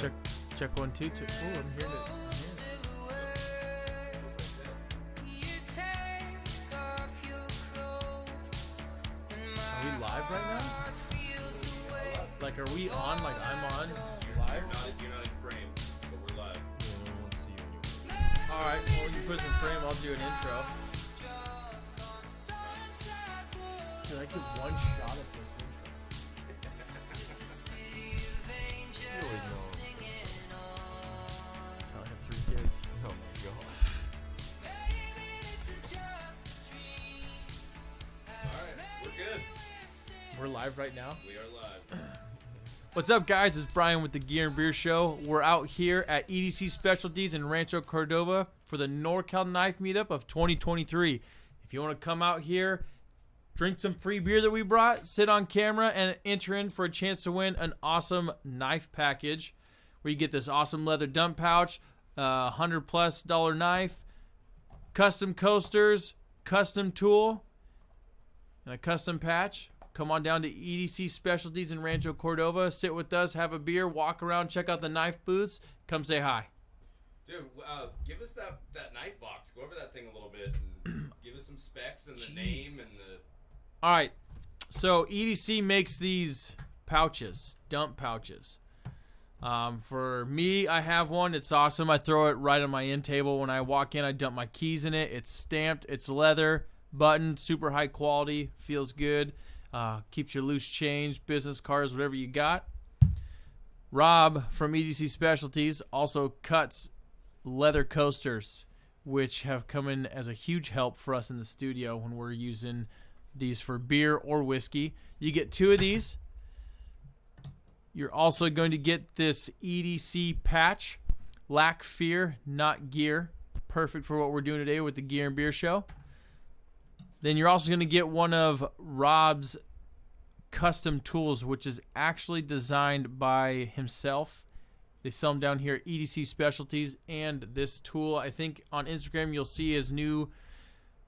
Check 1 2. Check. Oh, I'm hearing it. Are we live right now? Like, are we on? Like, I'm on live? You're not in frame, but we're live. Yeah, we won't see you. Alright, well, when you put us in frame, I'll do an intro. Dude, I get one shot at this intro. Really don't. That's how I have 3 kids. Oh my god. Alright, we're good. We're live right now. We are live. What's up, guys? It's Brian with the Gear and Beer Show. We're out here at EDC Specialties in Rancho Cordova for the NorCal Knife Meetup of 2023. If you want to come out here, drink some free beer that we brought, sit on camera, and enter in for a chance to win an awesome knife package where you get this awesome leather dump pouch, $100+ knife, custom coasters, custom tool, and a custom patch. Come on down to EDC Specialties in Rancho Cordova. Sit with us, have a beer, walk around, check out the knife booths. Come say hi. Dude, give us that knife box. Go over that thing a little bit and give us some specs and the name and the... All right. So EDC makes these pouches, dump pouches. For me, I have one. It's awesome. I throw it right on my end table. When I walk in, I dump my keys in it. It's stamped. It's leather, buttoned, super high quality. Feels good. Keeps your loose change, business cards, whatever you got. Rob from EDC Specialties also cuts leather coasters, which have come in as a huge help for us in the studio when we're using these for beer or whiskey. You get 2 of these. You're also going to get this EDC patch. Lack fear, not gear. Perfect for what we're doing today with the Gear and Beer Show. Then you're also going to get one of Rob's custom tools, which is actually designed by himself. They sell them down here at EDC Specialties. And this tool, I think on Instagram, you'll see his new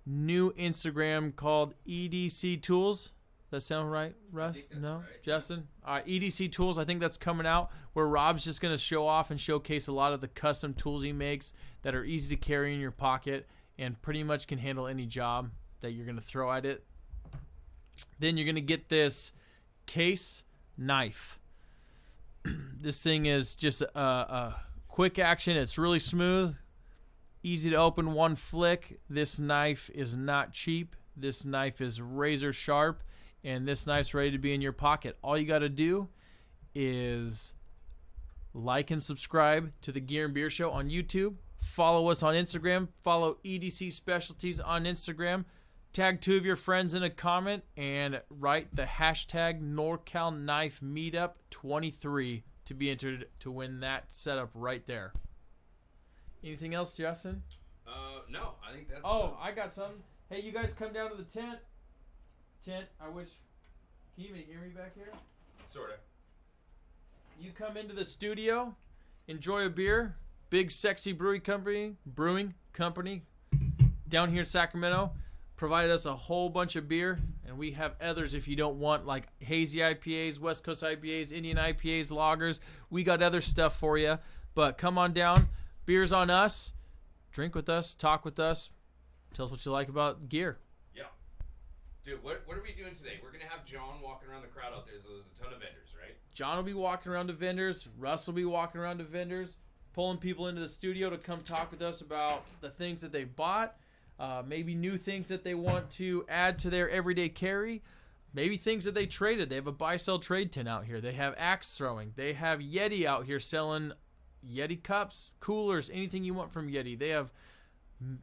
Instagram called EDC Tools. Does that sound right, Russ? No? Right. Justin? All right, EDC Tools, I think that's coming out, where Rob's just going to show off and showcase a lot of the custom tools he makes that are easy to carry in your pocket and pretty much can handle any job that you're going to throw at it. Then you're going to get this case knife. This thing is just a quick action. It's really smooth, easy to open, one flick. This knife is not cheap. This knife is razor sharp, and this knife's ready to be in your pocket. All you got to do is like and subscribe to the Gear and Beer Show on YouTube. Follow us on Instagram. Follow EDC Specialties on Instagram. Tag 2 of your friends in a comment and write the hashtag NorCal Knife Meetup 23 to be entered to win that setup right there. Anything else, Justin? No, I think that's... Oh, I got something. Hey, you guys come down to the tent. I wish... Can you even hear me back here? Sort of. You come into the studio, enjoy a beer. Big Sexy Brewing Company down here in Sacramento provided us a whole bunch of beer, and we have others if you don't want, like hazy IPAs, West Coast IPAs, Indian IPAs, lagers. We got other stuff for you, but come on down. Beer's on us. Drink with us. Talk with us. Tell us what you like about gear. Yeah. Dude, what are we doing today? We're going to have John walking around the crowd out there. So there's a ton of vendors, right? John will be walking around to vendors. Russ will be walking around to vendors, pulling people into the studio to come talk with us about the things that they bought, maybe new things that they want to add to their everyday carry, maybe things that they traded. They have a buy-sell trade tent out here. They have axe throwing. They have Yeti out here selling Yeti cups, coolers, anything you want from Yeti. They have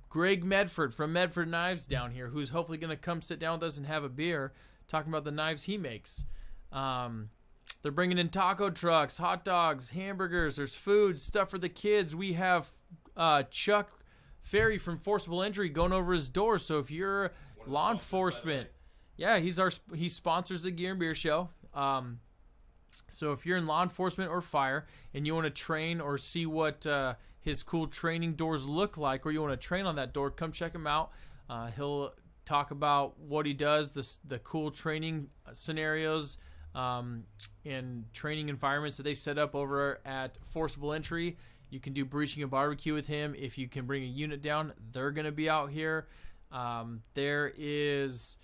Greg Medford from Medford Knives down here, who's hopefully going to come sit down with us and have a beer talking about the knives he makes. They're bringing in taco trucks, hot dogs, hamburgers. There's food, stuff for the kids. We have Chuck Ferry from Forcible Entry going over his door. So if you're law enforcement, yeah, he sponsors the Gear and Beer Show. So if you're in law enforcement or fire and you want to train or see what his cool training doors look like, or you want to train on that door, come check him out. He'll talk about what he does, the cool training scenarios, and training environments that they set up over at Forcible Entry. You can do breaching and barbecue with him. If you can bring a unit down, they're going to be out here. There is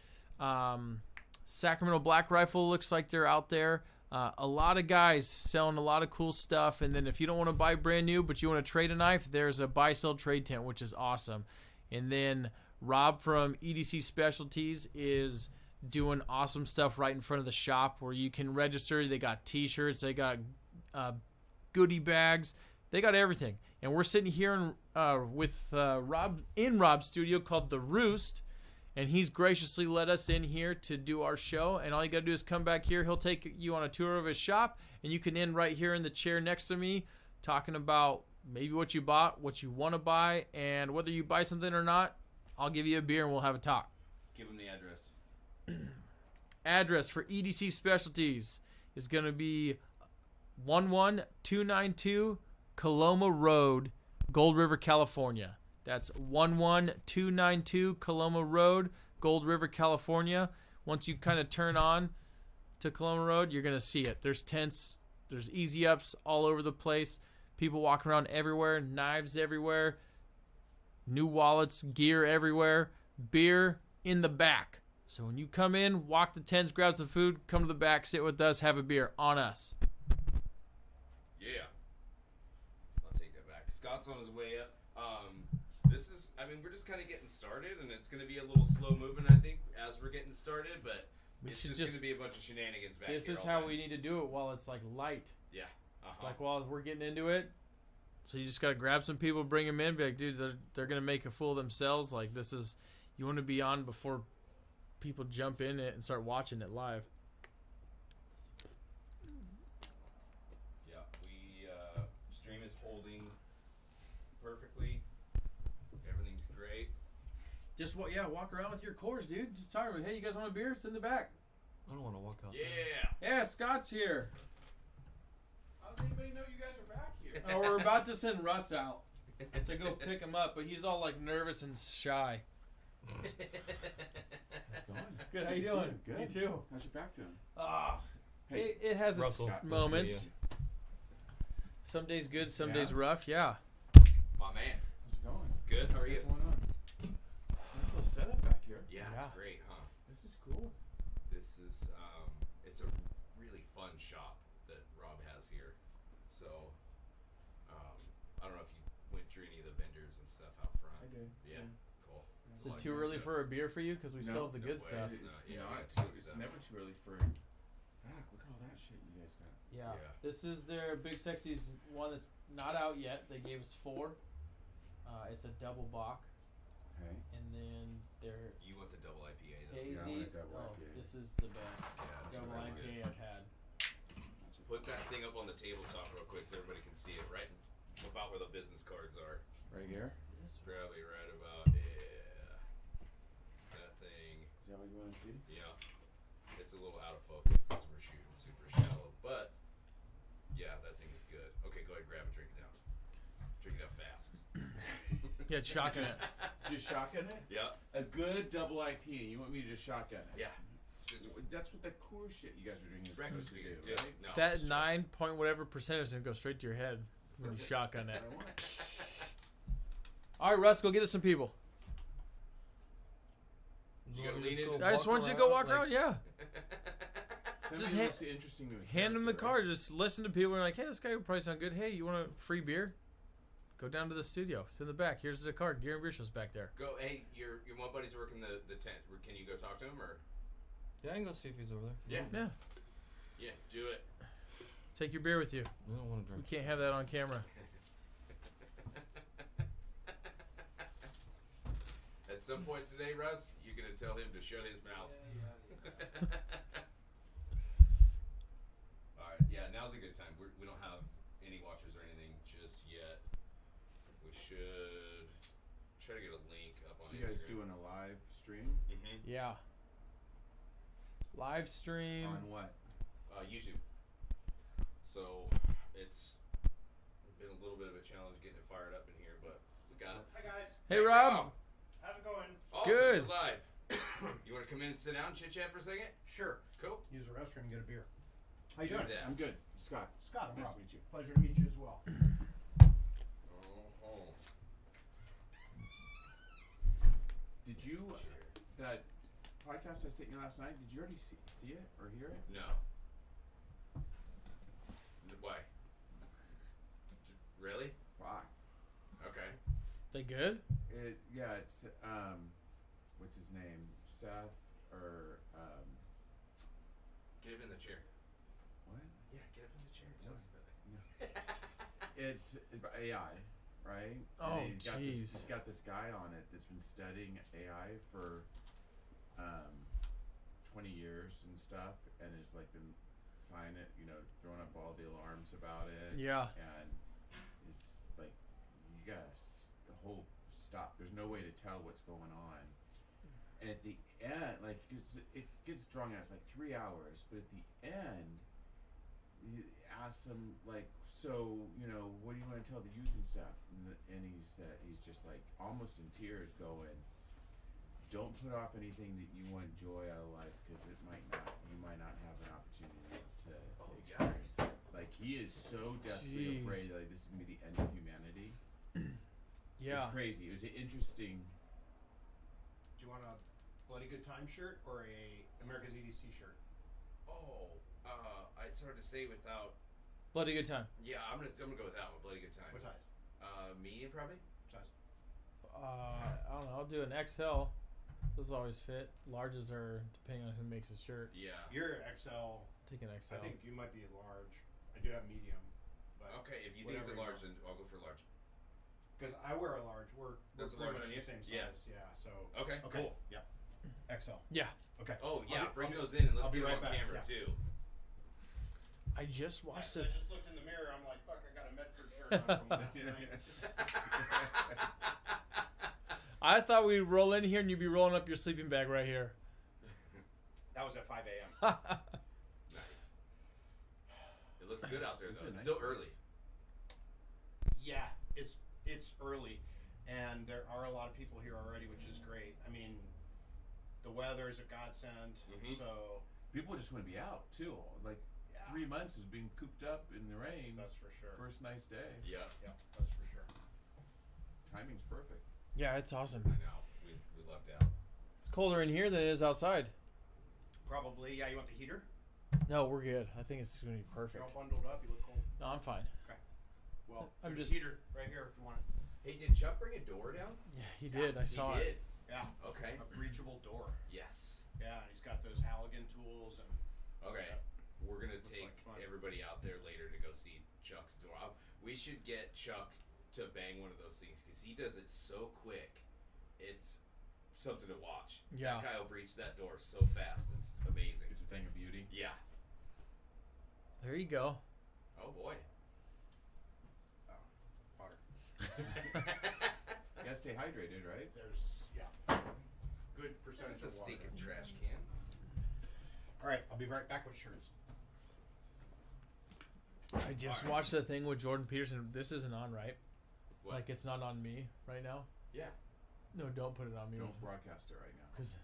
Sacramento Black Rifle. Looks like they're out there. A lot of guys selling a lot of cool stuff. And then if you don't want to buy brand new, but you want to trade a knife, there's a buy-sell trade tent, which is awesome. And then Rob from EDC Specialties is doing awesome stuff right in front of the shop where you can register. They got t-shirts, they got goodie bags, they got everything. And we're sitting here with Rob in Rob's studio called The Roost, and he's graciously let us in here to do our show. And all you got to do is come back here. He'll take you on a tour of his shop, and you can end right here in the chair next to me talking about maybe what you bought, what you want to buy, and whether you buy something or not. I'll give you a beer and we'll have a talk. Give him the address. Address for EDC Specialties is going to be 11292 Coloma Road, Gold River, California. That's 11292 Coloma Road, Gold River, California. Once you kind of turn on to Coloma Road, you're going to see it. There's tents, there's easy ups all over the place. People walking around everywhere, knives everywhere, new wallets, gear everywhere, beer in the back. So when you come in, walk the tents, grab some food, come to the back, sit with us, have a beer on us. Yeah. I'll take that back. Scott's on his way up. This is, I mean, we're just kind of getting started, and it's going to be a little slow moving, I think, as we're getting started, but it's just going to be a bunch of shenanigans back here. This is how we need to do it while it's like light. Yeah. Like while we're getting into it. So you just got to grab some people, bring them in, be like, dude, they're going to make a fool of themselves. Like, this is, you want to be on before people jump in it and start watching it live. Yeah, stream is holding perfectly. Everything's great. Just walk around with your cores, dude. Just talk about, hey, you guys want a beer? It's in the back. I don't want to walk out. Yeah. Yeah, Scott's here. How does anybody know you guys are back here? Oh, we're about to send Russ out to go pick him up, but he's all like nervous and shy. How's it going? Good, how you doing? Good. Me too. How's your back doing? Hey, it has Russell. its moments. Some days good, some days rough. Yeah. My man. How's it going? Good. How are you? What's going on? Nice little setup back here. Yeah, Yeah. it's great, huh? This is cool. This is it's a really fun shop that Rob has here. So I don't know if you went through any of the vendors and stuff out front. I did. Yeah. Cool. Is it too early for a beer for you? Because we No, still have the no good way. stuff. It's Yeah, not yeah, too, good it's stuff. never too early for back. Look at all that shit you guys got. Yeah. Yeah. This is their Big Sexy's one that's not out yet. They gave us 4. It's a double Bach. Okay. And then their You want the double IPA though. Yeah, I want a hazies. double Oh, IPA. this is the best Yeah, it's double really IPA good. I've had. Put that thing up on the tabletop real quick so everybody can see it right about where the business cards are. Right here? It's probably right about that thing. Is that what you want to see? Yeah. It's a little out of focus because we're shooting super shallow, but yeah, that thing is good. Okay, go ahead and grab it, drink it down. Drink it out fast. Yeah, shocking it. Just shotgun it? Yeah. A good double IPA. You want me to just shotgun it? Yeah. That's what the cool shit you guys are doing is Breakfast supposed to beer, do, dude. right? No, That it's 9 point whatever percentage is gonna go straight to your head when you shotgun it. That's what I want. All right, Russ, go get us some people. You gotta lean in. I just want you to go walk around. Yeah, Something Just looks interesting to a hand them the character, card. Just listen to people and like, hey, this guy would probably sound good. Hey, you want a free beer? Go down to the studio. It's in the back. Here's the card. Gear and Beer Show's back there. Go. Hey, your one buddy's working the tent. Can you go talk to him or? Yeah, I can go see if he's over there. Yeah. Yeah, Yeah. Do it. take your beer with you. I don't want to We drink. can't have that on camera. At some point today, Russ, you're gonna tell him to shut his mouth. All right. Yeah. Now's a good time. We don't have any watchers or anything just yet. We should try to get a link up on So you guys Instagram. doing a live stream? Mm-hmm. Yeah. Live stream. On what? YouTube. So it's been a little bit of a challenge getting it fired up in here, but we got it. Hi guys, Hey, Rob. how's it going? Awesome, Good. we're live. You want to come in and sit down and chit chat for a second? Sure. Cool. Use the restroom and get a beer. How you doing? that. I'm good. Scott. Scott, I'm Nice Rob. to meet you. Pleasure to meet you as well. Oh. Did you that podcast I sent you last night? Did you already see it or hear it? No. Why? Really? Why? Okay. They good? It's what's his name? Seth or Get him in the chair. what? Yeah, get him in the chair. Tell us about it. It's AI, right? Oh, And jeez. he's got this guy on it that's been studying AI for 20 years and stuff, and has like been signing it, throwing up all the alarms about it. Yeah. And it's like, you gotta stop. There's no way to tell what's going on. And at the end, like, it gets drawn out. It's like 3 hours, but at the end, he asks him like, so what do you want to tell the youth and stuff? And he's just like almost in tears, going, "Don't put off anything that you want joy out of life, because you might not have an opportunity to experience it." Like, he is so deathly Jeez. afraid like this is gonna be the end of humanity. Yeah. It's crazy. It was interesting. Do you want a Bloody Good Time shirt or a America's EDC shirt? Oh, it's hard to say without. Bloody good time. Yeah, I'm gonna go with that one. Bloody good time. What size? Medium probably. Size. I don't know. I'll do an XL. Those always fit. Larges are depending on who makes the shirt. Yeah. You're XL. Take an XL. I think you might be large. I do have medium. But Okay, if you think it's a whatever large, then I'll go for large. Because I wear a large. We're That's a pretty large much on the you? same size. Yeah. So. Okay. Cool. Yeah. XL. Yeah. Okay. Oh yeah, I'll be- bring I'll be- those in and let's I'll be get them right on back, camera yeah. too. I just watched I it. just looked in the mirror. I'm like, fuck, I got a Medford shirt on from last night. I thought we'd roll in here and you'd be rolling up your sleeping bag right here. That was at 5 a.m. Nice. It looks good out there This is though. a It's nice still place. early. Yeah, it's early, and there are a lot of people here already, which is great. I mean, the weather is a godsend, Mhm. so People just want to be out too. Like, yeah, 3 months is being cooped up in the that's, rain. that's for sure. First nice day. Yeah. Yeah, that's for sure. Timing's perfect. Yeah, it's awesome. I know. We lucked out. It's colder in here than it is outside. Probably, yeah. You want the heater? No, we're good. I think it's gonna be You're perfect. all bundled up. You look cold. No, I'm fine. Well, I'm there's just- a heater right here if you want it. Hey, did Chuck bring a door down? Yeah, he did. I saw he it. did. Yeah, Okay. a breachable door. Yes. Yeah, and he's got those Halligan tools and. Okay. We're gonna Looks take like fun. everybody out there later to go see Chuck's door. We should get Chuck to bang one of those things because he does it so quick. It's something to watch. Yeah. That guy will breach that door so fast. It's amazing. It's a thing of beauty. Yeah. There you go. Oh boy. Water. You gotta stay hydrated, right? There's good percentage That's a of water. stinking trash can. All right, I'll be right back with shirts. I just Alright. watched the thing with Jordan Peterson. This isn't on, right? What? Like, it's not on me right now? Yeah. No, don't put it on me. Don't broadcast it right now. 'Cause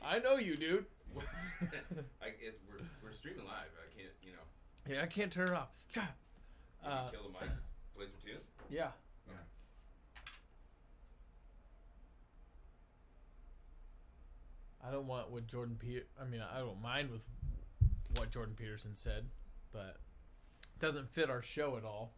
I I know you, dude. we're streaming live. I can't, Yeah, I can't turn it off. God. you can kill the mics, play some tunes. Yeah. Yeah. I don't want what Jordan I don't mind with what Jordan Peterson said, but it doesn't fit our show at all.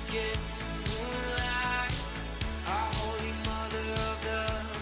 Against the moonlight, our holy mother of the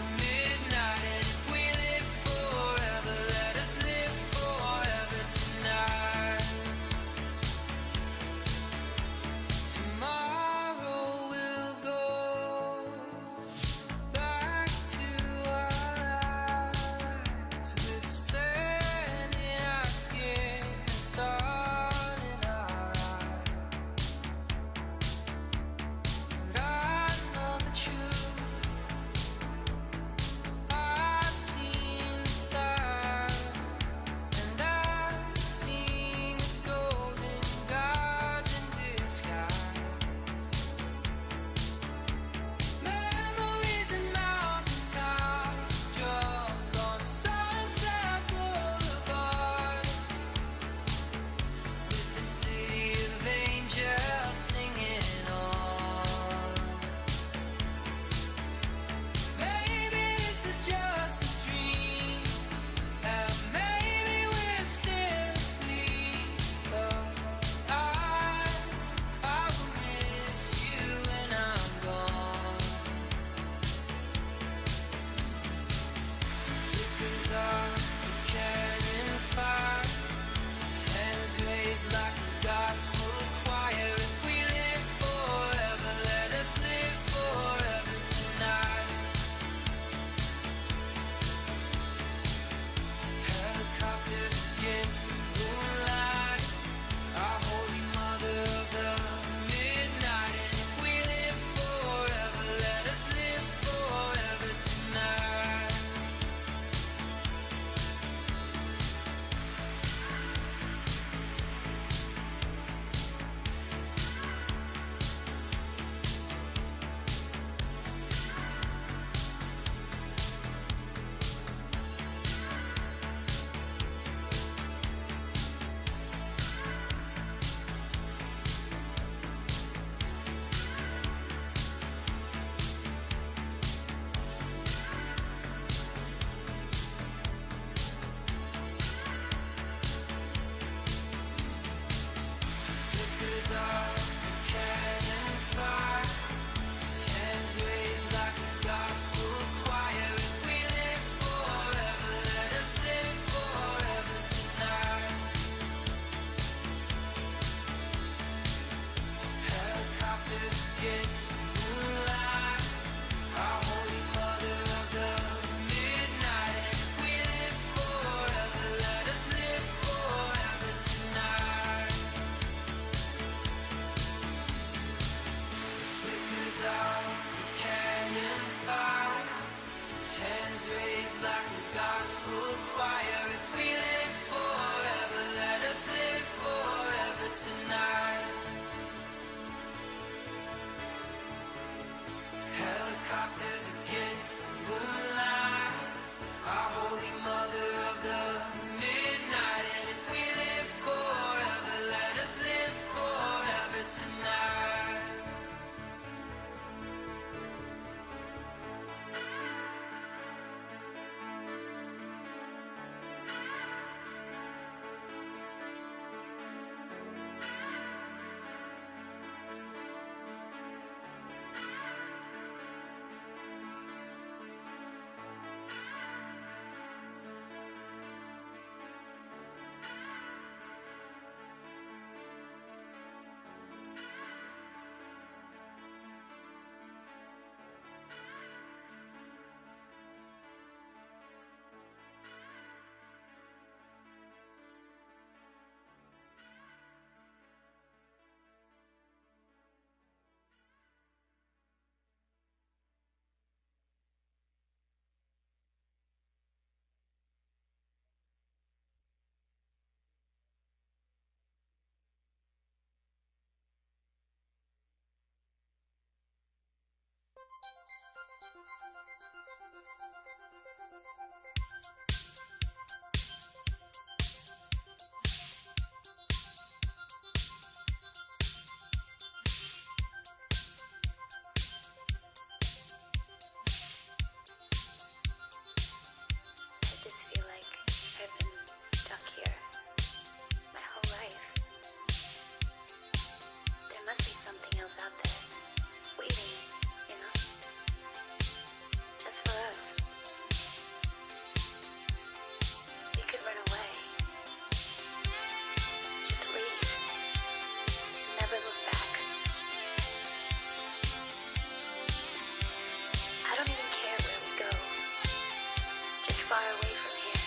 far away from here.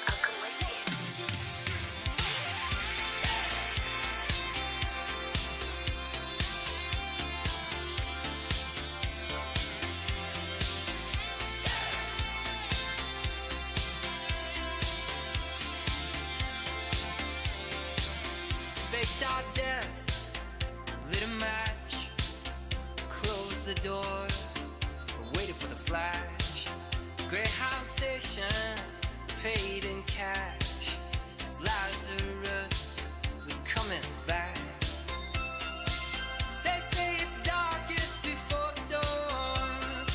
I'll come with you. Faked our deaths, lit a match, closed the door, waited for the flash. Greyhound station, paid in cash. It's Lazarus, we coming back. They say it's darkest before the dawn.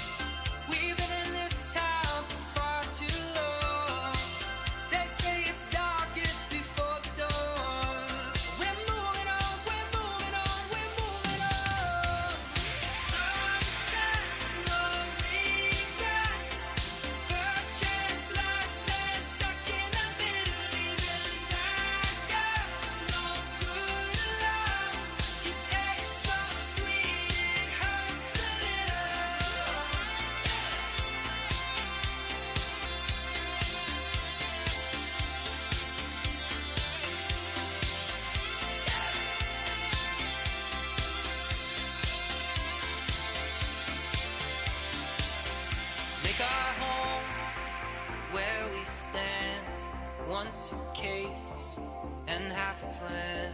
We've been in this town for far too long. They say it's darkest before the dawn. We're moving on, we're moving on, we're moving on. Sunset, no regrets. First chance, last stand, stuck in the middle, even backers. No good love. You taste so sweet, it hurts a little. Make our home where we stand. One suitcase and half a plan.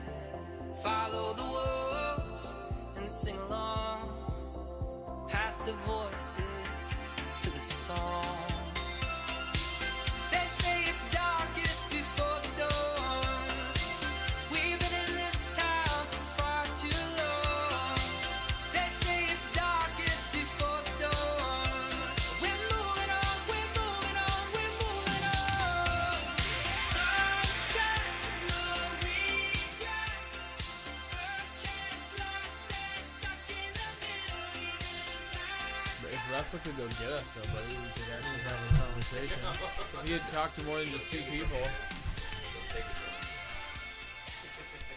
Follow the wolves and sing along. Pass the voices to the song. They say it's darkest before the dawn. We've been in this town for far too long. They say it's darkest before the dawn. We're moving on, we're moving on, we're moving on. Sunset, no regrets. First chance, last stand, stuck in the middle, even But back. if Russell could go get us somebody, we could actually have a conversation. We could talk to more than just two people.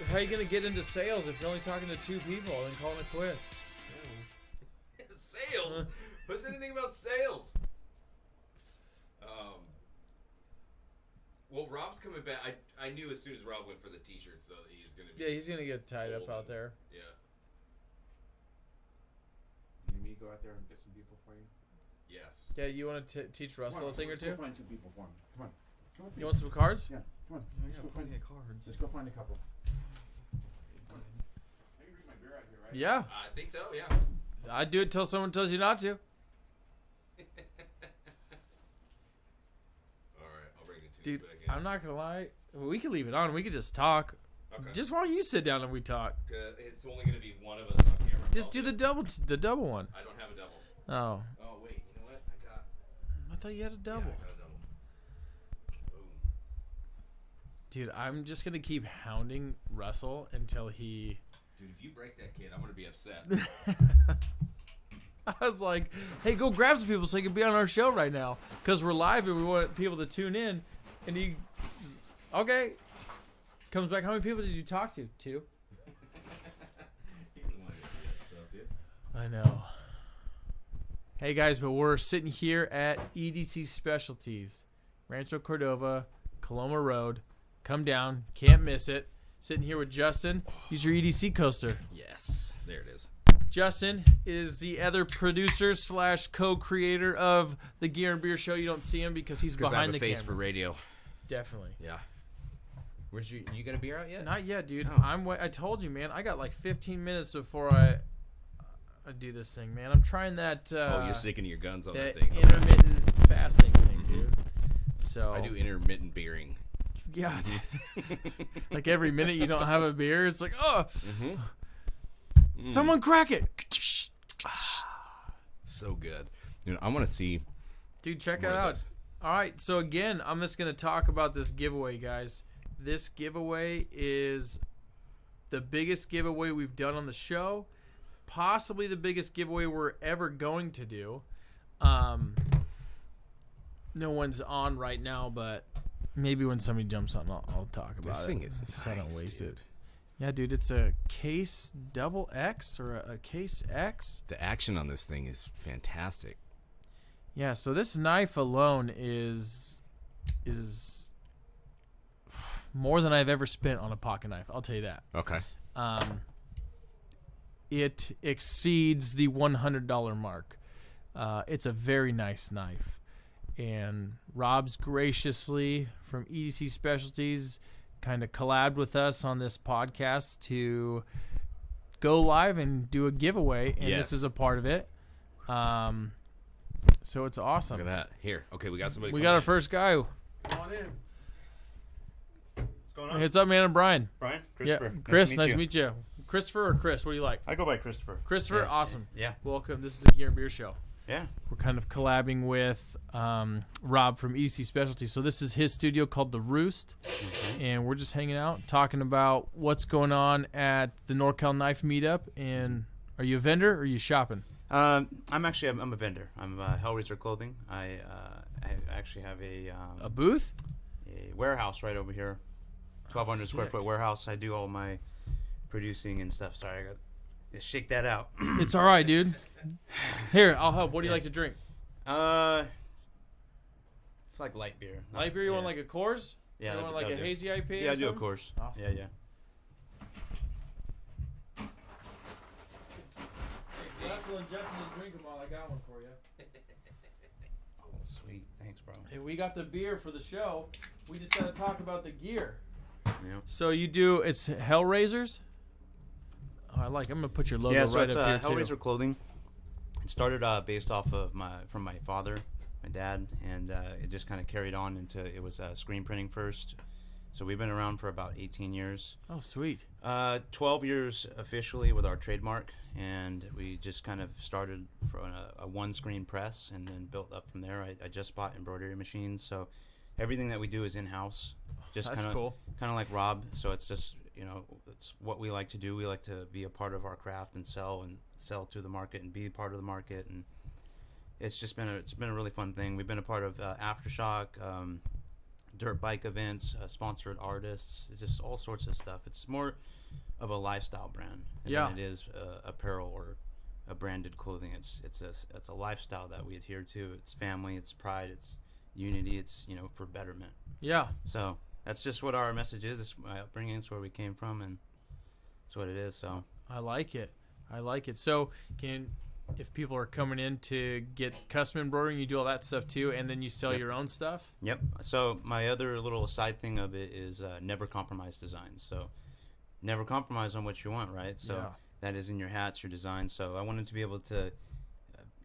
How are you gonna get into sales if you're only talking to two people and calling it quits? Sales? What's anything about sales? Well, Rob's coming back. I knew as soon as Rob went for the t-shirts, though, he was going to be... Yeah, he's gonna get tied up out there. Yeah. You need me to go out there and get some people for you? Yes. Yeah, you want to teach Russell a thing or Let's two? go find some people for him. Come on. Come with me. You want some cards? Yeah, come on. I Let's got go find plenty of cards. Let's go find a couple. I can drink my beer out here, right? Yeah, I think so, yeah. I'd do it till someone tells you not to. Alright, I'll bring it to Dude, you. But I'm not gonna lie. We could leave it on. We could just talk. Okay. Just why don't you sit down and we talk? It's only going to be one of us on camera. Just do the double one. I don't have a double. Oh, Oh, wait. You know what? I thought you had a double. Yeah, I got a double. Boom. Dude, I'm just gonna keep hounding Russell until he. Dude, if you break that kid, I'm going to be upset. I was like, "Hey, go grab some people so you can be on our show right now, because we're live and we want people to tune in." And he, okay, comes back. How many people did you talk to? 2. He doesn't want to do that stuff, dude. I know. Hey guys, but we're sitting here at EDC Specialties, Rancho Cordova, Coloma Road. Come down, can't miss it. Sitting here with Justin. He's your EDC coaster. Yes. There it is. Justin is the other producer / co-creator of the Gear and Beer Show. You don't see him because he's Because I have behind a the face camera. for radio. Definitely. Yeah. Where's you got a beer out yet? Not yet, dude. Oh. I told you, man. I got like 15 minutes before I do this thing, man. I'm trying that. Oh, you're sticking your guns on that that thing. intermittent fasting thing, dude. So I do intermittent beering. Yeah. Like every minute you don't have a beer, it's like, oh, someone crack it. So good. Dude, I want to see. Dude, check it more of out. this. All right, so again, I'm just going to talk about this giveaway, guys. This giveaway is the biggest giveaway we've done on the show, possibly the biggest giveaway we're ever going to do. No one's on right now, but maybe when somebody jumps on, I'll talk about This it. thing is so I don't nice, waste dude. it. Yeah, dude, it's a case XX or a case X. The action on this thing is fantastic. Yeah, so this knife alone is more than I've ever spent on a pocket knife. I'll tell you that. Okay. It exceeds the $100 mark. It's a very nice knife. And Rob's graciously from EDC Specialties kind of collabed with us on this podcast to go live and do a giveaway, and Yes. this is a part of it. So it's awesome. Look at that. Here. Okay, we got somebody. We coming got our in. first guy. Come on in. What's going on? What's up, man? I'm Brian. Brian, Yeah, Christopher. Chris, nice to meet you. Christopher or Chris? What do you like? I go by Christopher. Christopher, Yeah. awesome. Yeah. Welcome. This is the Gear and Beer Show. Yeah. We're kind of collabing with Rob from EDC Specialties. So this is his studio called The Roost, and we're just hanging out, talking about what's going on at the NorCal Knife Meetup. And are you a vendor or are you shopping? I'm a vendor. I'm Hellraiser Clothing. I actually have A booth? a warehouse right over here, 1,200 square sick. foot warehouse. I do all my producing and stuff. Sorry, I got to shake that out. It's all right, dude. Here, I'll help. What do you like to drink? It's like light beer. Light beer? You want like a Coors? Yeah, You want that'll like a do. hazy IPA? Yeah, or I do, of something? course. Awesome. Yeah. Russell and Justin didn't drink them all. I got one for you. Oh, sweet. Thanks, bro. Hey, we got the beer for the show. We just got to talk about the gear. Yeah. So you do, it's Hellraisers? Oh, I'm going to put your logo Yeah, so right it's up here, Hellraiser too. Clothing. It started based off of from my father, my dad, and it just kind of carried on into it was screen printing first. So we've been around for about 18 years. Oh, sweet. 12 years officially with our trademark, and we just kind of started from a one-screen press and then built up from there. I just bought embroidery machines, so everything that we do is in-house. Just That's kind of cool. Kind of like Rob. So it's just it's what we like to do. We like to be a part of our craft and sell to the market and be a part of the market, and it's been a really fun thing. We've been a part of Aftershock. Dirt bike events, sponsored artists, it's just all sorts of stuff. It's more of a lifestyle brand than it is apparel or a branded clothing. It's a lifestyle that we adhere to. It's family, it's pride, it's unity, it's for betterment. Yeah. So that's just what our message is. It's my upbringing. It's where we came from, and it's what it is. So I like it. So if people are coming in to get custom embroidering, you do all that stuff too, and then you sell your own stuff? Yep. So my other little side thing of it is never compromise designs. So never compromise on what you want, right? So that is in your hats, your designs. So I wanted to be able to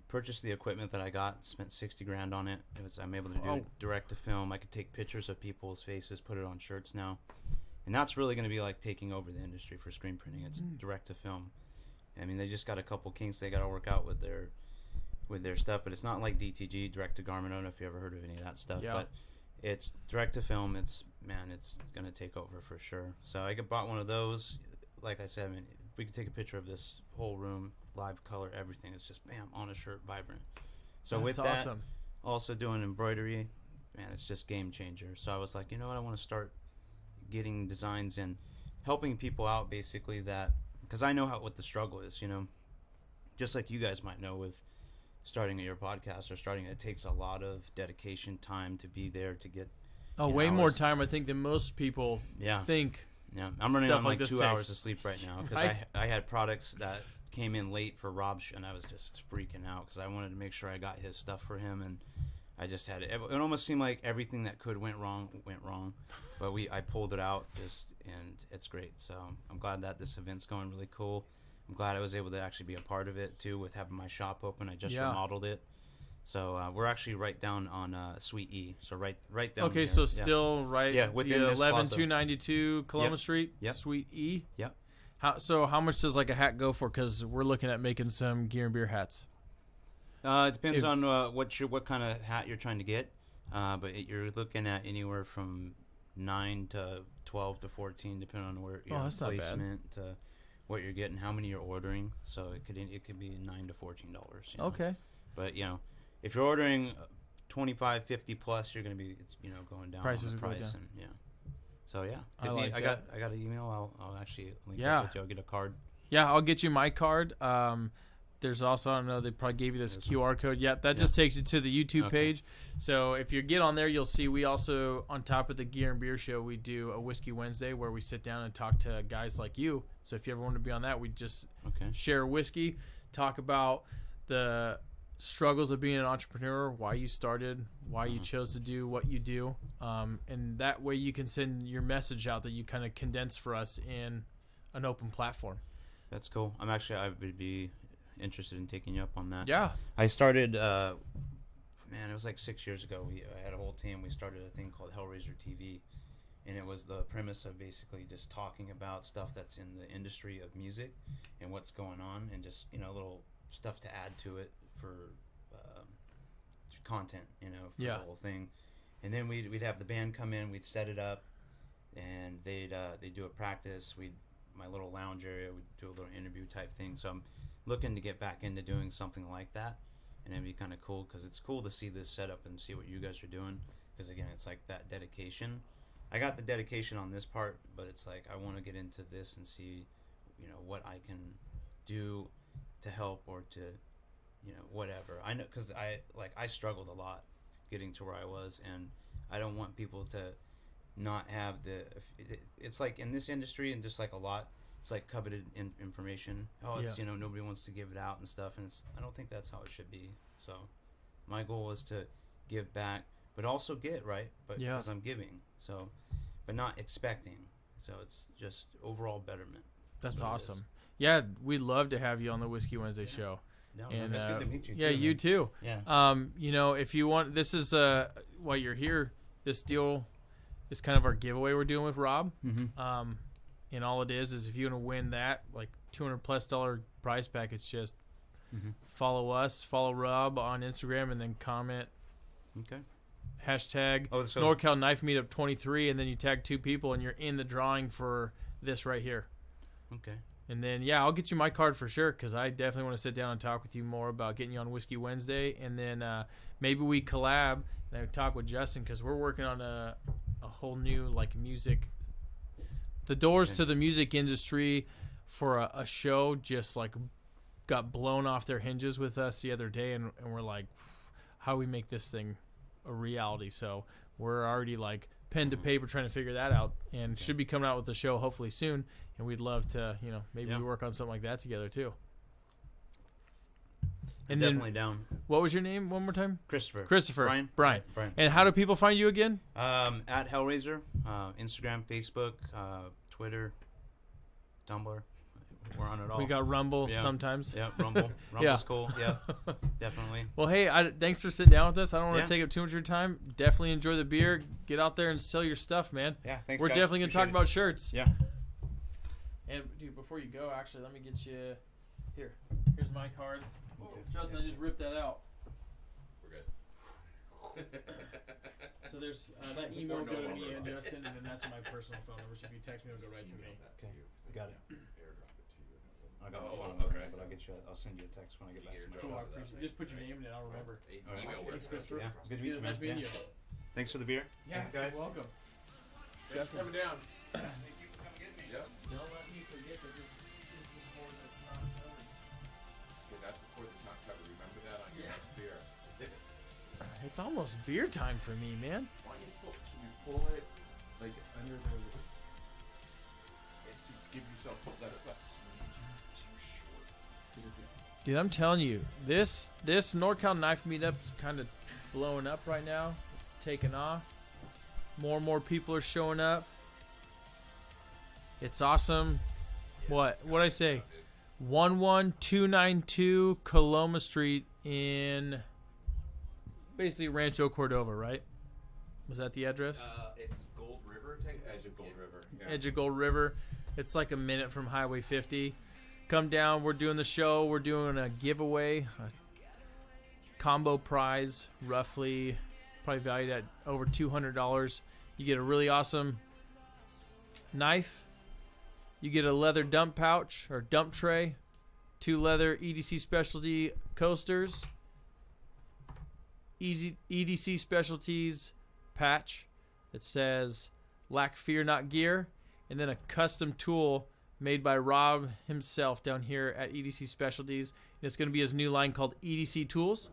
purchase the equipment that I got, spent $60,000 on it. I'm able to do direct to film. I could take pictures of people's faces, put it on shirts now. And that's really going to be like taking over the industry for screen printing. It's direct to film. I mean, they just got a couple kinks they got to work out with their stuff, but it's not like DTG, direct to garment. I don't know if you ever heard of any of that stuff, but it's direct to film. It's going to take over for sure. So I bought one of those. Like I said, I mean, we could take a picture of this whole room, live color, everything. It's just bam on a shirt, vibrant. So That's with awesome. that, also doing embroidery, man, it's just game changer. So I was like, you know what, I want to start getting designs and helping people out, basically, that. Because I know what the struggle is, just like you guys might know with starting your podcast or starting it takes a lot of dedication, time to be there to get Way more time, I think, than most people think. Yeah, I'm running stuff on like like this 2 hours takes. of sleep right now because Right. I had products that came in late for Rob's and I was just freaking out because I wanted to make sure I got his stuff for him, and I just had it. It almost seemed like everything that could went wrong, but I pulled it out and it's great. So I'm glad that this event's going really cool. I'm glad I was able to actually be a part of it too with having my shop open. I just remodeled it. So we're actually right down on Suite E. So right down Okay, there. so still within the this 11292 Columbus Street, Yep. Suite E. Yep. How much does like a hat go for? Because we're looking at making some gear and beer hats. It depends on what kind of hat you're trying to get, but you're looking at anywhere from 9 to 12 to 14, depending on where your that's not bad. placement, to what you're getting, how many you're ordering. So it could be $9 to $14. Okay. But if you're ordering 25, 50 plus, you're going to be going down Prices on the will go price, down. and So I like I that. got an email. I'll actually link Yeah. up with you. I'll get a card. Yeah, I'll get you my card. There's also, I don't know, they probably gave you this QR code. Yeah, that just takes you to the YouTube page. So if you get on there, you'll see we also, on top of the Gear and Beer Show, we do a Whiskey Wednesday where we sit down and talk to guys like you. So if you ever want to be on that, we just share whiskey, talk about the struggles of being an entrepreneur, why you started, why you chose to do what you do. And that way you can send your message out that you kind of condense for us in an open platform. That's cool. I would be interested in taking you up on that. Yeah. I started, it was like 6 years ago. I had a whole team. We started a thing called Hellraiser TV, and it was the premise of basically just talking about stuff that's in the industry of music and what's going on, and just, little stuff to add to it for content, for the whole thing. And then we'd have the band come in, we'd set it up, and they'd do a practice. My little lounge area, we'd do a little interview type thing. So I'm looking to get back into doing something like that, and it'd be kind of cool because it's cool to see this setup and see what you guys are doing. Because again, it's like that dedication. I got the dedication on this part, but it's like I want to get into this and see, what I can do to help or to, whatever. I know because I struggled a lot getting to where I was, and I don't want people to not have it's like in this industry, and just like a lot, it's like coveted information. It's nobody wants to give it out and stuff, and I don't think that's how it should be. So my goal is to give back, but also get right, but because I'm giving, so but not expecting. So it's just overall betterment. That's awesome. Yeah, we'd love to have you on the Whiskey Wednesday show. No, and it's good to meet you. Yeah, too, you man. too. Yeah. If you want, this is while you're here, this deal is kind of our giveaway we're doing with Rob. Mm-hmm. And all it is if you want to win that like $200+ prize pack, it's just follow us, follow Rob on Instagram, and then comment. Okay. Hashtag NorCal Knife Meetup 23, and then you tag 2 people, and you're in the drawing for this right here. Okay. And then, I'll get you my card for sure, because I definitely want to sit down and talk with you more about getting you on Whiskey Wednesday. And then maybe we collab and I talk with Justin, because we're working on a whole new, music. The doors to the music industry for a show just, got blown off their hinges with us the other day. And we're like, how do we make this thing a reality? So we're already, pen to paper trying to figure that out, and should be coming out with the show hopefully soon. And we'd love to, maybe we work on something like that together too. And definitely down. What was your name one more time? Christopher. Brian. And how do people find you again? At Hellraiser, Instagram, Facebook, Twitter, Tumblr. We're on it all. We got Rumble sometimes. Yeah, Rumble. Rumble's cool. Yeah, definitely. Well, hey, thanks for sitting down with us. I don't want to take up too much of your time. Definitely enjoy the beer. Get out there and sell your stuff, man. Yeah, thanks, We're guys. definitely going to talk about shirts. Yeah. And, dude, before you go, actually, let me get you... Here. Here's my card. Oh, Justin, I just ripped that out. We're good. So there's... that email will go to me and Justin, and then that's my personal phone number. So if you text me, it'll go right to me. Okay. Got it. I got Oh, the phone okay. number, but I'll send you a text when I get back. Cool, I appreciate it. Just put your name in it, I'll remember. Email works. Christopher. Yeah, good to meet you, Nice man. meeting you. Thanks for the beer. Yeah, guys. you're welcome. Just coming down. Thank you for coming getting me. Yep. Don't let me forget that this is the board that's not covered. Okay, that's the pour that's not covered. Remember that on your next beer. It's almost beer time for me, man. Why don't you should we pull it under the? It's to give yourself less. Dude, I'm telling you, this NorCal Knife Meetup's kind of blowing up right now. It's taking off. More and more people are showing up. It's awesome. What'd I say? 11292 Coloma Street in basically Rancho Cordova, right? Was that the address? It's Gold River. Edge of Gold River. Yeah. Edge of Gold River. It's like a minute from Highway 50. Come down. We're doing the show. We're doing a giveaway, a combo prize, roughly probably valued at over $200. You get a really awesome knife. You get a leather dump pouch or dump tray, 2 leather EDC Specialty coasters, EDC Specialties patch that says "Lack Fear Not Gear," and then a custom tool made by Rob himself down here at EDC Specialties. It's going to be his new line called EDC Tools.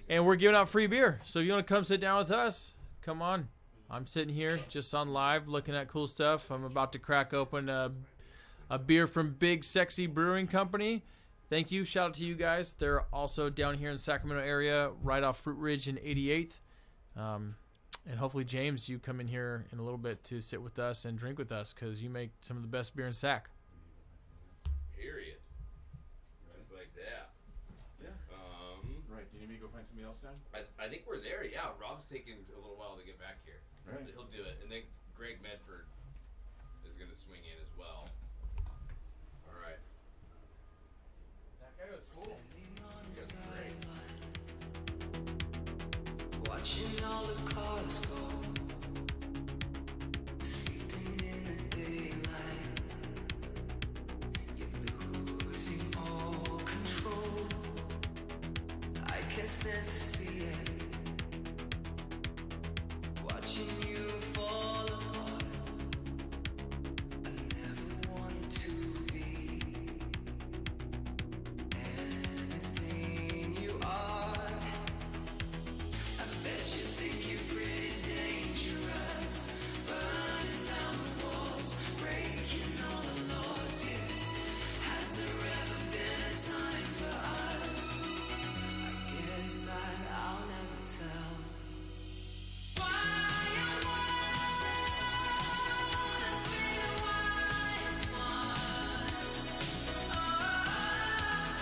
And we're giving out free beer. So if you want to come sit down with us, come on. I'm sitting here just on live looking at cool stuff. I'm about to crack open a beer from Big Sexy Brewing Company. Thank you. Shout out to you guys. They're also down here in the Sacramento area, right off Fruit Ridge and 88th. And hopefully, James, you come in here in a little bit to sit with us and drink with us because you make some of the best beer in Sac. Period. Just like that. Yeah. Right. Do you need me to go find somebody else now? I think we're there. Yeah. Rob's taking a little while to get back here. Right. But he'll do it. And then Greg Medford is going to swing in as well. All right. That guy was cool. Watching all the cars go, sleeping in the daylight. You're losing all control. I can't stand to see it. Watching you fall apart. I never wanted to be anything you are. I bet you think you're pretty dangerous, burning down the walls, breaking all the laws. Yeah, has there ever been a time for us? I guess that I'll never tell. Why am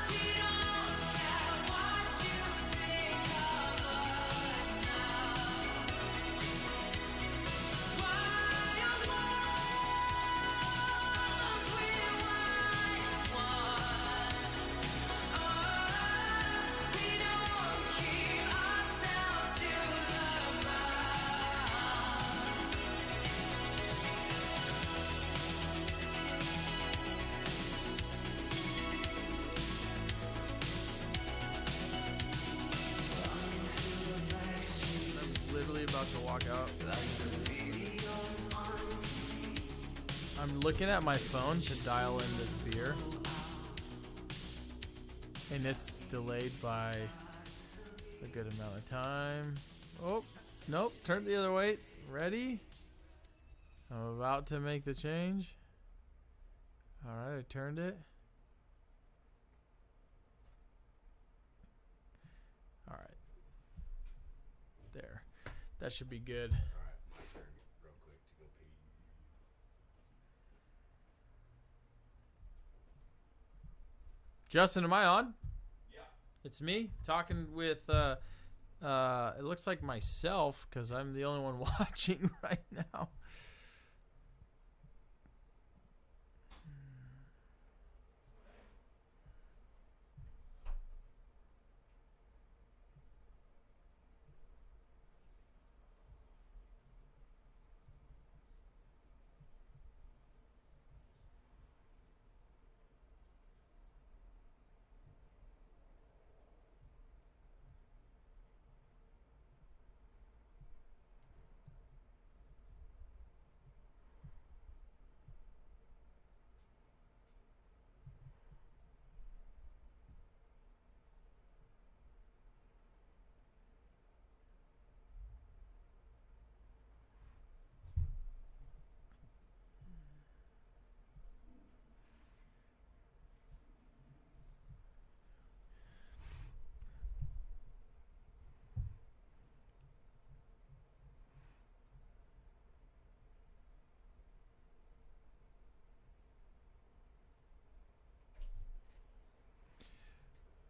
we don't care what you think of us now. Why am we don't keep ourselves to the ground. I'm literally about to walk out. I'm looking at my phone to dial in this beer. And it's delayed by a good amount of time. Oh, nope. Turn the other way. Ready? I'm about to make the change. All right, I turned it. All right. There. That should be good. All right. My turn real quick to go pee. Justin, am I on? Yeah. It's me talking with, it looks like myself because I'm the only one watching right now.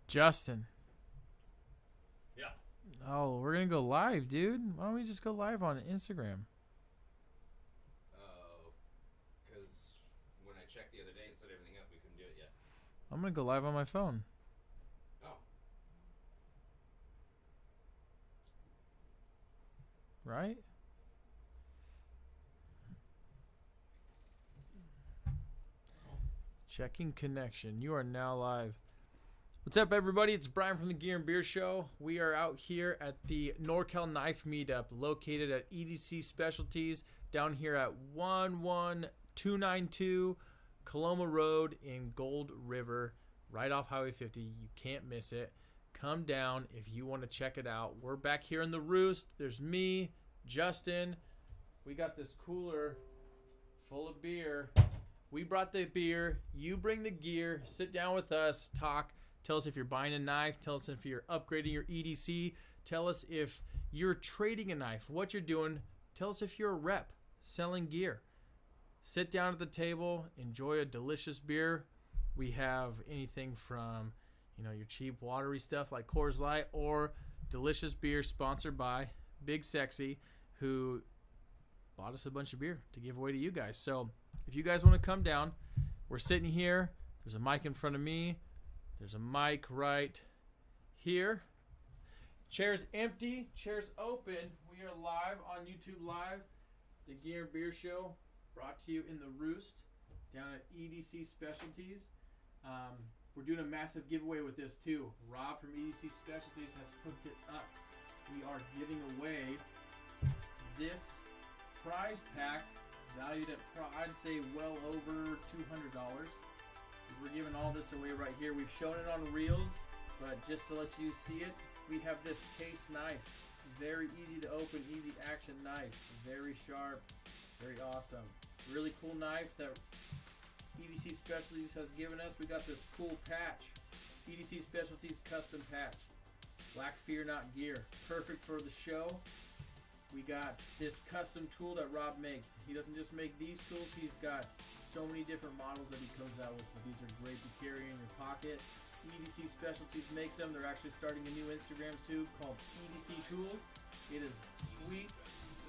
Justin. Yeah. Oh, we're going to go live, dude. Why don't we just go live on Instagram? Because when I checked the other day and set everything up, we couldn't do it yet. I'm going to go live on my phone. Oh. Right? Checking connection. You are now live. What's up, everybody? It's Brian from the Gear and Beer Show. We are out here at the NorCal Knife Meetup, located at EDC Specialties, down here at 11292 Coloma Road in Gold River, right off Highway 50. You can't miss it. Come down if you want to check it out. We're back here in the Roost. There's me, Justin. We got this cooler full of beer. We brought the beer. You bring the gear. Sit down with us. Talk. Tell us if you're buying a knife. Tell us if you're upgrading your EDC. Tell us if you're trading a knife, what you're doing. Tell us if you're a rep selling gear. Sit down at the table. Enjoy a delicious beer. We have anything from, your cheap watery stuff like Coors Light or delicious beer sponsored by Big Sexy, who bought us a bunch of beer to give away to you guys. So if you guys want to come down, we're sitting here. There's a mic in front of me. There's a mic right here. Chairs empty, chairs open. We are live on YouTube Live. The Gear and Beer Show brought to you in the Roost down at EDC Specialties. We're doing a massive giveaway with this too. Rob from EDC Specialties has hooked it up. We are giving away this prize pack valued at, I'd say, well over $200. We're giving all this away right here. We've shown it on reels, but just to let you see it, we have this case knife. Very easy to open, easy action knife. Very sharp, very awesome. Really cool knife that EDC Specialties has given us. We got this cool patch. EDC Specialties custom patch. Black Fear Not Gear. Perfect for the show. We got this custom tool that Rob makes. He doesn't just make these tools. He's got so many different models that he comes out with. But these are great to carry in your pocket. EDC Specialties makes them. They're actually starting a new Instagram too called EDC Tools. It is sweet.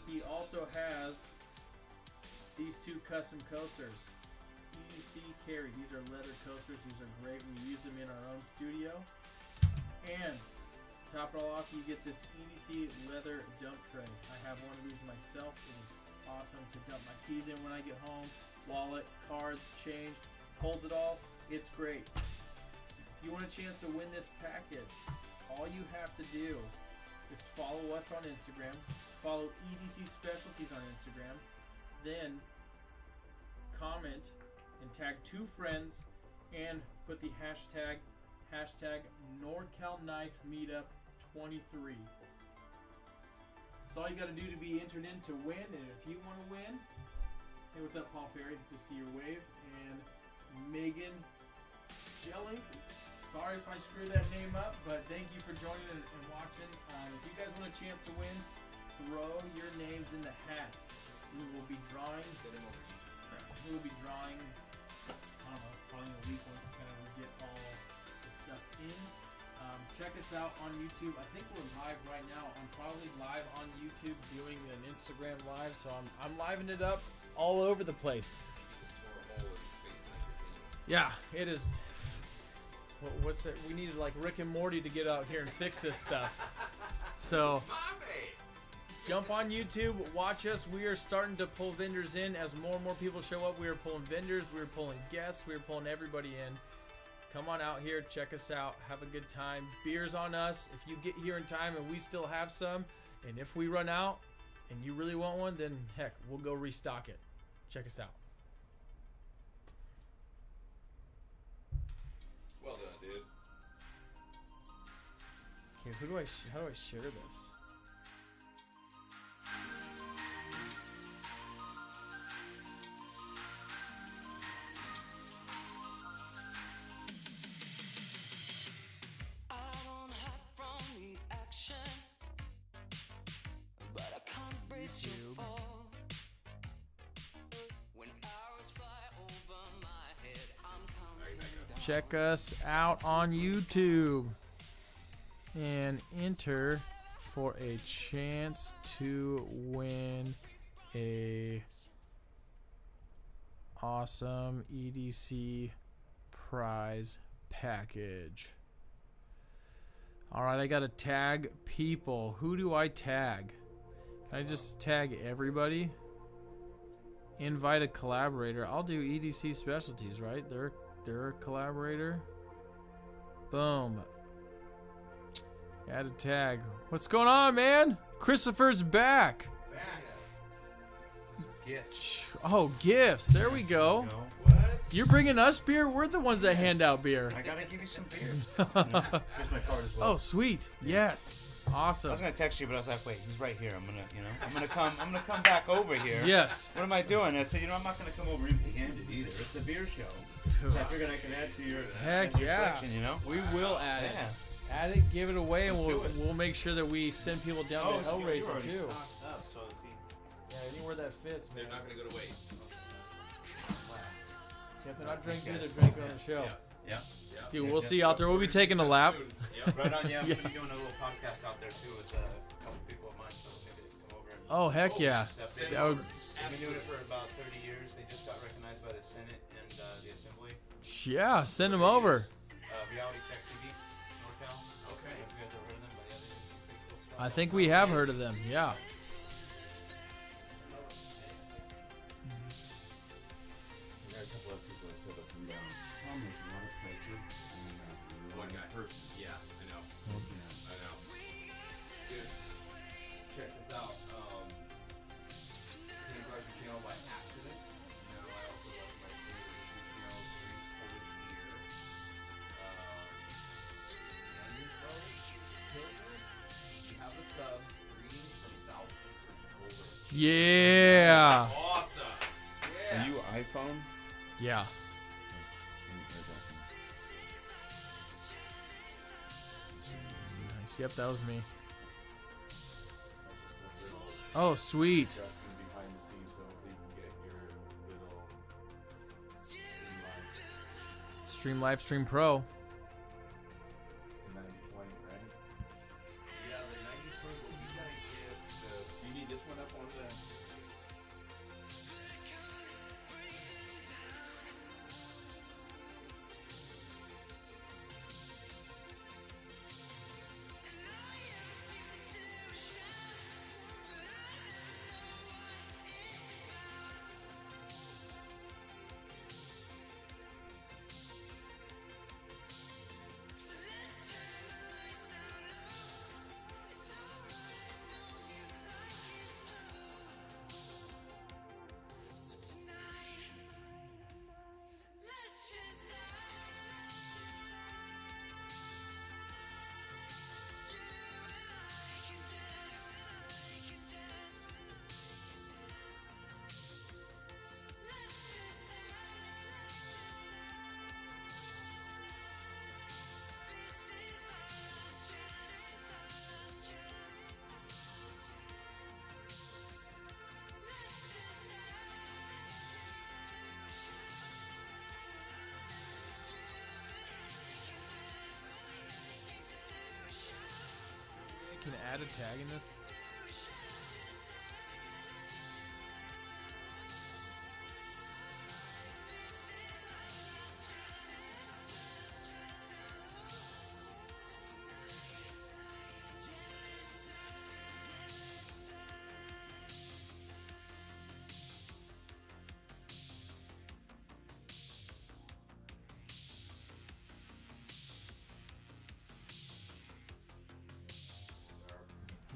He also has these two custom coasters. EDC Carry. These are leather coasters. These are great. We use them in our own studio. And to top it all off, you get this EDC leather dump tray. I have one of these myself. It is awesome to dump my keys in when I get home. Wallet, cards, change, holds it all. It's great. If you want a chance to win this package, all you have to do is follow us on Instagram. Follow EDC Specialties on Instagram. Then comment and tag 2 friends and put the hashtag NorCal Knife Meetup 23. That's all you got to do to be entered in to win. And if you want to win, hey, what's up, Paul Ferry? Good to see your wave. And Megan Jelly. Sorry if I screwed that name up, but thank you for joining and watching. If you guys want a chance to win, throw your names in the hat. We will be drawing. We will be drawing. I don't know, probably in a week once kind of we get all the stuff in. Check us out on YouTube. I think we're live right now. I'm probably live on YouTube doing an Instagram live, so I'm livening it up all over the place. Yeah, it is. What's that? We needed like Rick and Morty to get out here and fix this stuff. So jump on YouTube, watch us. We are starting to pull vendors in as more and more people show up. We are pulling vendors, we are pulling guests, we are pulling everybody in. Come on out here, check us out, have a good time. Beer's on us. If you get here in time and we still have some, and if we run out and you really want one, then heck, we'll go restock it. Check us out. Well done, dude. Okay, how do I share this? I don't hide from the action, but I can't brace your fall. When arrows fly over my head, I'm counting down. Check us out on YouTube and enter for a chance to win a awesome EDC prize package. All right, I gotta tag people. Who do I tag? Can I just tag everybody? Invite a collaborator. I'll do EDC Specialties, right? They're a collaborator. Boom. Add a tag. What's going on, man? Christopher's back. Gifts. Oh, gifts. There we go. What? You're bringing us beer? We're the ones that hand out beer. I gotta give you some beers. Here's my card as well. Oh, sweet. Yes. Awesome. I was gonna text you, but I was like, wait, he's right here. I'm gonna come back over here. Yes. What am I doing? I said, I'm not gonna come over empty-handed either. It's a beer show. So I figured I could add to your Heck yeah. section, We will add it. Yeah. Add it, give it away, and Let's do it. we'll make sure that we send people down to Hellraiser too. Up, so let's see. Yeah, anywhere that fits, man. They're not gonna go to waste. If they're not drinking beer, they're drinking on the show. Yeah. Dude, we'll see you out there. We'll be taking a lap. Right on, yeah. I'm gonna be doing a little podcast out there too with a couple people of mine, so maybe they can come over and Oh, heck yeah. That would, I've been doing it for about 30 years. They just got recognized by the Senate and the Assembly. yeah, send them over. Reality Check TV, NorCal. Okay. If you guys ever heard of them, but yeah, they did some pretty cool stuff. I think we have heard of them. Yeah. We got a couple of people that said that we almost a lot of places. One guy. Person. Yeah, I know. Yeah. I know. Dude, check this out. Came across your channel by accident. Now I also love my favorite channel, Drink Polish Beer. You have a sub. Greetings from southeastern Poland. Yeah. Awesome. Yeah. Are you iPhone? Yeah. Nice. Yep, that was me. Oh, sweet. Justin behind the scenes so you can get your little Stream Live Stream Pro. 90/20, right? Yeah, the 90s one, but we gotta get the. Do you need this one up on the. Can I add a tag in this?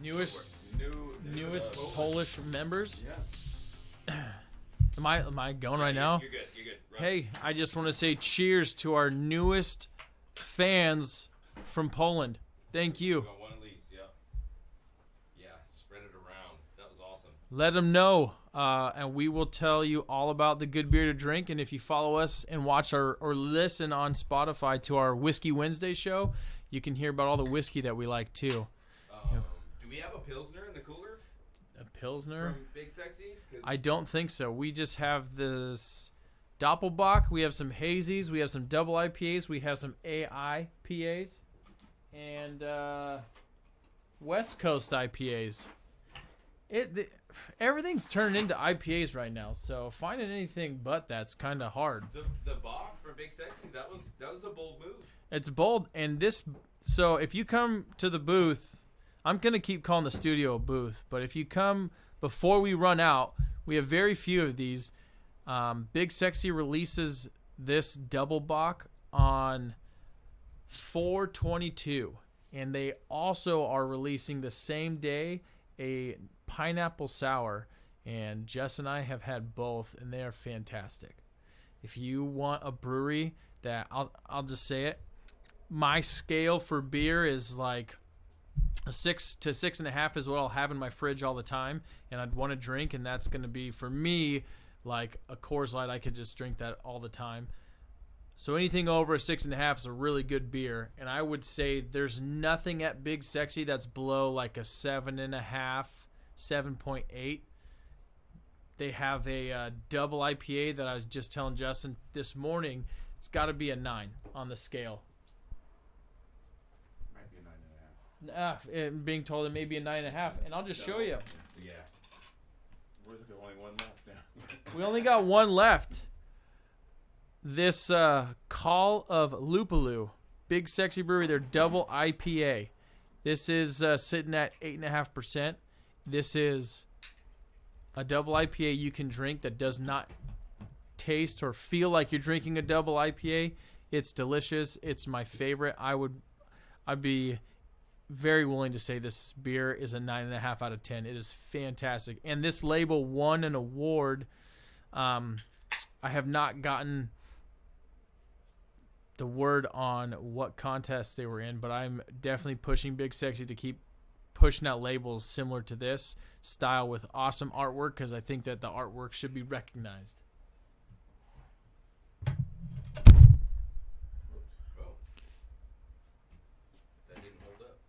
Newest Polish members. Yeah. Am I going right now? You're good. You're good. Run. Hey, I just want to say cheers to our newest fans from Poland. Thank you. We got one at least. Yeah. Yeah. Spread it around. That was awesome. Let them know, and we will tell you all about the good beer to drink. And if you follow us and watch or listen on Spotify to our Whiskey Wednesday show, you can hear about all the whiskey that we like too. Do we have a Pilsner in the cooler A Pilsner? from Big Sexy? 'Cause I don't think so. We just have this Doppelbock. We have some hazies. We have some double IPAs. We have some AIPAs. And West Coast IPAs. Everything's turned into IPAs right now, so finding anything but that's kind of hard. the Bock from Big Sexy, that was a bold move. It's bold, and so if you come to the booth, I'm going to keep calling the studio a booth, but if you come before we run out, we have very few of these. Big Sexy releases this double bock on 4/22, and they also are releasing the same day a pineapple sour, and Jess and I have had both, and they are fantastic. If you want a brewery that I'll just say it, my scale for beer is like a 6 to 6.5 is what I'll have in my fridge all the time, and I'd want to drink, and that's going to be for me like a Coors Light. I could just drink that all the time. So anything over a 6.5 is a really good beer, and I would say there's nothing at Big Sexy that's below like a 7.5, 7.8. They have a double IPA that I was just telling Justin this morning. It's got to be a 9 on the scale. Might be a 9.5. Being told it may be a 9.5, and I'll just show you. Yeah. We're the only one left now. We only got one left. This Call of Lupulou, Big Sexy Brewery, their double IPA. This is sitting at 8.5%. This is a double IPA you can drink that does not taste or feel like you're drinking a double IPA. It's delicious. It's my favorite. I'd be very willing to say this beer is a 9.5 out of 10. It is fantastic. And this label won an award. I have not gotten the word on what contest they were in, but I'm definitely pushing Big Sexy to keep pushing out labels similar to this style with awesome artwork, because I think that the artwork should be recognized. Oh. That didn't hold up.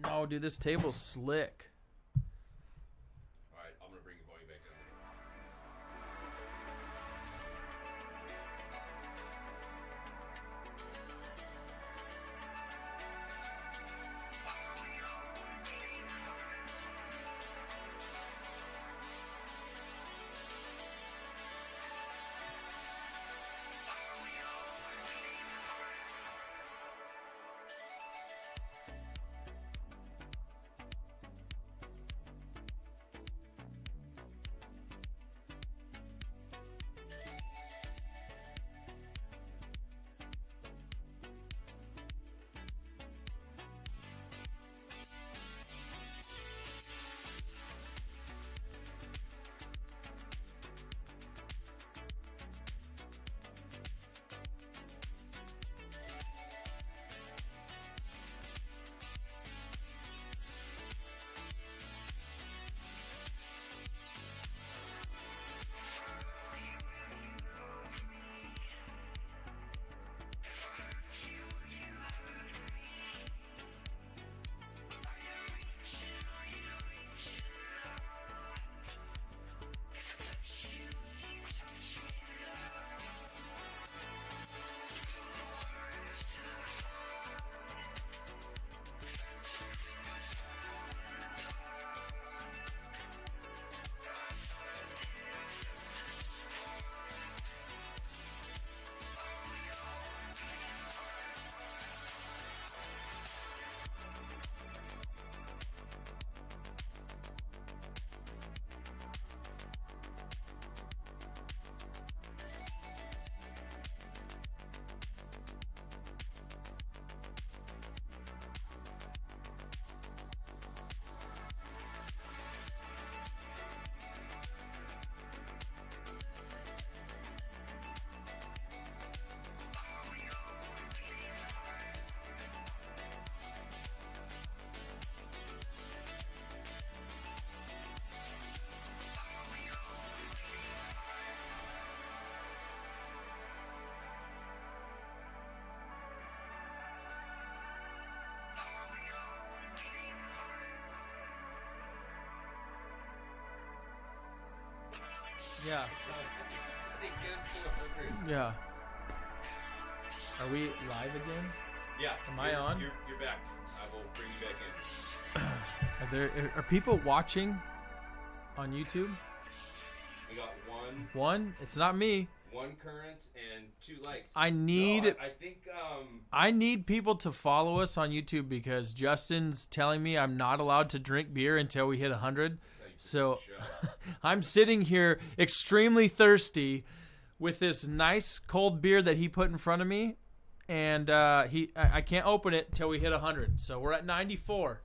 No, dude, this table's slick. All right, I'm gonna bring your volume back up. Yeah. I think it's Yeah. Are we live again? Yeah. Am I on? You're back. I will bring you back in. Are people watching on YouTube? We got one. One? It's not me. One current and 2 likes. I need. No, I think. I need people to follow us on YouTube because Justin's telling me I'm not allowed to drink beer until we hit 100. So I'm sitting here extremely thirsty with this nice cold beer that he put in front of me, and I can't open it until we hit 100. So we're at 94.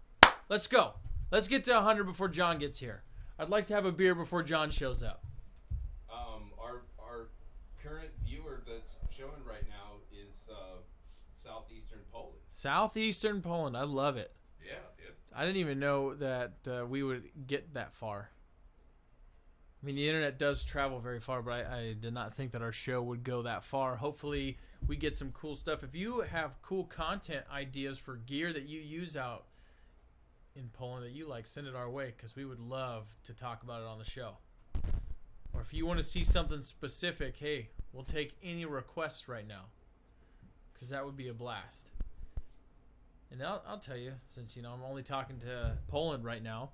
Let's go. Let's get to 100 before John gets here. I'd like to have a beer before John shows up. Our current southeastern Poland. Southeastern Poland. I love it. Yeah, dude. I didn't even know that we would get that far. I mean, the internet does travel very far, but I did not think that our show would go that far. Hopefully, we get some cool stuff. If you have cool content ideas for gear that you use out in Poland that you like, send it our way, because we would love to talk about it on the show. Or if you want to see something specific, hey, we'll take any requests right now, because that would be a blast. And I'll tell you, since I'm only talking to Poland right now,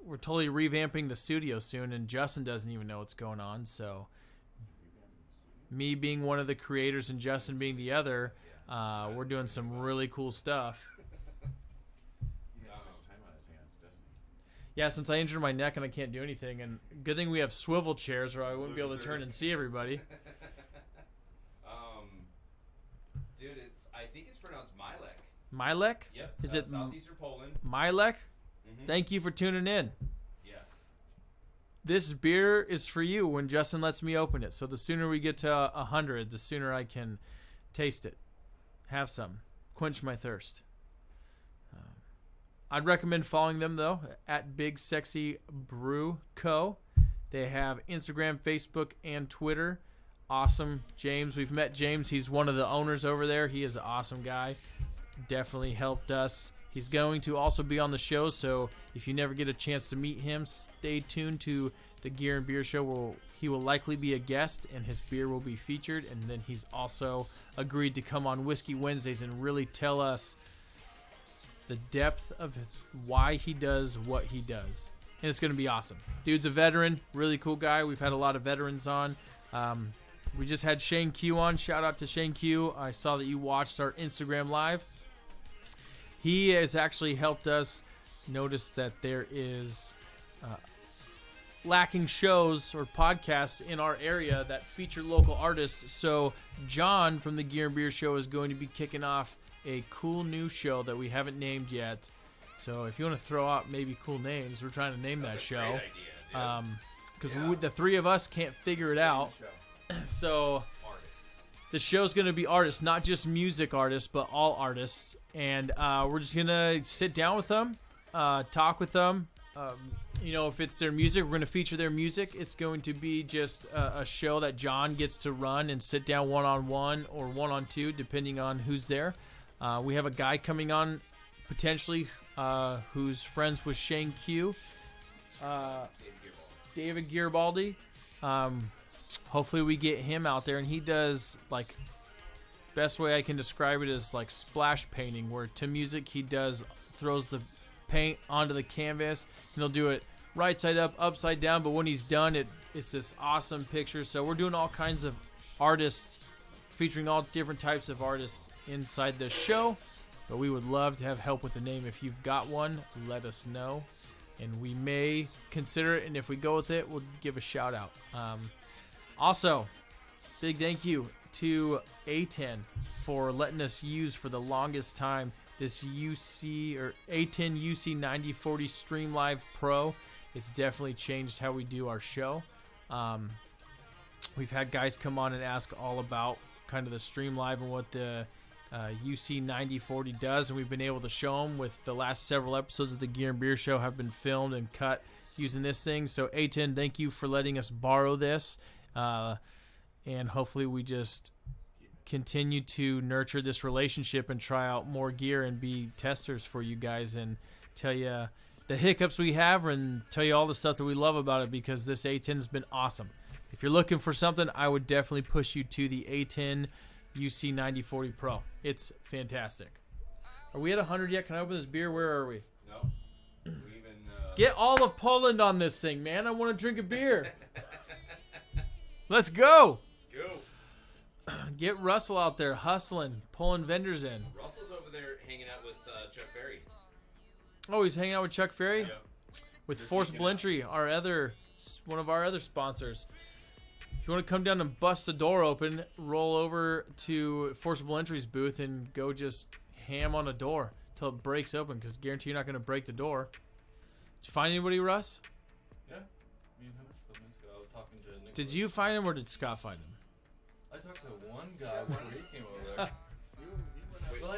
we're totally revamping the studio soon, and Justin doesn't even know what's going on. So, me being one of the creators and Justin being the other, we're doing some really cool stuff. Yeah, since I injured my neck and I can't do anything, and good thing we have swivel chairs, or I wouldn't be able to turn and see everybody. Dude, I think it's pronounced Milek. Milek? Yep. Is it southeastern Poland? Milek? Mm-hmm. Thank you for tuning in. Yes. This beer is for you when Justin lets me open it. So the sooner we get to 100, the sooner I can taste it. Have some. Quench my thirst. I'd recommend following them, though, at Big Sexy Brew Co. They have Instagram, Facebook, and Twitter. Awesome. James, we've met James. He's one of the owners over there. He is an awesome guy. Definitely helped us. He's going to also be on the show, so if you never get a chance to meet him, stay tuned to the Gear and Beer Show where he will likely be a guest and his beer will be featured. And then he's also agreed to come on Whiskey Wednesdays and really tell us the depth of why he does what he does. And it's going to be awesome. Dude's a veteran, really cool guy. We've had a lot of veterans on. We just had Shane Q on. Shout out to Shane Q. I saw that you watched our Instagram Live. He has actually helped us notice that there is lacking shows or podcasts in our area that feature local artists. So John from the Gear and Beer Show is going to be kicking off a cool new show that we haven't named yet. So if you want to throw out maybe cool names, we're trying to name that show. Because the three of us can't figure it out. So the show's going to be artists, not just music artists, but all artists. And we're just going to sit down with them, talk with them. If it's their music, we're going to feature their music. It's going to be just a show that John gets to run and sit down one-on-one or one-on-two, depending on who's there. We have a guy coming on, potentially, who's friends with Shane Q. David Garibaldi. Hopefully we get him out there, and he does, best way I can describe it is like splash painting, where to music he throws the paint onto the canvas, and he'll do it right side up, upside down, but when he's done, it's this awesome picture. So we're doing all kinds of artists, featuring all different types of artists inside the show, but we would love to have help with the name. If you've got one, let us know, and we may consider it, and if we go with it, we'll give a shout out. Also, big thank you to A10 for letting us use for the longest time this A10 UC 9040 Stream Live Pro. It's definitely changed how we do our show. We've had guys come on and ask all about kind of the Stream Live and what the UC 9040 does, and we've been able to show them with the last several episodes of the Gear and Beer Show have been filmed and cut using this thing. So A10, thank you for letting us borrow this, and hopefully we just continue to nurture this relationship and try out more gear and be testers for you guys and tell you the hiccups we have and tell you all the stuff that we love about it, because this A10 has been awesome. If you're looking for something, I would definitely push you to the A10 UC 9040 Pro. It's fantastic. Are we at 100 yet? Can I open this beer? Where are we? No. Get all of Poland on this thing, man. I want to drink a beer. Let's go. Let's go. Get Russell out there hustling, pulling vendors in. Russell's over there hanging out with Chuck Ferry. Oh, he's hanging out with Chuck Ferry? Yeah. With They're Forcible Entry, one of our other sponsors. If you want to come down and bust the door open, roll over to Forcible Entry's booth and go just ham on a door till it breaks open, because guarantee you're not going to break the door. Did you find anybody, Russ? Yeah. Me and him. I was talking to Nick. Did you find him or did Scott find him? I talked to one guy before he came over there.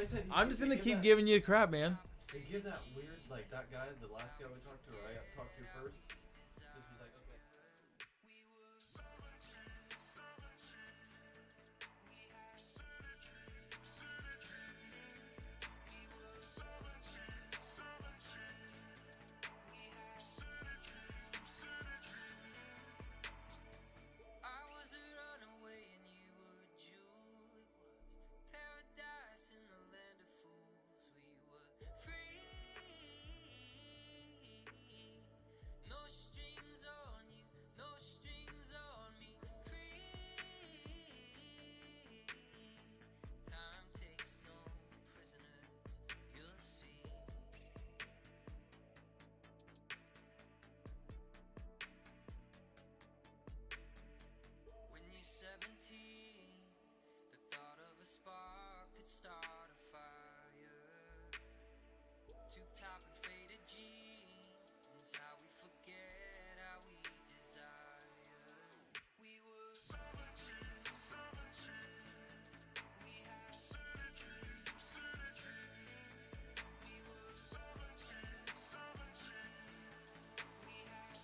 I said I'm just gonna keep giving you crap, man. Hey, give that weird, like that guy, the last guy we talked to, or I talked to first. Just was like, okay. I was a runaway and you were a jewel. It was paradise in the land of fools. We were free. No strings on you, no strings on me. Free. Time takes no prisoners, you'll see. When you're 17, the thought of a spark could start a fire. Too top and faded jeans, how we forget how we desire. We were 17, we had we were 17, we had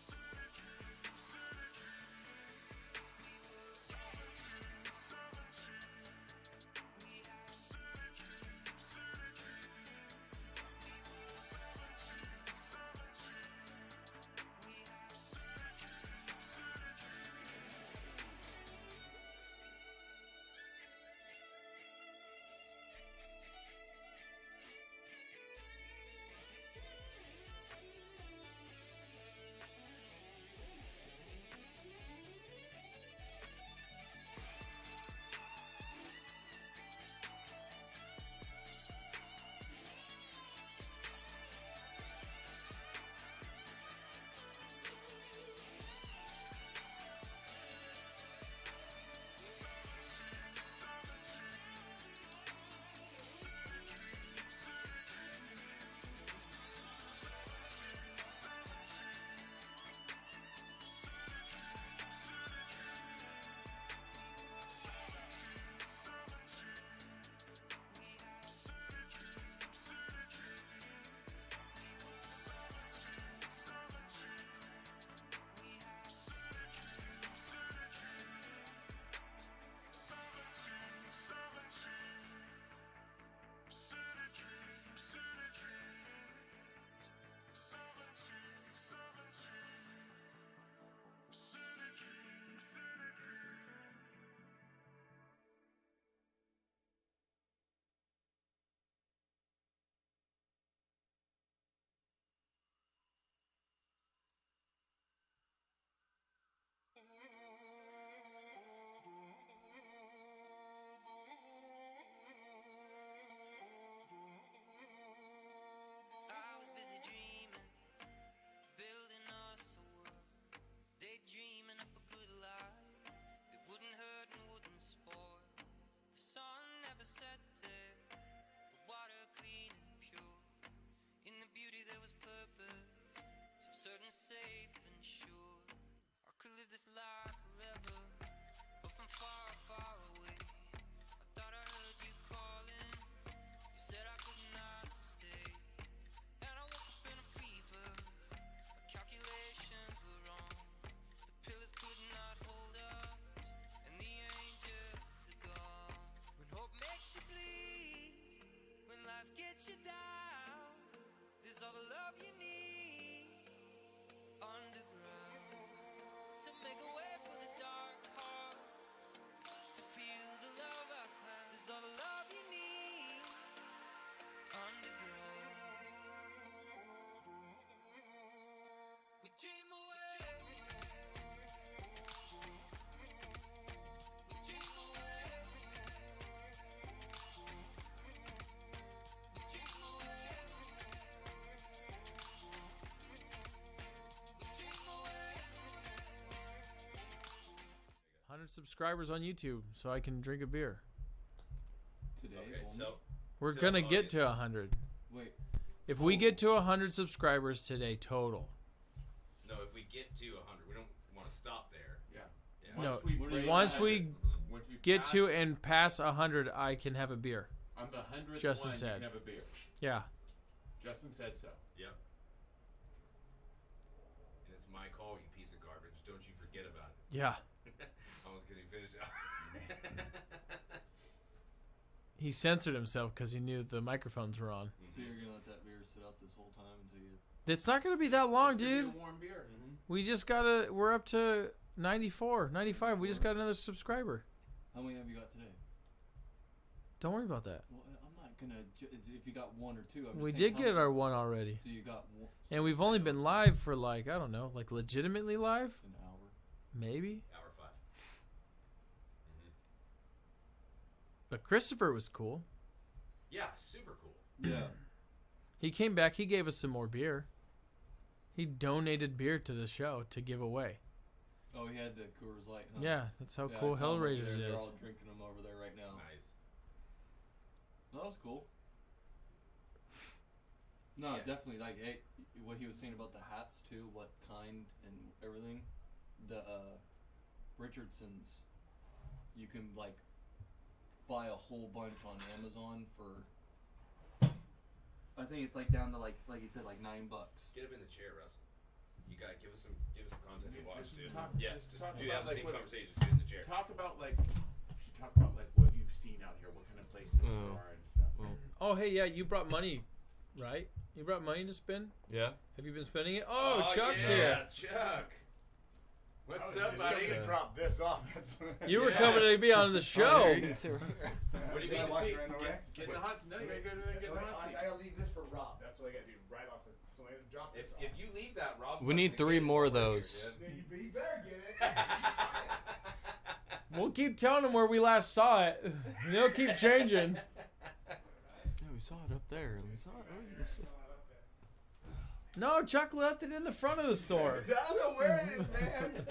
I was busy dreaming, building us a world, daydreaming up a good life that wouldn't hurt and wouldn't spoil. The sun never set there, the water clean and pure. In the beauty there was purpose, so certain, safe and sure. I could live this life forever, but from far, far away. I thought I heard you calling, you said I could not stay. And I woke up in a fever, my calculations were wrong. The pillars could not hold us, and the angels are gone. When hope makes you bleed, when life gets you down, there's all the love you need underground to make a way for the dark hearts, to feel the love I found. There's all the love you need underground. We dream away. We dream away. We dream away. We dream away. 100 subscribers on YouTube, so I can drink a beer. Today, Okay, only? so We're So, gonna oh, get yes. to 100. Wait. If we get to 100 subscribers today total, no, if we get to 100, we don't want to stop there. Yeah. Yeah. No, Once we break once 100, we once we get pass- to and pass 100, I can have a beer. On the 100th Justin one, said. you can have a beer. Yeah. Justin said so. Yep. And it's my call, you piece of garbage. Don't you forget about it. Yeah. Almost getting finished. He censored himself because he knew the microphones were on. So you're gonna let that beer sit out this whole time until you. It's not going to be that long, It's gonna be dude. a warm beer. We just we're up to 94, 95. We just got another subscriber. How many have you got today? Don't worry about that. Well, I'm not gonna. If you got one or two, I'm just We saying did how get many- our one already. So you got one. And we've only been live for like, I don't know, like legitimately live? An hour. Maybe. Hour 5. But Christopher was cool. Yeah, super cool. Yeah. He came back. He gave us some more beer. He donated beer to the show to give away. Oh, he had the Coors Light. Huh? Yeah, that's how Yeah, cool I saw 'em over Hellraisers there. They're is. all drinking them over there right now. Nice. That was cool. No, Yeah. definitely. Like, hey, what he was saying about the hats too, what kind and everything. The Richardsons, you can like buy a whole bunch on Amazon for. I think it's like down to like you said, like $9. Get him in the chair, Russ. You got give us some content to watch, Just dude. talk- Yeah, just just talk do about, have the like, same what- conversation. Sit in the chair. Talk about like what you've seen out here, what kind of places there are and stuff. Oh, hey, yeah, you brought money, right? You brought money to spend? Yeah. Have you been spending it? Oh, Chuck's yeah, here. Chuck. What's I up, was just buddy? gonna drop this off. That's You were Yes. coming to be on the show. What do you Did mean I to walk see? around the way? Get in the hot seat. No, you gotta go to the get in the hot seat. I gotta leave this for Rob. That's what I gotta do right off it. So I gotta drop this If you leave that, Rob. We need 3 more of those. You better get it. We'll keep telling them where we last saw it. They'll keep changing. Yeah, we saw it up there. We saw it. No, Chuck left it in the front of the store. I don't know where it is, man.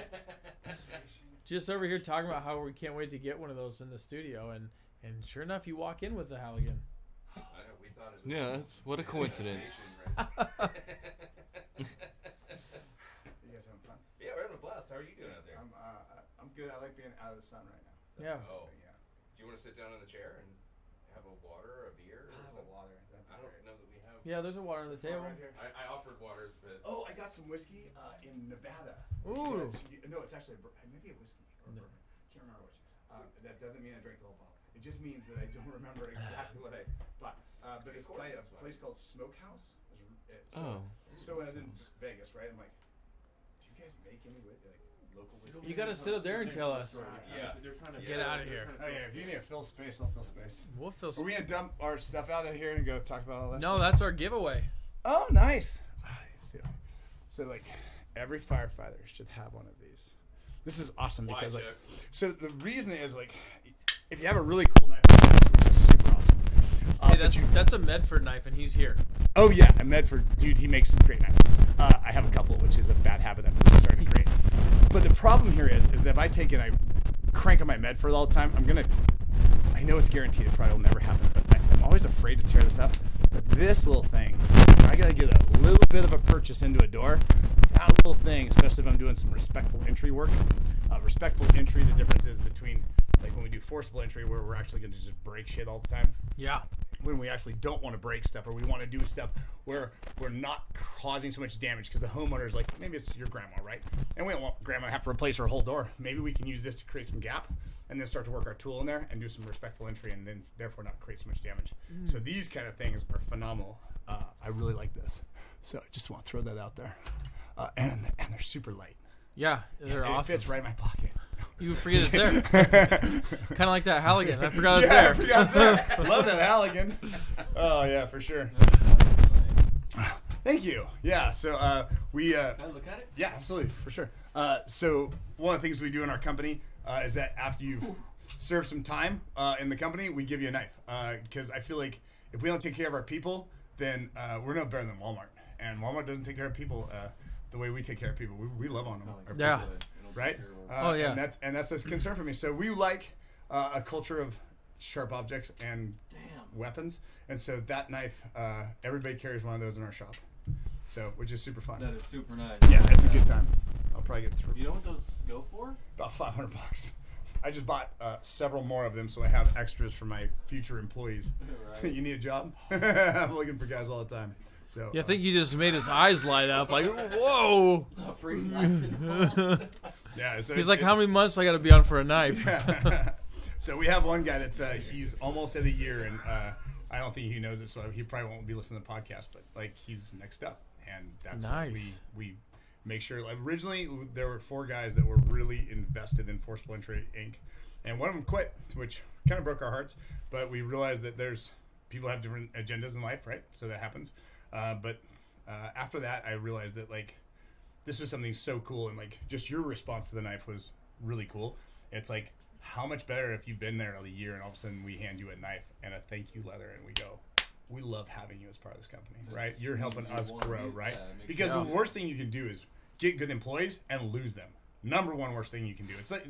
Just over here talking about how we can't wait to get one of those in the studio. And sure enough, you walk in with the Halligan. I know, we thought it was Yeah, that's what a coincidence. You guys having fun? Yeah, we're having a blast. How are you doing out there? I'm good. I like being out of the sun right now. Yeah. Oh. Yeah. Do you want to sit down in the chair and have a water or a beer? I'll have a water. That'd be I don't great. know that we have. Yeah, there's a water on the table. Right here. I offered waters, but Oh, I got some whiskey in Nevada. Ooh. No, it's actually maybe a whiskey or a bourbon. Can't remember which. That doesn't mean I drank the whole bottle. It just means that I don't remember exactly what I bought. But it's by a place called Smokehouse. So when I was in Vegas, right? I'm like, do you guys make any local whiskey? You gotta sit up there and tell us. yeah. They're trying to Get out of here. Oh yeah, if you need to fill space, I'll fill space. We'll fill. Are we gonna dump our stuff out of here and go talk about all that? No, stuff? that's our giveaway. Oh, nice. So like every firefighter should have one of these. This is awesome Why, because like, Chuck? so the reason is like, if you have a really cool knife, which is super awesome. Hey, that's a Medford knife, and he's here. Oh yeah, a Medford dude, he makes some great knives. I have a couple, which is a bad habit that I'm starting to create. But the problem here is that if I take and I crank on my Medford all the time, I know it's guaranteed it probably will never happen, but I'm always afraid to tear this up. But this little thing, I gotta get a little bit of a purchase into a door. That little thing, especially if I'm doing some respectful entry work. Respectful entry, the difference is between like when we do forcible entry where we're actually gonna just break shit all the time. Yeah. When we actually don't want to break stuff, or we want to do stuff where we're not causing so much damage because the homeowner's like, maybe it's your grandma, right? And we don't want grandma to have to replace her whole door. Maybe we can use this to create some gap and then start to work our tool in there and do some respectful entry and then therefore not create so much damage. So these kind of things are phenomenal. I really like this. So I just want to throw that out there. And they're super light. Yeah, they're And awesome. It fits right in my pocket. You forget it's there. Kind of like that Halligan. I forgot it's there. I forgot it's there. Love that Halligan. Oh yeah, for sure. Thank you. Yeah. So we. Can I look at it? Yeah, absolutely, for sure. So one of the things we do in our company is that after you've served some time in the company, we give you a knife. Because I feel like if we don't take care of our people, then we're no better than Walmart. And Walmart doesn't take care of people the way we take care of people. We love on them. our Yeah. people, right? Oh, yeah. And that's a concern for me. So we like a culture of sharp objects and weapons. And so that knife, everybody carries one of those in our shop. So, which is super fun. That is super nice. Yeah, it's a good time. I'll probably get through You know what those go for? about $500. I just bought several more of them, so I have extras for my future employees. Right. You need a job? I'm looking for guys all the time. So Yeah, I think you just made his eyes light up. Like, whoa! Free knife. yeah. So He's like, how many months I got to be on for a knife? So we have one guy that's he's almost at a year, and I don't think he knows it, so he probably won't be listening to the podcast. But like, he's next up, and that's Nice. what we make sure. Like, originally, there were 4 guys that were really invested in Forcible Entry Inc., and one of them quit, which kind of broke our hearts. But we realized that there's people have different agendas in life, right? So that happens. But after that, I realized that like this was something so cool, and like just your response to the knife was really cool. It's like, how much better if you've been there a year and all of a sudden we hand you a knife and a thank you letter and we go, we love having you as part of this company, right? You're helping us grow, right? Because the worst thing you can do is get good employees and lose them. Number one worst thing you can do. It's like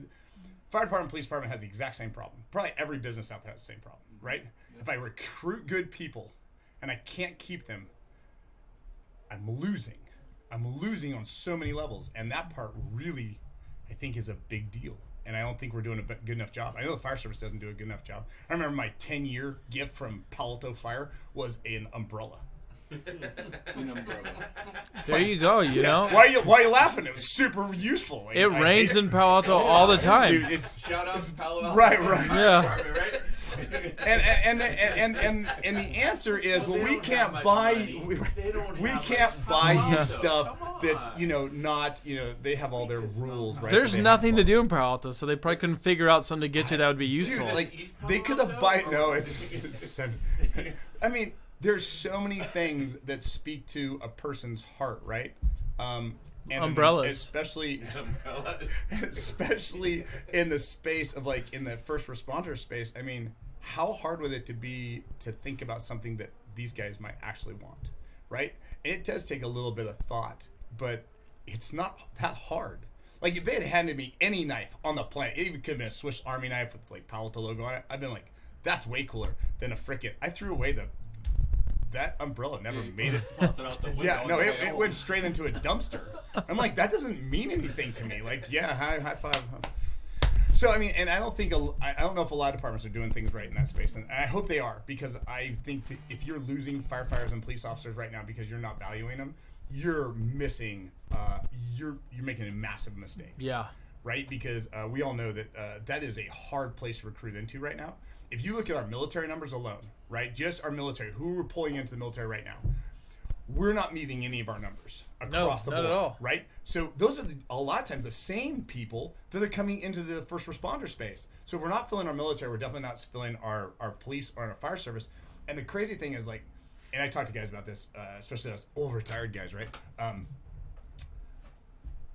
fire department, police department has the exact same problem. Probably every business out there has the same problem, right? If I recruit good people and I can't keep them, I'm losing. I'm losing on so many levels, and that part really, I think, is a big deal. And I don't think we're doing a good enough job. I know the fire service doesn't do a good enough job. I remember my 10-year gift from Palo Alto Fire was an umbrella. An umbrella. There you go. You know, Why are you laughing? It was super useful. Like, it rains in Palo Alto all the time. Dude, it's Shout out to Palo Alto. right. Yeah. Right? And the answer is, well, we can't buy we can't buy you stuff that's not they have all their rules, right? There's They have nothing to fun. do in Palo Alto, so they probably couldn't figure out something to get you that would be useful. Dude, like they could have it's I mean, there's so many things that speak to a person's heart, right? And Umbrellas. especially in the space of like in the first responder space. I mean, how hard would it be to think about something that these guys might actually want, right? It does take a little bit of thought, but it's not that hard. Like if they had handed me any knife on the planet, it even could have been a Swiss Army knife with like Palo Alto logo on it. I've been like, that's way cooler than a frickin'. I threw away that umbrella never made it. Yeah, no, it went straight into a dumpster. I'm like, that doesn't mean anything to me. Like, yeah, high five. So I mean, and I don't know if a lot of departments are doing things right in that space, and I hope they are, because I think that if you're losing firefighters and police officers right now because you're not valuing them, you're missing. You're making a massive mistake. Yeah. Right, because we all know that that is a hard place to recruit into right now. If you look at our military numbers alone, right, just our military, who we're pulling into the military right now, we're not meeting any of our numbers across the not board, at all. right? So those are a lot of times the same people that are coming into the first responder space. So if we're not filling our military, we're definitely not filling our police or our fire service. And the crazy thing is, like, and I talk to guys about this, especially us old retired guys, right?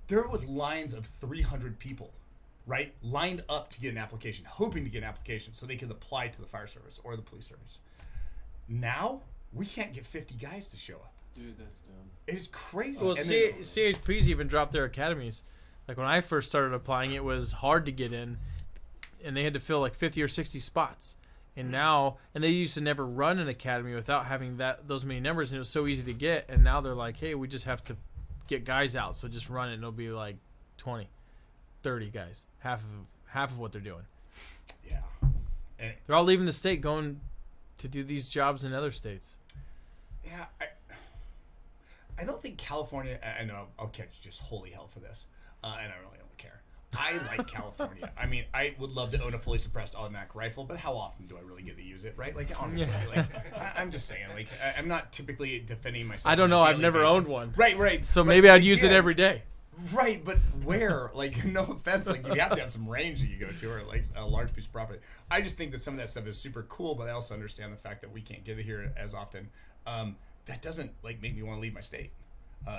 There was lines of 300 people, right, lined up to get an application, hoping to get an application so they could apply to the fire service or the police service. Now, we can't get 50 guys to show up. Dude, that's dumb. It's crazy. Well, And then- CHP's even dropped their academies. Like when I first started applying, it was hard to get in, and they had to fill like 50 or 60 spots. And now, and they used to never run an academy without having those many numbers, and it was so easy to get. And now they're like, hey, we just have to get guys out, so just run it, and it'll be like 20, 30 guys, half of what they're doing. Yeah. And, They're all leaving the state, going to do these jobs in other states. yeah, I don't think California, I know I'll catch just holy hell for this, and I really don't care. I like California. I mean, I would love to own a fully suppressed automatic rifle, but how often do I really get to use it, right? Like, honestly, I'm just saying, like, I'm not typically defending myself. I don't know. on a I've daily never basis. owned one. Right. So But, maybe I'd like, use it yeah. every day. Right, but where? Like, no offense, like you have to have some range that you go to, or like a large piece of property. I just think that some of that stuff is super cool, but I also understand the fact that we can't get it here as often. That doesn't like make me want to leave my state.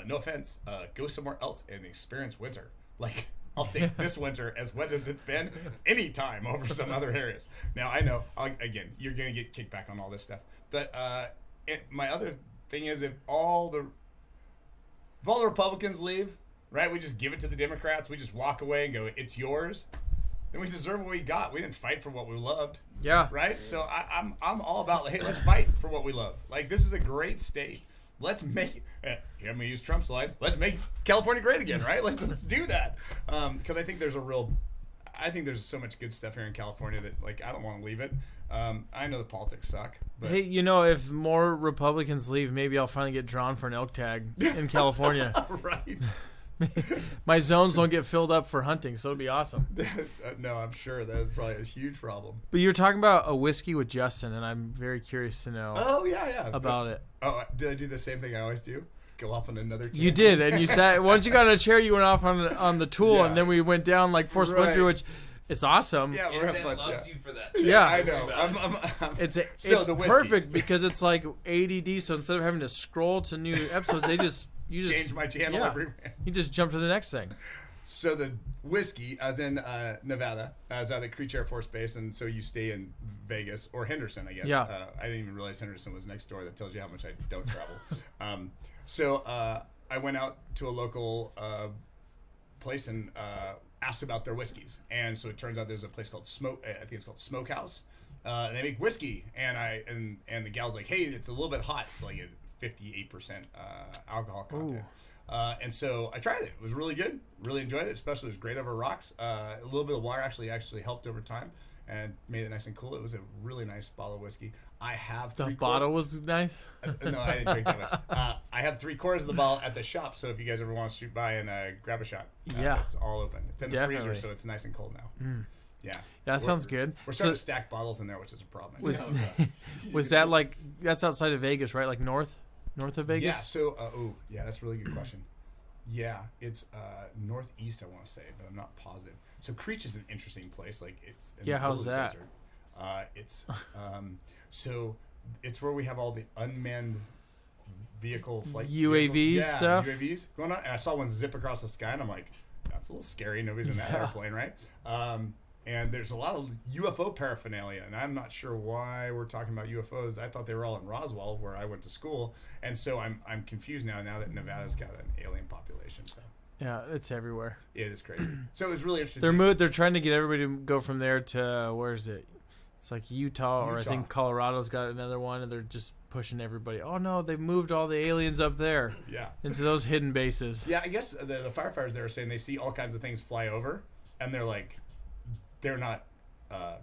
No offense, go somewhere else and experience winter. Like, I'll take this winter as wet as it's been any time over some other areas. Now I know, again, you're gonna get kicked back on all this stuff, but my other thing is if all the Republicans leave, right? We just give it to the Democrats. We just walk away and go, "It's yours." Then we deserve what we got. We didn't fight for what we loved, Yeah. right? So I'm all about, like, hey, let's fight for what we love. Like, this is a great state. Let's make it. Here, I'm gonna use Trump's line. Let's make California great again, right? Let's do that. Because I think there's a real. I think there's so much good stuff here in California that like I don't want to leave it. I know the politics suck, but Hey, you know, if more Republicans leave, maybe I'll finally get drawn for an elk tag in California. right. My zones don't get filled up for hunting, so it'll be awesome. No, I'm sure that is probably a huge problem. But you're talking about a whiskey with Justin, and I'm very curious to know Oh yeah. about it. Oh, did I do the same thing I always do? Go off on another tangent? You did, and you sat. Once you got in a chair, you went off on the tool, Yeah. and then we went down like Force Right. Winter, which it's awesome. Yeah, we're having Internet fun. loves Yeah. you for that. Yeah. I Don't worry know. about it. I'm It's So the whiskey. perfect because it's like ADD. So instead of having to scroll to new episodes, you just change my channel yeah. every. You just jump to the next thing. So the whiskey, as in Nevada, as at the Creech Air Force Base, and so you stay in Vegas or Henderson, I guess. Yeah. I didn't even realize Henderson was next door. That tells you how much I don't travel. So I went out to a local place and asked about their whiskeys, and so it turns out there's a place called I think it's called Smokehouse, and they make whiskey, and the gal's like, hey, it's a little bit hot. It's like a 58% alcohol content. And so I tried it. It was really good. Really enjoyed it. Especially it was great over rocks. A little bit of water actually helped over time and made it nice and cool. It was a really nice bottle of whiskey. I have The three bottle was nice. no, I didn't drink that much. I have 3/4 of the bottle at the shop. So if you guys ever want to shoot by and grab a shot, Yeah. it's all open. It's in the Definitely. freezer, so it's nice and cold now. Yeah, That sounds good. We're So starting to stack bottles in there, which is a problem. was that like that's outside of Vegas, right? Like north of Vegas? Yeah. So, that's a really good question. Yeah, it's northeast, I want to say, but I'm not positive. So Creech is an interesting place. Like it's in the how's middle of that? the desert. It's so it's where we have all the unmanned vehicle flight UAVs vehicles. stuff? UAVs going on. And I saw one zip across the sky, and I'm like, that's a little scary. Nobody's in that Yeah. airplane, right? And there's a lot of UFO paraphernalia, and I'm not sure why we're talking about UFOs. I thought they were all in Roswell, where I went to school, and so I'm confused now that Nevada's got an alien population. So Yeah, it's everywhere. it is crazy. So it was really interesting. They're trying to get everybody to go from there to where is it? It's like Utah, or I Utah. think Colorado's got another one, and they're just pushing everybody. Oh no, they've moved all the aliens up there Yeah. into those hidden bases. Yeah, I guess the firefighters there are saying they see all kinds of things fly over, and they're not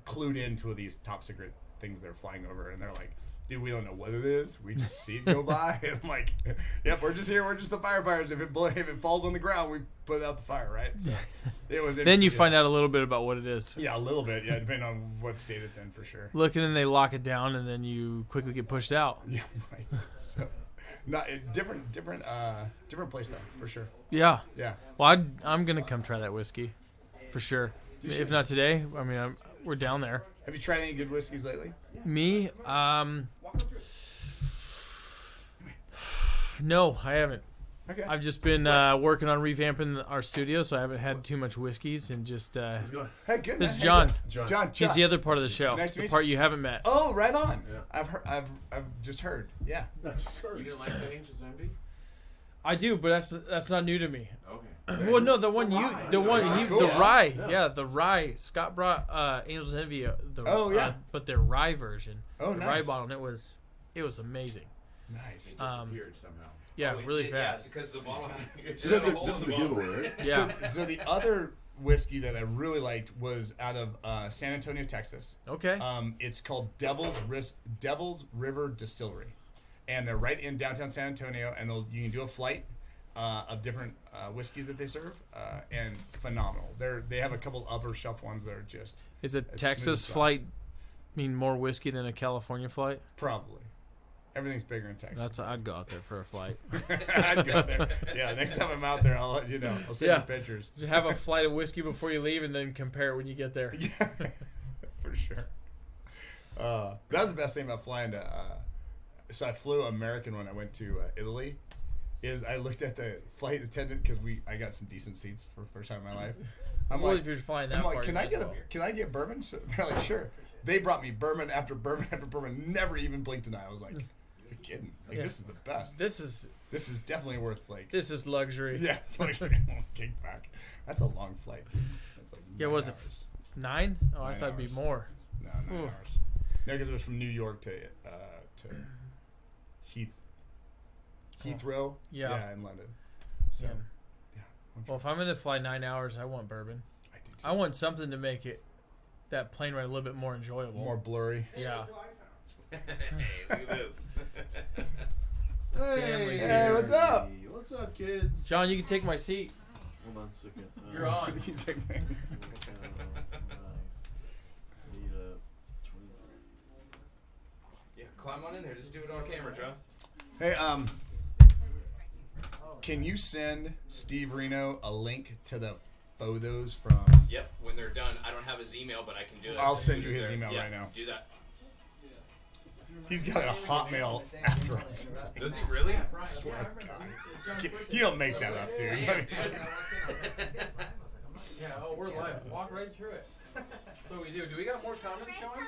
clued into these top secret things they're flying over, and they're like, dude, we don't know what it is. We just see it go by. And I'm like, yep, we're just here. We're just the firefighters. If it falls on the ground, we put out the fire, right? So it was. Then you interesting, find out a little bit about what it is. Yeah, a little bit. Yeah, depending on what state it's in, for sure. Look, and then they lock it down, and then you quickly get pushed out. Yeah, right. So, not different place though, for sure. Yeah. Yeah. Well, I'm gonna come try that whiskey, for sure. You If should. not today, I mean, we're down there. Have you tried any good whiskeys lately? Me, no, I haven't. Okay. I've just been working on revamping our studio, so I haven't had too much whiskeys and just. Hey, good. This man. is John. John. He's the other part of the show, Nice to the meet part you. you haven't met. Oh, right on. I've heard. I've just heard. Yeah. You didn't like the Angel's Envy? I do, but that's not new to me. Okay. Well, no, the rye. Yeah. Yeah, the rye. Scott brought Angel's Envy. Oh, yeah. But their rye version. Oh, the nice. rye bottle, and it was amazing. Nice. Disappeared somehow. Yeah, Oh, it really did, fast. Yeah, because the bottle had So just the- a hole This is in the bottle. giveaway, right? Yeah. So the other whiskey that I really liked was out of San Antonio, Texas. Okay. It's called Devil's River Distillery, and they're right in downtown San Antonio. And you can do a flight of different whiskeys that they serve, and phenomenal. They have a couple upper shelf ones that are just Is a as smooth Texas as flight mean more whiskey than a California flight? probably everything's bigger in Texas. I'd go out there for a flight. I'd go there. Yeah, next time I'm out there, I'll let you know. I'll send Yeah. you pictures. Just have a flight of whiskey before you leave, and then compare it when you get there. Yeah, for sure. That was the best thing about flying to. So I flew American when I went to Italy. Is I looked at the flight attendant because I got some decent seats for the first time in my life. I'm Well, like, if you're flying that I'm far, like, you might as well. can I get bourbon? So they're like, sure. They brought me bourbon after bourbon after bourbon. Never even blinked an eye. I was like, you're kidding. Like, Yeah. this is the best. This is definitely worth like. luxury. Yeah, like kick back. That's a long flight, dude. That's like Yeah, 9 was it hours. 9? Oh, I 9 thought it'd be hours. more. No, 9 Ooh. hours. No, because it was from New York to Heathrow. Yeah. Yeah, in London. So, Yeah. yeah. Well, if I'm gonna fly 9 hours, I want bourbon. I do too. I want something to make that plane ride a little bit more enjoyable. More blurry. Yeah. Hey, look at this. Family's Hey, here. what's up? What's up, kids? John, you can take my seat. Hold on a second. You're on. You take my- Yeah, climb on in there. Just do it on camera, John. Hey, can you send Steve Reno a link to the photos from? Yep, when they're done. I don't have his email, but I can do it. I'll as send soon you as his they're- email yeah, right now. Do that. He's got a Hotmail address. It's like, Does he really? I swear to God. You don't make that up, dude. Damn, dude. Yeah, oh, we're live. Walk right through it. That's what we do. Do we got more comments going?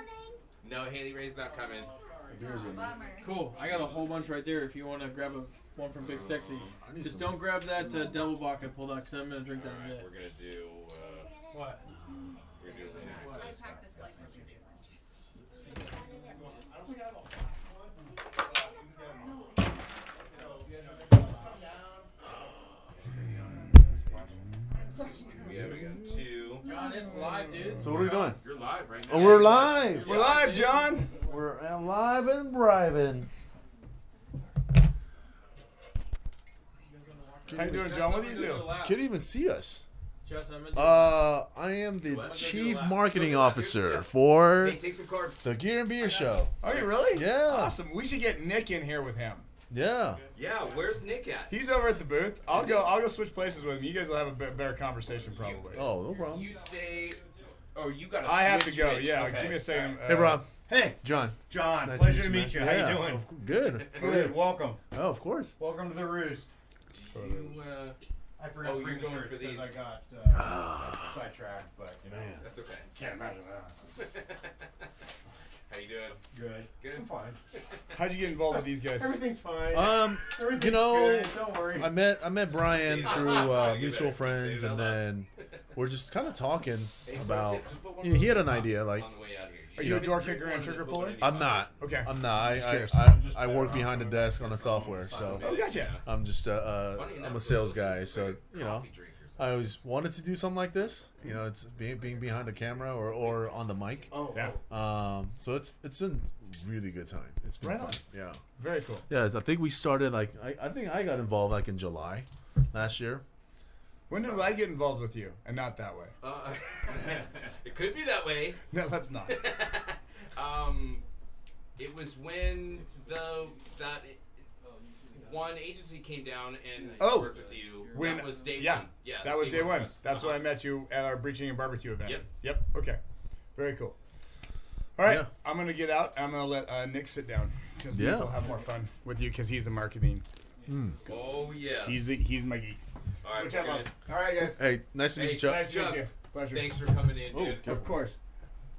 No, Haley Ray's not coming. Cool. I got a whole bunch right there if you want to grab one from Big Sexy. Just don't grab that double bock I pulled out because I'm going to drink that in a Alright, minute. we're gonna do. What? We're gonna do. Yeah, we got 2. John, it's live, dude. So what are we doing? You're live right now. Oh, we're live. We're live, John. We're live and driving. How you doing, John? What do you do? Can't even see us. Just, I'm gonna do I am the chief marketing officer for Hey, take some carbs. the Gear and Beer Show. Are you really? Yeah. Awesome. We should get Nick in here with him. Yeah. Yeah, where's Nick at? He's over at the booth. I'll go switch places with him. You guys will have a better conversation probably. Oh, no problem. You stay. Oh, you got to. I have to go. Yeah, give me a second. Hey, Rob. Hey, John. John. Nice Pleasure to man. meet you. Yeah. How you doing? Good. Good. Welcome. Oh, of course. Welcome to the Roost. I forgot Oh, to bring you're the going shirts for these. because I got sidetracked, but you know, That's okay. can't imagine that. How you doing? Good. Good. I'm fine. How'd you get involved with these guys? Everything's fine. Everything's You know, good. Don't worry. I met Brian See, through look at mutual that. friends, Say it and out loud. then we're just kind of talking Hey, about. Tip, just put one He had more an idea, like on the way out here. Are you a door kicker and trigger puller? I'm not. Okay. I'm not. Just I curious. I work behind the desk on the software, so Oh, gotcha. I'm just Funny enough, I'm a sales those guy. is So like you know, coffee drinkers. I always wanted to do something like this. You know, it's being behind the camera or on the mic. Oh, Yeah. So it's been really good time. It's been Right fun. on. Yeah. Very cool. Yeah. I think we started like I think I got involved like in July last year. When did I get involved with you and not that way? It could be that way. No, let's not. It was when that one agency came down and Oh, worked with you. When that was day yeah, one. Yeah, that was day one. for us. That's when I met you at our Breaching and Barbecue event. Yep. Yep. Okay. Very cool. All right, Yeah. I'm gonna get out. I'm gonna let Nick sit down because Yeah. Nick will have more fun with you because he's a marketing. Oh yeah. He's my geek. All right. Which I we're love. gonna- All right, guys. Hey, nice to meet Hey, you, Chuck. Nice to meet Chuck. you. Pleasure. Thanks for coming in, Oh, dude. Of course.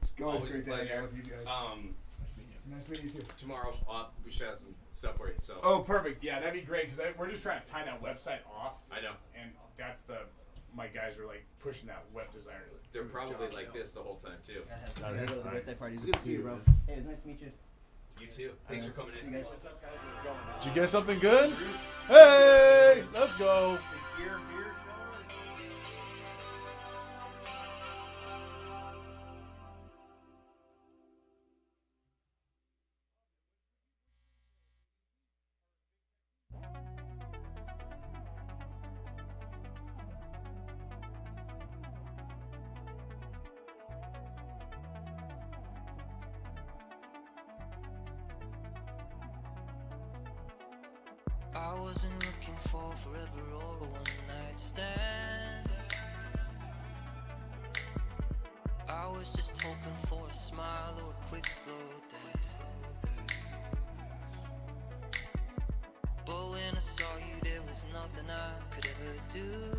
It's always Always great a to hang pleasure. out with you guys. Nice meeting you too. Tomorrow we should have some stuff for you. So. Oh, perfect. Yeah, that'd be great because we're just trying to tie that website off, I know. and that's my guys are like pushing that web designer. They're probably like this the whole time too. Gotta go to the birthday parties. Good to see you, bro. Hey, it's nice to meet you. You too. Thanks for coming in. Did you get something good? Hey, let's go. I wasn't looking for forever or a one night stand. I was just hoping for a smile or a quick slow dance. But when I saw you, there was nothing I could ever do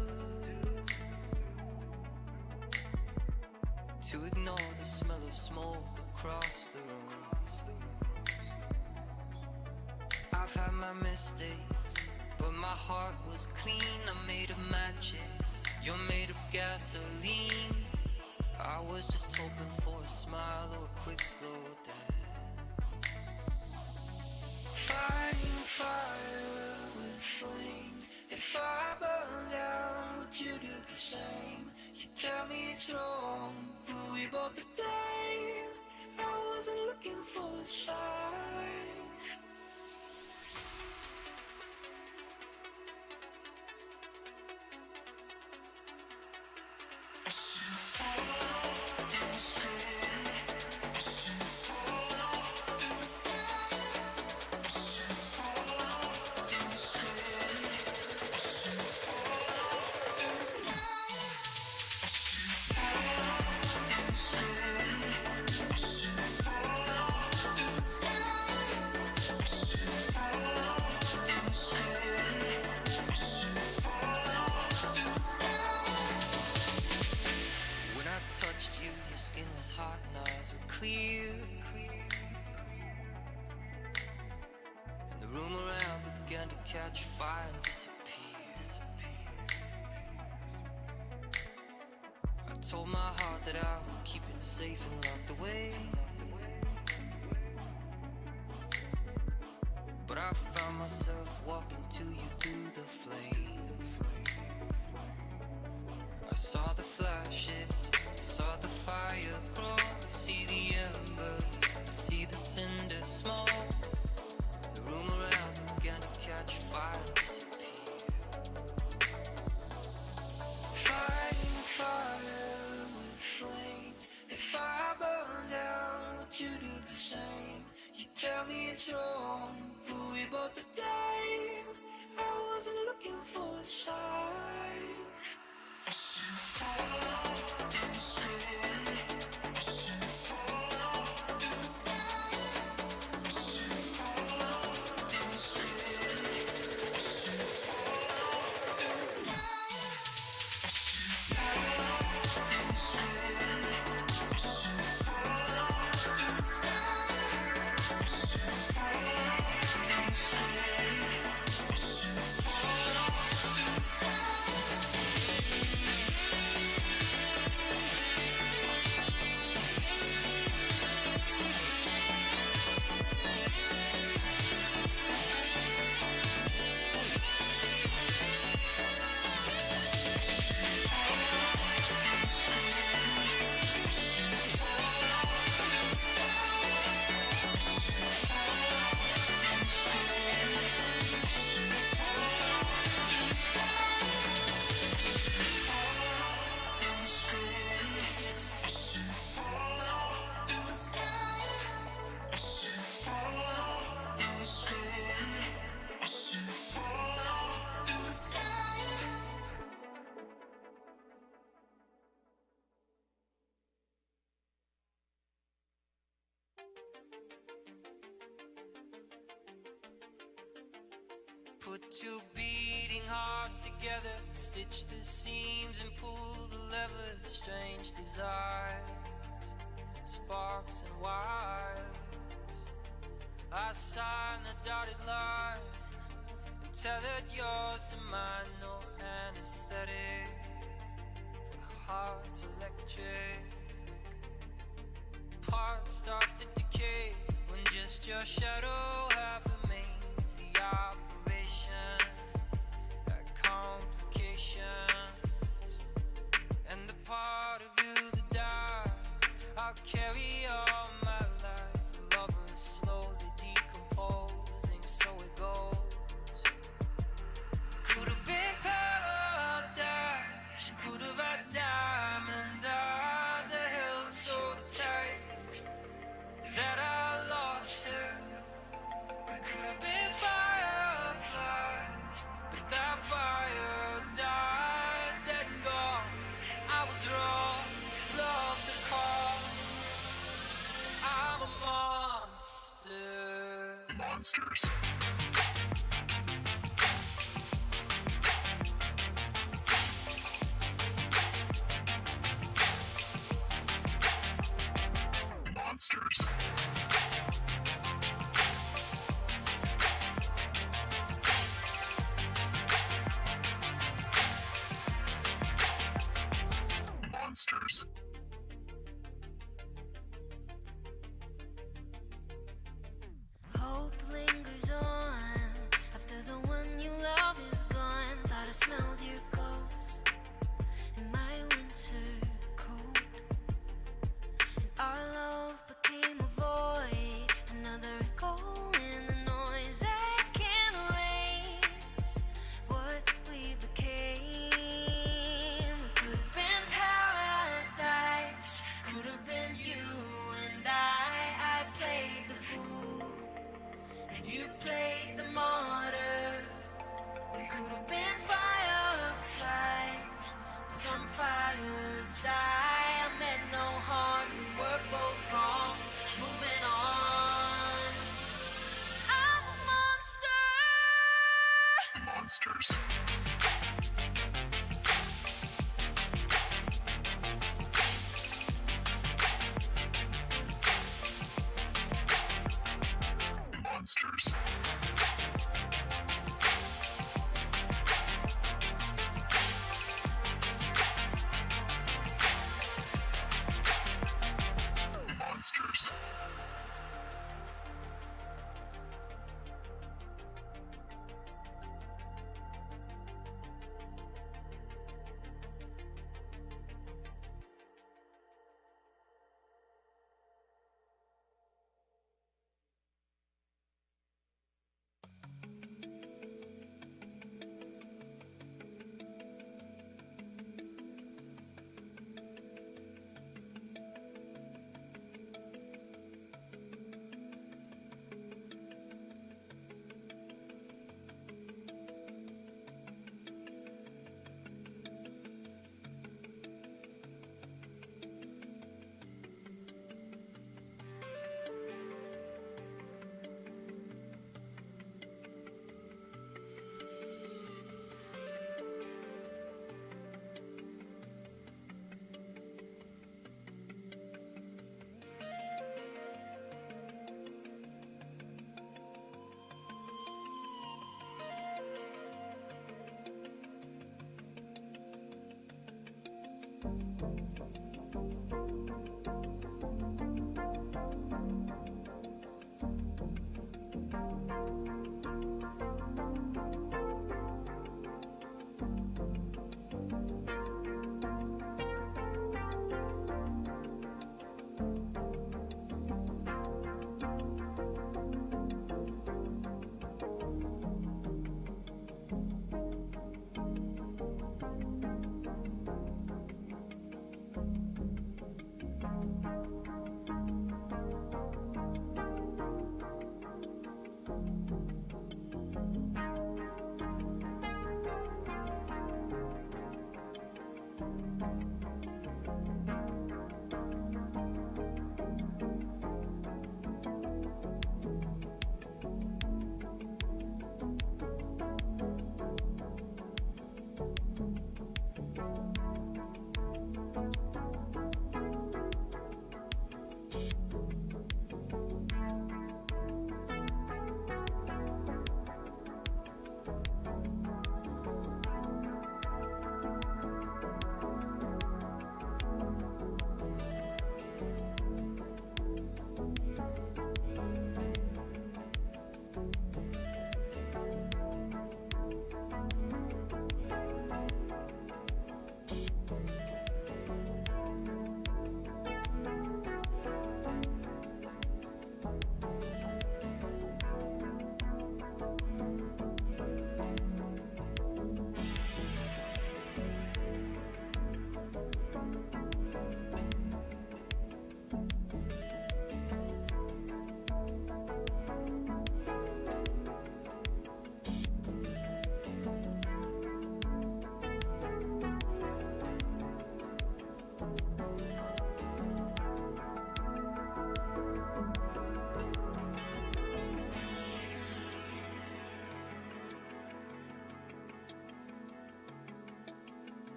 to ignore the smell of smoke across the room. I've had my mistakes, but my heart was clean. I'm made of matches, you're made of gasoline. I was just hoping for a smile or a quick slow dance. Fighting fire with flames. If I burn down, would you do the same? You tell me it's room around began to catch fire and disappear. I told my heart that I would keep it safe and locked away. But I found myself walking to you through the flame. I saw the flash, saw the fire grow. I see the embers, I see the cinder smoke. The room around began to catch fire and disappear. Fighting fire with flames. If I burn down, would you do the same? You tell me it's wrong, but we both to blame. I wasn't looking for a sign. Put two beating hearts together, stitch the seams and pull the levers. Strange desires, sparks and wires. I sign the dotted line and tethered yours to mine. No anesthetic for hearts electric. Parts start to decay when just your shadow half remains. The operation had complications, and the part of you that died I'll carry all my life. Lovers slowly decomposing, so it goes. Could have been paradise, could have had diamond eyes that held so tight that I lost her. It could have been fireflies, but that fire died, dead and gone. I was wrong, love's a call. I'm a monster. Monsters. Monsters. Monsters. Hope lingers on after the one you love is gone. Thought I smelled your ghost in my winter coat, and our love became a void, another echo in the noise that can't erase what we became. We could have been paradise, could have been you and I played the fool, and you played the martyr. We could have been fireflies, but some fires die. I meant no harm, we were both wrong. Moving on. I'm a monster. Monsters. Monsters.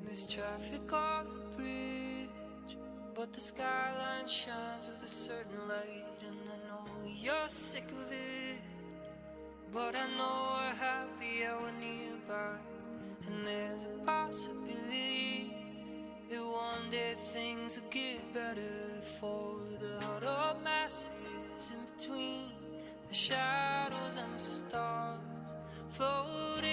There's traffic on the bridge, but the skyline shines with a certain light. And I know you're sick of it, but I know we're happy hour nearby. And there's a possibility that one day things will get better for the huddled masses in between the shadows and the stars. Floating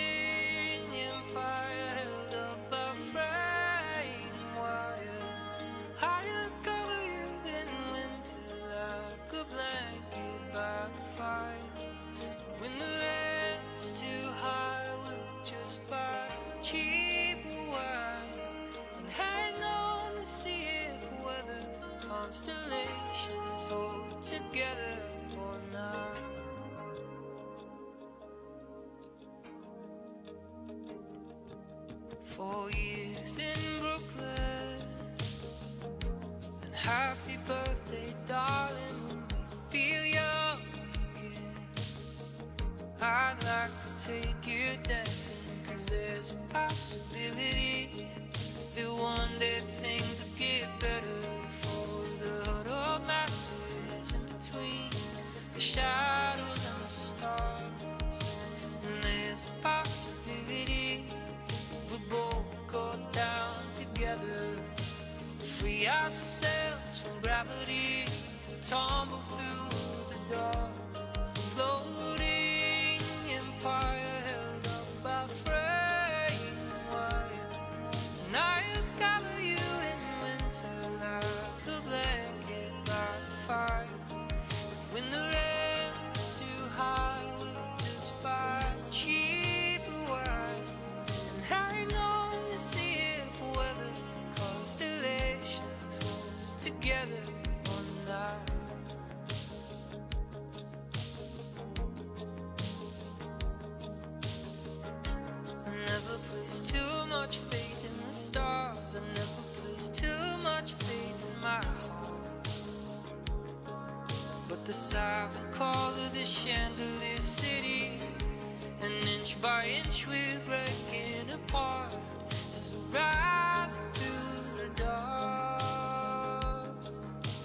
empire held up by frame wire. Higher cover you in winter like a blanket by the fire. When the rent's too high, we'll just buy cheaper wine and hang on to see if weather constellations hold together or not. For years in Brooklyn, and happy birthday, darling, when we feel young again. I'd like to take you dancing, 'cause there's a possibility that one day things will get better for the huddled masses in between the shadows and the stars. And there's a possibility we both go down together, free ourselves from gravity, tumble through the dark. Floating empire held up by frame wire. And I cover you in winter like a blanket by the fire. When the rent's too high, we'll just buy cheaper wine and hang on to see if weather constellations hold together one night. I never placed too much faith in the stars. I never placed too much faith in my heart. But the siren call of the chandelier city, and inch by inch we're breaking apart as we rise through the dark.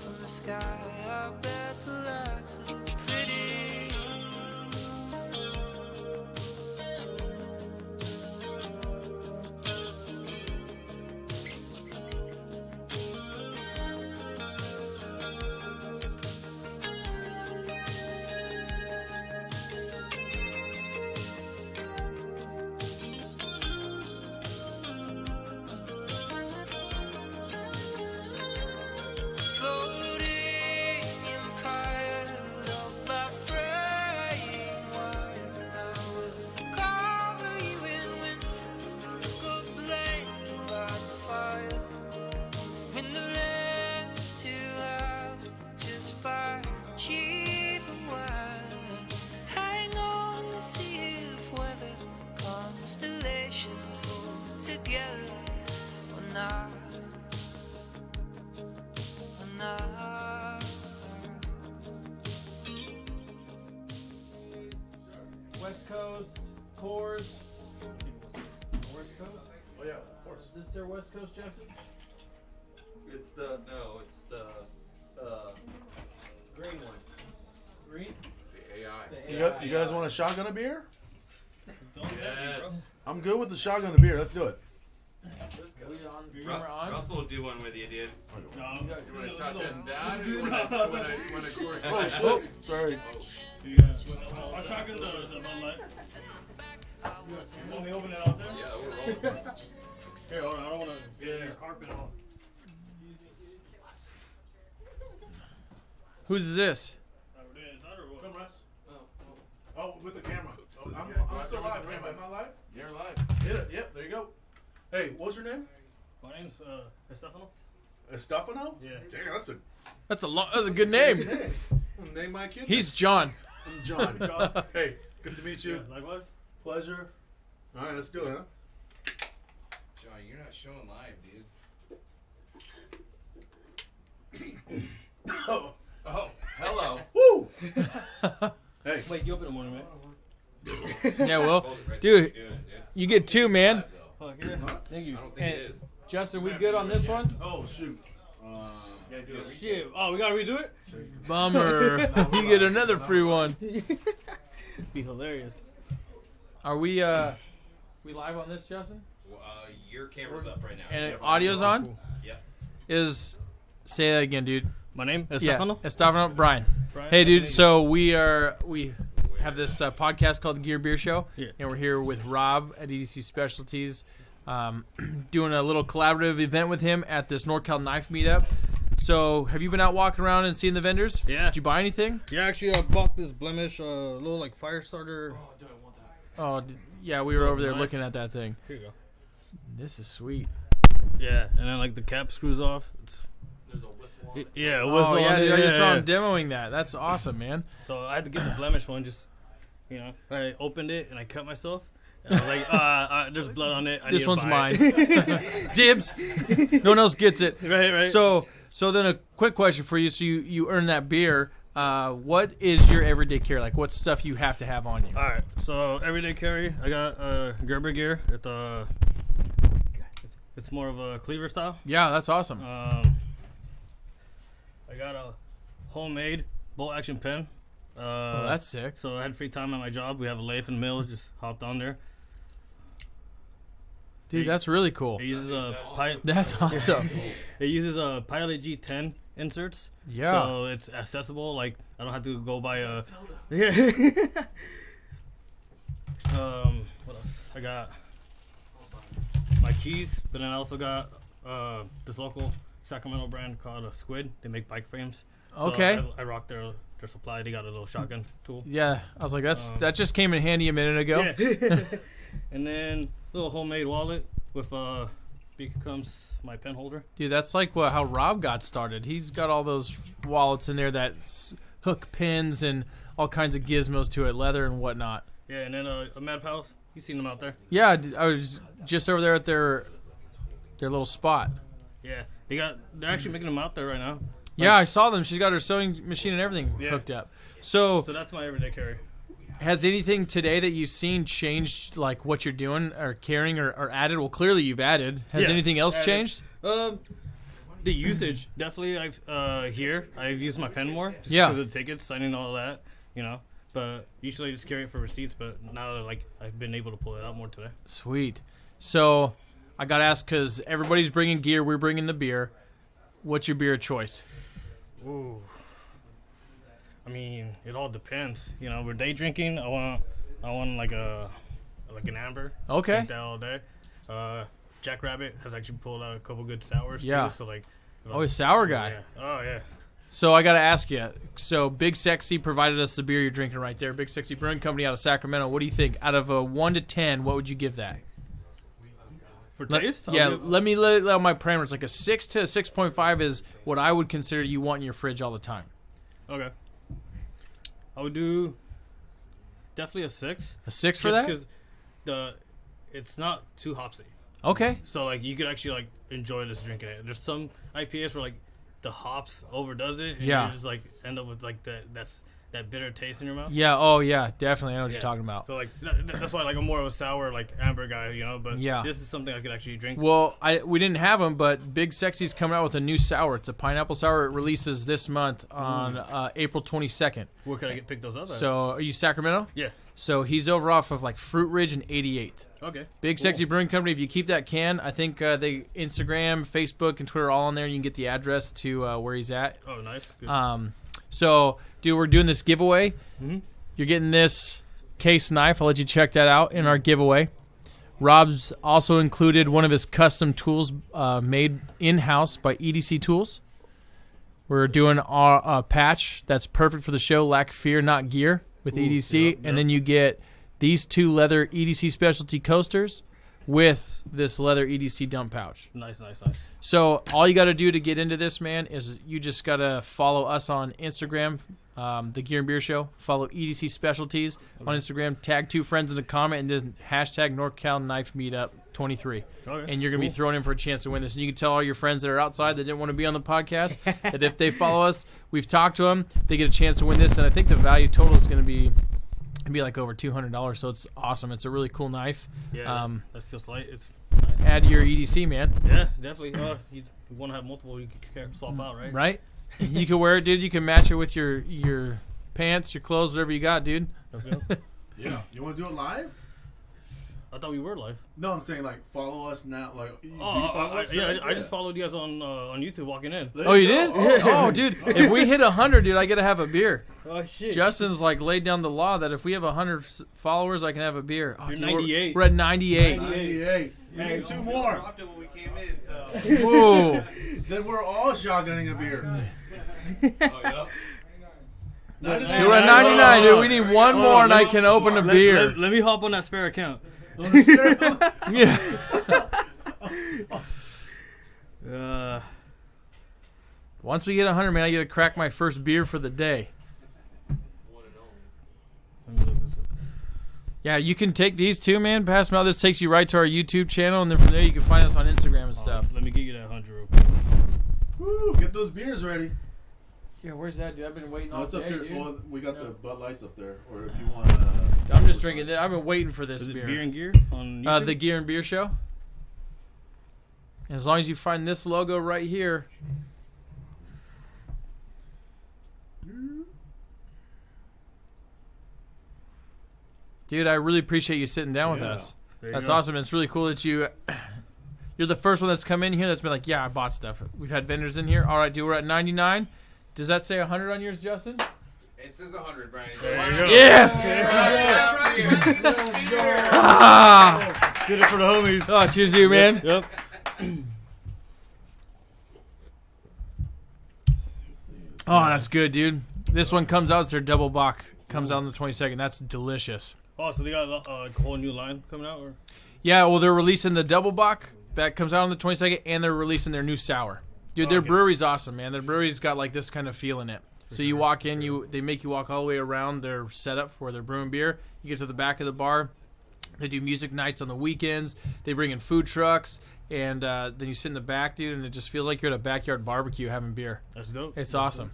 From the sky I bet the lights look pretty. Floating empire held up by frame wire. I will cover you in winter like a blanket by the fire. When the rent's too high, just buy cheaper wine. Hang on to see if weather constellations hold together or not. Or not. West Coast, Coors. West Coast? Oh yeah, of course. Is this their West Coast, Jesse? It's the green one. Green? The AI. The You guys want a shotgun of beer? Yes. I'm good with the shotgun of beer. Let's do it. We're on. Russell will do one with you, dude. No, You want a shotgun down or you want a course? Oh, sorry. I'll shotgun the Bud Light. You want me to open it out there? Yeah, we're rolling. Here, hold on. I don't want to get your carpet on. Who's this? Come, Russ. Oh, with the camera. Oh, I'm still live, right? Am I live? You're live. Yep, there you go. Hey, what's your name? My name's Estefano. Estefano? Yeah. Damn, That's a good name. Name my kid. He's John. I'm John. Hey, good to meet you. Yeah, likewise. Pleasure. All right, let's do it, huh? Johnny, you're not showing live, dude. Oh, Hello. woo! Hey, Wait, you open the morning, man? Yeah, well, Hold it right dude, there. You're doing it, you get two, man. Fuck yeah. Thank you. I don't think it is. Justin, we good on this one? Oh shoot. Shit. Oh, we gotta redo it? Bummer. You get another free one. Be hilarious. Are we live on this, Justin? Well, your camera's up right now. And Yep. audio's on? Yep. Say that again, dude. My name is Yeah, Stefano. Estefano, Brian. Brian, Hey, nice to dude. meet So we have this podcast called the Gear Beer Show, Yeah. and we're here with Rob at EDC Specialties, doing a little collaborative event with him at this NorCal knife meetup. So, have you been out walking around and seeing the vendors? Yeah. Did you buy anything? Yeah, actually, I bought this Blemish, little like fire starter. Oh, yeah. We were over there knife. looking at that thing. Here you go. This is sweet. Yeah, and then like the cap screws off. There's a whistle on it. Yeah, a whistle Oh, yeah, on it. dude, I just saw yeah. him demoing that. That's awesome, man. So I had to get the Blemish one. Just I opened it and I cut myself. And I was like, there's blood on it. I need This to one's buy mine. it. Dibs. No one else gets it. Right. So then a quick question for you. So you earn that beer. What is your everyday carry? Like, what stuff you have to have on you? All right. So everyday carry, I got Gerber gear. It's more of a cleaver style. Yeah, that's awesome. I got a homemade bolt action pen. Oh, that's sick. So I had free time at my job. We have a lathe and mill. Just hopped on there. Dude, that's really cool. It uses a That's awesome. It uses a Pilot G10 inserts. Yeah. So it's accessible. Like I don't have to go buy a. Yeah. What else? I got my keys, but then I also got this local Sacramento brand called Squid. They make bike frames. So Okay. I rock their supply. They got a little shotgun tool. Yeah, I was like, that just came in handy a minute ago. Yeah. And then little homemade wallet with becomes my pen holder. Dude, that's like how Rob got started. He's got all those wallets in there that hook pins and all kinds of gizmos to it, leather and whatnot. Yeah, and then a Mad Pals. You seen them out there? Yeah, I was just over there at their little spot. Yeah, they're actually making them out there right now. Yeah, I saw them. She's got her sewing machine and everything hooked up. So that's my everyday carry. Has anything today that you've seen changed, like what you're doing or carrying or added? Well, clearly you've added. Has anything else changed? The usage definitely. I've used my pen more. Just Yeah. Because of the tickets, signing all that, But usually I just carry it for receipts. But now that I've been able to pull it out more today. Sweet. So I got to ask because everybody's bringing gear. We're bringing the beer. What's your beer of choice? Ooh. I mean, it all depends. We're day drinking. I want like an amber. Okay. Drink that all day. Jackrabbit has actually pulled out a couple good sours Yeah. too. So Oh, a sour guy. Yeah. Oh yeah. So I got to ask you. So Big Sexy provided us the beer you're drinking right there. Big Sexy Brewing Company out of Sacramento. What do you think? Out of a 1 to 10, what would you give that? For taste? Let me lay out my parameters. Like a 6 to a 6.5 is what I would consider you want in your fridge all the time. Okay. I would do definitely a 6. A 6 for that? Because it's not too hopsy. Okay. So you could actually enjoy this drinking it. There's some IPAs where the hops overdoes it. And Yeah. you just end up with that bitter taste in your mouth. Yeah. Oh yeah. Definitely. I know what you're talking about. So that's why I'm more of a sour amber guy, But Yeah. this is something I could actually drink. Well, we didn't have them, but Big Sexy's coming out with a new sour. It's a pineapple sour. It releases this month on April 22nd. Where could I pick those up at? So, are you Sacramento? Yeah. So he's over off of Fruit Ridge and 88th. Okay. Big Sexy Brewing Company. If you keep that can, I think they Instagram, Facebook, and Twitter all on there. You can get the address to where he's at. Oh, nice. Good. So, dude, we're doing this giveaway. Mm-hmm. You're getting this case knife. I'll let you check that out in our giveaway. Rob's also included one of his custom tools made in-house by EDC Tools. We're doing our patch that's perfect for the show, Lack Fear, Not Gear, with EDC. Yep. And then you get these 2 leather EDC specialty coasters with this leather EDC dump pouch. Nice. So all you got to do to get into this, man, is you just got to follow us on Instagram, The Gear and Beer Show. Follow EDC Specialties on Instagram. Tag 2 friends in a comment and just hashtag NorCal Knife Meetup 23. Okay, and you're going to be thrown in for a chance to win this. And you can tell all your friends that are outside that didn't want to be on the podcast that if they follow us, we've talked to them, they get a chance to win this. And I think the value total is going to be over $200. So it's awesome. It's a really cool knife. Yeah, that feels light. add to your EDC, man. Yeah, definitely. You want to have multiple, you can swap out, right? Right? You can wear it, dude. You can match it with your pants, your clothes, whatever you got, dude. Okay. Yeah. You want to do it live? I thought we were live. No, I'm saying like follow us now. Like, do you Oh, follow us yeah, now? I just followed you guys on YouTube walking in. There Oh, you go. did? Oh, dude. If we hit 100, dude, I get to have a beer. Oh, shit. Justin's like laid down the law that if we have 100 followers, I can have a beer. Oh, You're dude, 98. We're at 98. 98. We need 2 more. When we came in, so. Ooh. Then we're all shotgunning a beer. Oh, yep. You're at 99, dude. We need one more, and I can open a beer. Let me hop on that spare account. Yeah. Once we get 100, man, I get to crack my first beer for the day. Yeah, you can take these too, man. Pass them out. This takes you right to our YouTube channel, and then from there you can find us on Instagram and stuff. Let me get you that 100 real quick. Woo, get those beers ready. Yeah, where's that, dude? I've been waiting No, all it's day, up here. dude. Well, we got the Bud Lights up there. Or if you want I'm just drinking it. I've been waiting for this Is it beer. Beer and Gear on YouTube? The Gear and Beer Show. As long as you find this logo right here. Dude, I really appreciate you sitting down with us. There you That's go. awesome. It's really cool that you're the first one that's come in here that's been like, yeah, I bought stuff. We've had vendors in here. All right, dude, we're at 99. Does that say 100 on yours, Justin? It says 100, Brian. Yes! Ah! Did it for the homies. Oh, cheers to you, man. Yep. Oh, that's good, dude. This one comes out. It's their double bock. Comes out on the 22nd. That's delicious. Oh, so they got a whole new line coming out? Or? Yeah, well, they're releasing the double bock. That comes out on the 22nd, and they're releasing their new sour. Dude, their brewery's awesome, man. Their brewery's got like this kind of feel in it. So you walk in, they make you walk all the way around their setup where they're brewing beer. You get to the back of the bar. They do music nights on the weekends. They bring in food trucks, and then you sit in the back, dude, and it just feels like you're at a backyard barbecue having beer. That's dope. It's awesome.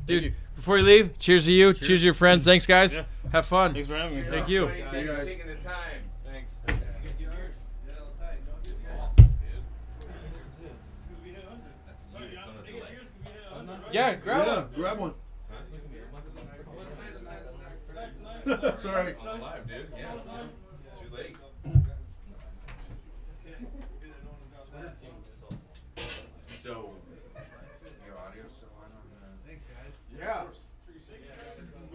Dude, before you leave, cheers to you. Cheers to your friends. Thanks, guys. Yeah. Have fun. Thanks for having me. Thank you. Thanks for taking the time. Thanks. Yeah, grab Yeah, one. grab one. Sorry. On the live, dude. Yeah. Too late. So, your audio's still on the... Thanks, guys. Yeah.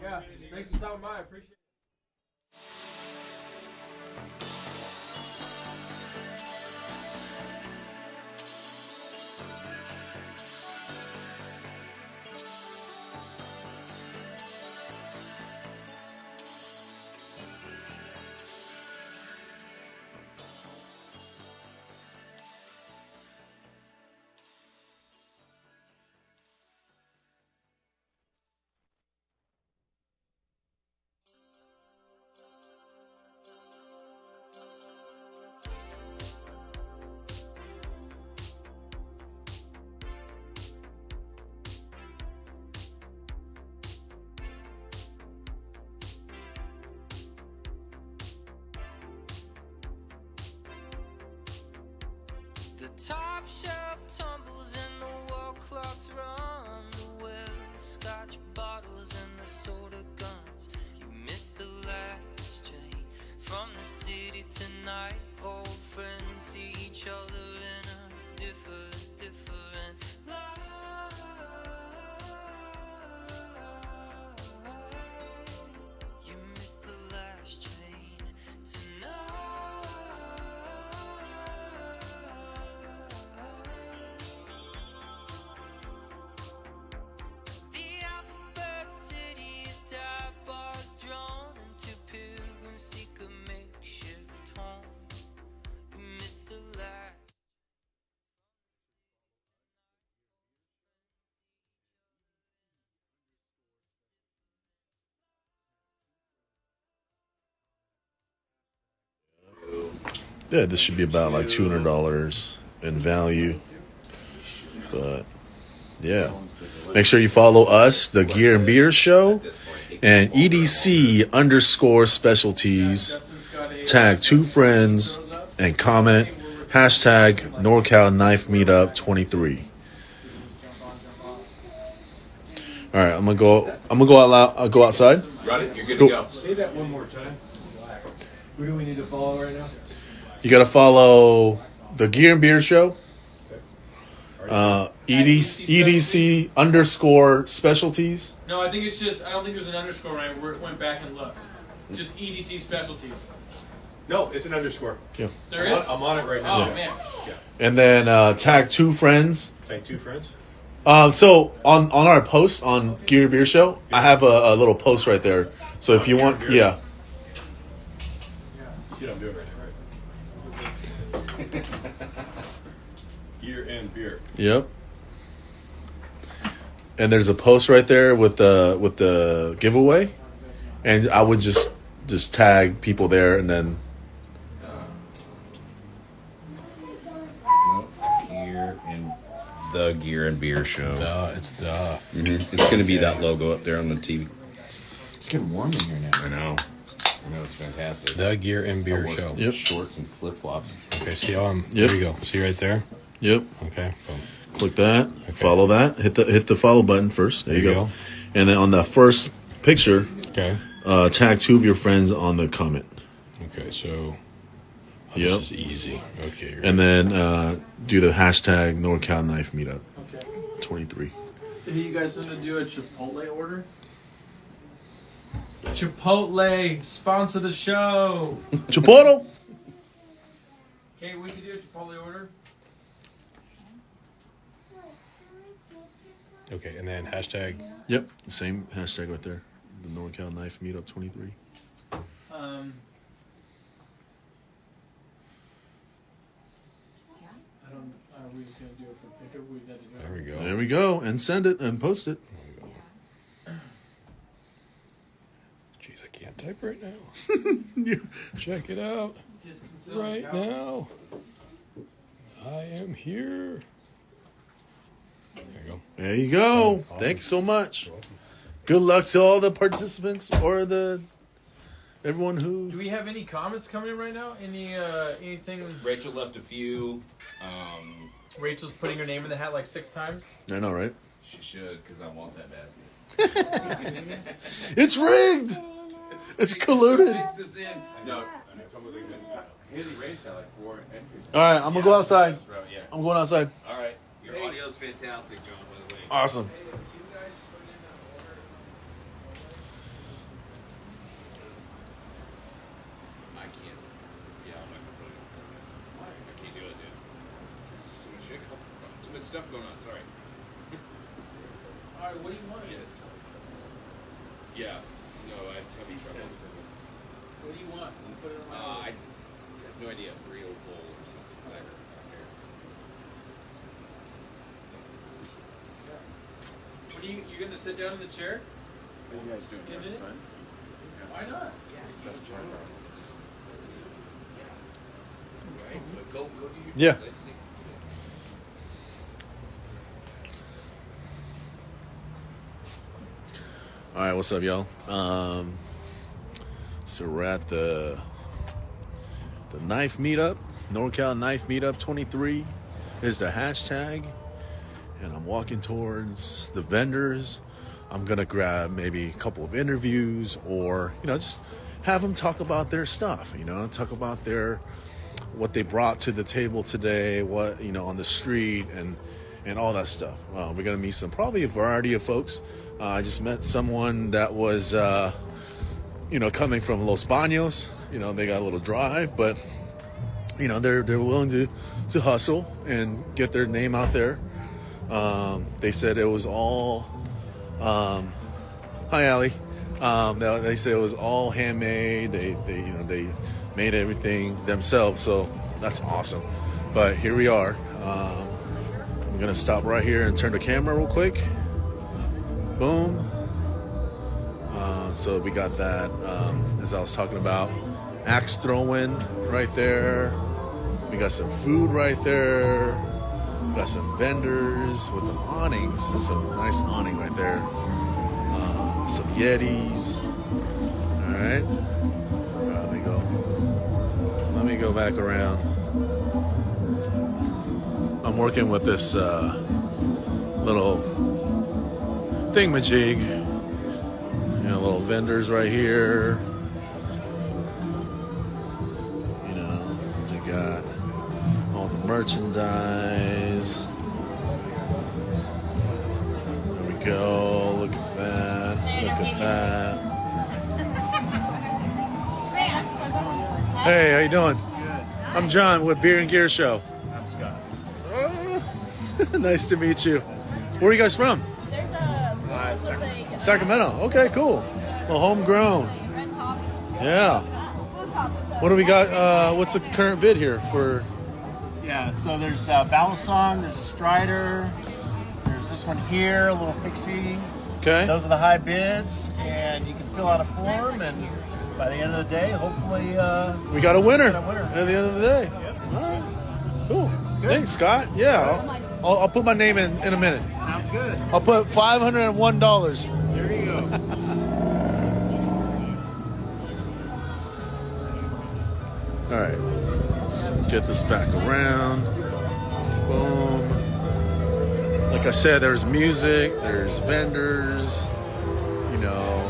Yeah. Thanks for stopping by. I appreciate it. The top shelf tumbles and the wall clocks run the well. Scotch bottles and the soda guns. You missed the last train from the city tonight. Old friends see each other in a different light. You missed the last train tonight. The alphabet city is dive bars drawn into pilgrims seek a makeshift home. You missed the last. Yeah, this should be about like $200 in value. But yeah, make sure you follow us, the Gear and Beer Show, and EDC _ specialties. Tag 2 friends and comment Hashtag NorCal Knife Meetup 23. All right, I'm gonna go out loud. I'll go outside. Run it. You're good Go. to go. Say that one more time. Who do we need to follow right now? You gotta follow the Gear and Beer Show. EDC underscore specialties. No, I think it's just. I don't think there's an underscore right. We went back and looked. Just EDC specialties. No, it's an underscore. Yeah. There is. I'm on it right Oh now. man. And then tag 2 friends. Thank 2 friends. So on our post on Gear and Beer Show, I have a little post right there. So if you want, yeah. See what I'm doing right now. Gear and beer. Yep. And there's a post right there with the giveaway, and I would just tag people there, and then The Gear and Beer Show. It's the. Mm-hmm. It's going to be that logo up there on the TV. It's getting warm in here now. I know. It's fantastic. The Gear and Beer Show. Yep. Shorts and flip flops. Okay, see how I'm. Yep. There you go. See right there. yep. Okay. Boom. Click that. Follow that. Hit the follow button first. There you go. And then on the first picture, Okay. Tag 2 of your friends on the comment. Okay. So. Yep. This is easy. Okay. And then do the hashtag NorCal Knife Meetup 23. Did you guys want to do a Chipotle order? Chipotle, sponsor the show. Chipotle. Okay, we can do a Chipotle order. Okay, and then hashtag. Yep. Same hashtag right there. The NorCal Knife Meetup 23. Are we just gonna do it for pickup? We got to do it. There we go. There we go. And send it and post it. Jeez, I can't type right now. Check it out. Right now. I am here. There you go. There you go. Thank you so much. Good luck to all the participants or everyone who. Do we have any comments coming in right now? Anything? Rachel left a few. Rachel's putting her name in the hat like 6 times. I know, right? She should, because I want that basket. It's rigged. It's colluded. Fix this in. No. Haley Ray's got like 4 entries. All right, I'm gonna go outside. Bro, yeah. I'm going outside. All right. Your audio's fantastic, John, by the way. Awesome. I can't. Yeah, I'm not gonna put it. I can't do it, dude. There's too much shit. Too much stuff going on. Sorry. All right, what do you want? Yeah, it's tough. Yeah. No, I have tummy trouble. What do you want? We'll put it on my I have no idea. Real bowl or something. Whatever. I don't care. What are you gonna sit down in the chair? What are you guys doing? In Having it? fun? Why not? Yes, best part about this. Right? But go do your Yeah. thing. All right, what's up, y'all? So we're at the knife meetup, NorCal Knife Meetup 23 is the hashtag, and I'm walking towards the vendors. I'm gonna grab maybe a couple of interviews, or just have them talk about their stuff. Talk about what they brought to the table today, what on the street, and all that stuff. We're gonna meet probably a variety of folks. I just met someone that was, coming from Los Baños. They got a little drive, but they're willing to hustle and get their name out there. They said it was all. Hi, Allie. They said it was all handmade. They made everything themselves, so that's awesome. But here we are. I'm gonna stop right here and turn the camera real quick. Boom. So we got that, as I was talking about, axe throwing right there. We got some food right there. We got some vendors with the awnings. There's some nice awning right there. Some Yetis. All right. Let me go back around. I'm working with this little thingamajig. You know, little vendors right here. You know, they got all the merchandise. There we go. Look at that. Look at that. Hey, how you doing? I'm John with Beer and Gear Show. I'm Scott. Nice to meet you. Where are you guys from? There's a Sacramento. Okay, cool. Well, homegrown. red top, Yeah. blue top. What do we got? What's the current bid here for? Yeah, so there's a Battle Song, there's a Strider, there's this one here, a little fixie. Okay. Those are the high bids, and you can fill out a form, and by the end of the day, hopefully, We got a winner got a winner. at the end of the day. All right. Cool. Thanks, Scott. Yeah, I'll put my name in a minute. Sounds good. I'll put $501. There you go. All right. Let's get this back around. Boom. Like I said, there's music, there's vendors, you know.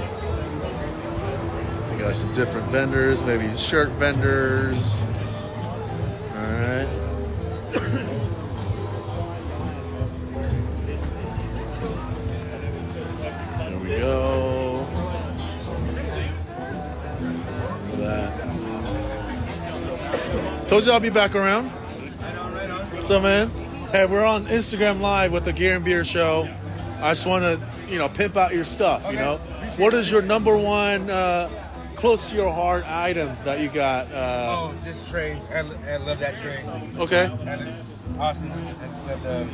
We got some different vendors, maybe shirt vendors. All right. There we go. Look at that. Told you I'll be back around. What's up, man? Hey, we're on Instagram Live with the Gear and Beer Show. I just want to, pimp out your stuff, you know. What is your number one close to your heart item that you got? This tray. I love that tray. Okay. That looks awesome. I just love the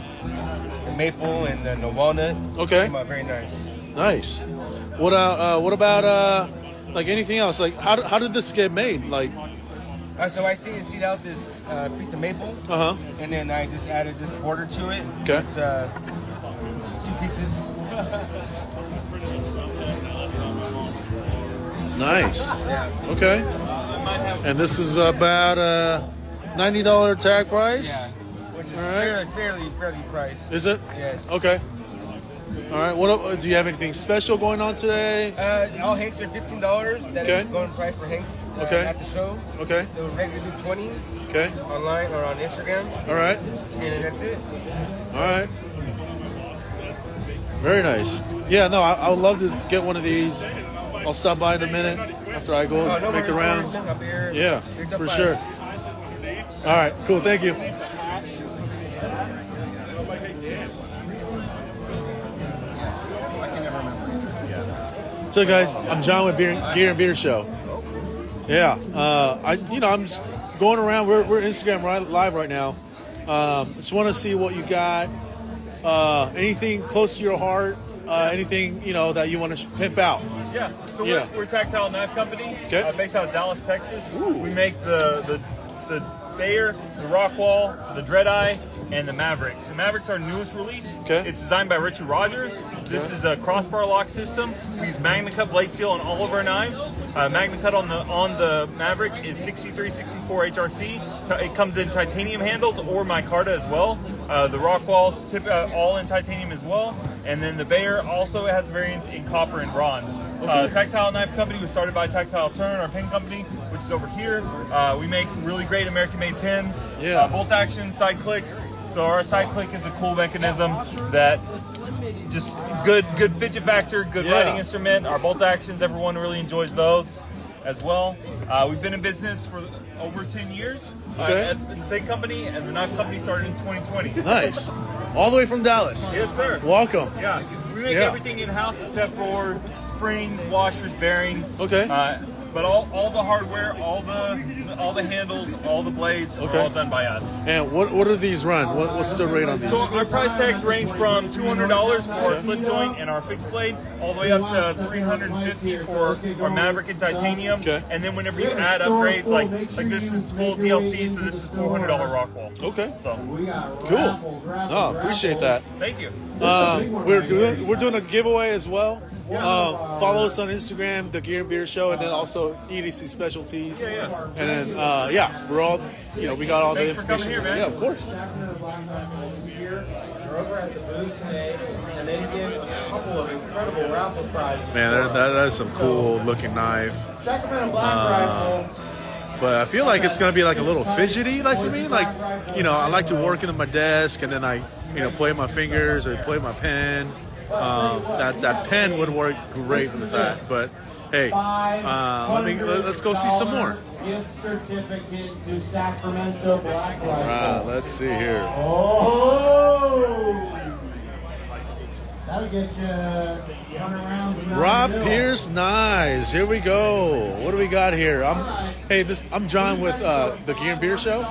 maple and the walnut. Okay. Came out very nice. Nice. What about like anything else? Like how did this get made? Like So I seed out this piece of maple. And then I just added this border to it. Okay. It's 2 pieces. Nice. Yeah. Okay. And this is about $90 tag price. Yeah. Which is All right. fairly priced. Is it? Yes. Okay. All right. Do you have anything special going on today? All Hanks are $15. That is going price for Hanks at the show. Okay. They would regularly do $20. Okay. Online or on Instagram. All right. And then that's it. All right. Very nice. Yeah, no, I would love to get one of these. I'll stop by in a minute after I go make the rounds. Yeah, for sure. All right, cool. Thank you. So, guys, I'm John with Gear and Beer Show. Yeah, I'm just going around. We're Instagram live right now. Just want to see what you got. Anything close to your heart? Anything that you want to pimp out? Yeah, so we're Tactile Knife Company, based out of Dallas, Texas. Ooh. We make the Bayer, the Rockwall, the Dreadeye, and the Maverick. The Maverick's our newest release. It's designed by Richard Rogers. This is a crossbar lock system. We use MagnaCut blade steel on all of our knives. MagnaCut on the Maverick is 6364 HRC. It comes in titanium handles or micarta as well. The Rockwall's all in titanium as well. And then the Bayer also has variants in copper and bronze. Tactile Knife Company was started by Tactile Turn, our pin company, which is over here. We make really great American-made pins, bolt action, side clicks. So our side click is a cool mechanism that just good fidget factor, good writing instrument. Our bolt actions, everyone really enjoys those as well. We've been in business for over 10 years at the big company, and the knife company started in 2020. Nice. All the way from Dallas. Yes, sir. Welcome. Yeah. We make everything in-house except for springs, washers, bearings. Okay. But all the hardware, all the handles, all the blades are all done by us. And what do these run? What's the rate on these? So our price tags range from $200 for our slip joint and our fixed blade, all the way up to $350 for our Maverick and titanium. And then whenever you add upgrades, like this is full DLC, so this is $400 Rockwall. Okay. So cool. No, appreciate that. Thank you. We're doing a giveaway as well. Follow us on Instagram, The Gear and Beer Show, and then also EDC Specialties. And then, we're all, we got all the information. Thanks for coming here, man. Yeah, of course. at the booth today, and they give a couple of incredible raffle prizes. Man, that is some cool looking knife. Sacramento Black Rifle. But I feel like it's gonna be like a little fidgety, like for me. Like, you know, I like to work in my desk and then I, you know, play with my fingers or play with my pen. That pen would work great with that. But hey, let's go see some more. Gift certificate to Sacramento Black Rifle. All right, let's see here. Oh! That'll get you 100 rounds of Rob Pierce, nice. Here we go. What do we got here? I'm John with the Gear and Beer Show.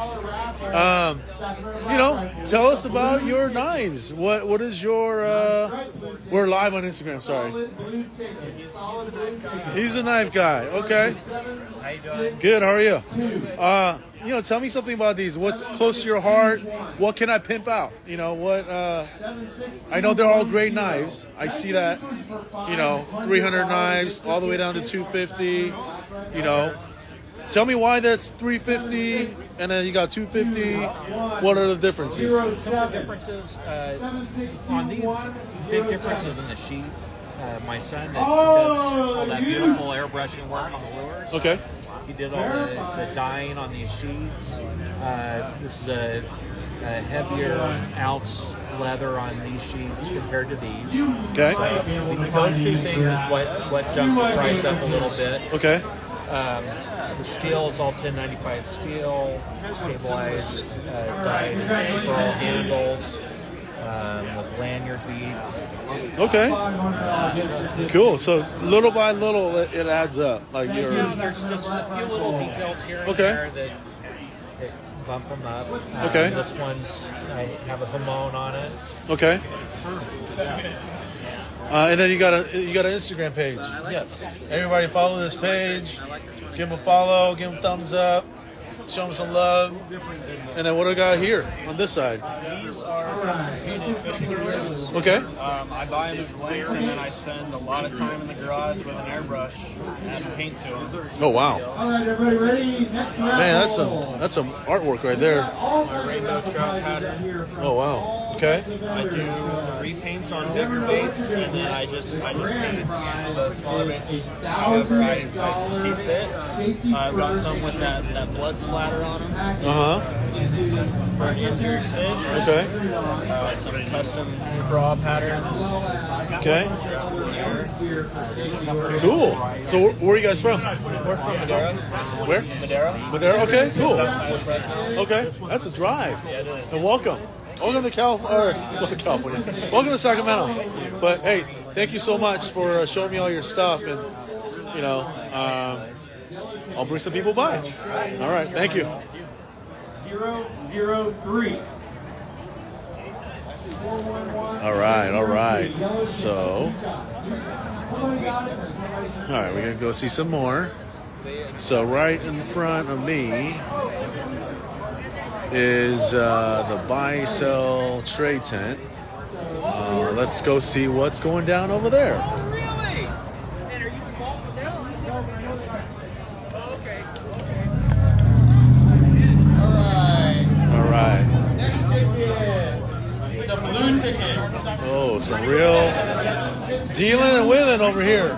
You know, tell us about your knives. What is your? We're live on Instagram. Sorry. He's a knife guy. Okay. How you doing? Good. How are you? You know, tell me something about these. What's close to your heart? What can I pimp out? You know what? I know they're all great knives. I see that. You know, 300 knives all the way down to 250. You know, tell me why that's 350 and then you got 250. What are the differences? Some of the differences on these big differences in the sheath. My son does all that beautiful airbrushing work on the lures. Okay. He did all the dyeing on these sheaths. This is a heavier ounce leather on these sheaths compared to these. Okay. So those two things is what jumps the price up a little bit. Okay. The steel is all 1095 steel, stabilized, dyed pearl handles. With lanyard beads. Okay. Cool. So little by little, it adds up. Like there's just a few little details here and there that bump them up. Okay. This one's I have a Hamon on it. Okay. And then you got an Instagram page. Yes. Everybody follow this page. Give them a follow. Give them a thumbs up. Show them some love. And then what do I got here on this side? These are custom painted fishing lures. Okay. I buy them as blanks and then I spend a lot of time in the garage with an airbrush adding paint to them. Oh wow. All right, everybody ready? Next round. Man, that's some artwork right there. My rainbow trout pattern. Oh wow. Okay. I do repaints on bigger baits and then I just paint the smaller baits however I see fit. I've got some with that blood splatter on them. For an injured fish. Okay. Some custom craw patterns. Okay. Cool. So where are you guys from? We're from Madera. Where? Madera. Okay. Cool. Outside of Fresno. Okay. That's a drive. Yeah, it is. And welcome. Welcome to California. Welcome to Sacramento. But hey, thank you so much for showing me all your stuff, and you know, I'll bring some people by. All right. Thank you. 003. All right. So, all right, we're gonna go see some more. So right in front of me is the buy sell trade tent. Let's go see what's going down over there. Really? And are you involved with them? Okay. All right. Next ticket. It's a blue ticket. Oh, some real dealing and wheeling over here.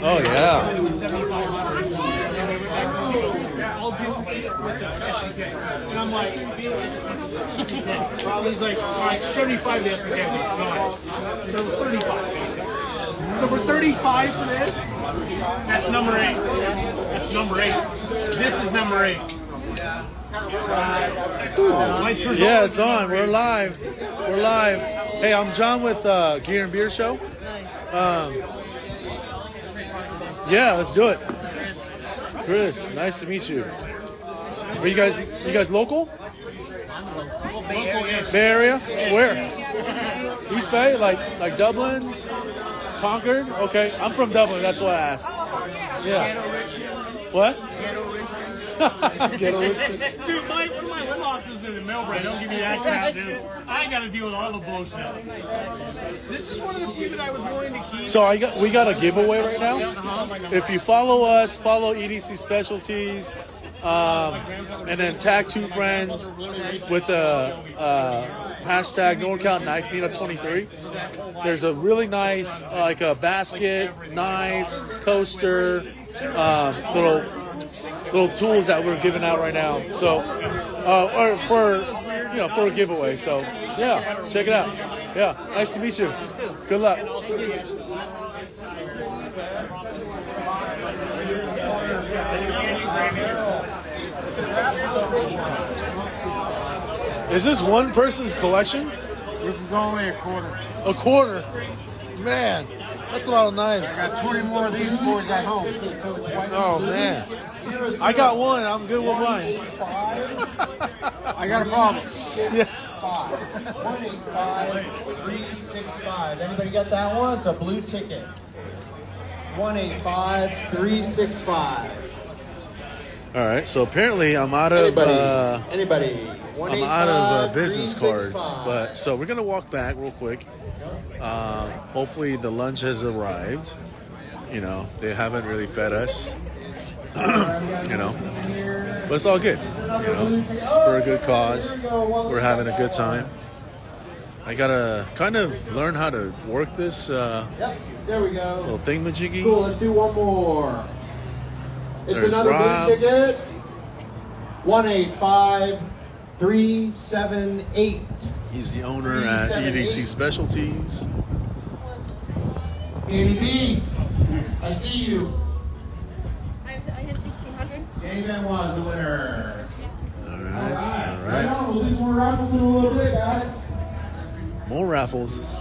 Oh yeah. And I'm like, well, he's like, all right, 75 this, we can't be. So 35 basically. So for 35 for this, that's number 8. That's number 8. This is number 8. Yeah, it's on. We're live. Hey, I'm John with Gear and Beer Show. Yeah, let's do it. Chris, nice to meet you. Are you guys local? Bay Area? Where? East Bay? Like Dublin? Concord? Okay, I'm from Dublin. That's why I asked. Yeah. What? Ghetto whiskey. Dude, one of my lip-offs is in the Millbrae. Don't give me that crap, dude. I ain't got to deal with all the bullshit. This is one of the few that I was willing to keep. So we got a giveaway right now. If you follow us, follow EDC Specialties, and then tag 2 friends with the hashtag NorCal Knife Meetup 23. There's a really nice like a basket, knife, coaster, little tools that we're giving out right now. So, or for a giveaway. So, yeah, check it out. Yeah, nice to meet you. Good luck. Is this one person's collection? This is only a quarter. A quarter? Man, that's a lot of knives. I got 20 more of these boys at home. Oh, man. I got one. I'm good with mine. I got a problem. Yeah. 185-365. Anybody got that one? It's a blue ticket. 185-365. All right, so apparently I'm out of Anybody? I'm out of business cards, but so we're gonna walk back real quick. Hopefully the lunch has arrived. You know, they haven't really fed us. You know, but it's all good. You know, it's for a good cause. We're having a good time. I gotta kind of learn how to work this Yep, there we go. little thingamajiggy. Cool, let's do one more. It's There's another Rob. blue ticket. 185-378. He's the owner at EDC Specialties. Danny B, I see you. I have 1,600. Danny Benoit is the winner. All All right. right, on. We'll do some more raffles in a little bit, guys. More raffles.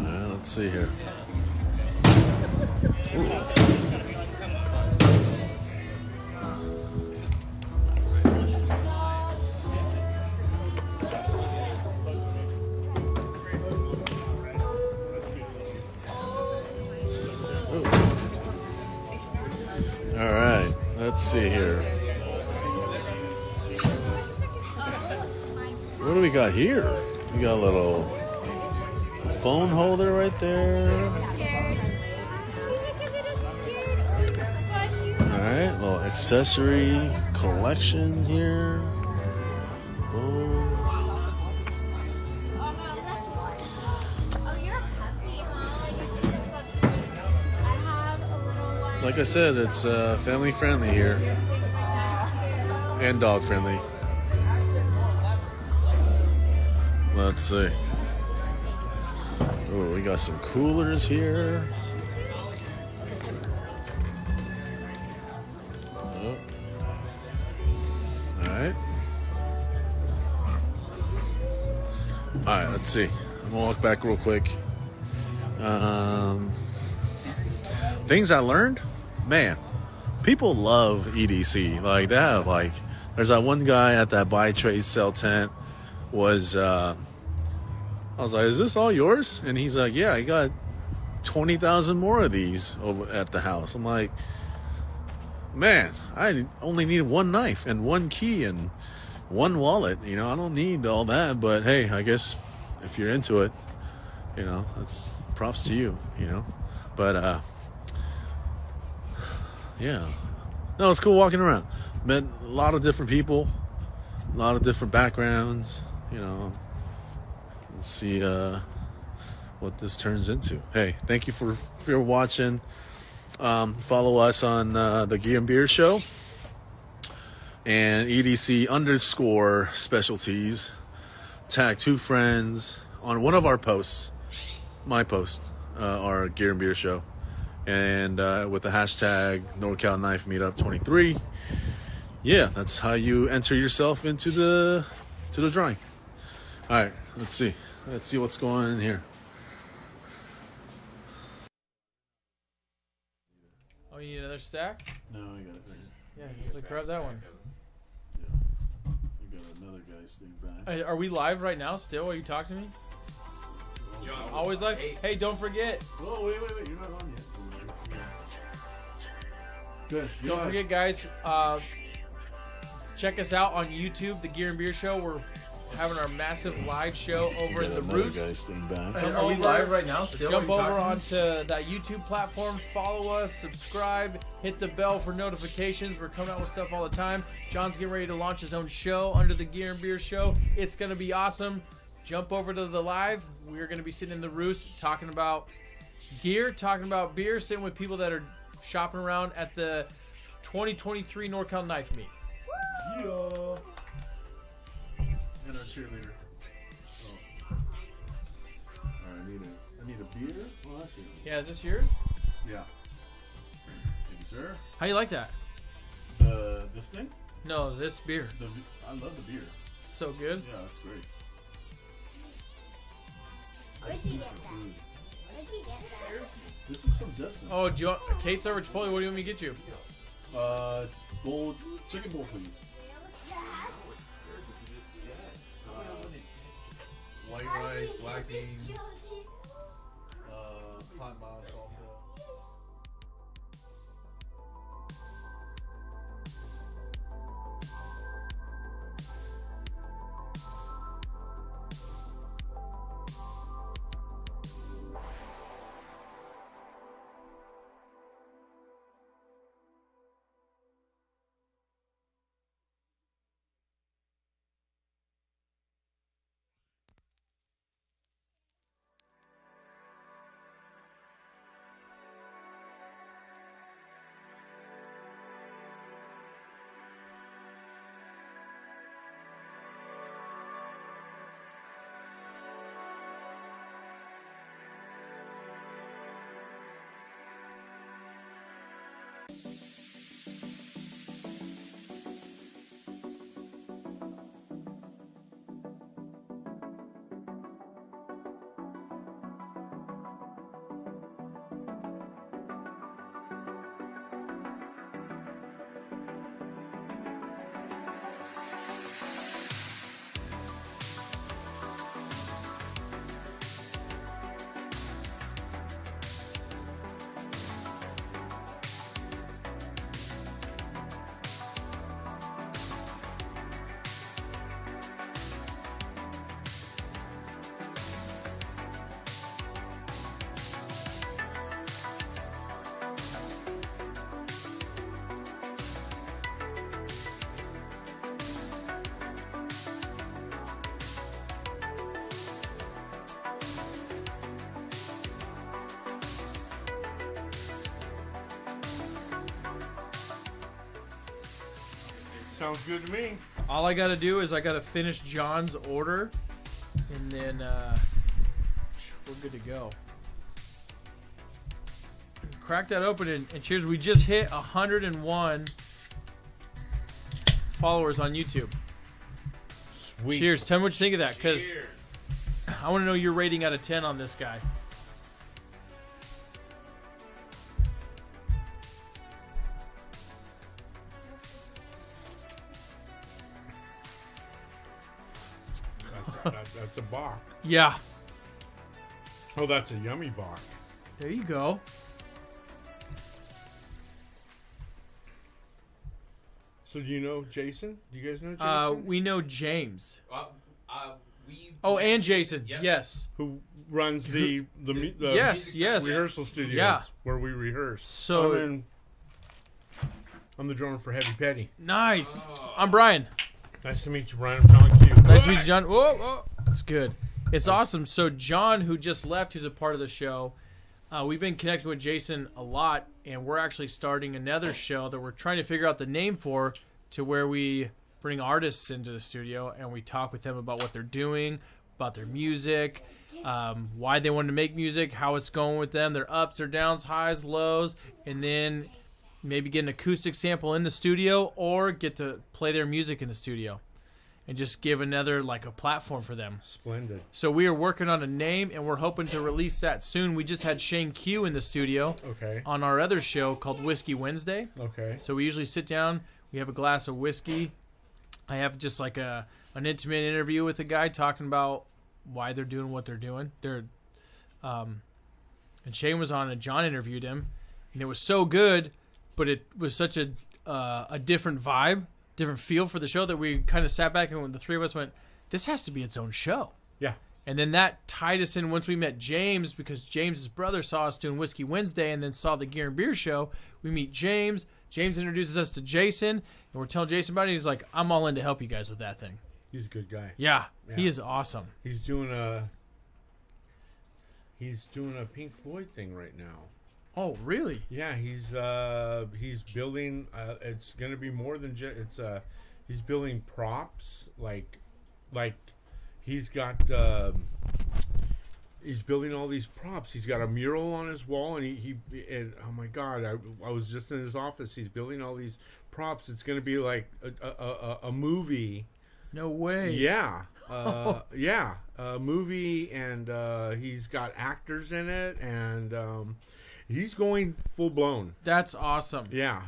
Let's see here. All right, let's see here. What do we got here? We got a little phone holder right there. All right, little accessory collection here. Boom. Like I said, it's family friendly here and dog friendly. Let's see. Oh, we got some coolers here. Oh. All right. All right, let's see. I'm gonna walk back real quick. Things I learned, man. People love EDC. Like they have like. There's that one guy at that buy trade sell tent. I was like, "Is this all yours?" And he's like, "Yeah, I got 20,000 more of these over at the house." I'm like, "Man, I only need one knife and one key and one wallet. You know, I don't need all that. But hey, I guess if you're into it, you know, that's props to you. You know, but yeah, no, it's cool walking around. Met a lot of different people, a lot of different backgrounds. You know, let's see what this turns into. Hey, thank you for watching. Follow us on the Gear and Beer Show and EDC _specialties. Tag 2 friends on one of our posts, my post, our Gear and Beer Show, and with the hashtag NorCal Knife Meetup 23. Yeah, that's how you enter yourself into the drawing. All right, let's see what's going on in here. Oh, you need another stack? No, I got it right here. Yeah, just like grab that one. You got another guy sitting back. Hey, are we live right now still? Are you talking to me? Always live? Hey, don't forget. Oh, wait, you're not on yet. Good. Don't forget, guys, check us out on YouTube, The Gear and Beer Show. We're having our massive live show over in the Roost. Guys staying back. Are we live right now still? Jump over onto that YouTube platform, follow us, subscribe, hit the bell for notifications. We're coming out with stuff all the time. John's getting ready to launch his own show under the Gear and Beer Show. It's going to be awesome. Jump over to the live. We're going to be sitting in the Roost talking about gear, talking about beer, sitting with people that are shopping around at the 2023 NorCal Knife Meet. Yeah. And our cheerleader. Oh. Alright, I need a beer. Well, that's yours. Yeah, is this yours? Yeah. Thank you, sir. How you like that? This thing? No, this beer. I love the beer. So good. Yeah, that's great. Where'd you get that? Where'd you get that? This is from Justin. Oh, do you want Kate's over Chipotle? What do you want me to get you? Chicken bowl, please. White rice, black beans, hot sauce also. Sounds good to me. All I got to do is I got to finish John's order, and then we're good to go. Crack that open and cheers. We just hit 101 followers on YouTube. Sweet. Cheers. Tell me what you think of that, because I want to know your rating out of 10 on this guy. That's a Bach. Yeah. Oh, that's a yummy Bach. There you go. So do you know Jason? Do you guys know Jason? We know James. We. Oh, and Jason. Yep. Yes. Who runs the yes rehearsal studios Yeah. where we rehearse. So I'm the drummer for Heavy Petty. Nice. I'm Brian. Nice to meet you, Brian. I'm John Q. Nice to meet you, John. Whoa, whoa. That's good. It's awesome. So John, who just left, who's a part of the show, we've been connecting with Jason a lot, and we're actually starting another show that we're trying to figure out the name for, to where we bring artists into the studio and we talk with them about what they're doing, about their music, why they wanted to make music, how it's going with them, their ups, their downs, highs, lows, and then maybe get an acoustic sample in the studio or get to play their music in the studio and just give another, like, a platform for them. Splendid. So we are working on a name, and we're hoping to release that soon. We just had Shane Q in the studio on our other show called Whiskey Wednesday. Okay. So we usually sit down, we have a glass of whiskey. I have just like an intimate interview with a guy talking about why they're doing what they're doing. And Shane was on, and John interviewed him, and it was so good but it was such a different vibe, different feel for the show that we kind of sat back and the three of us went, this has to be its own show. Yeah. And then that tied us in once we met James, because James's brother saw us doing Whiskey Wednesday and then saw the Gear and Beer show. We meet James. James introduces us to Jason, and we're telling Jason about it. He's like, I'm all in to help you guys with that thing. He's a good guy. Yeah, he is awesome. He's doing a Pink Floyd thing right now. Oh, really? Yeah, he's building. It's gonna be more than just. He's building props like he's got. He's building all these props. He's got a mural on his wall, and and oh my God, I was just in his office. He's building all these props. It's gonna be like a movie. No way. Yeah. Yeah. A movie, and he's got actors in it, and he's going full blown. That's awesome. Yeah.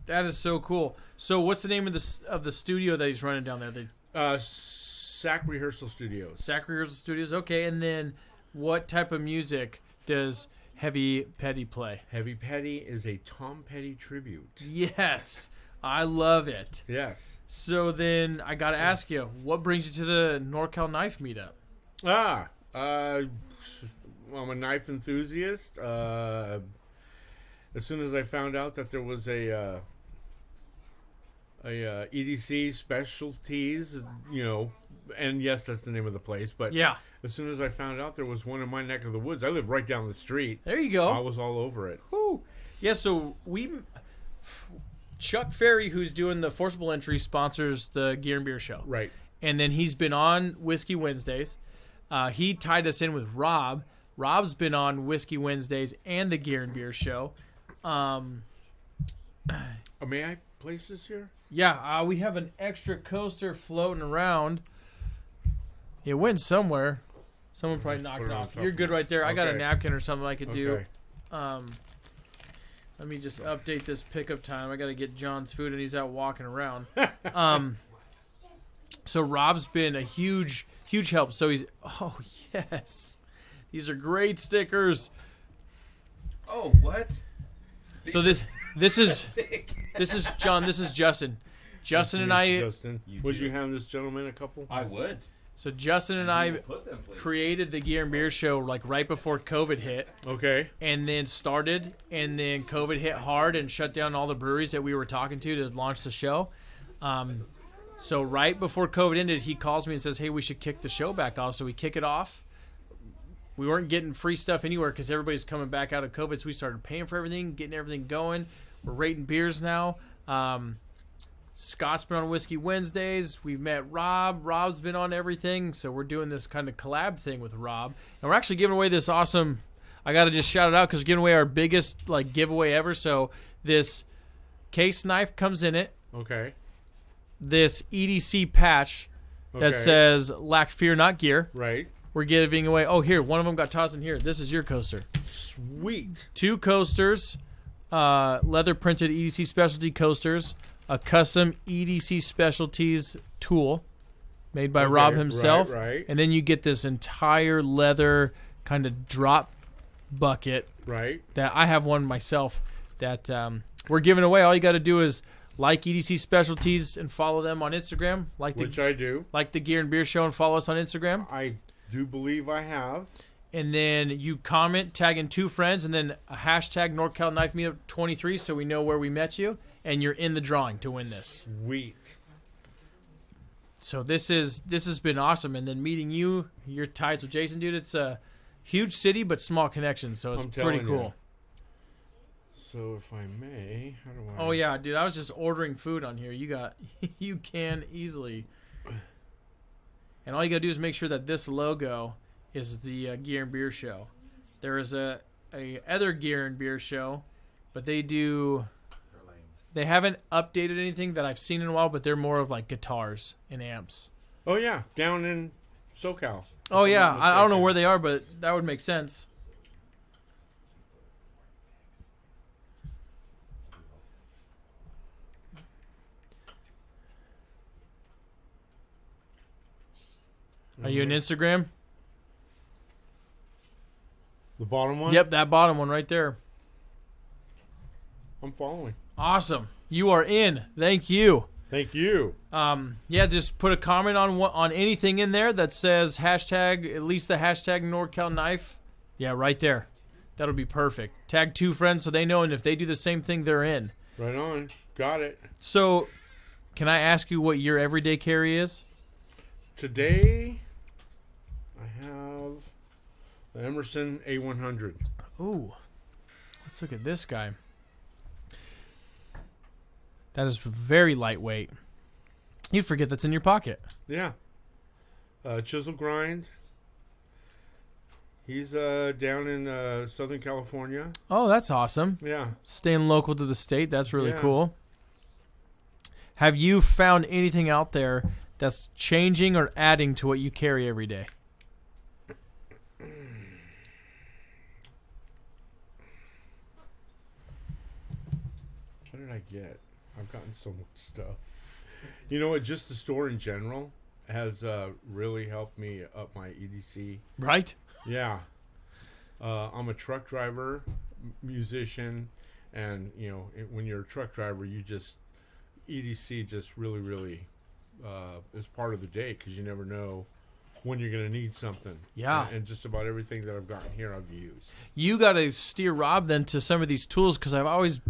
That is so cool. So what's the name of the studio that he's running down there? Sac Rehearsal Studios. Sac Rehearsal Studios. Okay, and then what type of music does Heavy Petty play? Heavy Petty is a Tom Petty tribute. Yes. I love it. Yes. So then I got to ask you, what brings you to the NorCal Knife Meetup? I'm a knife enthusiast. As soon as I found out that there was a EDC Specialties, and yes, that's the name of the place, but yeah, as soon as I found out there was one in my neck of the woods, I live right down the street. There you go. I was all over it. Woo. Yeah, so Chuck Ferry, who's doing the Forcible Entry, sponsors the Gear and Beer Show. Right. And then he's been on Whiskey Wednesdays. He tied us in with Rob. Rob's been on Whiskey Wednesdays and the Gear and Beer Show. May I place this here? Yeah, we have an extra coaster floating around. It went somewhere. Someone probably knocked it off. You're good right there. I got a napkin or something I could do. Let me just update this pickup time. I got to get John's food, and he's out walking around. So Rob's been a huge help. So he's, oh, yes. These are great stickers. Oh, what? So this is John. This is Justin. Justin and I. Justin. Would you have this gentleman a couple? I would. So Justin and I created the Gear and Beer Show like right before COVID hit. Okay. And then started, and then COVID hit hard and shut down all the breweries that we were talking to launch the show. So right before COVID ended, he calls me and says, hey, we should kick the show back off. So we kick it off. We weren't getting free stuff anywhere because everybody's coming back out of COVID, so we started paying for everything, getting everything going. We're rating beers now. Scott's been on Whiskey Wednesdays. We've met Rob. Rob's been on everything, so we're doing this kind of collab thing with Rob. And we're actually giving away this awesome, I got to just shout it out because we're giving away our biggest giveaway ever. So this case knife comes in it. Okay. This EDC patch that says lack fear, not gear. Right. We're giving away. Oh, here, one of them got tossed in here. This is your coaster. Sweet. 2 coasters, leather printed EDC specialty coasters, a custom EDC specialties tool made by Rob himself. Right. And then you get this entire leather kind of drop bucket. Right. That I have one myself that we're giving away. All you got to do is like EDC Specialties and follow them on Instagram. Which I do. Like the Gear and Beer Show and follow us on Instagram. I do believe I have. And then you comment, tag in 2 friends, and then a hashtag NorCal Knife Meetup 23 so we know where we met you, and you're in the drawing to win this. Sweet. So this has been awesome. And then meeting you, your ties with Jason, dude, it's a huge city but small connections, so it's pretty cool. So if I may, how do I... Oh yeah, dude, I was just ordering food on here. You can easily. And all you gotta do is make sure that this logo is the Gear and Beer Show. There is a other Gear and Beer Show, but they haven't updated anything that I've seen in a while, but they're more of like guitars and amps. Oh yeah, down in SoCal. Oh yeah, I don't know where they are, but that would make sense. Are you on Instagram? The bottom one? Yep, that bottom one right there. I'm following. Awesome. You are in. Thank you. Thank you. Yeah, just put a comment on anything in there that says hashtag, at least the hashtag NorCal knife. Yeah, right there. That'll be perfect. Tag 2 friends so they know, and if they do the same thing, they're in. Right on. Got it. So, can I ask you what your everyday carry is? Today, I have the Emerson A100. Ooh. Let's look at this guy. That is very lightweight. You'd forget that's in your pocket. Yeah. Chisel grind. He's down in Southern California. Oh, that's awesome. Yeah. Staying local to the state. That's really Yeah. cool. Have you found anything out there that's changing or adding to what you carry every day? What did I get? I've gotten so much stuff. You know what? Just the store in general has really helped me up my EDC. Right? Yeah. I'm a truck driver, musician, and when you're a truck driver, you just EDC just really is part of the day because you never know when you're going to need something. Yeah. And just about everything that I've gotten here, I've used. You got to steer Rob then to some of these tools because I've always,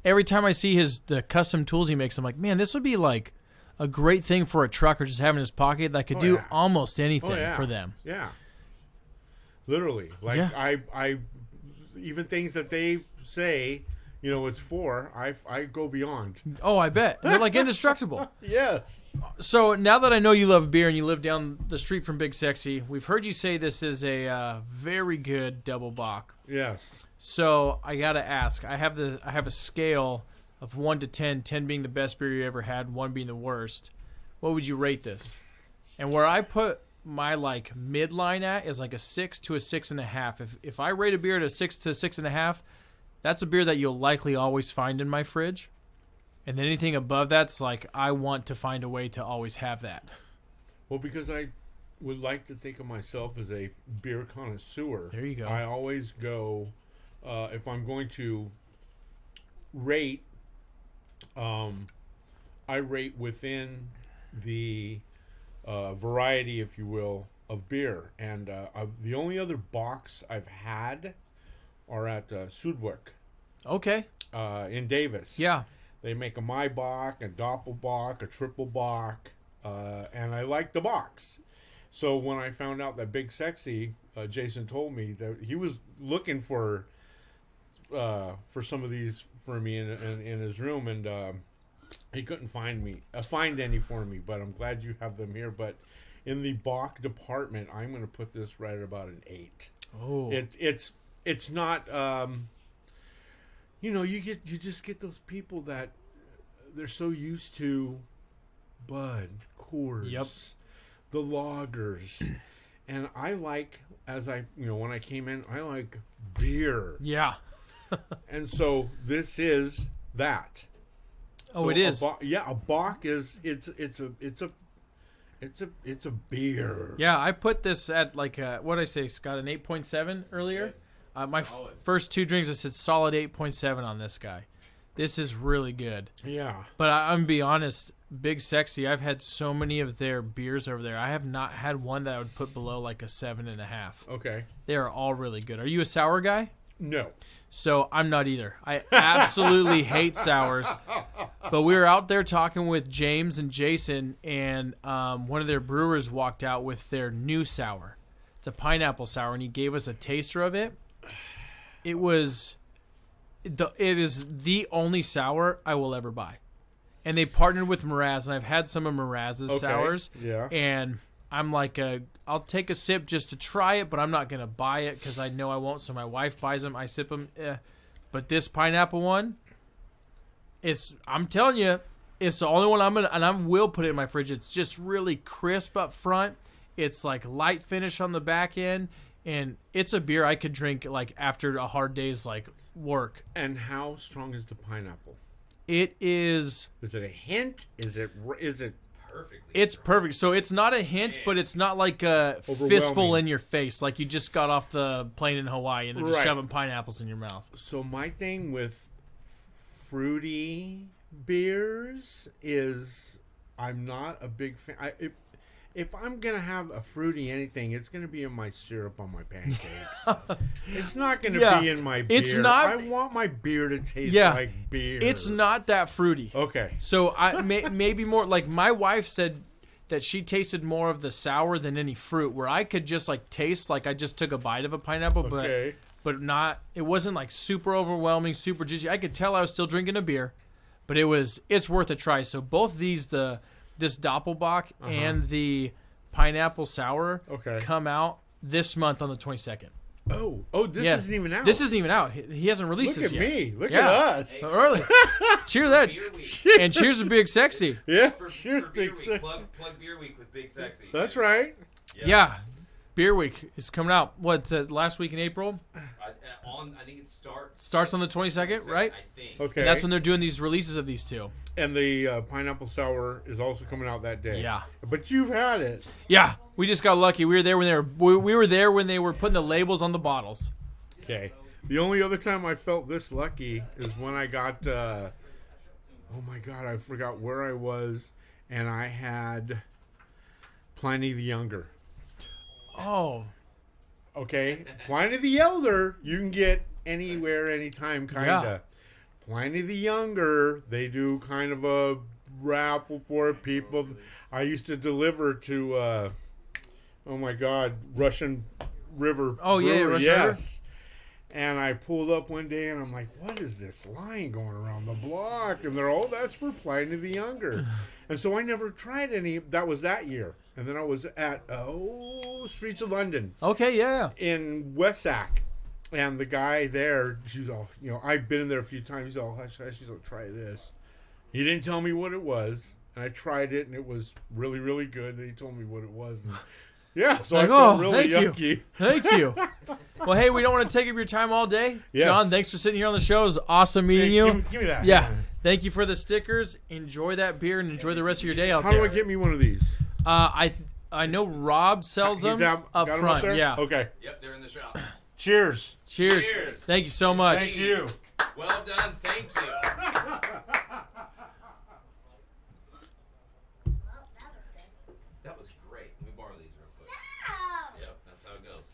every time I see the custom tools he makes, I'm like, man, this would be like a great thing for a trucker just having in his pocket that could do almost anything for them. Yeah. Literally. Like I even things that they say, it's for, I go beyond. Oh, I bet. They're like indestructible. Yes. So now that I know you love beer and you live down the street from Big Sexy, we've heard you say this is a very good double bock. Yes. So I gotta ask. I have a scale of 1 to 10, 10 being the best beer you ever had, 1 being the worst. What would you rate this? And where I put my midline at is like a 6 to a 6.5. If I rate a beer at a 6 to 6.5, that's a beer that you'll likely always find in my fridge. And then anything above that's like I want to find a way to always have that. Well, because I would like to think of myself as a beer connoisseur. There you go. I always go, if I'm going to rate, I rate within the variety, if you will, of beer. And the only other box I've had are at Sudwick. Okay. In Davis. Yeah. They make a Maibach, a Doppelbock, a Triple Bock, and I like the box. So when I found out that Big Sexy, Jason told me that he was looking for some of these for me in his room, and he couldn't find any for me. But I'm glad you have them here. But in the Bock department, I'm going to put this right at about an 8. Oh, it's not. You just get those people that they're so used to Bud, Coors, the lagers, and I like when I came in, I like beer. Yeah. And so this is that. Oh, so it is. A Bock is it's a beer. Yeah, I put this at what did I say, Scott? An 8.7 earlier. My first 2 drinks, I said solid 8.7 on this guy. This is really good. Yeah. But I'm gonna be honest, Big Sexy, I've had so many of their beers over there. I have not had one that I would put below like a 7.5. Okay. They are all really good. Are you a sour guy? No. So I'm not either. I absolutely hate sours. But we were out there talking with James and Jason, and one of their brewers walked out with their new sour. It's a pineapple sour, and he gave us a taster of it. It is the only sour I will ever buy. And they partnered with Mraz, and I've had some of Mraz's sours. Yeah. And I'm like, I'll take a sip just to try it, but I'm not going to buy it because I know I won't. So my wife buys them. I sip them. But this pineapple one, I'm telling you, it's the only one I will put it in my fridge. It's just really crisp up front. It's like light finish on the back end. And it's a beer I could drink like after a hard day's like work. And how strong is the pineapple? It is. Is it a hint? Is it perfectly? It's perfect. So it's not a hint, but it's not like a fistful in your face, like you just got off the plane in Hawaii and they're just shoving pineapples in your mouth. So my thing with fruity beers is I'm not a big fan. If I'm gonna have a fruity anything, it's gonna be in my syrup on my pancakes. It's not gonna be in my beer. It's not. I want my beer to taste like beer. It's not that fruity. Okay. So I maybe more like my wife said that she tasted more of the sour than any fruit, where I could just like taste like I just took a bite of a pineapple, but not. It wasn't like super overwhelming, super juicy. I could tell I was still drinking a beer, but it's worth a try. So both these this Doppelbock and the pineapple sour come out this month on the 22nd. Oh, this isn't even out. This isn't even out. He hasn't released this yet. Look at me. Look at us. So early. Cheer that. And cheers to Big Sexy. Yeah. Cheers, Big Sexy. Plug Beer Week with Big Sexy. That's right. Yeah. Beer Week is coming out. What, last week in April? I think it starts on the 22nd, right? I think. Okay. And that's when they're doing these releases of these two. And the pineapple sour is also coming out that day. Yeah. But you've had it. Yeah. We just got lucky. We were there when they were putting the labels on the bottles. Okay. The only other time I felt this lucky is when I got oh my God, I forgot where I was, and I had Pliny the Younger. Oh. Okay. Pliny the Elder, you can get anywhere, anytime, kind of. Yeah. Pliny the Younger, they do kind of a raffle for people. I used to deliver to, oh my God, Russian River. Oh, yeah, Brewery. Russian Yes. River. And I pulled up one day and I'm like, what is this line going around the block? And they're all, that's for Pliny the Younger. And so I never tried any. That was that year. And then I was at, Streets of London. Okay, yeah. In Wessack. And the guy there, she's all, I've been in there a few times. He's all, hush, hush. He's all, try this. He didn't tell me what it was. And I tried it and it was really, really good. And he told me what it was. And yeah, so I felt really yucky. Thank you. Well, hey, we don't want to take up your time all day. Yes. John, thanks for sitting here on the show. It was awesome meeting you. Give me that. Yeah. Thank you for the stickers. Enjoy that beer and enjoy the rest of your day out there. How do I get me one of these? I know Rob sells them up got 'em front. up there? Yeah. Okay. Yep, they're in the shop. Cheers. Cheers. Thank you so much. Thank you. Well done. Thank you. That was great. Let me borrow these real quick. No. Yep, that's how it goes.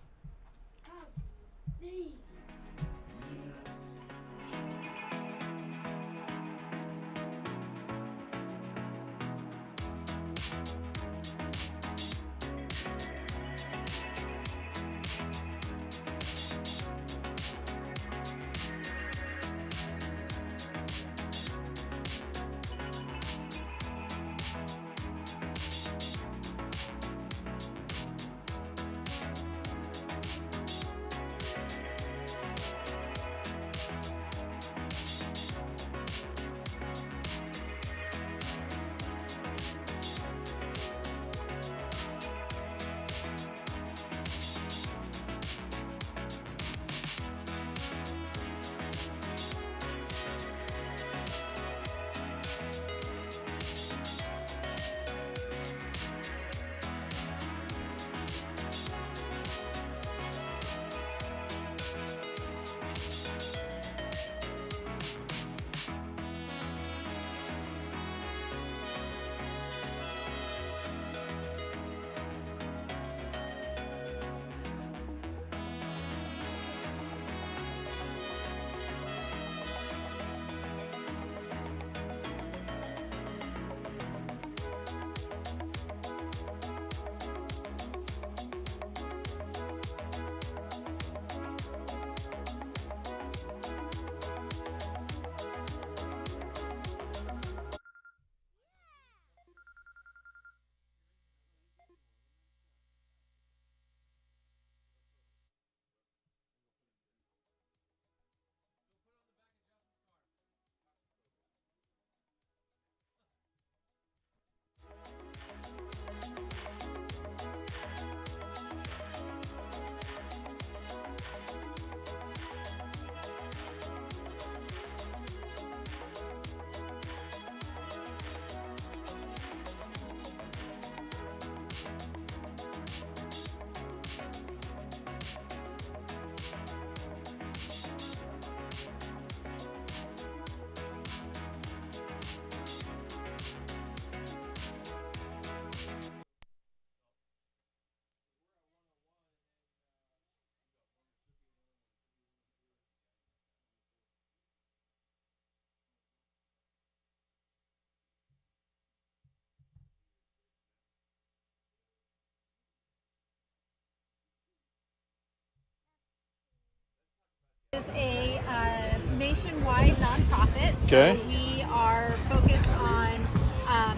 is a nationwide nonprofit. Okay. So we are focused on,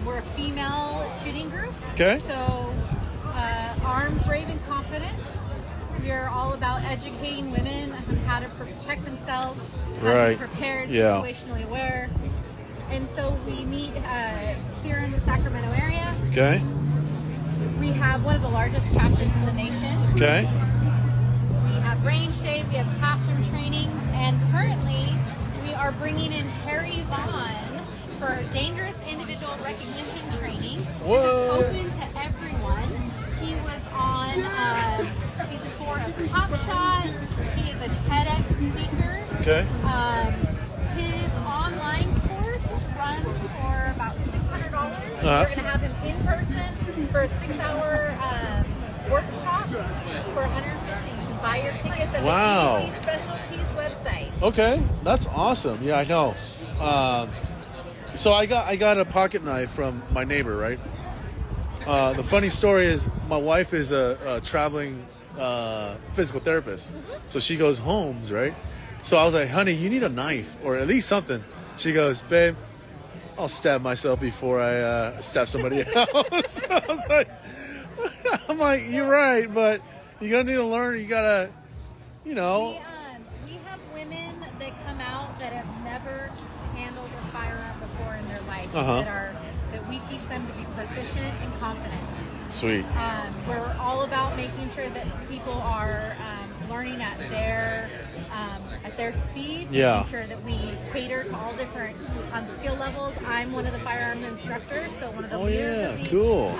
we're a female shooting group. Okay. So armed, brave, and confident. We are all about educating women on how to protect themselves, how to Right. be prepared, Yeah. situationally aware. And so we meet here in the Sacramento area. Okay. We have one of the largest chapters in the nation. Okay. We have range day, we have classroom trainings, and currently we are bringing in Terry Vaughn for dangerous individual recognition training. What? This is open to everyone. He was on season 4 of Top Shot. He is a TEDx speaker. Okay. His online course runs for about $600. Uh-huh. We're going to have him in person for a 6-hour workshop for $150. You can buy your tickets at Wow. the EDC Specialties website. Okay, that's awesome. Yeah, I know. So I got a pocket knife from my neighbor, right? The funny story is my wife is a traveling physical therapist, so she goes homes, right? So I was like, honey, you need a knife or at least something. She goes, babe, I'll stab myself before I stab somebody else. I was like, I'm like, you're right, but you're gonna need to learn. You gotta, you know. We have women that come out that have never handled a firearm before in their life, Uh-huh. that we teach them to be proficient and confident. Sweet. We're all about making sure that people are learning at their speed. Yeah. Making sure that we cater to all different skill levels. I'm one of the firearm instructors, so one of the leaders yeah, of the cool.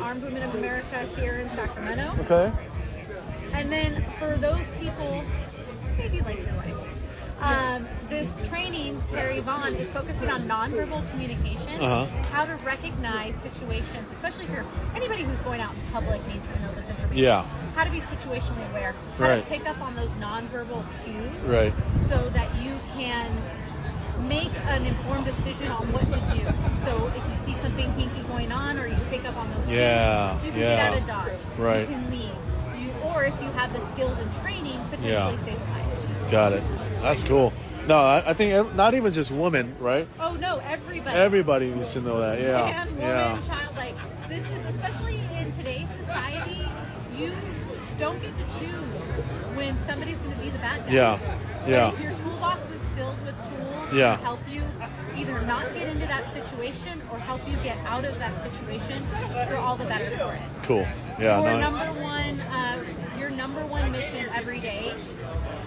Armed Women of America here in Sacramento. Okay. And then for those people, maybe like your wife, this training, Terry Vaughn, is focusing on nonverbal communication, how to recognize situations, especially if anybody who's going out in public needs to know this information. Yeah. How to be situationally aware, how to Right. pick up on those nonverbal cues, Right. so that you can make an informed decision on what to do. So if you see something kinky going on, or you pick up on those Yeah, cues, you can yeah. get out of dodge. Right. You can leave. Or if you have the skills and training, potentially Yeah. stay behind. Got it. That's cool. No, I think not even just women, right? Oh no, everybody. Everybody needs to know that. Yeah. Man, woman, Yeah. child, like this is, especially in today's society, you don't get to choose when somebody's going to be the bad guy. Yeah. But Yeah. if your toolbox is filled with tools Yeah. to help you either not get into that situation or help you get out of that situation, you're all the better for it. Cool. Yeah. Your No. number one mission every day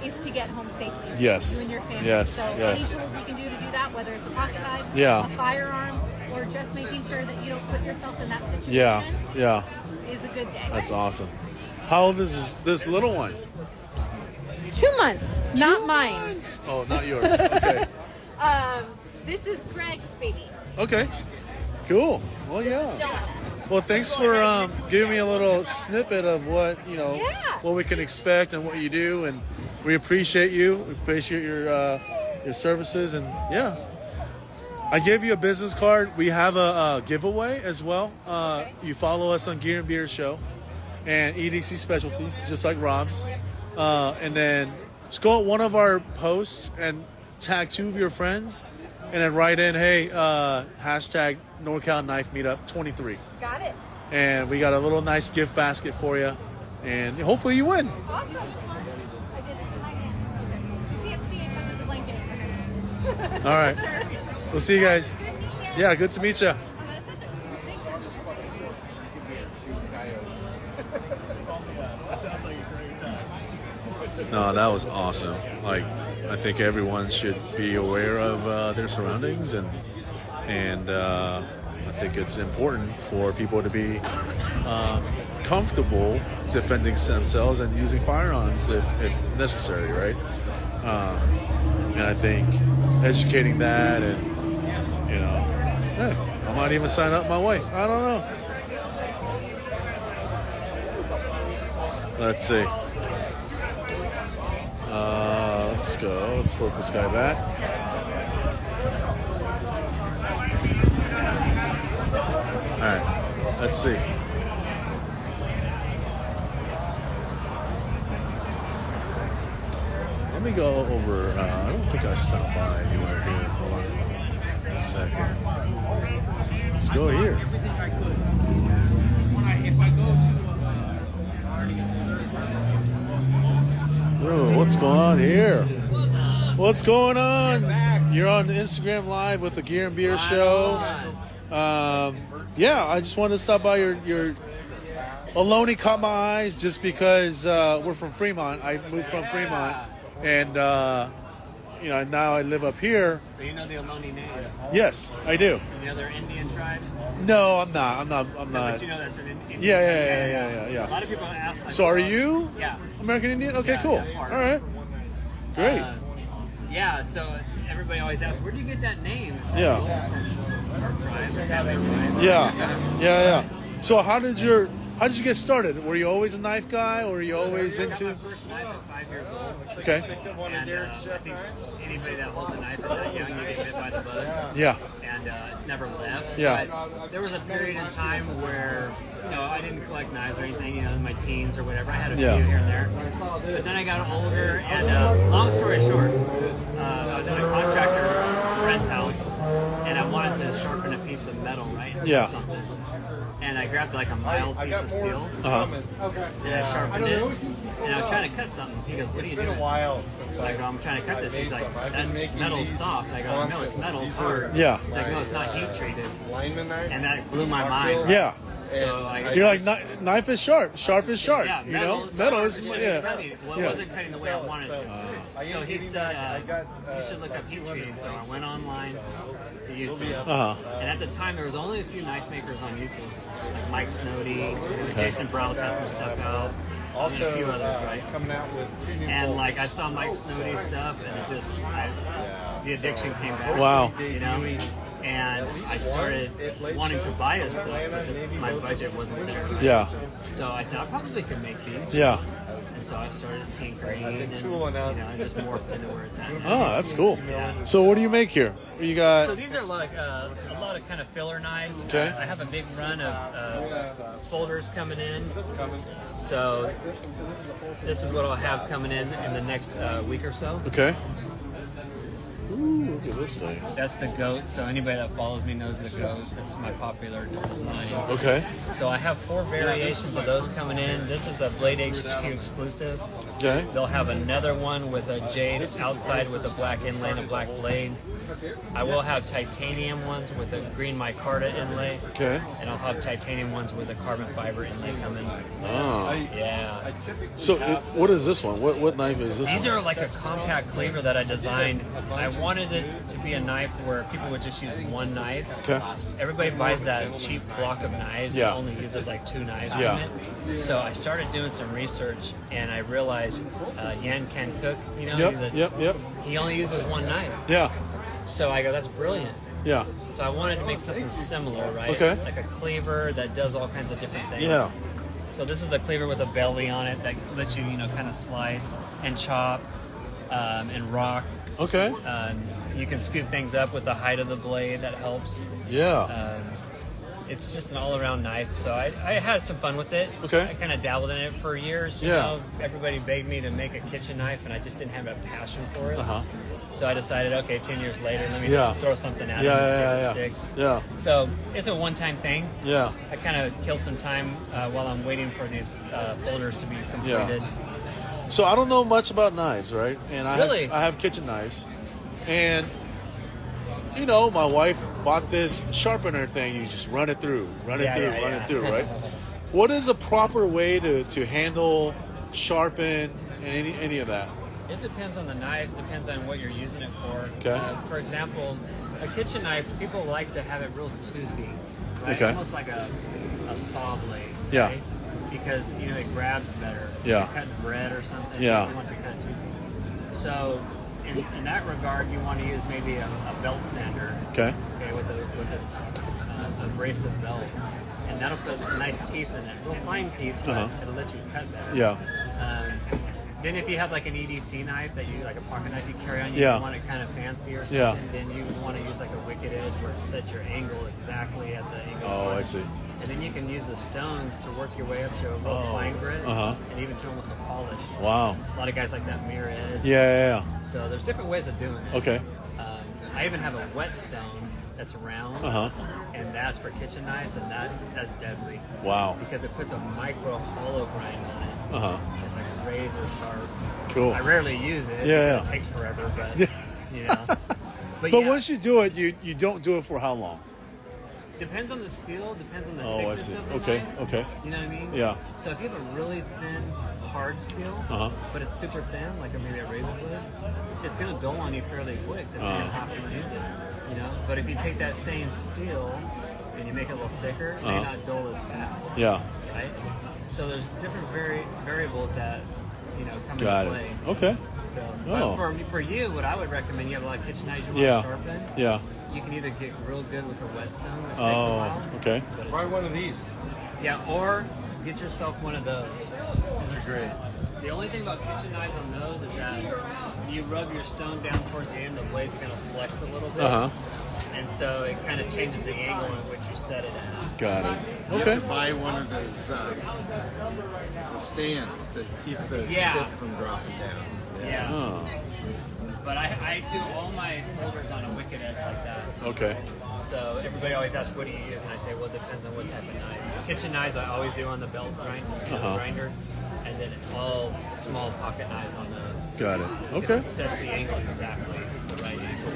is to get home safely. Yes. You and your family. Yes, So yes. any tools you can do to do that, whether it's a pocket knife, Yeah. a firearm, or just making sure that you don't put yourself in that situation, Yeah. Yeah. is a good day. That's awesome. How old is this little one? 2 months, not mine. Oh, not yours. Okay. This is Greg's baby. Okay. Cool. Well, yeah. Well, thanks for giving me a little snippet of what what we can expect and what you do, and we appreciate you. We appreciate your services, and yeah. I gave you a business card. We have a giveaway as well. You follow us on Gear and Beer Show and EDC Specialties, just like Rob's, and then just go at one of our posts and tag 2 of your friends, and then write in, hey, hashtag NorCal Knife Meetup 23. Got it. And we got a little nice gift basket for you, and hopefully you win. Awesome. I did it tonight. You can't see it because there's a blanket. All right. We'll see you guys. Yeah, good to meet you. No, that was awesome. Like, I think everyone should be aware of their surroundings, and I think it's important for people to be comfortable defending themselves and using firearms if necessary, right? And I think educating that, and hey, I might even sign up my wife. I don't know. Let's see. Let's go. Let's flip this guy back. All right. Let's see. Let me go over. I don't think I stopped by anywhere here. Hold on a second. Let's go here. Ooh, what's going on here? What's going on? You're on Instagram Live with the Gear and Beer Show. Yeah, I just wanted to stop by your Ohlone caught my eyes just because we're from Fremont. I moved from Fremont, and now I live up here. So you know the Ohlone name? Yes, I do. Any other Indian tribe? No, I'm not. No, but you know that's an Indian Yeah. A lot of people ask. Like, So are you? Yeah. American Indian? Okay, Yeah, cool. yeah, All right. Great. Yeah, so everybody always asks, where do you get that name? It's like, Yeah. well, from our tribe, our family tribe. Yeah. So how did you get started? Were you always a knife guy, or were you always into? My first knife at 5 years old. Okay. And I think anybody that holds a knife at that young, you get bit by the bug. Yeah. And it's never left. Yeah. But there was a period in time where, I didn't collect knives or anything, in my teens or whatever. I had a few here and there. But then I got older, and long story short, I was at a contractor friend's house, and I wanted to sharpen a piece of metal, right? Yeah. Something. And I grabbed like a mild piece of steel, and I sharpened it, and I was trying to cut something. He goes, "What are you doing?" It's been a while since I go, "I'm trying to cut this." He's like, "That metal's soft." I go, "No, it's metal. It's hard." Yeah. He's like, "No, it's not heat treated." And that blew my mind. Yeah. So You're like, knife is sharp. Sharp is sharp. Yeah, Metal is It wasn't cutting the way I wanted to. So he said, you should look up heat treating. So I went online to YouTube. And at the time, there was only a few knife makers on YouTube. Like Mike Snowdy, Jason Browse had some stuff out. Also, and a few others, right? Coming out with 2 new and like I saw Mike Snowdy stuff, and it just the addiction came back. Wow. And I started wanting to buy his stuff, but my budget wasn't there. Yeah. So I said I probably could make these. Yeah. And so I started tinkering, and it just morphed into where it's at now. Oh, that's cool. Yeah. So what do you make here? You got. So these are like a lot of kind of filler knives. Okay. I have a big run of folders coming in. That's coming. So this is what I'll have coming in the next week or so. Okay. Ooh, look at this thing. That's the goat. So anybody that follows me knows the goat. That's my popular design. Okay. So I have 4 variations of those coming in. This is a Blade HQ exclusive. Okay. They'll have another one with a jade outside with a black inlay and a black blade. I will have titanium ones with a green micarta inlay. Okay. And I'll have titanium ones with a carbon fiber inlay coming. Oh. Yeah. So what is this one? What knife is this These one? are like a compact cleaver that I designed. I wanted it to be a knife where people would just use one knife. Okay. Everybody buys that cheap block of knives Yeah. and only uses like 2 knives Yeah. in it. So I started doing some research, and I realized Yan can cook. Yep. He only uses 1 knife. Yeah. So I go, that's brilliant. Yeah. So I wanted to make something similar, right? Okay. Like a cleaver that does all kinds of different things. Yeah. So this is a cleaver with a belly on it that lets you, kind of slice and chop and rock. Okay. You can scoop things up with the height of the blade. That helps. Yeah. It's just an all-around knife, so I had some fun with it. Okay. I kind of dabbled in it for years. Yeah. Everybody begged me to make a kitchen knife, and I just didn't have a passion for it. Uh-huh. So I decided, okay, 10 years later, let me Yeah. just throw something at it Yeah, and see yeah, if yeah. it sticks. Yeah. So it's a one-time thing. Yeah. I kind of killed some time while I'm waiting for these folders to be completed. So I don't know much about knives, right? And I have kitchen knives, and my wife bought this sharpener thing. You just run it through, run it through, right? What is a proper way to handle, sharpen, and any of that? It depends on the knife. Depends on what you're using it for. Okay. For example, a kitchen knife, people like to have it real toothy, right? Okay. Almost like a saw blade. Yeah. Right? Because it grabs better. Yeah. If you're cutting bread or something. Yeah. You want to cut toothy. So, in that regard, you want to use maybe a belt sander. Okay. Okay, with a abrasive belt, and that'll put nice teeth in it. Real fine teeth, but it'll let you cut better. Yeah. Then if you have like an EDC knife that you like a pocket knife you carry on, you Yeah. want it kind of fancy or something. Yeah. Then you would want to use like a wicked edge where it sets your angle exactly at the angle. Oh, of I it. see. And then you can use the stones to work your way up to a real fine grit, Uh-huh. and even to almost a polish. Wow. A lot of guys like that mirror edge. Yeah. So there's different ways of doing it. Okay. I even have a wetstone that's round, Uh-huh. and that's for kitchen knives, and that's deadly. Wow. Because it puts a micro hollow grind on it. Uh-huh. It's like razor sharp. Cool. I rarely use it. Yeah. It takes forever, but Yeah. you know. But yeah, once you do it, you don't do it for how long? depends on the steel, depends on the Oh, I thickness see. of the Okay, knife. okay. You know what I mean? Yeah. So if you have a really thin, hard steel, Uh-huh. but it's super thin, like maybe a razor blade, it's going to dull on you fairly quick depending on how often you use it. You know. But if you take that same steel and you make it a little thicker, it may Uh-huh. not dull as fast. Yeah. Right. So there's different variables that come Got into it. play. Okay. So, Oh. but for you, what I would recommend, you have a lot of kitchen knives you want Yeah. to sharpen. Yeah. You can either get real good with a whetstone, which takes a Oh, while. okay. but it's- Try one of these. Yeah, or get yourself one of those. These are great. The only thing about kitchen knives on those is that you rub your stone down towards the end, the blade's going to flex a little bit. Uh-huh. And so it kind of changes the angle at which you set it at. Got it. You Okay. have to buy one of those the stands to keep the Yeah. tip from dropping down. Yeah. Oh. But I do all my folders on a wicked edge like that. Okay. So everybody always asks, what do you use? And I say, well, it depends on what type of knife. Kitchen knives I always do on the belt grinder. And then all small pocket knives on those. Got it. Because Okay. It sets the angle exactly the right angle.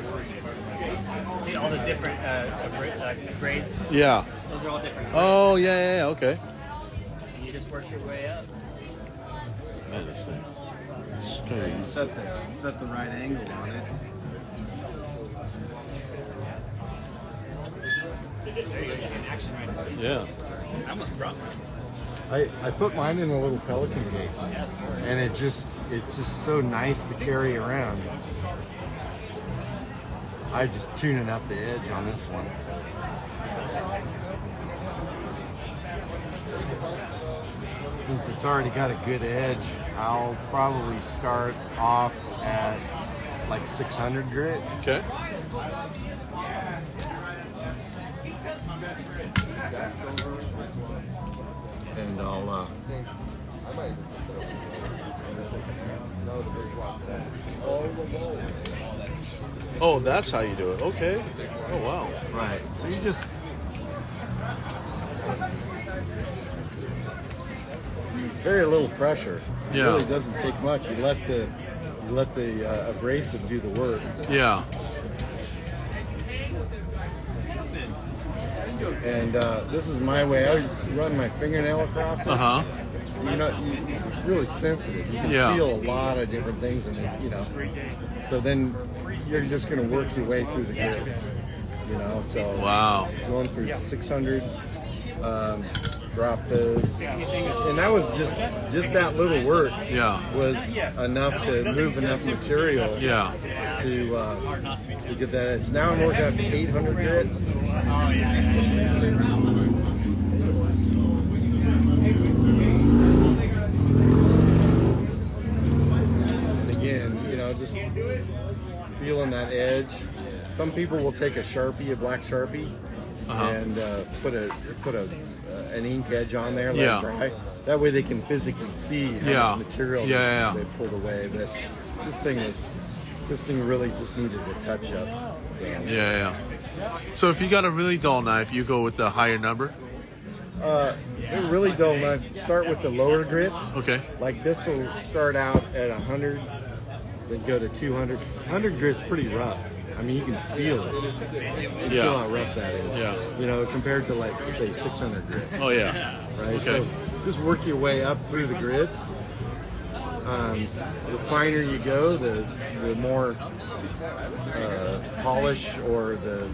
See all the different grades? Yeah. Those are all different grades. Oh, yeah. Okay. And you just work your way up. Man, this thing. Set the right angle on it. There you go. You see an action right there. Yeah. I almost dropped mine. I put mine in a little Pelican case, Yes. and it's just so nice to carry around. I'm just tuning up the edge on this one. Since it's already got a good edge, I'll probably start off at like 600 grit. Okay. And I'll Oh, that's how you do it. Okay. Oh, wow. right. So you just very little pressure. It Yeah. really doesn't take much. You let the abrasive do the work. Yeah. And this is my way. I always run my fingernail across it. Uh-huh. It's you're really sensitive. You can Yeah. feel a lot of different things, and so then you're just going to work your way through the grits. So Wow. going through 600, drop those, and that was just that little work. Yeah. Was enough to move enough material. Yeah. To get that edge. Now I'm working up to 800 grits. Oh, yeah. And again, just feeling that edge. Some people will take a Sharpie, a black Sharpie, and put an ink edge on there, let it dry. That way they can physically see how much material they pulled away. But this thing really just needed a touch up. So. Yeah. So if you got a really dull knife, you go with the higher number? They're really dull knife. Start with the lower grits. Okay. Like this will start out at 100, then go to 200. 100 grit's pretty rough. I mean, you can feel it. You can feel how rough that is. Yeah. Compared to like, say, 600 grit. Oh, yeah. Right? Okay. So just work your way up through the grits. The finer you go, the more polish or the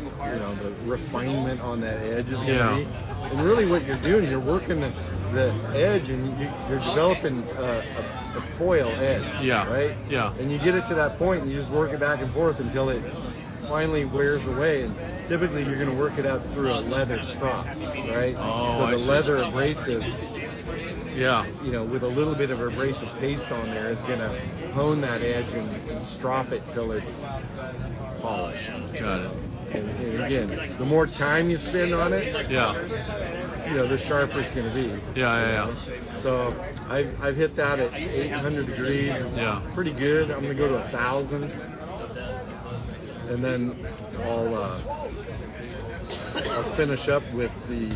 refinement on that edge is going to be. And really, what you're doing, you're working the edge, and you're developing a foil edge. Yeah. Right. Yeah. And you get it to that point, and you just work it back and forth until it finally wears away. And typically, you're going to work it out through a leather strop, right? Oh, so I the see. leather abrasive Yeah. You know, with a little bit of abrasive paste on there, is going to hone that edge and strop it till it's polished. Got it. And again, the more time you spend on it, you know, the sharper it's going to be. Yeah. So I've hit that at 800 degrees. Yeah. Pretty good. I'm going to go to 1,000. And then I'll finish up with the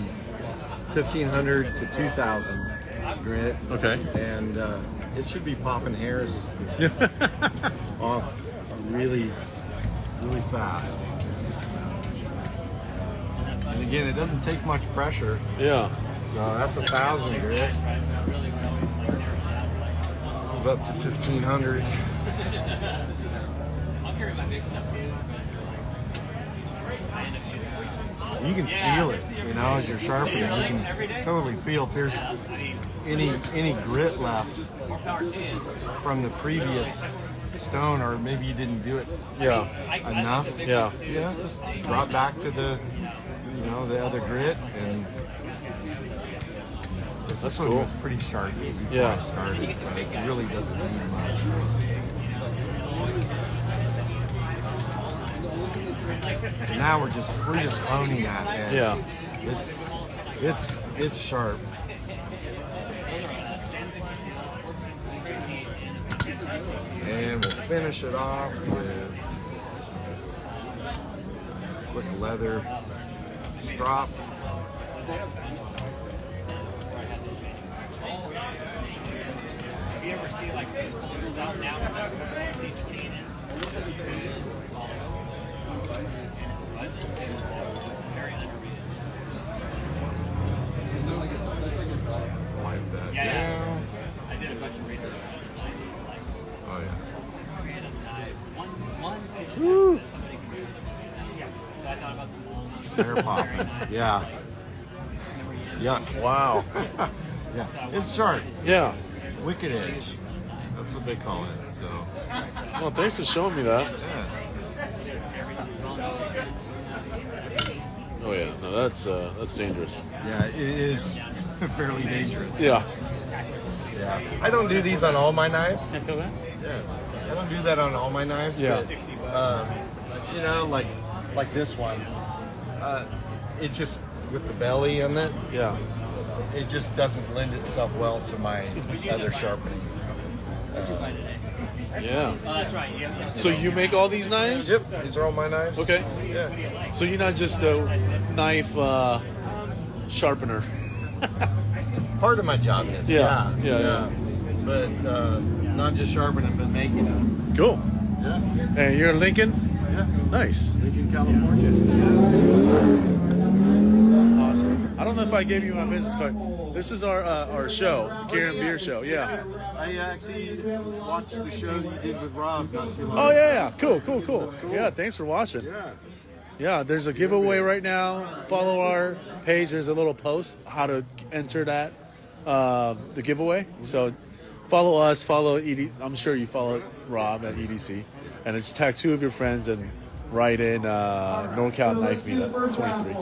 1,500 to 2,000 grit. Okay. And it should be popping hairs off really, really fast. And again, it doesn't take much pressure. Yeah. So that's 1,000 grit. Goes up to 1,500. You can feel it, you know, as you're sharpening. You can totally feel if there's any grit left from the previous stone, or maybe you didn't do it enough. Yeah. Just drop back to the, you know, the other grit, and that's one cool. was pretty sharp before Yeah. I started, so it really doesn't need much. And now we're just honing that edge. Yeah. It's sharp. And we'll finish it off with quick leather strop. If you ever see like these ones out now, see 20 in it. Wipe that Yeah. down. I did a bunch of research on design. Like, Oh yeah. create a knife. One picture that somebody can do. Yeah. So I thought about the long one. Hair popping. Yeah. Yuck. Wow. Yeah. It's sharp. Yeah. Wicked edge. That's what they call it. So. Well, thanks for showing me that. Oh yeah, no, that's dangerous. Yeah, it is fairly dangerous. Yeah. Yeah. I don't do these on all my knives. I feel that. Yeah. I don't do that on all my knives. Yeah. But, you know, like this one. It just, with the belly in it. Yeah. It just doesn't lend itself well to my other sharpening. Yeah. Oh, that's right. Yeah. So you make all these knives? Yep. These are all my knives. Okay. Yeah. So you're not just a knife sharpener. Part of my job is. Yeah. But not just sharpening, but making them. Cool. Yeah. And you're in Lincoln? Yeah. Nice. Lincoln, California. Awesome. I don't know if I gave you my business card. This is our show, Gear and Beer Show. Yeah. I actually watched the show that you did with Rob not too long Oh ago. yeah. Cool. Yeah. Thanks for watching. Yeah. There's a giveaway right now. Follow our page. There's a little post how to enter that the giveaway. So follow us. Follow EDC. I'm sure you follow Rob at EDC, and it's tag 2 of your friends and write in NorCal Knife Meetup 23.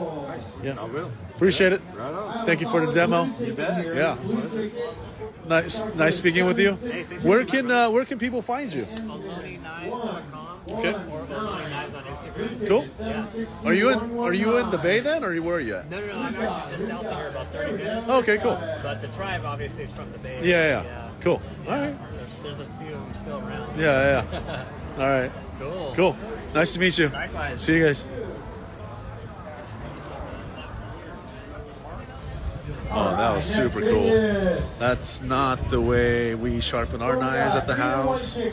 Yeah. I will. Appreciate it. Right on. Thank you for the demo. You bet. Yeah. Nice speaking with you. Where can people find you? OloniKnives.com. Okay. Or Oloni Knives on Instagram. Cool. Yeah. Are you in the Bay then, or where are you at? No, I'm actually just south of here, about 30 minutes. Okay, cool. But the tribe obviously is from the Bay. Yeah. Cool. All right. There's a few of them still around. Yeah. All right. Cool. Nice to meet you. Likewise. See you guys. Oh, that was super cool. That's not the way we sharpen our knives at the house. You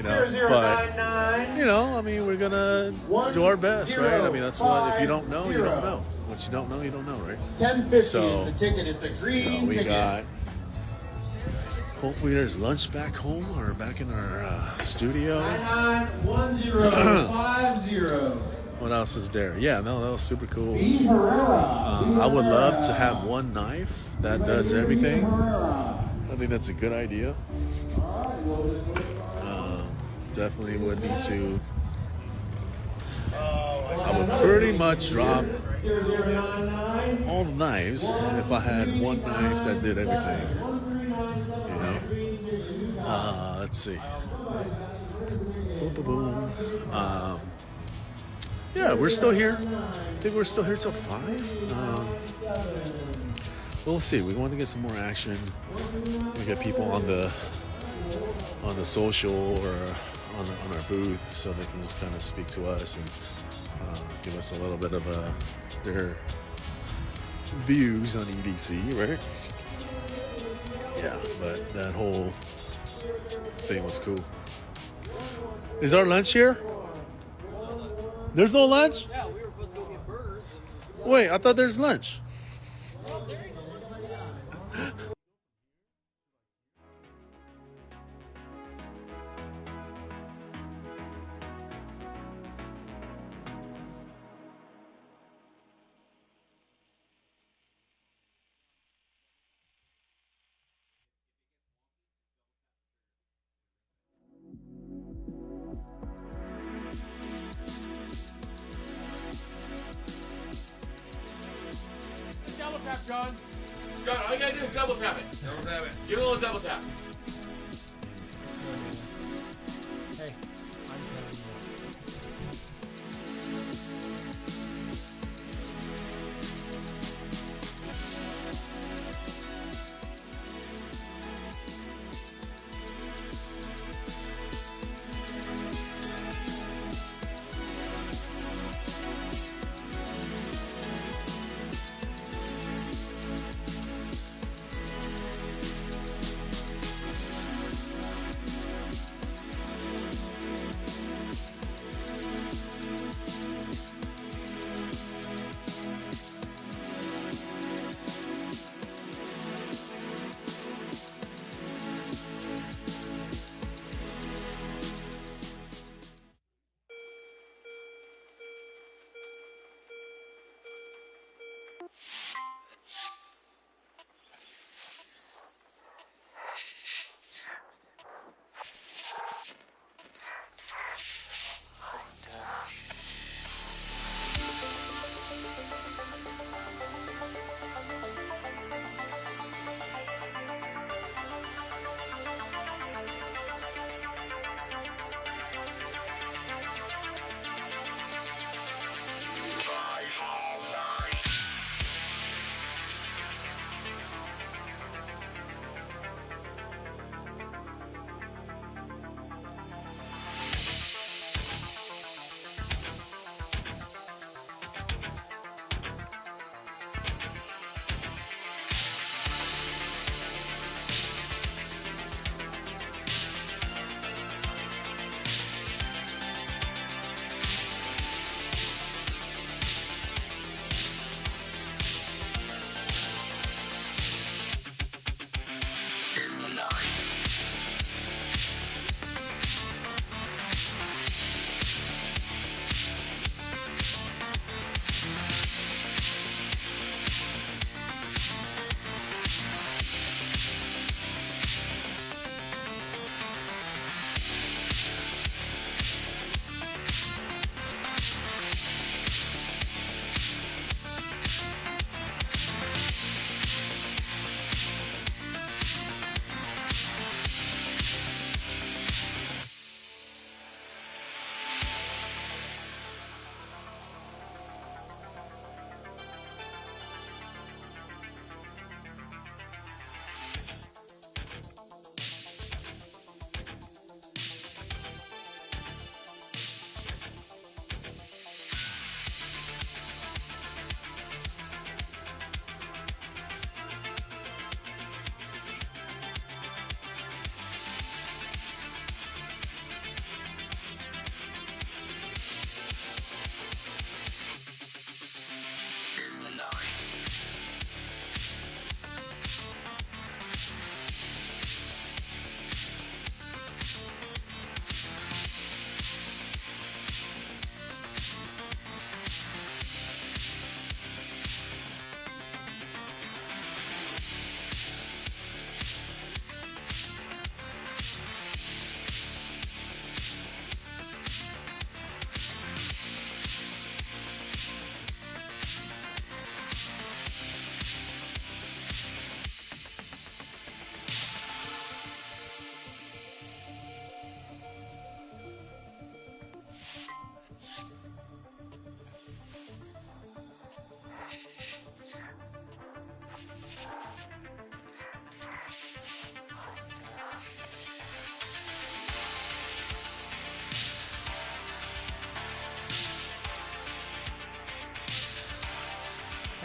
know, but I mean, we're gonna do our best, right? I mean, that's what. If you don't know, you don't know. What you don't know, you don't know, right? 1050 is So, the ticket. It's a green we ticket. got. Hopefully, there's lunch back home or back in our studio. 991050. What else is there? Yeah, no, that was super cool. B. Herrera. I would love to have one knife that does everything. I think that's a good idea. Definitely would need to. I would pretty much drop all the knives if I had one knife that did everything. You know? Let's see. Boom, boom, boom. Yeah, we're still here. I think we're still here till 5. We'll see. We want to get some more action. We get people on the social or on our booth so they can just kind of speak to us and give us a little bit of their views on EDC, right? Yeah, but that whole thing was cool. Is our lunch here? There's no lunch? Yeah, we were supposed to go get burgers. Wait, I thought there's lunch. Double tap, John. John, all you gotta do is double tap it. Double tap it. Give it a little double tap. Hey, I'm telling you.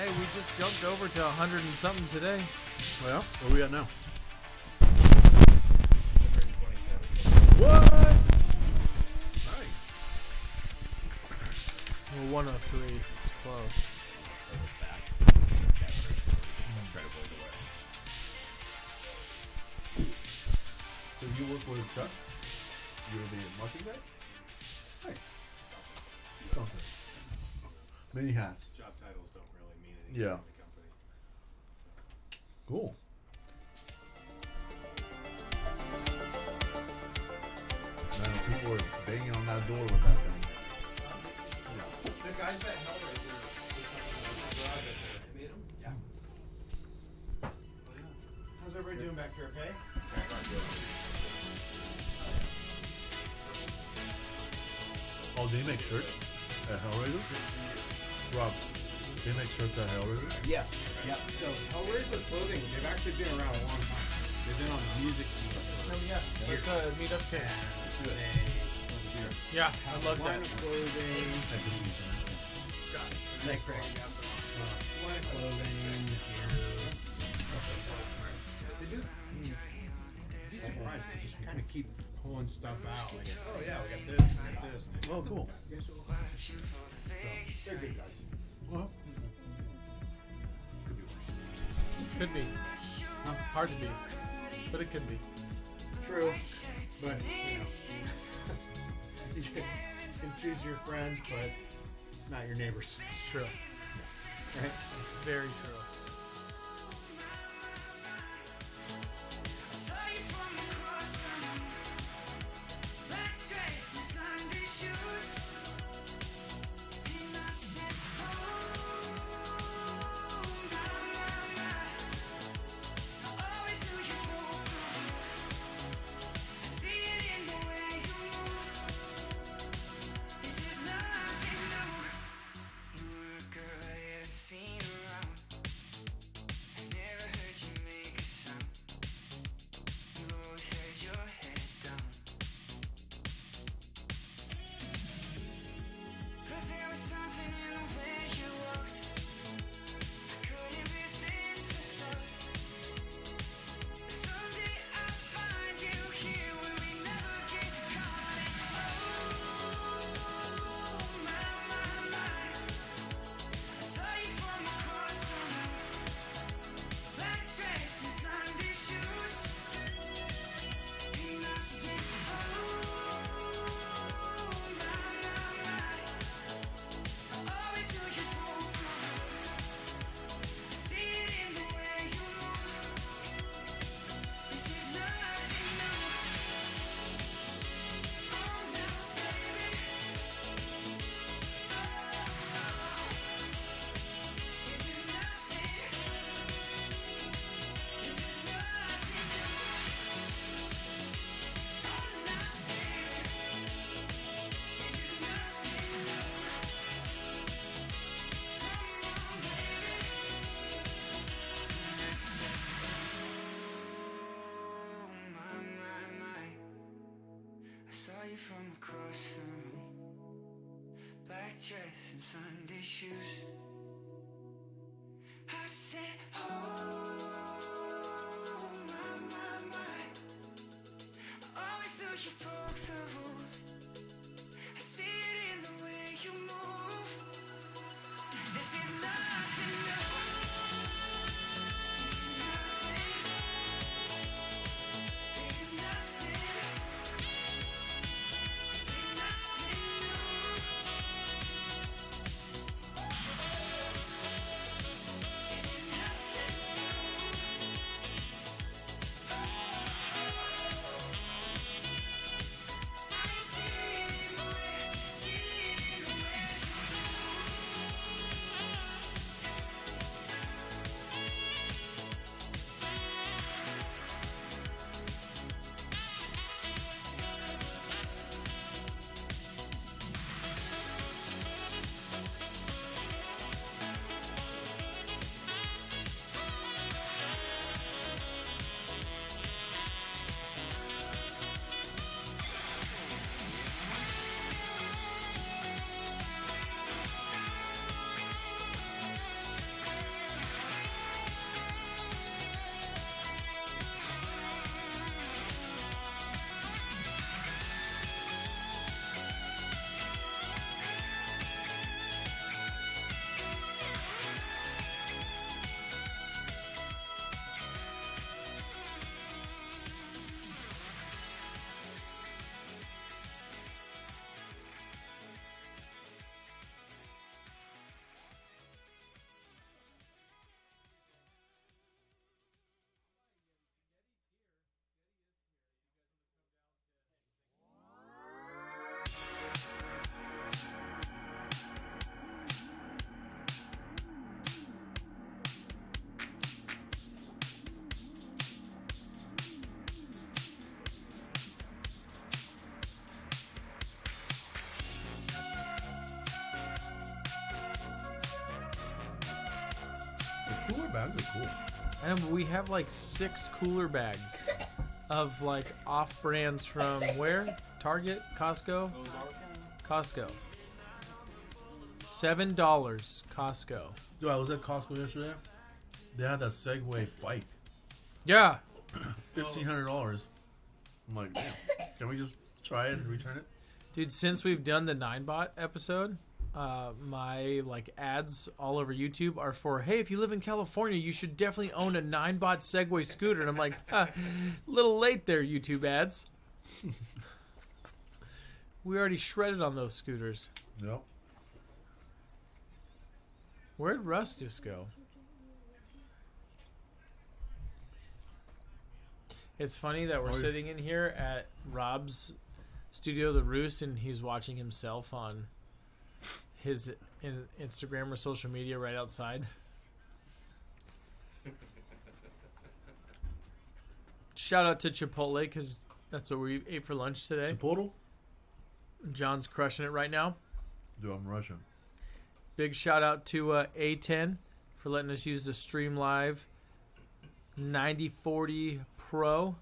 Hey, we just jumped over to 100 and something today. Well, what we got now? What? Nice. Well, 103. It's close. So you work with Chuck? You're the marketing guy? Nice. Something. Many hats. Job titles don't really mean anything Yeah. in the company. Cool. Man, people are banging on that door with that thing. The guys that Hellraiser made them? Yeah. How's everybody doing back here, okay? Oh, they make shirts at Hellraiser? Rob, they make shirts at Hellraiser? Yes. Yeah. So Hellraiser clothing, they've actually been around a long time. They've been on the music scene. Oh, yeah. Let's meet up soon. Yeah, I love that. Line of clothing. Thanks, Greg. Line of clothing. They do. Be surprised. They just kind of keep pulling stuff out. Like, oh yeah, we got this, we got this. Oh, cool. They're good guys. Well, Could be. Hard to be, but it could be. True, but you know, you can choose your friends, but not your neighbors. It's true. Right? Very true. From across the room, black dress and Sunday shoes. I said, oh, my. I always knew you broke the rules. I see it in the way you move. This is nothing new. This is nothing. cool. And we have like 6 cooler bags of like off brands from where? Target? Costco? Costco. $7 Costco. Dude, I was at Costco yesterday. They had that Segway bike. Yeah. $1,500. I'm like, damn. Can we just try it and return it? Dude, since we've done the 9bot episode, my like ads all over YouTube are for, hey, if you live in California, you should definitely own a 9bot Segway scooter. And I'm like, a little late there, YouTube ads. We already shredded on those scooters. Yep. Where'd Russ just go? It's funny that we're sitting in here at Rob's studio, The Roost, and he's watching himself on his Instagram or social media right outside. Shout out to Chipotle, because that's what we ate for lunch today. Chipotle? John's crushing it right now. Dude, I'm Russian. Big shout out to A10 for letting us use the Stream Live 9040 Pro.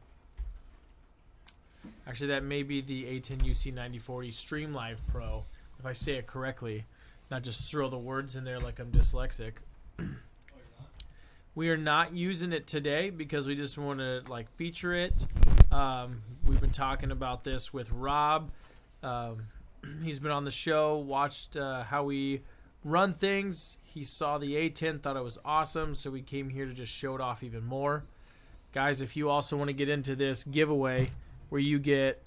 Actually, that may be the A10 UC 9040 Stream Live Pro, if I say it correctly, not just throw the words in there like I'm dyslexic. We are not using it today because we just want to like feature it. We've been talking about this with Rob. He's been on the show, watched how we run things. He saw the A10, thought it was awesome, so we came here to just show it off even more. Guys, if you also want to get into this giveaway where you get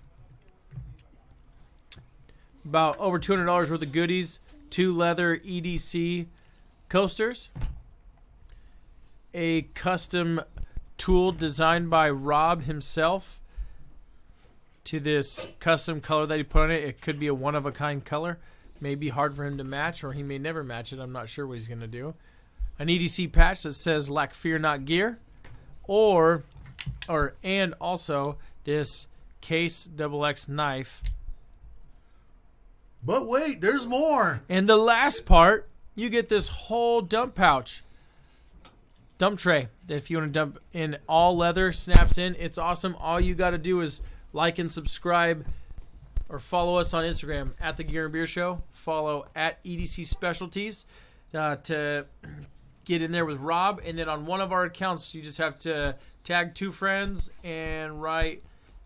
about over $200 worth of goodies, 2 leather EDC coasters, a custom tool designed by Rob himself to this custom color that he put on it. It could be a one-of-a-kind color. May be hard for him to match, or he may never match it. I'm not sure what he's going to do. An EDC patch that says "Lack Fear Not Gear," and also this Case XX knife. But wait, there's more. And the last part, you get this whole dump pouch. Dump tray that if you want to dump in all leather, snaps in. It's awesome. All you got to do is like and subscribe or follow us on Instagram at The Gear and Beer Show. Follow at EDC Specialties to get in there with Rob. And then on one of our accounts, you just have to tag 2 friends and write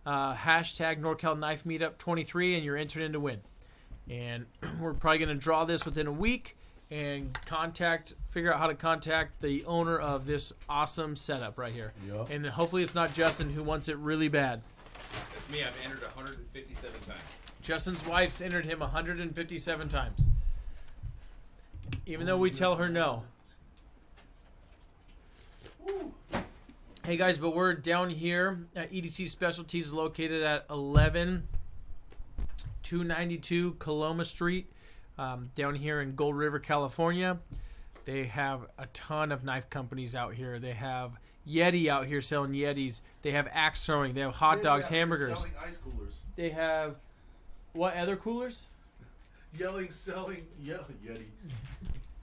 hashtag NorCal Knife Meetup 23, and you're entered in to win. And we're probably going to draw this within a week and figure out how to contact the owner of this awesome setup right here. Yep. And hopefully it's not Justin who wants it really bad. That's me. I've entered 157 times. Justin's wife's entered him 157 times. Even though we tell her no. Hey guys, but we're down here at EDC Specialties, located at 11292 Coloma Street, down here in Gold River, California. They have a ton of knife companies out here. They have Yeti out here selling Yetis. They have axe throwing. They have hot dogs, hamburgers. Selling ice coolers. They have what other coolers? Selling Yeti.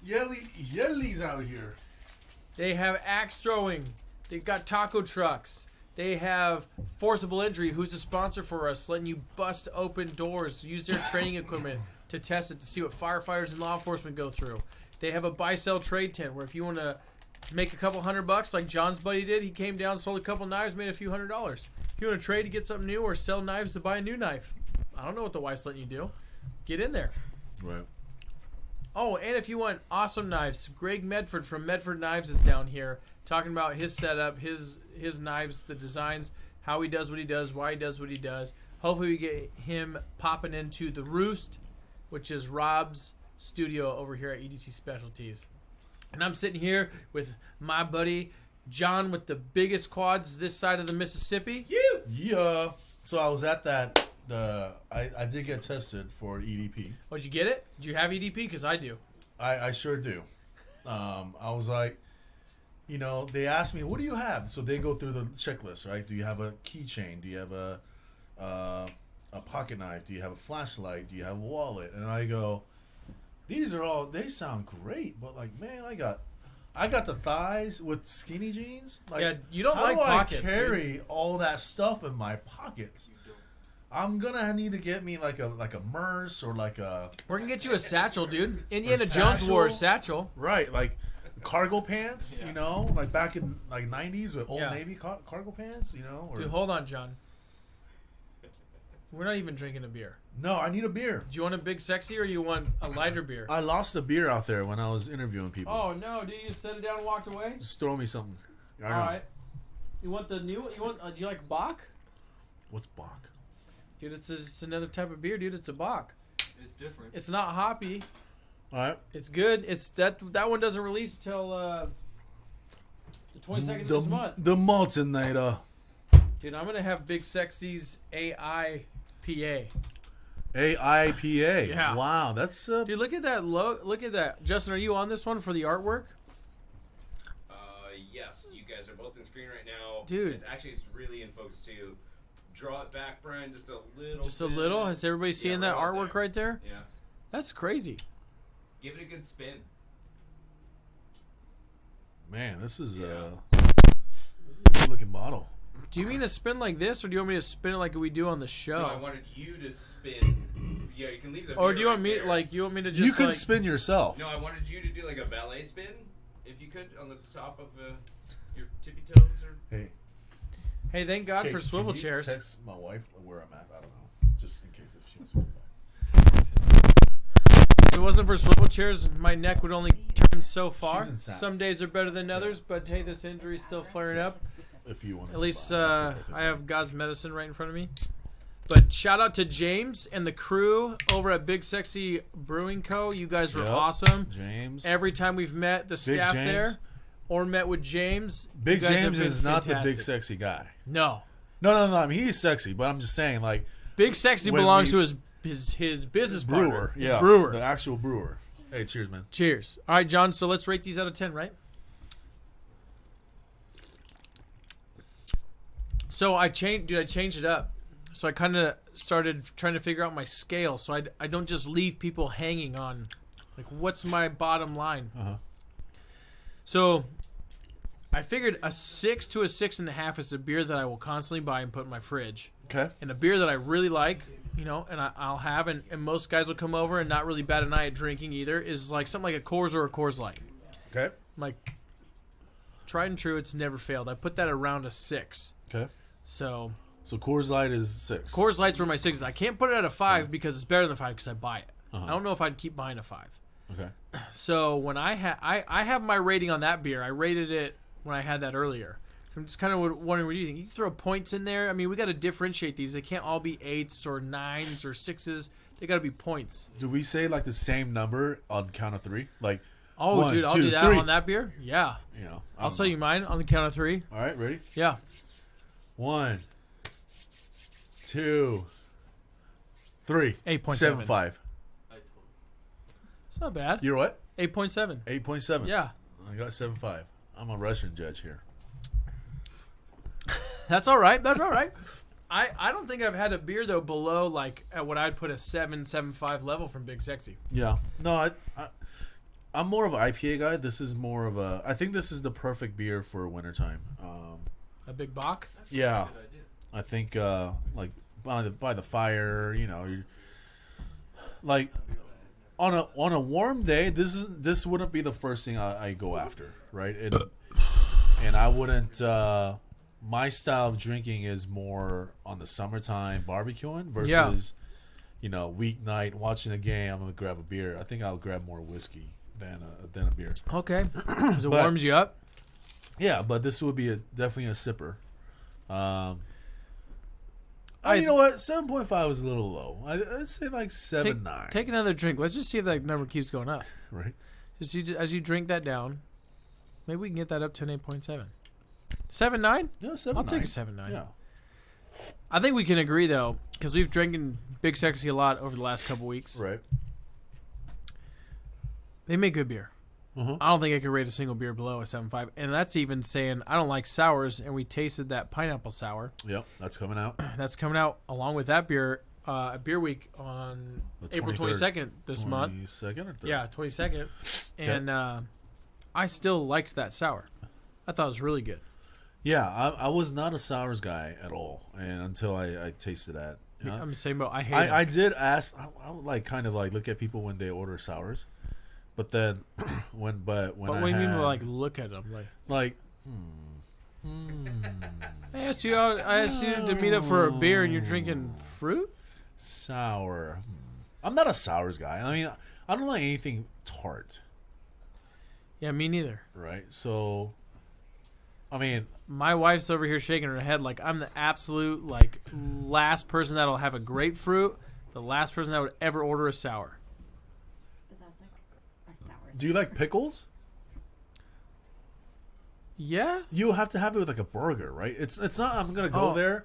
Yeti's out here. They have axe throwing. They've got taco trucks. They have Forcible Injury, who's a sponsor for us, letting you bust open doors, use their training equipment to test it, to see what firefighters and law enforcement go through. They have a buy-sell trade tent where if you want to make a couple $100 like John's buddy did, he came down, sold a couple knives, made a few $100. If you want to trade to get something new or sell knives to buy a new knife, I don't know what the wife's letting you do. Get in there. Right. Oh, and if you want awesome knives, Greg Medford from Medford Knives is down here talking about his setup, his knives, the designs, how he does what he does, why he does what he does. Hopefully we get him popping into The Roost, which is Rob's studio over here at EDC Specialties. And I'm sitting here with my buddy John with the biggest quads this side of the Mississippi. Yeah. So I was at that. I did get tested for EDP. Oh, did you get it? Did you have EDP? Because I do. I sure do. I was like, they asked me, what do you have? So they go through the checklist, right? Do you have a keychain? Do you have a pocket knife? Do you have a flashlight? Do you have a wallet? And I go, these are all, they sound great, but like, man, I got I got the thighs with skinny jeans. Like, Yeah, you don't how like do pockets, I carry all that stuff in my pockets? I'm gonna need to get me like a Merce or like a. We're gonna get you a satchel, dude. Indiana Jones satchel. wore a satchel. Right, like cargo pants. Yeah. You know, like back in like '90s with Old Yeah. Navy cargo pants. You know. Or, Dude, hold on, John. We're not even drinking a beer. No, I need a beer. Do you want a Big Sexy or you want a lighter beer? I lost a beer out there when I was interviewing people. Oh no! Did you just set it down and walked away? Just throw me something. I All know. right. You want the new? You want? Do you like Bach? What's Bach? Dude, it's another type of beer, dude. It's a Bach. It's different. It's not hoppy. All right. It's good. It's that one doesn't release till the 22nd of this month. The Maltinator. Dude, I'm gonna have Big Sexy's AIPA. AIPA. Yeah. Wow, that's Dude, look at that. Look at that. Justin, are you on this one for the artwork? Yes, you guys are both in screen right now. Dude. It's really in focus too. Draw it back, Brian, just a little. Just a little. Has everybody seen that right artwork right there? Yeah. That's crazy. Give it a good spin. Man, this is a good looking bottle. Do you mean to spin like this, or do you want me to spin it like we do on the show? No, I wanted you to spin. Yeah, you can leave the. Or beer do you want right me there. like you want me to just You can like, spin yourself. No, I wanted you to do like a ballet spin, if you could, on the top of your tippy toes or. Hey. Hey, thank God Okay, for swivel can you chairs. Text my wife where I'm at. I don't know, just in case if she wants to go back. If it wasn't for swivel chairs, my neck would only turn so far. She's inside. Some days are better than others, but hey, this injury's still flaring up. If you want. At least I have God's medicine right in front of me. But shout out to James and the crew over at Big Sexy Brewing Co. You guys were Yep. awesome. James. Every time we've met the staff James. there or met with James, Big you guys have James been is not the big fantastic. sexy guy. No. No. I mean, he's sexy, but I'm just saying, like, Big Sexy when belongs we- to his business brewer. partner. His Yeah, brewer. the actual brewer. Hey, cheers, man. Cheers. All right, John, so let's rate these out of 10, right? So I changed it up. So I kind of started trying to figure out my scale, so I don't just leave people hanging on, like, what's my bottom line? Uh-huh. So I figured a 6 to a 6.5 is a beer that I will constantly buy and put in my fridge. Okay. And a beer that I really like, you know, and I'll have, and most guys will come over and not really bat an eye at drinking either, is like something like a Coors or a Coors Light. Okay. Like, tried and true, it's never failed. I put that around a 6. Okay. So Coors Light is 6. Coors Lights were my 6s. I can't put it at a 5 because it's better than 5 because I buy it. Uh-huh. I don't know if I'd keep buying a 5. Okay. So when I have my rating on that beer. I rated it when I had that earlier. So I'm just kind of wondering, what do you think? You throw points in there. I mean, we got to differentiate these. They can't all be 8s or 9s or 6s. They got to be points. Do we say like the same number on count of 3? Like, Oh, 1, dude, I'll 2, do that 3. on that beer. Yeah. You know, I'll tell you mine on the count of 3. All right, ready? Yeah. 1, 2, 3. 8.7. 7.5. It's not bad. You're what? 8.7. 8.7. Yeah. I got 7.5. I'm a Russian judge here. That's all right. That's all right. I don't think I've had a beer though below like at what I'd put a 7.75 level from Big Sexy. Yeah. No, I'm more of an IPA guy. This is more of a. I think this is the perfect beer for wintertime. A big Bach. Yeah. I think like by the fire. You know, like on a warm day. This wouldn't be the first thing I go after, right? And I wouldn't. My style of drinking is more on the summertime barbecuing versus, you know, weeknight watching a game. I'm gonna grab a beer. I think I'll grab more whiskey than a beer. Okay, because it warms you up. Yeah, but this would be definitely a sipper. You know what? 7.5 was a little low. I'd say like 7.9. Take another drink. Let's just see if that number keeps going up. Right. As you drink that down, maybe we can get that up to an 8.7. 7.9? Yeah, 7.9. I'll take a 7.9. Yeah. I think we can agree though, because we've drinking Big Sexy a lot over the last couple weeks. Right. They make good beer. Uh-huh. I don't think I could rate a single beer below a 7.5, and that's even saying I don't like sours. And we tasted that pineapple sour. Yep, that's coming out. That's coming out along with that beer. A beer week on April 22nd this month. 22nd or 3rd? Yeah, 22nd. And I still liked that sour. I thought it was really good. Yeah, I was not a sours guy at all, and until I tasted that. You know? I'm the same boat. I hate. I did ask. I would like kind of like look at people when they order sours, but then when What do you mean? Like look at them, like. I asked you to meet up for a beer, and you're drinking fruit. Sour. I'm not a sours guy. I mean, I don't like anything tart. Yeah, me neither. Right. So, I mean, my wife's over here shaking her head like I'm the absolute like last person that'll have a grapefruit, the last person that would ever order a sour. But that's like a sour. Do you like pickles? Yeah. You have to have it with like a burger, right? It's not. I'm gonna go there,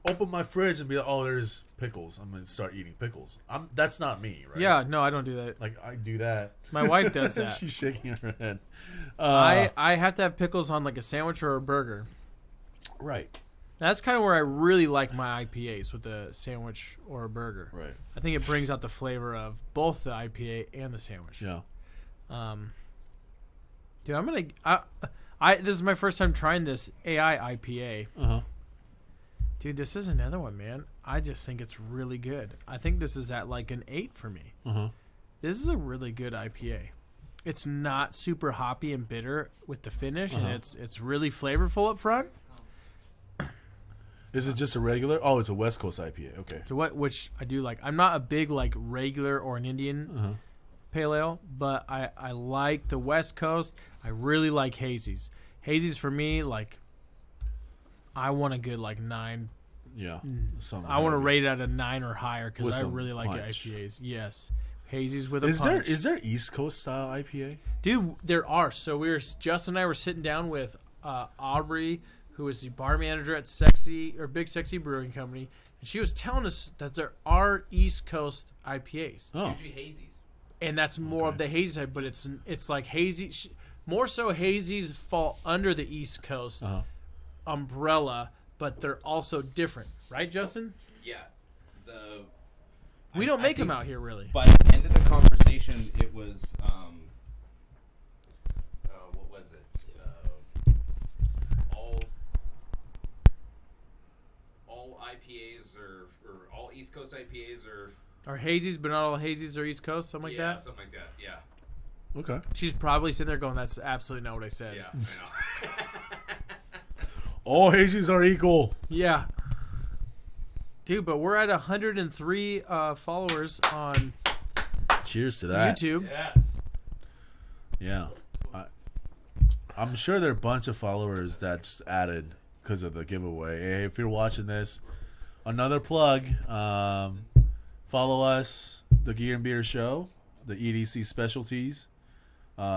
open my fridge, and be like, oh, there's pickles. I'm gonna start eating pickles. That's not me, right? Yeah. No, I don't do that. Like I do that. My wife does that. She's shaking her head. I have to have pickles on like a sandwich or a burger. Right. That's kind of where I really like my IPAs, with a sandwich or a burger. Right. I think it brings out the flavor of both the IPA and the sandwich. Yeah. Dude, I'm gonna. This is my first time trying this AI IPA. Dude, this is another one, man. I just think it's really good. I think this is at like an 8 for me. This is a really good IPA. It's not super hoppy and bitter with the finish, and it's really flavorful up front. Is it just a regular? Oh, it's a West Coast IPA. Okay. To which I do like. I'm not a big like regular or an Indian pale ale, but I like the West Coast. I really like hazies. Hazies for me, like, I want a good like 9. Yeah. I want to rate it at a 9 or higher With because I some really like punch. IPAs. Yes, hazies with a Is punch. there East Coast style IPA? Dude, there are. So Justin and I were sitting down with Aubrey, who is the bar manager at Big Sexy Brewing Company, and she was telling us that there are East Coast IPAs. Usually hazies. And that's more of the hazy side, but it's like hazy. More so, hazies fall under the East Coast umbrella, but they're also different, right, Justin? Yeah. We don't make them out here, really. By the end of the conversation, it was what was it? All IPAs or all East Coast IPAs Are hazies, but not all hazies are East Coast, something like that? Yeah, something like that, yeah. Okay. She's probably sitting there going, that's absolutely not what I said. Yeah, I know. All hazies are equal. Yeah. Dude, but we're at 103 followers on Cheers to that. YouTube. Yes. Yeah. I'm sure there are a bunch of followers that just added because of the giveaway. Hey, if you're watching this, another plug. Follow us, the Gear and Beer Show, the EDC Specialties.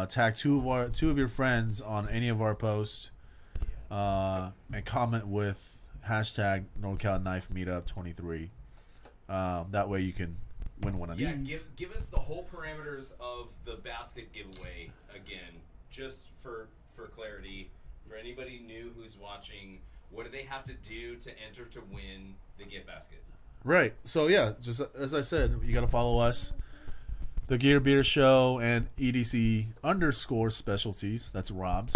Tag two of your friends on any of our posts, and comment with hashtag NorCal Knife Meetup 23. That way you can win one of these. Give us the whole parameters of the basket giveaway again, just for clarity, for anybody new who's watching. What do they have to do to enter to win the gift basket? Right. So yeah, just as I said, you got to follow us, the Gear Beer Show, and EDC_specialties. That's Rob's.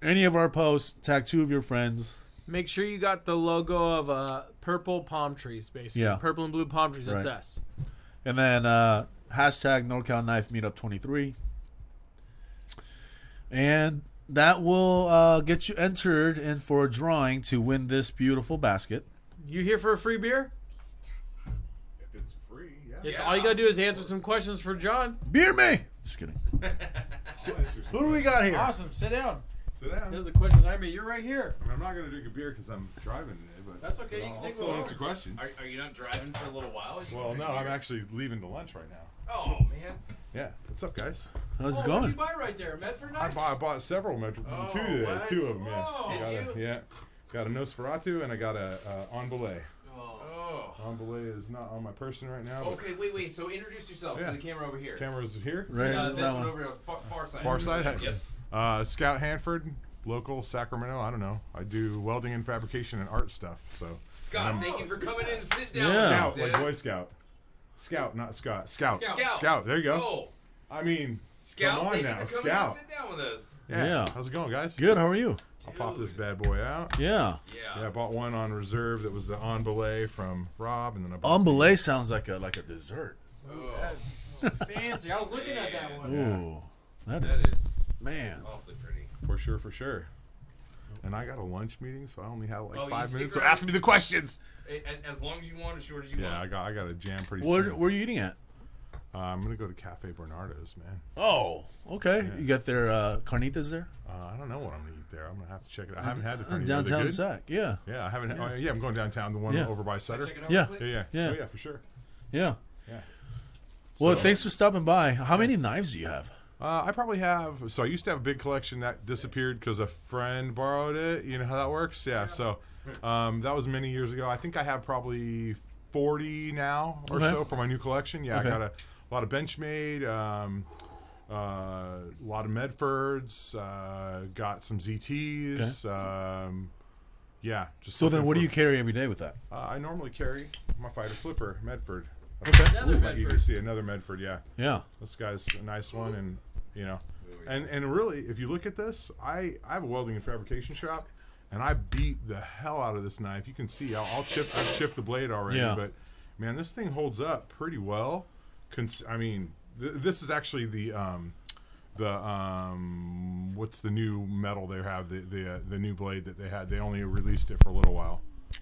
Any of our posts, tag two of your friends. Make sure you got the logo of purple palm trees, basically. Yeah. Purple and blue palm trees. That's Right. us. And then hashtag NorCal Knife Meetup 23. And that will get you entered in for a drawing to win this beautiful basket. You here for a free beer? If it's free, yeah. It's all you gotta do is answer some questions for John. Beer me! Just kidding. Who do we got here? Awesome. Sit down. Sit down. Those are the questions I made. You're right here. I mean, I'm not going to drink a beer because I'm driving today, but That's okay, you can I'll take a still little answer questions. Are you not driving for a little while? Well, no, I'm actually leaving to lunch right now. Oh man. Yeah. What's up, guys? How's it What'd going? you buy right there? Medford I knife? bought several Metro Oh, two today, what? 2 of them. Yeah. Whoa. Did you? Yeah. Got a Nosferatu and I got a Enbelé. Oh. Enbelé is not on my person right now. Okay, wait. So introduce yourself Yeah. to the camera over here. Camera's here. Right. This that one one. over here, far side. Far side. Yep. Scout Hanford, local Sacramento. I don't know. I do welding and fabrication and art stuff. So. Scott, thank you for coming in and sitting down. Yeah. Scout, like Boy Scout. Scout, not Scott. Scout. Scout. Scout. There you go. Oh. I mean, Scout, Come on thank now, you for coming Scout. to sit down with us. Yeah. How's it going, guys? Good. How are you? I'll pop this bad boy out. Yeah. Yeah, I bought one on reserve that was the en belay from Rob, and then I bought Omelette sounds like a dessert. Fancy. I was looking at that one. Ooh, that That is, is man. awfully pretty. For sure. And I got a lunch meeting, so I only have like Oh, you 5 stick minutes. So around? ask me the questions. As long as you want, as short as you Yeah, want. I got a jam pretty Where soon. are you eating at? I'm gonna go to Cafe Bernardo's, man. Oh, okay. Yeah. You got their carnitas there? I don't know what I'm gonna eat there. I'm gonna have to check it out. I haven't had the carnitas. Are they Downtown good? Sac. Yeah. Yeah, I haven't. Yeah. Oh, yeah, I'm going downtown. The one Yeah. over by Sutter. Yeah. Yeah. Yeah. Oh, yeah, for sure. Yeah. Yeah. Well, So- thanks for stopping by. How many knives do you have? I probably have. So I used to have a big collection that disappeared because a friend borrowed it. You know how that works? Yeah. So that was many years ago. I think I have probably 40 now or Okay. so for my new collection. Yeah, Okay. I got a lot of Benchmade, a lot of Medfords, got some ZTs. Yeah. Just So then, looking what do for- you carry every day with that? I normally carry my fighter flipper, Medford. Okay. Another My Medford. EDC, another Medford, yeah. Yeah. This guy's a nice one, and you know, and really, if you look at this, I have a welding and fabrication shop, and I beat the hell out of this knife. You can see I've chipped the blade already, Yeah. but man, this thing holds up pretty well. I mean, this is actually the what's the new metal they have, the new blade that they had. They only released it for a little while.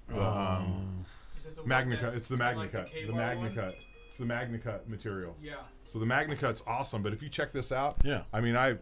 Is it the one MagnaCut. that's It's the kinda like MagnaCut. the The K-bar one? MagnaCut. It's the MagnaCut material. Yeah. So the MagnaCut's awesome, but if you check this out, Yeah. I mean, I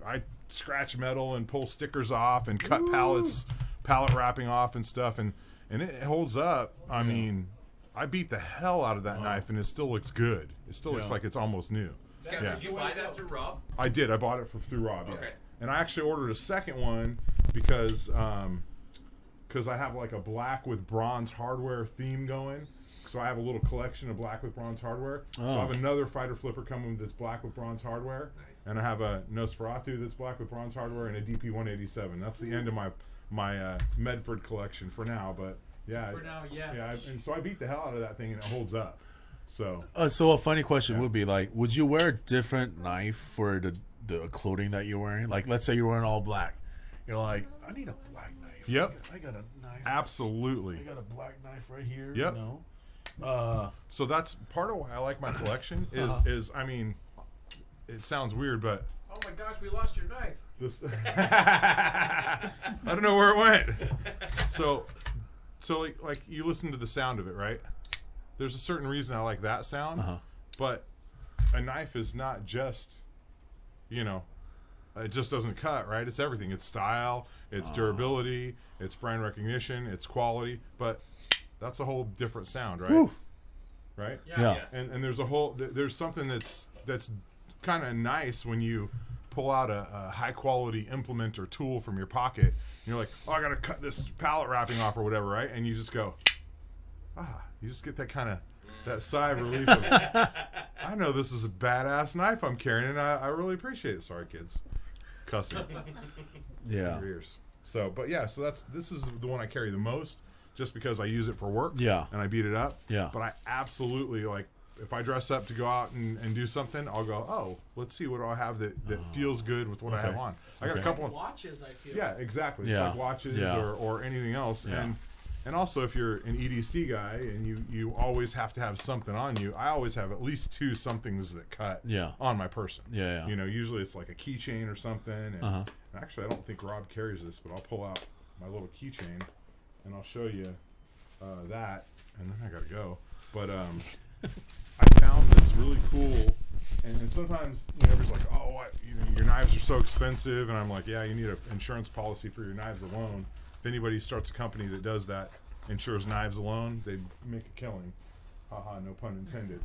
scratch metal and pull stickers off and cut pallet wrapping off and stuff, and it holds up. I mean, I beat the hell out of that knife, and it still looks good. It still looks Yeah. like it's almost new. Scott, Yeah. did you buy that through Rob? I did. I bought it through Rob. Yeah. Okay. And I actually ordered a second one because I have like a black with bronze hardware theme going. So I have a little collection of black with bronze hardware. So I have another fighter flipper coming that's black with bronze hardware. Nice. And I have a Nosferatu that's black with bronze hardware and a DP-187. That's the end of my Medford collection for now. But yeah. For now, yes. Yeah. And so I beat the hell out of that thing, and it holds up. So. So a funny question would be like, would you wear a different knife for the clothing that you're wearing? Like, let's say you're wearing all black. You're like, I need a black knife. Yep. I got a knife. Absolutely. I got a black knife right here. Yep. You know. So that's part of why I like my collection is I mean, it sounds weird, but Oh my gosh, we lost your knife. this I don't know where it went. So like you listen to the sound of it, right? There's a certain reason I like that sound, but a knife is not just, you know, it just doesn't cut, right? It's everything. It's style, it's durability, it's brand recognition, it's quality, but that's a whole different sound, right? Whew. Right? Yeah. Yes. And there's something that's kind of nice when you pull out a high quality implement or tool from your pocket. And you're like, oh, I gotta cut this pallet wrapping off or whatever, right? And you just go, you just get that kind of that sigh of relief. Of, I know this is a badass knife I'm carrying, and I really appreciate it. Sorry, kids, cussing. Yeah. Your ears. So, but yeah, so this is the one I carry the most, just because I use it for work. Yeah. And I beat it up. Yeah. But I absolutely like. If I dress up to go out and do something, I'll go, oh, let's see what do I have that feels good with what I have on. I got a couple of watches, I feel. Yeah, exactly. Yeah. It's like watches Yeah. or anything else. Yeah. And also if you're an EDC guy and you always have to have something on you, I always have at least two somethings that cut on my person. Yeah. You know, usually it's like a keychain or something. And actually I don't think Rob carries this, but I'll pull out my little keychain and I'll show you that, and then I gotta go. But I found this really cool, and sometimes everybody's like, oh, what, your knives are so expensive, and I'm like, yeah, you need an insurance policy for your knives alone. If anybody starts a company that does that, insures knives alone, they make a killing. Haha, no pun intended.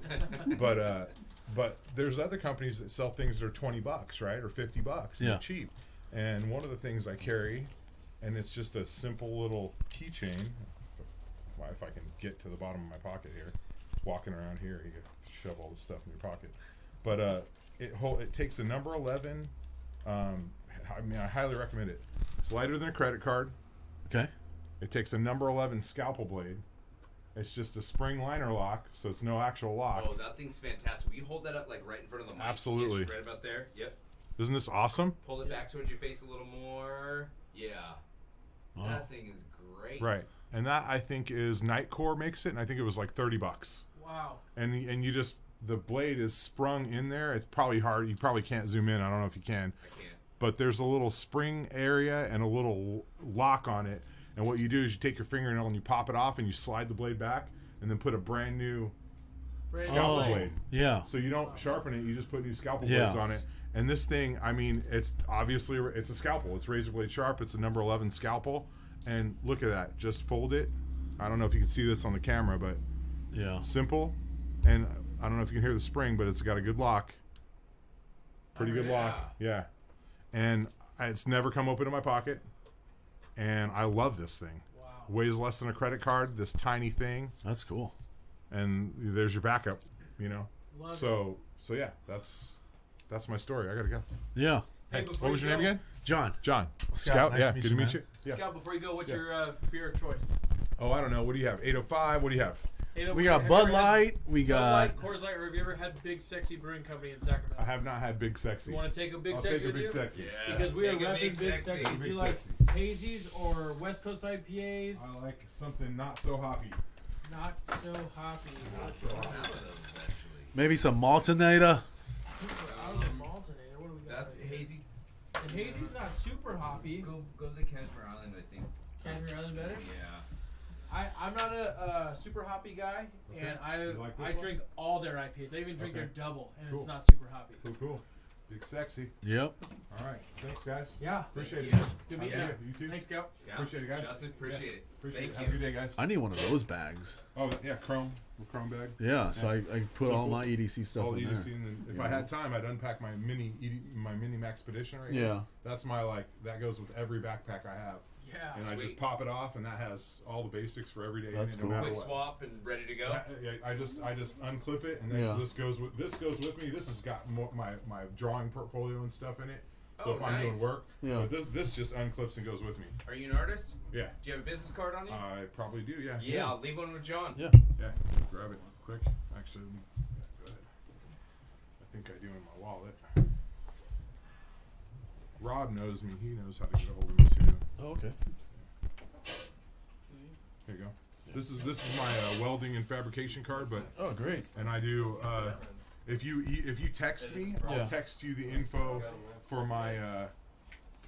But there's other companies that sell things that are $20, right, or $50. Yeah. They're cheap. And one of the things I carry, and it's just a simple little keychain. If I can get to the bottom of my pocket here, walking around here, you can shove all this stuff in your pocket. But it takes a number 11. I mean, I highly recommend it. It's lighter than a credit card. Okay. It takes a number 11 scalpel blade. It's just a spring liner lock, so it's no actual lock. Oh, that thing's fantastic. Will you hold that up like right in front of the mic? Absolutely. Yes, right about there. Yep. Isn't this awesome? Pull it back towards your face a little more. Yeah. Wow. That thing is great. Right. And that I think is Nightcore makes it, and I think it was like $30. Wow. And you just the blade is sprung in there. It's probably hard. You probably can't zoom in. I don't know if you can. I can't. But there's a little spring area and a little lock on it. And what you do is you take your fingernail and you pop it off and you slide the blade back and then put a brand new scalpel blade. Yeah. So you don't sharpen it. You just put new scalpel Yeah. blades on it. And this thing, I mean, it's obviously it's a scalpel. It's razor blade sharp. It's a number 11 scalpel. And look at that. Just fold it. I don't know if you can see this on the camera, but yeah, simple. And I don't know if you can hear the spring, but it's got a good lock. Pretty good lock. Yeah. And it's never come open in my pocket. And I love this thing. Wow. Weighs less than a credit card. This tiny thing. That's cool. And there's your backup. You know. Love so yeah, that's my story. I gotta go. Yeah. Hey, before what was you your name go- again? John. John. Scout, nice yeah. to meet Good you, to meet man. you. Yeah. Scout, before you go, what's Yeah. your beer of choice? Oh, I don't know. What do you have? 805. What do you have? We got Bud Light. We Bud got. Light, Coors Light, or have you ever had Big Sexy Brewing Company in Sacramento? I have not had Big Sexy. You want to take a Big I'll Sexy take a with Big you? Sexy. Yes, Because we are take a repping Big Big Sexy. Sexy. Do Big you like Sexy. hazies or West Coast IPAs? I like something not so hoppy. Not so hoppy. Not so actually. Maybe some Maltonator. I was a Maltonator. What do we got? That's hazy. And hazy's not super hoppy. Go to the Casper Island, I think. Casper Island better? Yeah. I'm not a super hoppy guy, and You like this I one? drink all their IPAs. I even drink Okay. their double, and Cool. it's not super hoppy. Cool. Big Sexy. Yep. All right. Thanks, guys. Yeah. Appreciate Thank it. you. Good meeting Have a you. good day. You too. Thanks, Scout. Appreciate it, guys. Justin, appreciate it. Appreciate Thank it. you. Have a good day, guys. I need one of those bags. Oh, yeah. Chrome bag. Yeah, so I put all Simple. my EDC stuff All in EDC, there. and then if You I know? had time, I'd unpack my mini Maxpedition right Yeah. here. That's my that goes with every backpack I have. Yeah. And I Sweet. just pop it off, and that has all the basics for every day. That's no cool. matter Quick what. swap and ready to go. I just unclip it, and Yeah. this goes with me. This has got more, my drawing portfolio and stuff in it. So Oh, if I'm doing nice. work, Yeah. but this just unclips and goes with me. Are you an artist? Yeah, Do you have a business card on you? I probably do. Yeah. yeah, I'll leave one with John. Yeah. Yeah. Grab it quick. Actually, go ahead. I think I do in my wallet. Rob knows me. He knows how to get a hold of me too. Oh, okay. Here you go. This is my welding and fabrication card, but Oh, great. and I do. If you text me, I'll Yeah. text you the info for my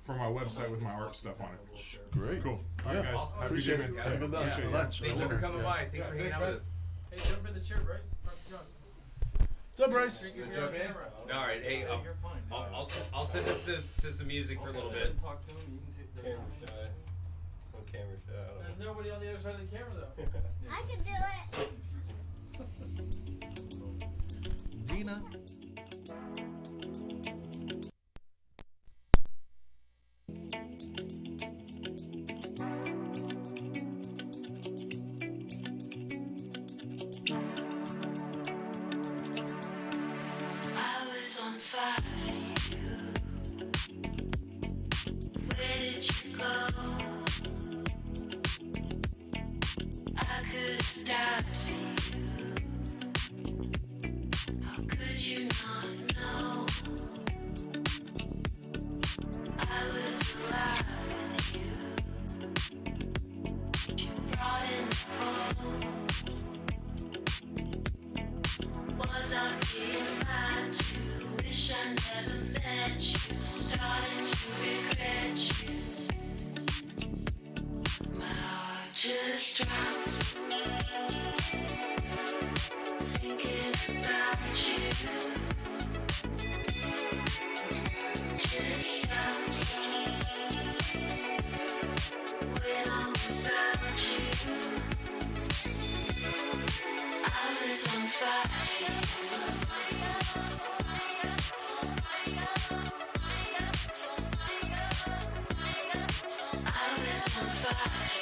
website with my art stuff on it. Great. Cool. All Yeah. right, guys. Awesome. Have a good Appreciate day, it. man. Have a good lunch. Appreciate it. Lunch. Thank you for Dinner. coming Yeah. by. Thanks for hanging out with us. Hey, jump in the chair, Bryce. Talk to John. What's up, Bryce? Thank you Wanna for your jump in? camera. All right. Hey, I'll send this to some music for a little bit. Talk to him. You can see the camera shy. No camera shy. There's nobody on the other side of the camera, though. I can do it. Gina. I was on fire for you. Where did you go? I could have died for you. How could you not know? I was alive with you. You brought in the cold. Was I being lied to? Wish I never met you. Starting to regret you. My heart just dropped. Thinking about you. Just stops when I'm without you. I was on fire. I was on fire.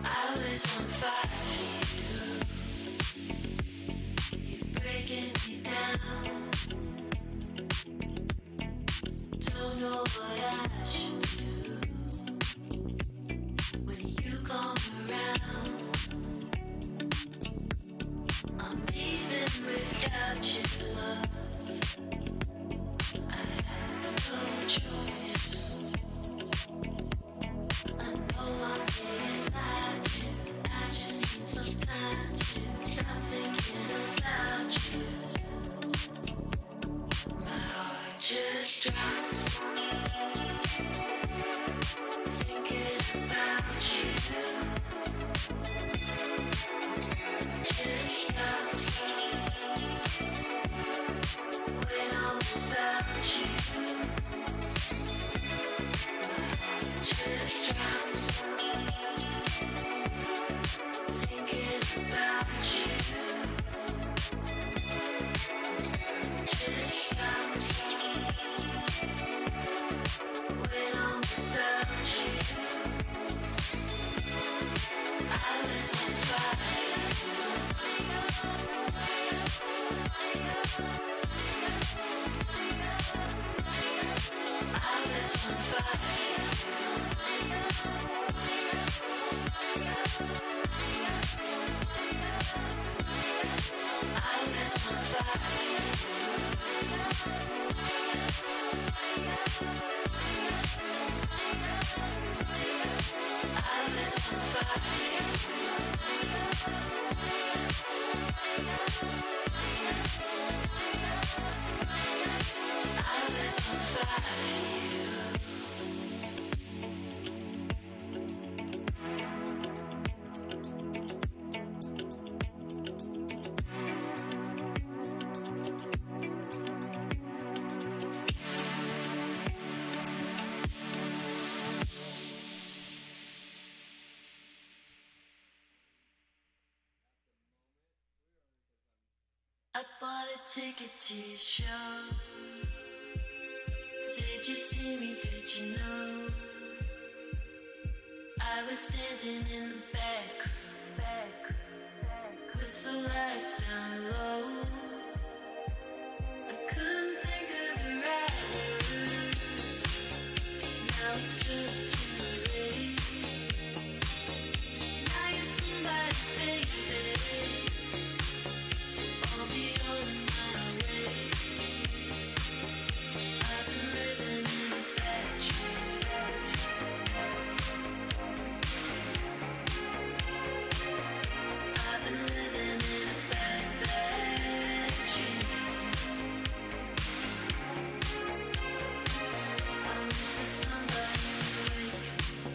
I was on fire. You're breaking me down. Don't know what I should do when you come around. Just thinking about you. Just when I'm without you. I was on fire. I was on fire. I bought a ticket to your show. Did you see me? Did you know? I was standing in the back with the lights down low. I couldn't think of the right words. Now it's just too late. Now you're somebody's baby. So I'll be on my way. I've been living in a bad dream. I've been living in a bad, bad dream. I wish that somebody would wake me.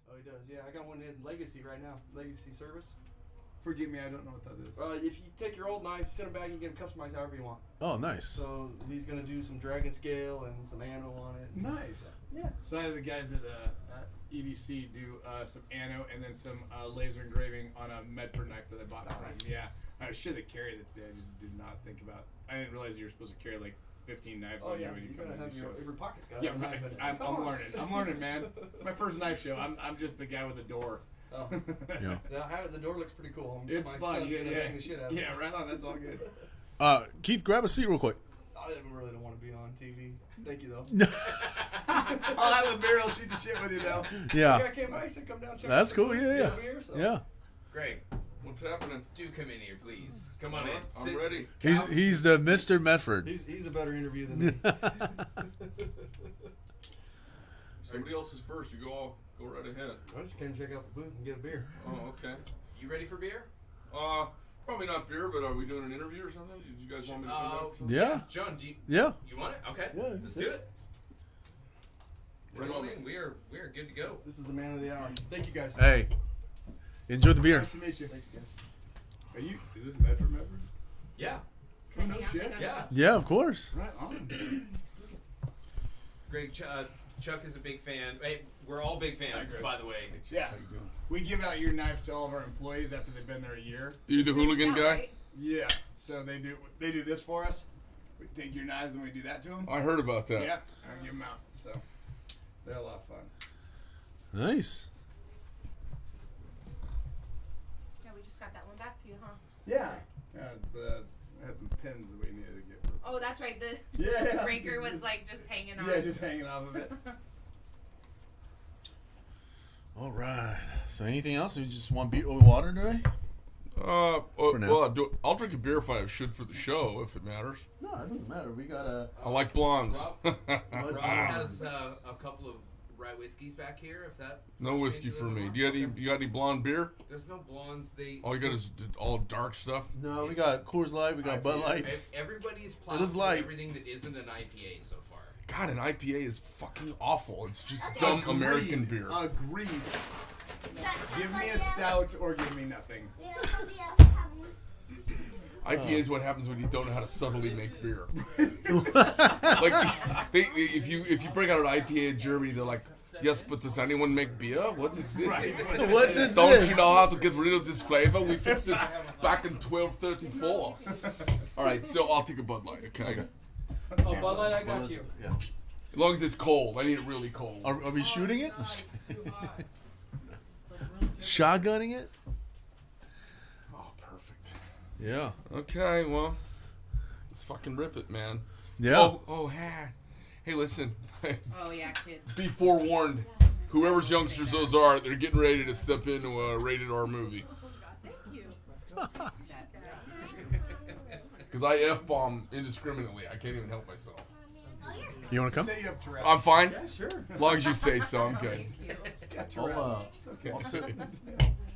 Oh, he does. Yeah, I got one in Legacy right now. Legacy service. Forgive me, I don't know what that is. If you take your old knives, send them back, you can get them customized however you want. Oh, nice. So he's gonna do some dragon scale and some anno on it. Nice. Yeah. So I have the guys at EDC do some anno and then some laser engraving on a Medford knife that I bought from him. Yeah, I should have carried it today. I just did not think about. I didn't realize you were supposed to carry like 15 knives on you when you come to these shows. Every pocket's got Yeah, a knife in it. I'm Come on. learning. I'm learning, man. It's my first knife show. I'm just the guy with the door. Oh. Yeah. Now, having the door looks pretty cool. I'm It's my fun. son's Yeah, gonna bang the shit out of it. yeah, right on. That's all good. Keith, grab a seat real quick. I really don't want to be on TV. Thank you, though. I'll have a beer. I'll shoot the shit with you, though. Yeah. The guy came by, he said, come down, check That's out cool. the Yeah, booth, yeah. get a beer, so. Yeah. Greg, what's happening? Do come in here, please. Come on in. I'm ready. He's the Mr. Medford. He's a better interview than me. Somebody else is first. You go right ahead. I just came to check out the booth and get a beer. Oh, okay. You ready for beer? Probably not beer, but are we doing an interview or something? Did you guys want me to come up? or something? Yeah. John, do you? Yeah. You want it? Okay. Yeah, Let's do it. Right on. We are good to go. This is the man of the hour. Thank you, guys. Hey, enjoy the beer. Nice to meet you. Thank you, guys. Is this Medford? Yeah. Oh, no shit. Yeah. Yeah, of course. Right on. Greg, Chuck is a big fan. Hey, we're all big fans, by the way. Yeah. We give out your knives to all of our employees after they've been there a year. You the hooligan guy? Yeah. So they do this for us. We take your knives and we do that to them. I heard about that. Yeah. I give them out. So they're a lot of fun. Nice. Yeah, we just got that one back to you, huh? Yeah. I had some pins that we needed to get. Oh, that's right. The Yeah. breaker was like just hanging on. Yeah, just hanging off of it. All right. So anything else? You just want beer or water today? Well, now. I'll drink a beer if I should for the show, if it matters. No, it doesn't matter. We got a. I like blondes. Rob has a couple of rye whiskeys back here. If that. No whiskey for me. Do you got any blonde beer? There's no blondes. All you got is all dark stuff. No, we got Coors Light. We got Bud Light. Everybody's It plowed is through light. everything that isn't an IPA so far. God, an IPA is fucking awful. It's just dumb American beer. Agreed. Give me a stout or give me nothing. IPA is what happens when you don't know how to subtly make beer. Like, if you bring out an IPA in Germany, they're like, yes, but does anyone make beer? What is this? Right. What is Don't this? you know how to get rid of this flavor? We fixed this back in 1234. All right, so I'll take a Bud Light, okay? Oh, Bud Light, I got you. Yeah. As long as it's cold. I need it really cold. Are we shooting it? Shotgunning it? Oh, perfect. Yeah. Okay, well, let's fucking rip it, man. Yeah. Hey, listen. Oh yeah, kids. Be forewarned. Whoever's youngsters those are, they're getting ready to step into a rated R movie. Thank you. Because I F-bomb indiscriminately. I can't even help myself. You want to come? Say you have Tourette's. I'm fine. Yeah, sure. As long as you say so, I'm good. He's got Tourette's. It's okay. I'll sit.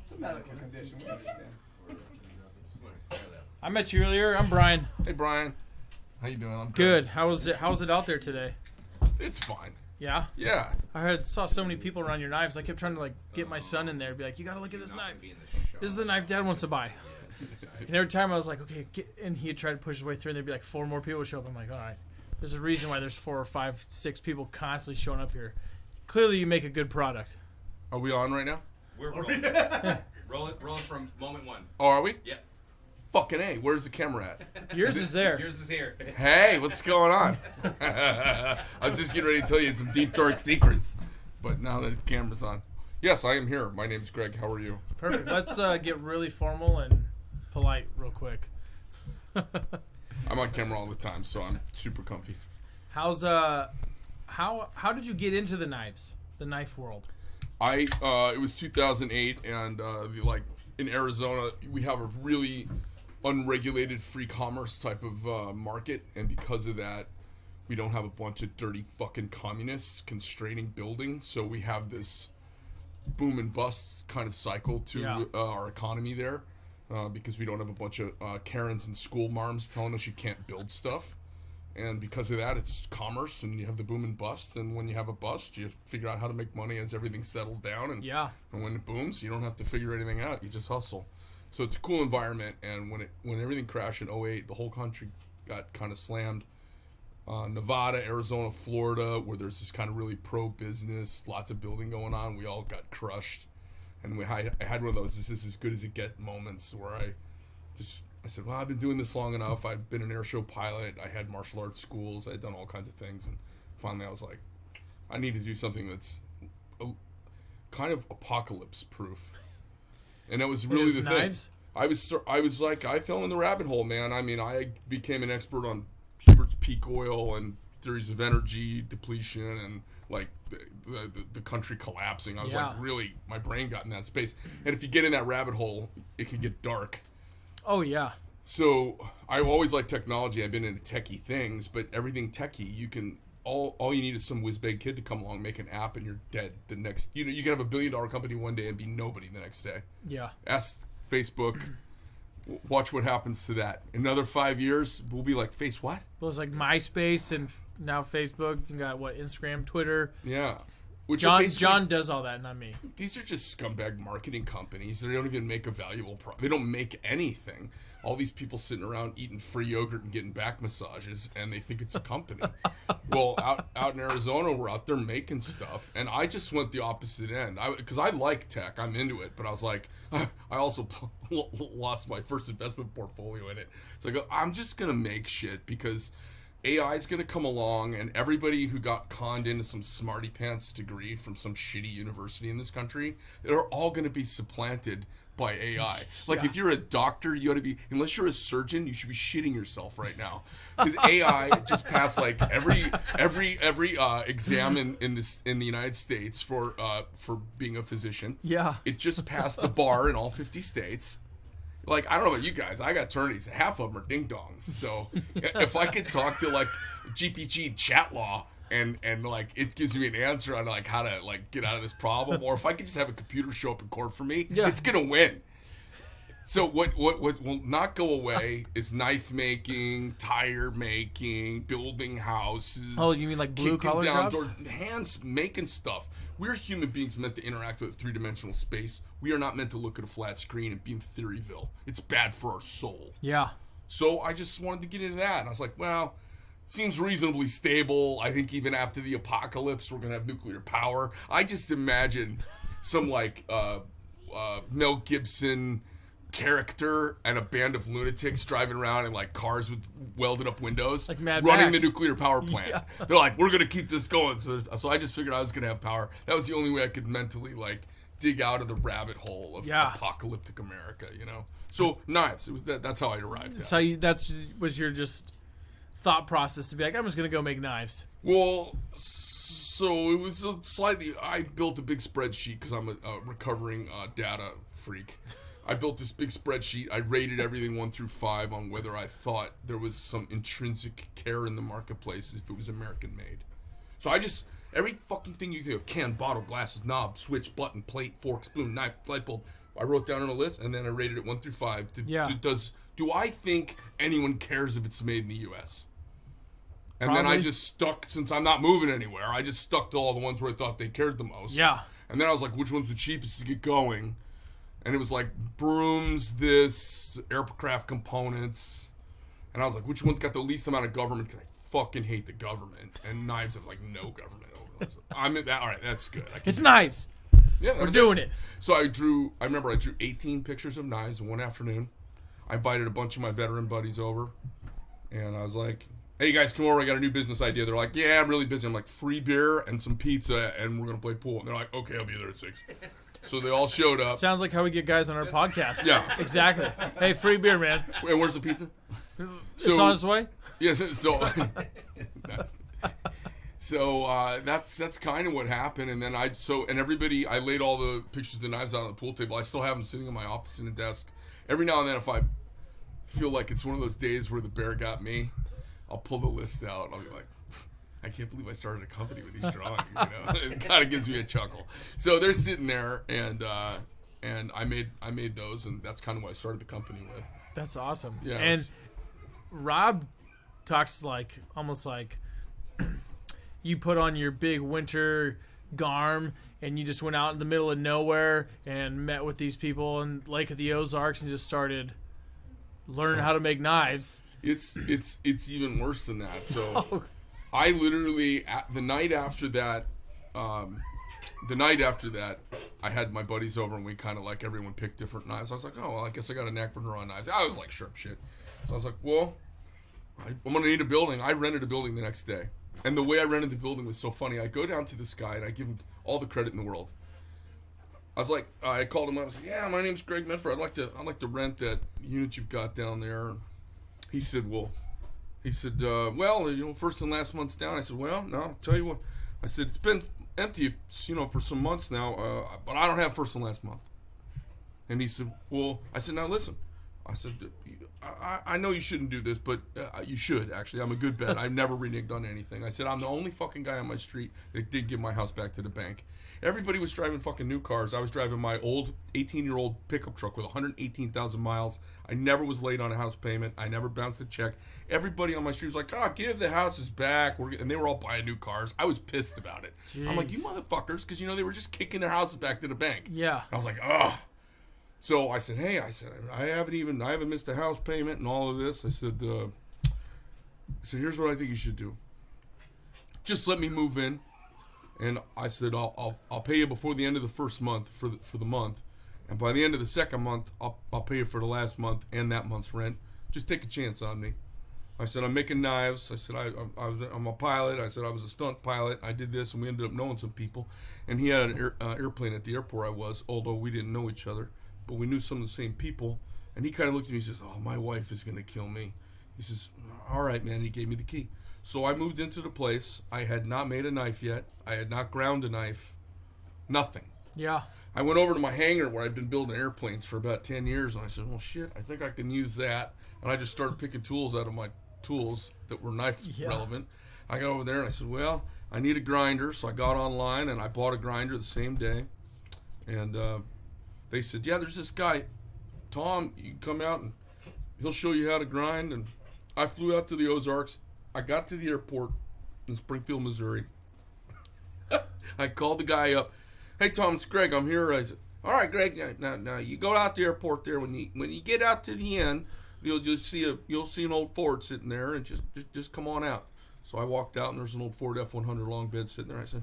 It's a medical condition. We understand. I met you earlier. I'm Brian. Hey, Brian. How you doing? I'm Good. How was it out there today? It's fine. Yeah? Yeah. I saw so many people around your knives. I kept trying to get my son in there and be like, you gotta look at this knife. This is the knife Dad wants to buy. And every time I was like, okay, and he'd try to push his way through and there'd be like 4 more people would show up. I'm like, all right. There's a reason why there's 4 or 5, 6 people constantly showing up here. Clearly you make a good product. Are we on right now? We're rolling. rolling from moment 1. Oh, are we? Yeah. Fucking A. Where's the camera at? Yours is there. Yours is here. Hey, what's going on? I was just getting ready to tell you some deep, dark secrets. But now that the camera's on. Yes, I am here. My name's Greg. How are you? Perfect. Let's get really formal and polite real quick. I'm on camera all the time, so I'm super comfy. How's how did you get into the knife world? It was 2008, and in Arizona, we have a really unregulated free commerce type of market, and because of that, we don't have a bunch of dirty fucking communists constraining building, so we have this boom and bust kind of cycle to our economy there. Because we don't have a bunch of Karens and school marms telling us you can't build stuff. And because of that, it's commerce, and you have the boom and bust. And when you have a bust, you figure out how to make money as everything settles down. And when it booms, you don't have to figure anything out. You just hustle. So it's a cool environment. And when everything crashed in 2008, the whole country got kind of slammed. Nevada, Arizona, Florida, where there's this kind of really pro-business, lots of building going on, we all got crushed. And I had one of those, this is as good as it gets moments where I said, well, I've been doing this long enough. I've been an airshow pilot. I had martial arts schools. I had done all kinds of things. And finally I was like, I need to do something that's kind of apocalypse proof. And that was really the knives? thing. I was like, I fell in the rabbit hole, man. I mean, I became an expert on Hubert's peak oil and theories of energy depletion and like the country collapsing. I was like, really, my brain got in that space. And if you get in that rabbit hole, it can get dark. Oh, yeah. So I've always liked technology. I've been into techie things, but everything techie, you can all you need is some whiz-bag kid to come along, make an app, and you're dead the next. You can have $1 billion company one day and be nobody the next day. Yeah. Ask Facebook. Watch what happens to that. In another 5 years, we'll be like, face what? Well, it's like MySpace and now Facebook. You got what? Instagram, Twitter. Yeah. John does all that, not me. These are just scumbag marketing companies. They don't even make a valuable product. They don't make anything. All these people sitting around eating free yogurt and getting back massages, and they think it's a company. Well, out in Arizona, we're out there making stuff, and I just went the opposite end. Because I like tech. I'm into it, but I was like, I also lost my first investment portfolio in it. So I go, I'm just going to make shit because AI is going to come along, and everybody who got conned into some smarty pants degree from some shitty university in this country, they're all going to be supplanted by AI. Like if you're a doctor, you ought to be, unless you're a surgeon, you should be shitting yourself right now because AI just passed like every exam in the United States for being a physician. Yeah, it just passed the bar in all 50 states. Like, I don't know about you guys. I got attorneys. Half of them are ding-dongs. So if I could talk to, like, GPG chat law and like, it gives me an answer on, like, how to, like, get out of this problem. Or if I could just have a computer show up in court for me, it's going to win. So what will not go away is knife making, tire making, building houses. Oh, you mean like blue-collar jobs? Hands making stuff. We're human beings meant to interact with three-dimensional space. We are not meant to look at a flat screen and be in Theoryville. It's bad for our soul. Yeah. So I just wanted to get into that. And I was like, well, it seems reasonably stable. I think even after the apocalypse, we're going to have nuclear power. I just imagine some, like, Mel Gibson character and a band of lunatics driving around in like cars with welded up windows, like Mad running Max. the nuclear power plant. Yeah. They're like, we're gonna keep this going. So I just figured I was gonna have power. That was the only way I could mentally like dig out of the rabbit hole of apocalyptic America, you know. So knives. It was that's how I arrived. That was your just thought process to be like, I'm just gonna go make knives. Well, so it was I built a big spreadsheet because I'm a recovering data freak. I built this big spreadsheet. I rated everything 1 through 5 on whether I thought there was some intrinsic care in the marketplace if it was American made. So I just, every fucking thing you think of, can, bottle, glasses, knob, switch, button, plate, fork, spoon, knife, light bulb, I wrote down on a list and then I rated it 1 through 5. Do I think anyone cares if it's made in the U.S.? And Probably. Then I just stuck, since I'm not moving anywhere, I just stuck to all the ones where I thought they cared the most. Yeah. And then I was like, which one's the cheapest to get going? And it was like brooms, aircraft components. And I was like, which one's got the least amount of government? Because I fucking hate the government. And knives have like no government over them. I'm in that. All right, that's good. It's knives. Yeah, we're doing it. So I remember I drew 18 pictures of knives in one afternoon. I invited a bunch of my veteran buddies over. And I was like, hey, you guys, come over. I got a new business idea. They're like, yeah, I'm really busy. I'm like, free beer and some pizza, and we're going to play pool. And they're like, okay, I'll be there at 6. So they all showed up. Sounds like how we get guys on our podcast. Yeah. Exactly. Hey, free beer, man. And where's the pizza? It's on its way? Yes. Yeah, that's kind of what happened. And then everybody, I laid all the pictures of the knives out on the pool table. I still have them sitting in my office in the desk. Every now and then if I feel like it's one of those days where the bear got me, I'll pull the list out and I'll be like, I can't believe I started a company with these drawings, you know. It kind of gives me a chuckle. So they're sitting there, and I made those, and that's kind of what I started the company with. That's awesome. Yeah. And Rob talks like almost like you put on your big winter garm and you just went out in the middle of nowhere and met with these people in Lake of the Ozarks and just started learning how to make knives. It's even worse than that. So I literally the night after that, I had my buddies over and we kind of like everyone picked different knives. I was like, oh, well, I guess I got a knack for drawing knives. I was like sharp shit. So I was like, well, I'm gonna need a building. I rented a building the next day, and the way I rented the building was so funny. I go down to this guy and I give him all the credit in the world. I was like, I called him up and said, yeah, my name's Greg Medford. I'd like to rent that unit you've got down there. He said, well, first and last month's down. I said, well, no, I'll tell you what. I said, it's been empty, for some months now, but I don't have first and last month. And he said, well, I said, now listen. I said, I know you shouldn't do this, but you should, actually. I'm a good bet. I've never reneged on anything. I said, I'm the only fucking guy on my street that did give my house back to the bank. Everybody was driving fucking new cars. I was driving my old 18-year-old pickup truck with 118,000 miles. I never was late on a house payment. I never bounced a check. Everybody on my street was like, give the houses back. And they were all buying new cars. I was pissed about it. Jeez. I'm like, you motherfuckers, because, they were just kicking their houses back to the bank. Yeah. I was like, ugh. So I said, hey, I haven't missed a house payment and all of this. I said, here's what I think you should do. Just let me move in. And I said, I'll pay you before the end of the first month for the month. And by the end of the second month, I'll pay you for the last month and that month's rent. Just take a chance on me. I said, I'm making knives. I said, I'm a pilot. I said, I was a stunt pilot. I did this, and we ended up knowing some people. And he had an airplane at the airport I was, although we didn't know each other. But we knew some of the same people. And he kind of looked at me and says, oh, my wife is going to kill me. He says, all right, man. He gave me the key. So I moved into the place. I had not made a knife yet. I had not ground a knife. Nothing. Yeah. I went over to my hangar where I'd been building airplanes for about 10 years. And I said, well, shit, I think I can use that. And I just started picking tools out of my tools that were knife relevant. I got over there and I said, well, I need a grinder. So I got online and I bought a grinder the same day. And they said, yeah, there's this guy, Tom, you can come out and he'll show you how to grind. And I flew out to the Ozarks. I got to the airport in Springfield, Missouri. I called the guy up. Hey, Tom, it's Greg. I'm here. I said, all right, Greg, now you go out to the airport there. When you get out to the end, you'll see an old Ford sitting there, and just come on out. So I walked out, and there's an old Ford F-100 long bed sitting there. I said,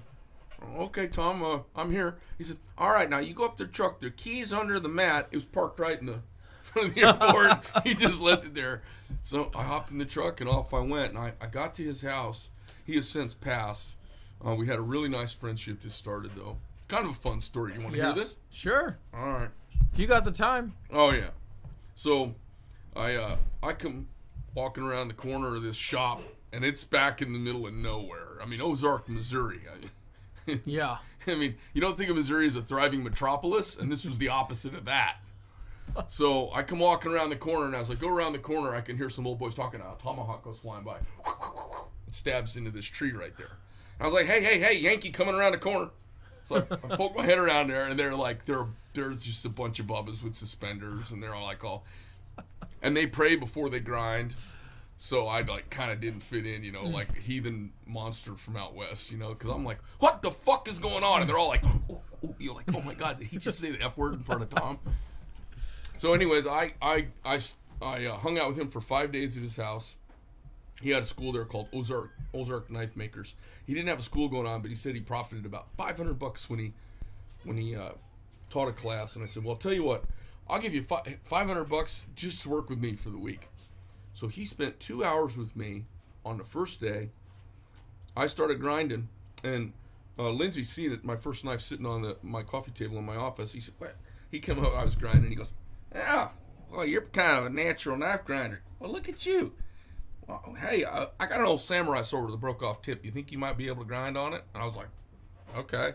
okay, Tom, I'm here. He said, all right, now you go up to the truck. The key's under the mat. It was parked right in the front of the airport. He just left it there. So I hopped in the truck, and off I went. And I got to his house. He has since passed. We had a really nice friendship that started, though. Kind of a fun story. You want to hear this? Sure. All right. If you got the time. Oh, yeah. So I come walking around the corner of this shop, and it's back in the middle of nowhere. I mean, Ozark, Missouri. Yeah. I mean, you don't think of Missouri as a thriving metropolis, and this was the opposite of that. So I come walking around the corner, and as I go around the corner, I can hear some old boys talking. A tomahawk goes flying by. It stabs into this tree right there. And I was like, hey, Yankee coming around the corner. So I poke my head around there, and they're like, they're just a bunch of bubbas with suspenders, and they're all and they pray before they grind. So I kind of didn't fit in, like a heathen monster from out west, because I'm like, what the fuck is going on? And they're all like, you're like, oh my God, did he just say the F word in front of Tom? So anyways, I hung out with him for 5 days at his house. He had a school there called Ozark Knife Makers. He didn't have a school going on, but he said he profited about $500 when he taught a class. And I said, well, I'll tell you what, I'll give you $500 just to work with me for the week. So he spent 2 hours with me on the first day. I started grinding, and Lindsay's seen it. My first knife sitting on my coffee table in my office. He said, what? He came up, I was grinding. He goes, oh, well, you're kind of a natural knife grinder. Well, look at you. Well, hey, I got an old samurai sword with a broke off tip. You think you might be able to grind on it? And I was like, okay.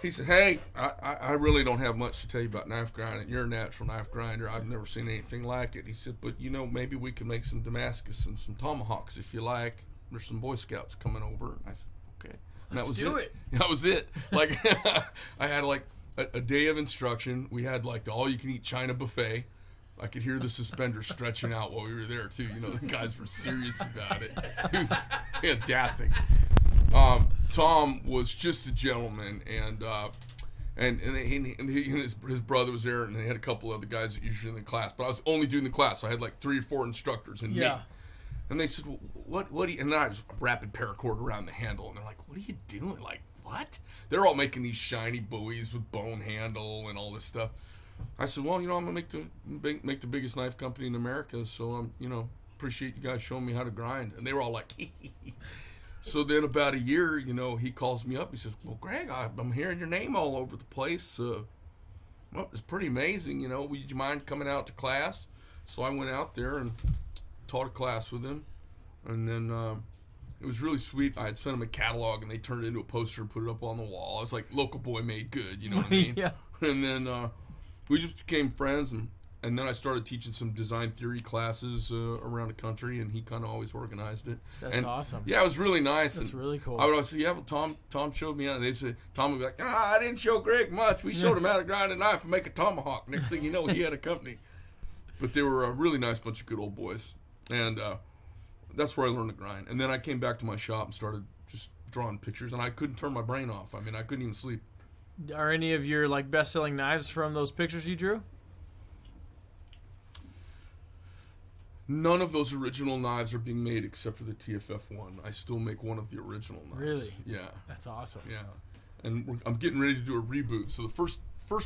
He said, hey, I really don't have much to tell you about knife grinding. You're a natural knife grinder. I've never seen anything like it. He said, but maybe we can make some Damascus and some tomahawks if you like. There's some Boy Scouts coming over. And I said, okay. And that was it. That was it. Like, I had a day of instruction. We had the all-you-can-eat China buffet. I could hear the suspender stretching out while we were there too. You know, the guys were serious about it. It was fantastic. Tom was just a gentleman, and his brother was there, and they had a couple other guys that usually in the class. But I was only doing the class, so I had like 3 or 4 instructors and me. And they said, well, what do you, and then I was wrapping paracord around the handle, and they're like, what are you doing? Like, what? They're all making these shiny buoys with bone handle and all this stuff. I said, well, you know, I'm going to make the biggest knife company in America, so I'm, you know, appreciate you guys showing me how to grind. And they were all like, So then about a year, you know, he calls me up. He says, well, Greg, I'm hearing your name all over the place. Well, it's pretty amazing, you know. Would you mind coming out to class? So I went out there and taught a class with him. And then it was really sweet. I had sent him a catalog, and they turned it into a poster and put it up on the wall. I was like, local boy made good, you know what I mean? Yeah. And then we just became friends, and then I started teaching some design theory classes around the country, and he kind of always organized it. That's awesome. Yeah, it was really nice. That's really cool. I would always say, yeah, well, Tom showed me how. They said, Tom would be like, I didn't show Greg much. We showed him how to grind a knife and make a tomahawk. Next thing you know, he had a company. But they were a really nice bunch of good old boys. And that's where I learned to grind. And then I came back to my shop and started just drawing pictures, and I couldn't turn my brain off. I mean, I couldn't even sleep. Are any of your like best-selling knives from those pictures you drew? None of those original knives are being made except for the TFF1. I still make one of the original knives. Really? Yeah. That's awesome. Yeah. And I'm getting ready to do a reboot. So the first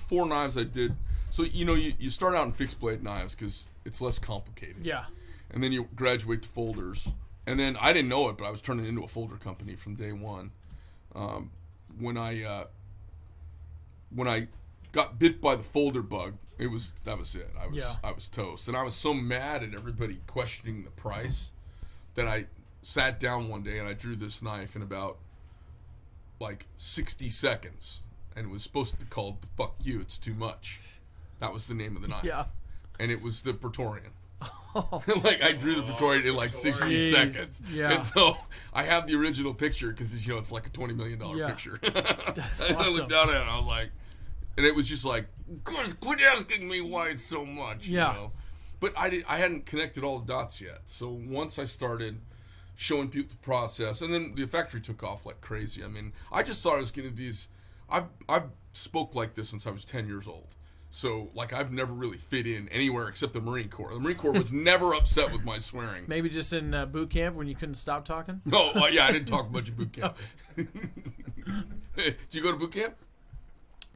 4 knives I did, so you know, you start out in fixed blade knives because it's less complicated. Yeah. And then you graduate to folders. And then I didn't know it, but I was turning into a folder company from day one. When I got bit by the folder bug, that was it. I was toast. And I was so mad at everybody questioning the price that I sat down one day and I drew this knife in about like 60 seconds. And it was supposed to be called Fuck You, It's Too Much. That was the name of the knife. Yeah. And it was the Praetorian. Like, I drew the Praetorian in like 60 seconds. Yeah. And so I have the original picture because, you know, it's like a $20 million picture. That's and awesome. I looked down at it and I was like, and it was just like, quit asking me why it's so much. Yeah. You know? But I hadn't connected all the dots yet. So once I started showing people the process, and then the factory took off like crazy. I mean, I just thought I was going to do these. I've spoke like this since I was 10 years old. So, like, I've never really fit in anywhere except the Marine Corps. The Marine Corps was never upset with my swearing. Maybe just in boot camp when you couldn't stop talking? No, yeah, I didn't talk much at boot camp. Did you go to boot camp?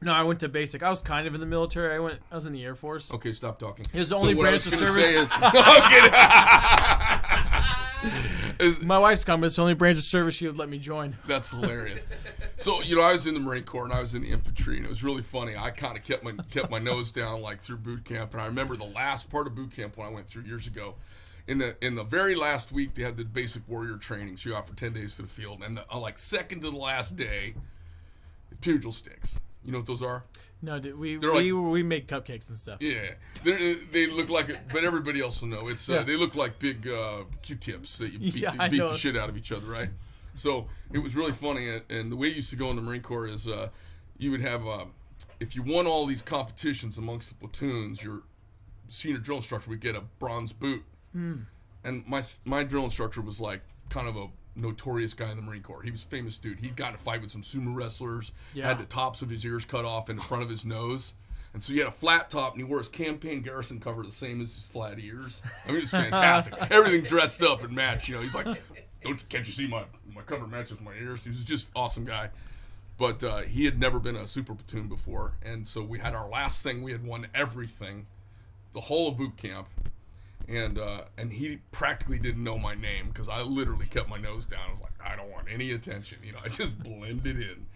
No, I went to basic. I was kind of in the military. I was in the Air Force. Okay, stop talking. It was the only branch of service. My wife's company. It's the only branch of service she would let me join. That's hilarious. So, you know, I was in the Marine Corps and I was in the infantry, and it was really funny. I kind of kept my nose down like through boot camp, and I remember the last part of boot camp when I went through years ago. In the very last week, they had the basic warrior training, so you got for 10 days to the field, and like second to the last day, pugil sticks. You know what those are? No, we make cupcakes and stuff. Yeah, they look like it, but everybody else will know. It's they look like big Q-tips that you beat the shit out of each other, right? So it was really funny, and the way it used to go in the Marine Corps is you would have if you won all these competitions amongst the platoons, your senior drill instructor would get a bronze boot. And my drill instructor was like kind of a notorious guy in the Marine Corps. He was a famous dude. He got in a fight with some sumo wrestlers, had the tops of his ears cut off in the front of his nose. And so he had a flat top, and he wore his campaign garrison cover the same as his flat ears. I mean, it was fantastic. Everything dressed up and matched. You know, he's like, can't you see my cover matches my ears? He was just an awesome guy. But he had never been a super platoon before. And so we had our last thing. We had won everything, the whole of boot camp. And he practically didn't know my name because I literally kept my nose down. I was like, I don't want any attention. You know, I just blended in.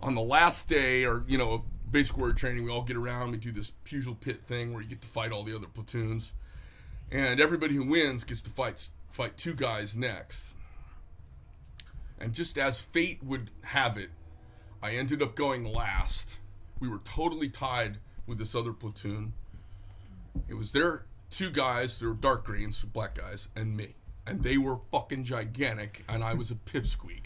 On the last day, or, you know, of basic warrior training, we all get around. We do this pugil pit thing where you get to fight all the other platoons. And everybody who wins gets to fight 2 guys next. And just as fate would have it, I ended up going last. We were totally tied with this other platoon. It was their 2 guys, they were dark greens, black guys, and me. And they were fucking gigantic, and I was a pipsqueak.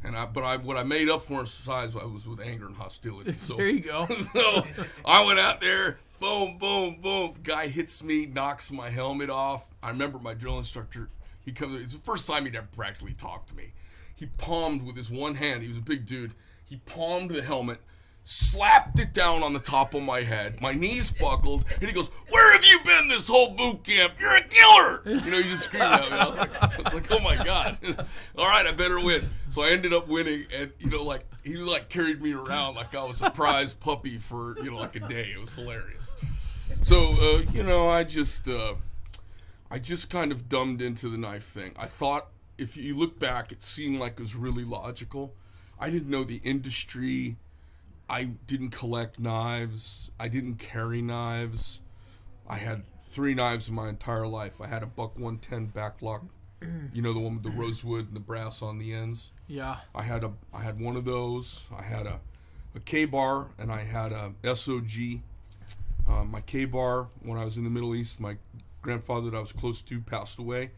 And what I made up for in size was with anger and hostility. So There you go. So I went out there, boom, boom, boom. Guy hits me, knocks my helmet off. I remember my drill instructor. He comes. It's the first time he'd ever practically talked to me. He palmed with his one hand. He was a big dude. He palmed the helmet, slapped it down on the top of my head. My knees buckled, and he goes, "Where have you been this whole boot camp? You're a killer!" You know, he just screamed at me. I was like, "Oh my god! All right, I better win." So I ended up winning, and he carried me around like I was a prize puppy for like a day. It was hilarious. So I just kind of dumbed into the knife thing. I thought if you look back, it seemed like it was really logical. I didn't know the industry. I didn't collect knives. I didn't carry knives. I had 3 knives in my entire life. I had a Buck 110 backlock, the one with the rosewood and the brass on the ends. Yeah. I had one of those. I had a K-bar, and I had a SOG. My K-bar, when I was in the Middle East, my grandfather that I was close to passed away,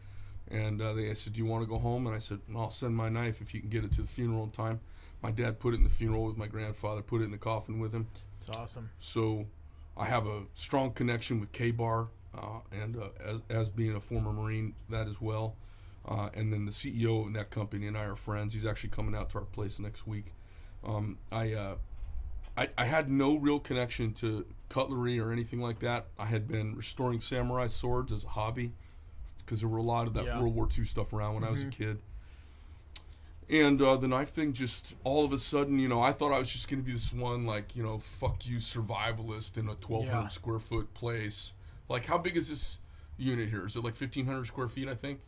and they said, "Do you want to go home?" And I said, "I'll send my knife if you can get it to the funeral in time." My dad put it in the funeral with my grandfather, put it in the coffin with him. It's awesome. So I have a strong connection with K-Bar, and as being a former Marine, that as well. And then the CEO of that company and I are friends. He's actually coming out to our place next week. I had no real connection to cutlery or anything like that. I had been restoring samurai swords as a hobby because there were a lot of that World War II stuff around when I was a kid. And the knife thing, just all of a sudden, I thought I was just going to be this one, fuck you survivalist in a 1,200 square foot place. Like, how big is this unit here? Is it like 1,500 square feet, I think?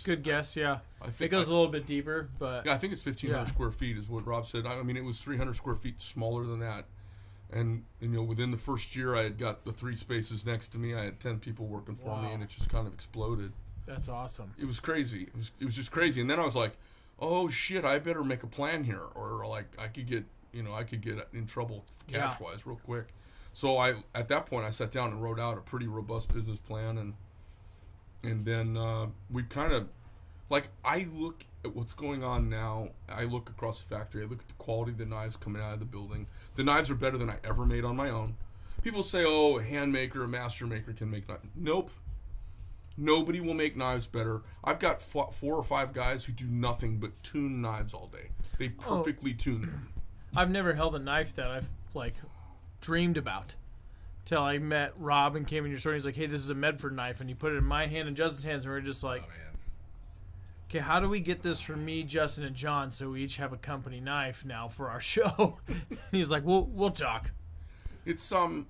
Good guess, yeah. I think it goes a little bit deeper, but... Yeah, I think it's 1,500 square feet is what Rob said. I mean, it was 300 square feet smaller than that. And, within the first year, I had got the 3 spaces next to me. I had 10 people working for me, and it just kind of exploded. That's awesome. It was crazy. It was just crazy. And then I was like, oh shit, I better make a plan here, or like I could get in trouble cash wise real quick. So at that point I sat down and wrote out a pretty robust business plan, and then we've kind of, like, I look at what's going on now. I look across the factory. I look at the quality of the knives coming out of the building. The knives are better than I ever made on my own. People say, oh, a hand maker, a master maker can make knives. Nope. Nobody will make knives better. I've got 4 or 5 guys who do nothing but tune knives all day. They perfectly tune them. I've never held a knife that I've dreamed about till I met Rob and came in your store. And he's like, "Hey, this is a Medford knife," and he put it in my hand and Justin's hands, and we're just like, "Okay, how do we get this for me, Justin, and John, so we each have a company knife now for our show?" And he's like, "We'll talk." It's and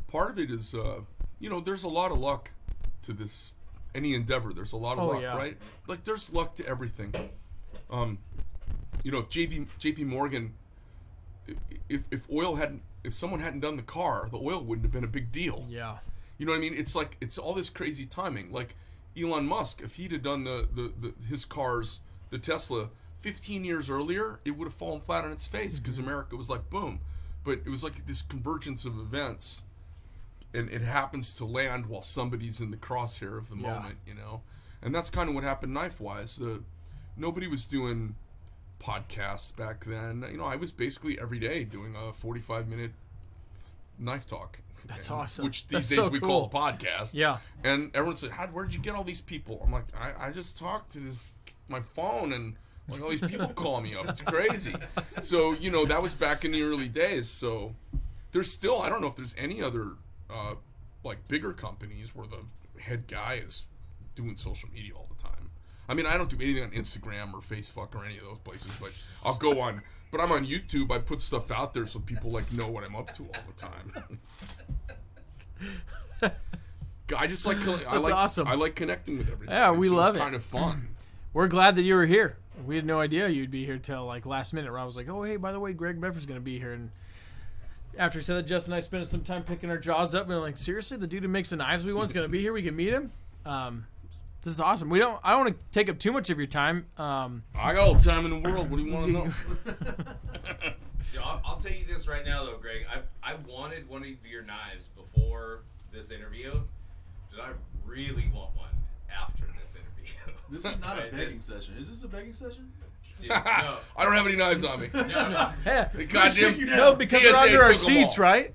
part of it is there's a lot of luck to this, any endeavor. There's a lot of luck, right? Like, there's luck to everything. If JP Morgan, if someone hadn't done the car, the oil wouldn't have been a big deal. Yeah. You know what I mean? It's like, it's all this crazy timing. Like Elon Musk, if he'd have done his cars, the Tesla, 15 years earlier, it would have fallen flat on its face because America was like, boom. But it was like this convergence of events, and it happens to land while somebody's in the crosshair of the moment, and that's kind of what happened knife-wise. Nobody was doing podcasts back then. I was basically every day doing a 45-minute knife talk. That's awesome. Which these That's days we call a podcast. Yeah. And everyone said, where'd you get all these people? I'm like, I just talked to my phone, and like all these people call me up. It's crazy. So, that was back in the early days. So there's still, I don't know if there's any other bigger companies where the head guy is doing social media all the time. I mean, I don't do anything on Instagram or Facebook or any of those places, but I'll go on. But I'm on YouTube. I put stuff out there so people know what I'm up to all the time. I just like, awesome. I like connecting with everybody. Yeah, we love it. It's kind of fun. We're glad that you were here. We had no idea you'd be here till last minute. Rob was like, "Oh, hey, by the way, Greg Bedford's going to be here." And after he said that, Justin and I spent some time picking our jaws up, and we're like, seriously, the dude who makes the knives we want is going to be here? We can meet him? This is awesome. I don't want to take up too much of your time. I got all the time in the world. What do you want to know? I'll tell you this right now, though, Greg. I wanted one of your knives before this interview. Did I really want one after this interview? This is not a begging session. Is this a begging session? Dude, no. I don't have any knives on me. No. No, because TSA they're under our took 'em seats, all. right?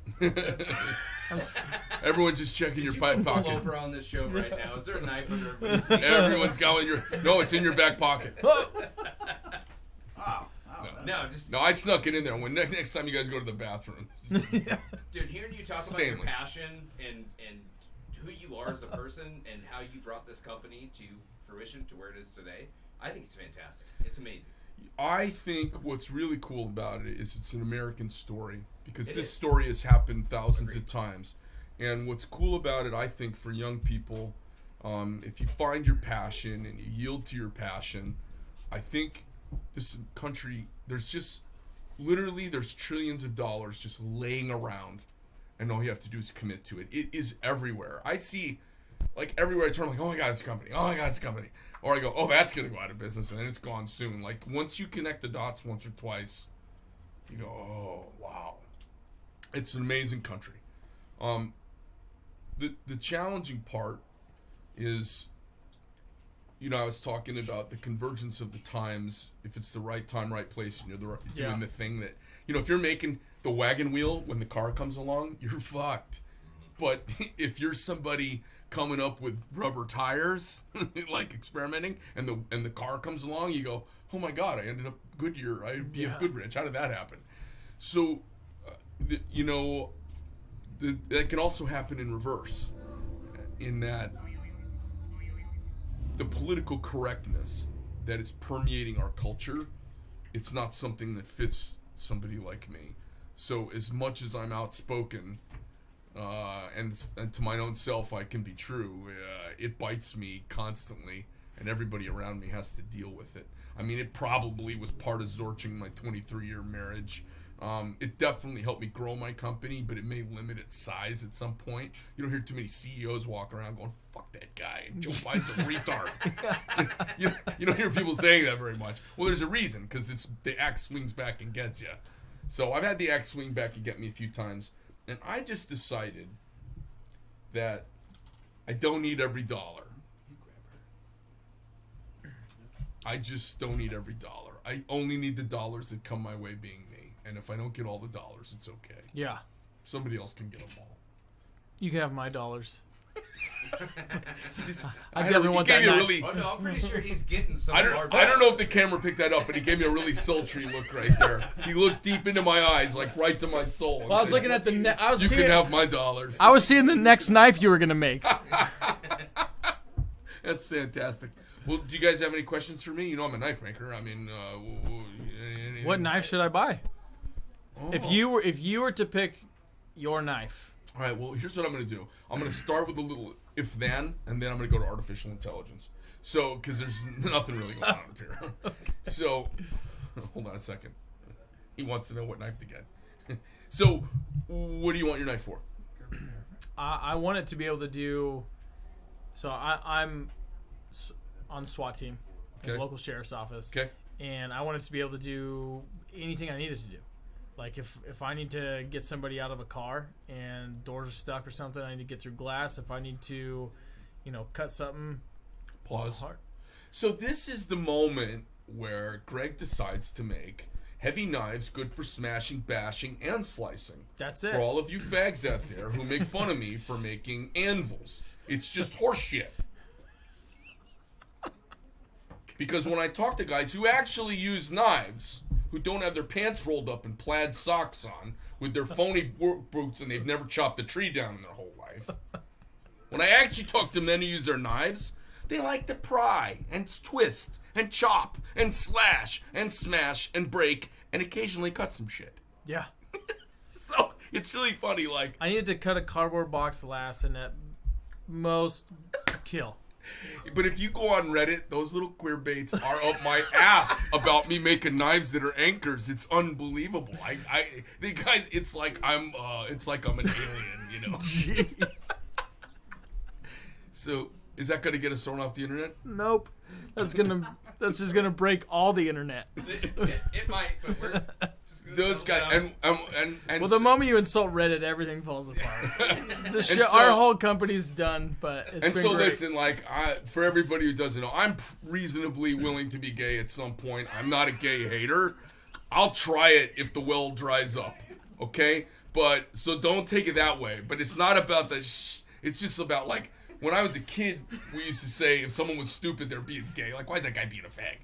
Everyone's just checking your pipe Pull pocket. over on this show right now. Is there a knife under everybody's seat? Everyone's got your. No, it's in your back pocket. No, I snuck it in there. When next time you guys go to the bathroom. Dude, hearing you talk about your Stainless. passion and who you are as a person and how you brought this company to fruition to where it is today, I think it's fantastic. It's amazing. I think what's really cool about it is it's an American story because It this is. story has happened thousands of times. And what's cool about it, I think, for young people, if you find your passion and you yield to your passion, I think this country, there's trillions of dollars just laying around, and all you have to do is commit to it. It is everywhere. I see, like, everywhere I turn, I'm like, oh my God, it's a company. Oh my God, it's a company. Or I go, oh, that's going to go out of business, and then it's gone soon. Like, once you connect the dots once or twice, you go, oh, wow. It's an amazing country. The challenging part is, I was talking about the convergence of the times. If it's the right time, right place, and you're doing the thing that, if you're making the wagon wheel when the car comes along, you're fucked. But if you're somebody coming up with rubber tires, like experimenting, and the car comes along, you go, oh my God, I ended up Goodyear. I have Goodrich. How did that happen? So, that can also happen in reverse, in that the political correctness that is permeating our culture, it's not something that fits somebody like me. So as much as I'm outspoken, and to my own self I can be true, it bites me constantly, and everybody around me has to deal with it. I mean, it probably was part of zorching my 23-year marriage. It definitely helped me grow my company, but it may limit its size at some point. You don't hear too many CEOs walking around going, fuck that guy, and Joe Biden's a retard. You don't hear people saying that very much. Well, there's a reason, because the axe swings back and gets you. So I've had the axe swing back and get me a few times, and I just decided that I don't need every dollar. I just don't need every dollar. I only need the dollars that come my way being me. And if I don't get all the dollars, it's okay. Yeah. Somebody else can get them all. You can have my dollars. I definitely want that knife. Oh, no, I'm pretty sure he's getting some I more don't know if the camera picked that up, but he gave me a really sultry look right there. He looked deep into my eyes, like right to my soul. Well, I was looking at the. You can have my dollars. I was seeing the next knife you were gonna make. That's fantastic. Well, do you guys have any questions for me? You know I'm a knife maker. I mean, What knife should I buy? Oh. If you were to pick your knife. All right, well, here's what I'm going to do. I'm going to start with a little if-then, and then I'm going to go to artificial intelligence. So, because there's nothing really going on up here. So, hold on a second. He wants to know what knife to get. So, what do you want your knife for? I want it to be able to do. So I'm on SWAT team, in the local sheriff's office. Okay. And I want it to be able to do anything I need it to do. Like if I need to get somebody out of a car and doors are stuck or something, I need to get through glass. If I need to, cut something. Pause. So this is the moment where Greg decides to make heavy knives good for smashing, bashing, and slicing. That's it. For all of you fags out there who make fun of me for making anvils, it's just horseshit. Because when I talk to guys who actually use knives, who don't have their pants rolled up and plaid socks on, with their phony work boots, and they've never chopped a tree down in their whole life, when I actually talk to men who use their knives, they like to pry and twist and chop and slash and smash and break and occasionally cut some shit. Yeah. So it's really funny. Like, I needed to cut a cardboard box last, and at most kill. But if you go on Reddit, those little queer baits are up my ass about me making knives that are anchors. It's unbelievable. The guys, it's like I'm an alien, Jeez. So is that going to get us thrown off the internet? Nope. That's just gonna break all the internet. It might, but we're just those guys, and well, the moment you insult Reddit, everything falls apart. So- Our whole company's done, but it's and been so great. listen, like for everybody who doesn't know, I'm reasonably willing to be gay at some point. I'm not a gay hater. I'll try it if the well dries up, okay? But so don't take it that way. But it's not about the. It's just about like when I was a kid, we used to say if someone was stupid, they're being gay. Like, why is that guy being a fag?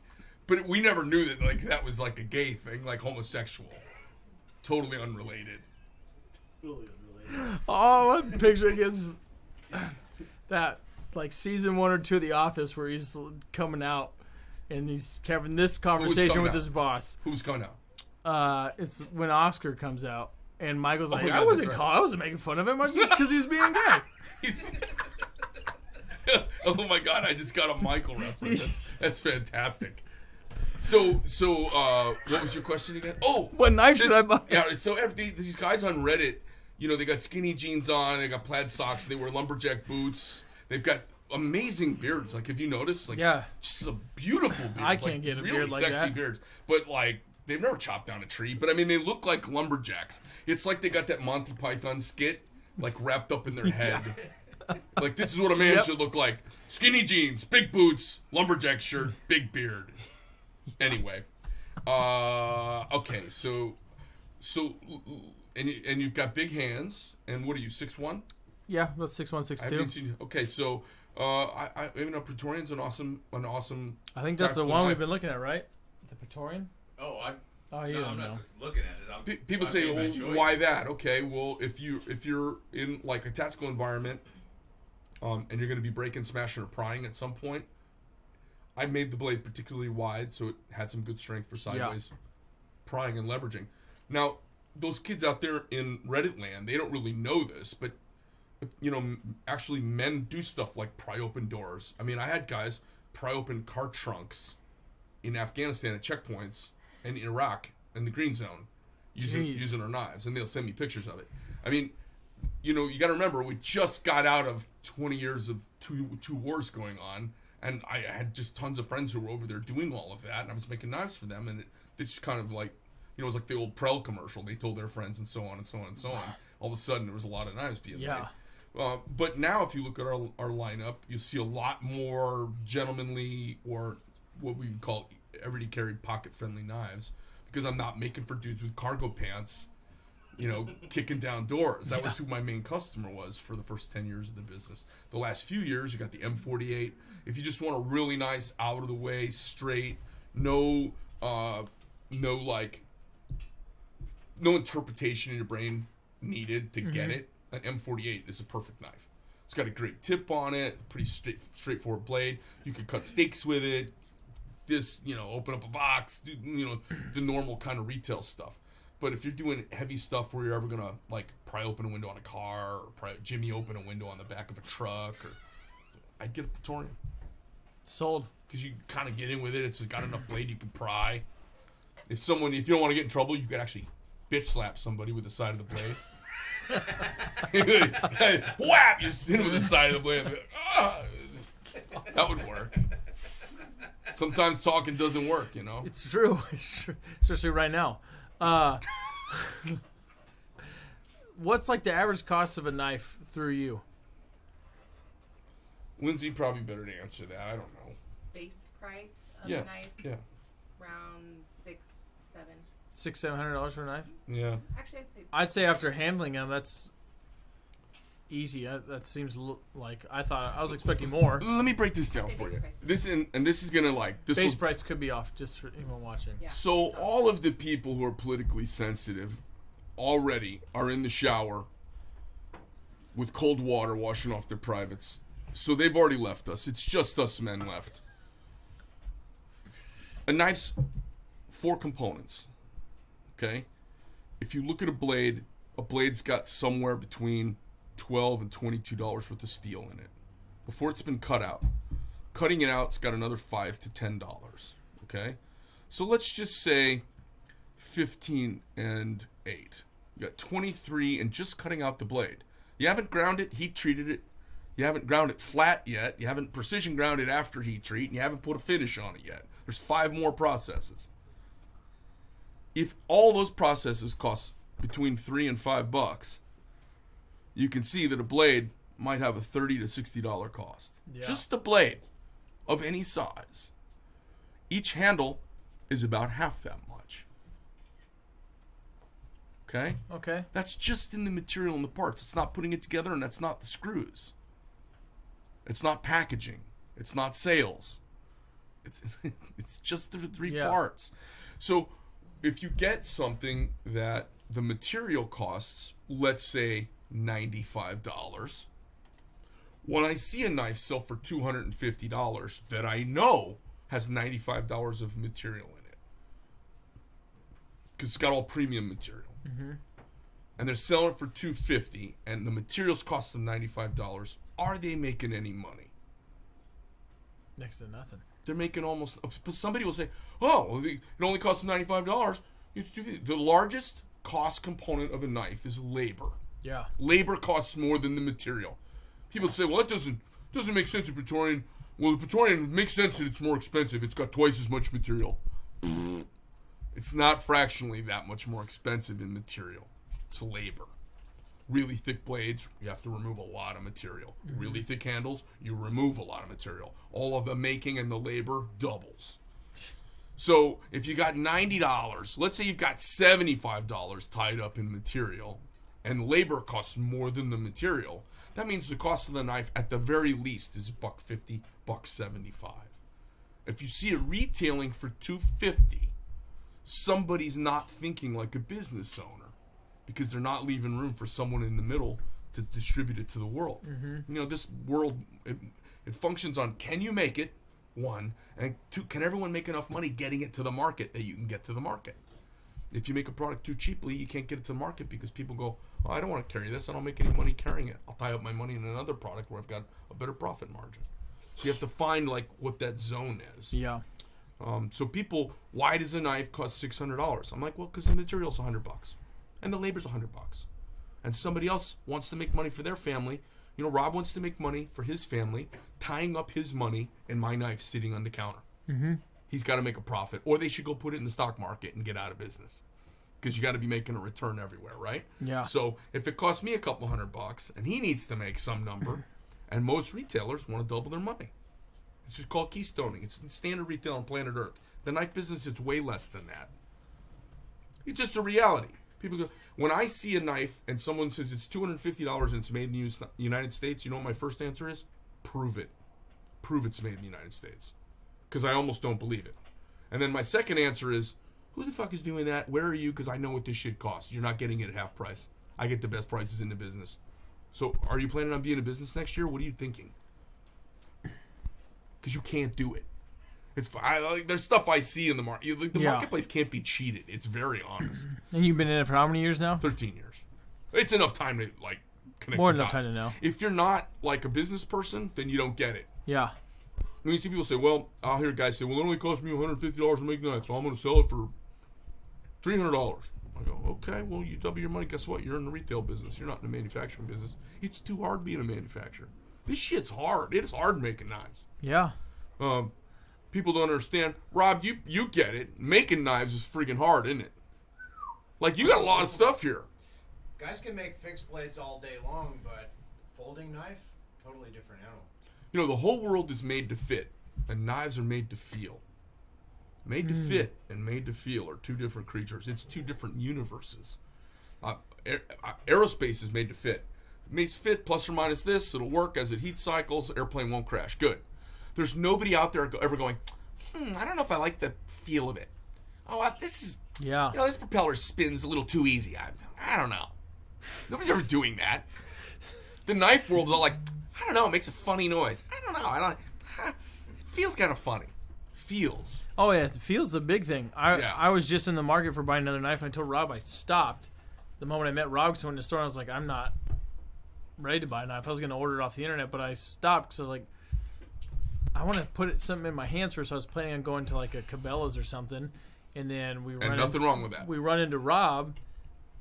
But we never knew that like that was like a gay thing, like homosexual. Totally unrelated. Oh, what picture against that like season 1 or 2 of The Office where he's coming out and he's having this conversation with his boss. Who's coming out? It's when Oscar comes out and Michael's like, yeah, I wasn't that's right. I wasn't making fun of him. I was just because he's being gay. Oh my God! I just got a Michael reference. That's fantastic. So, what was your question again? Oh, what knife should I buy? Yeah, so these guys on Reddit, you know, they got skinny jeans on, they got plaid socks, they wear lumberjack boots, they've got amazing beards. Like, have you noticed? Like, yeah, just a beautiful beard. I can't get a really beard like sexy that. beards, but like they've never chopped down a tree. But I mean, they look like lumberjacks. It's like they got that Monty Python skit like wrapped up in their head. Like, this is what a man should look like: skinny jeans, big boots, lumberjack shirt, big beard. Anyway, okay, so, and you've got big hands, and what are you, 6'1"? Yeah, that's 6'1", 6'2". Okay, so I you know, Praetorian's an awesome. I think that's the tactical one knife. we've been looking at, right? The Praetorian. Oh, you no, don't I'm know. not just looking at it. People I say, made my well, choice. why that? Okay, well, if you're in like a tactical environment, and you're going to be breaking, smashing, or prying at some point, I made the blade particularly wide so it had some good strength for sideways prying and leveraging. Now, those kids out there in Reddit land, they don't really know this, but you know, actually men do stuff like pry open doors. I mean, I had guys pry open car trunks in Afghanistan at checkpoints and in Iraq in the green zone using our knives, and they'll send me pictures of it. I mean, you know, you got to remember, we just got out of 20 years of two wars going on, and I had just tons of friends who were over there doing all of that, and I was making knives for them, and it just kind of like, you know, it was like the old Prel commercial. They told their friends and so on and so on and so on. All of a sudden, there was a lot of knives being made. But now, if you look at our lineup, you see a lot more gentlemanly, or what we would call everyday carried pocket-friendly knives, because I'm not making for dudes with cargo pants, you know, kicking down doors. That was who my main customer was for the first 10 years of the business. The last few years, you got the M48. If you just want a really nice, out of the way, straight, no interpretation in your brain needed to get it, an M48 is a perfect knife. It's got a great tip on it, pretty straightforward blade. You could cut steaks with it. This, you know, open up a box, do, you know, the normal kind of retail stuff. But if you're doing heavy stuff where you're ever gonna like pry open a window on a car, or pry Jimmy open a window on the back of a truck, or I'd get a Praetorian. Sold. Because you kind of get in with it. It's got enough blade you can pry. If you don't want to get in trouble, you could actually bitch slap somebody with the side of the blade. Whap! You just hit him with the side of the blade. That would work. Sometimes talking doesn't work, you know. It's true. Especially right now. What's like the average cost of a knife through you? Lindsay probably better to answer that. I don't know. Base price of Yeah, a knife? yeah. Around $600-700 for a knife? Yeah. Actually, I'd say after handling them, that's easy. That seems like I was expecting more. Let me break this down for you. This is gonna like this. Base price could be off just for anyone watching. Yeah. So all of the people who are politically sensitive already are in the shower with cold water washing off their privates. So they've already left us. It's just us men left. A knife's 4 components. Okay? If you look at a blade's got somewhere between $12 and $22 worth of steel in it before it's been cut out. Cutting it out's got another $5 to $10. Okay? So let's just say 15 and 8. You got 23 and just cutting out the blade. You haven't ground it, heat treated it. You haven't ground it flat yet. You haven't precision ground it after heat treat, and you haven't put a finish on it yet. There's 5 more processes. if all those processes cost between $3 and $5, you can see that a blade might have a $30 to $60 cost. Yeah. Just a blade of any size. Each handle is about half that much. Okay? Okay. That's just in the material and the parts. It's not putting it together, and that's not the screws. It's not packaging. It's not sales. It's just the three parts. So if you get something that the material costs, let's say $95, when I see a knife sell for $250 that I know has $95 of material in it, because it's got all premium material, and they're selling it for $250, and the materials cost them $95, are they making any money? Next to nothing. They're making almost. But somebody will say, "Oh, well, it only costs them $95." It's $250. The largest cost component of a knife is labor. Yeah. Labor costs more than the material. People say, "Well, that doesn't make sense in Praetorian." Well, the Praetorian makes sense that it's more expensive. It's got twice as much material. It's not fractionally that much more expensive in material. It's labor. Really thick blades, you have to remove a lot of material. Really thick handles, you remove a lot of material. All of the making and the labor doubles. So if you got $90, let's say you've got $75 tied up in material, and labor costs more than the material, that means the cost of the knife at the very least is $150, $175. If you see it retailing for $250, somebody's not thinking like a business owner, because they're not leaving room for someone in the middle to distribute it to the world. You know, this world, it functions on, can you make it, one, and two, can everyone make enough money getting it to the market that you can get to the market? If you make a product too cheaply, you can't get it to the market because people go, oh, I don't want to carry this. I don't make any money carrying it. I'll tie up my money in another product where I've got a better profit margin. So you have to find like what that zone is. Yeah. So people, why does a knife cost $600? I'm like, well, because the material's $100. And the labor's $100, and somebody else wants to make money for their family. You know, Rob wants to make money for his family, tying up his money in my knife sitting on the counter. He's got to make a profit, or they should go put it in the stock market and get out of business, because you got to be making a return everywhere, right? Yeah. So if it costs me a couple $100, and he needs to make some number, and most retailers want to double their money, it's just called keystoning. It's standard retail on planet Earth. The knife business, it's way less than that. It's just a reality. People go, when I see a knife and someone says it's $250 and it's made in the United States, you know what my first answer is? Prove it. Prove it's made in the United States. Because I almost don't believe it. And then my second answer is, who the fuck is doing that? Where are you? Because I know what this shit costs. You're not getting it at half price. I get the best prices in the business. So are you planning on being in business next year? What are you thinking? Because you can't do it. There's stuff I see in the market. The marketplace can't be cheated. It's very honest. And you've been in it for how many years now? 13 years. It's enough time to like connect. More the than enough dots. time to know. If you're not like a business person, then you don't get it. Yeah. When you see people say, "Well," I'll hear guys say, "Well, it only cost me $150 to make knives, so I'm going to sell it for $300." I go, "Okay, well, you double your money. Guess what? You're in the retail business. You're not in the manufacturing business. It's too hard being a manufacturer. This shit's hard. It is hard making knives." Yeah. People don't understand. Rob, you get it. Making knives is freaking hard, isn't it? Like, you got a lot of stuff here. Guys can make fixed blades all day long, but folding knife, totally different animal. You know, the whole world is made to fit, and knives are made to feel. Made to fit and made to feel are two different creatures. It's two different universes. Aerospace is made to fit. It may fit plus or minus this. It'll work as it heat cycles. Airplane won't crash. Good. There's nobody out there ever going, I don't know if I like the feel of it. Oh, this is, this propeller spins a little too easy. I don't know. Nobody's ever doing that. The knife world is all like, I don't know, it makes a funny noise. I don't know. It feels kind of funny. Feels. Oh, yeah, it feels the big thing. I was just in the market for buying another knife, and I told Rob I stopped. The moment I met Rob, because I went to the store, and I was like, I'm not ready to buy a knife. I was going to order it off the internet, but I stopped because I was like, I want to put something in my hands first. So I was planning on going to like a Cabela's or something, and then nothing wrong with that. We run into Rob,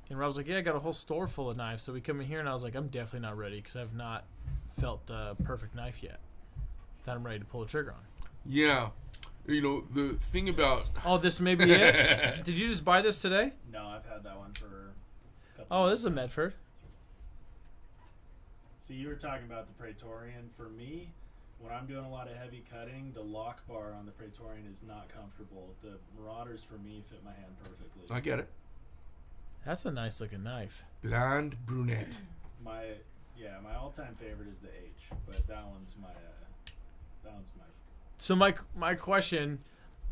and Rob's like, "Yeah, I got a whole store full of knives." So we come in here, and I was like, "I'm definitely not ready because I've not felt the perfect knife yet that I'm ready to pull the trigger on." Yeah, You know, the thing about... Oh, this may be it? Did you just buy this today? No, I've had that one for a couple Oh, this is a Medford. See, you were talking about the Praetorian. For me, when I'm doing a lot of heavy cutting, the lock bar on the Praetorian is not comfortable. The Marauders, for me, fit my hand perfectly. I get it. That's a nice looking knife. Blonde brunette. My all-time favorite is the H, but that one's my So my question,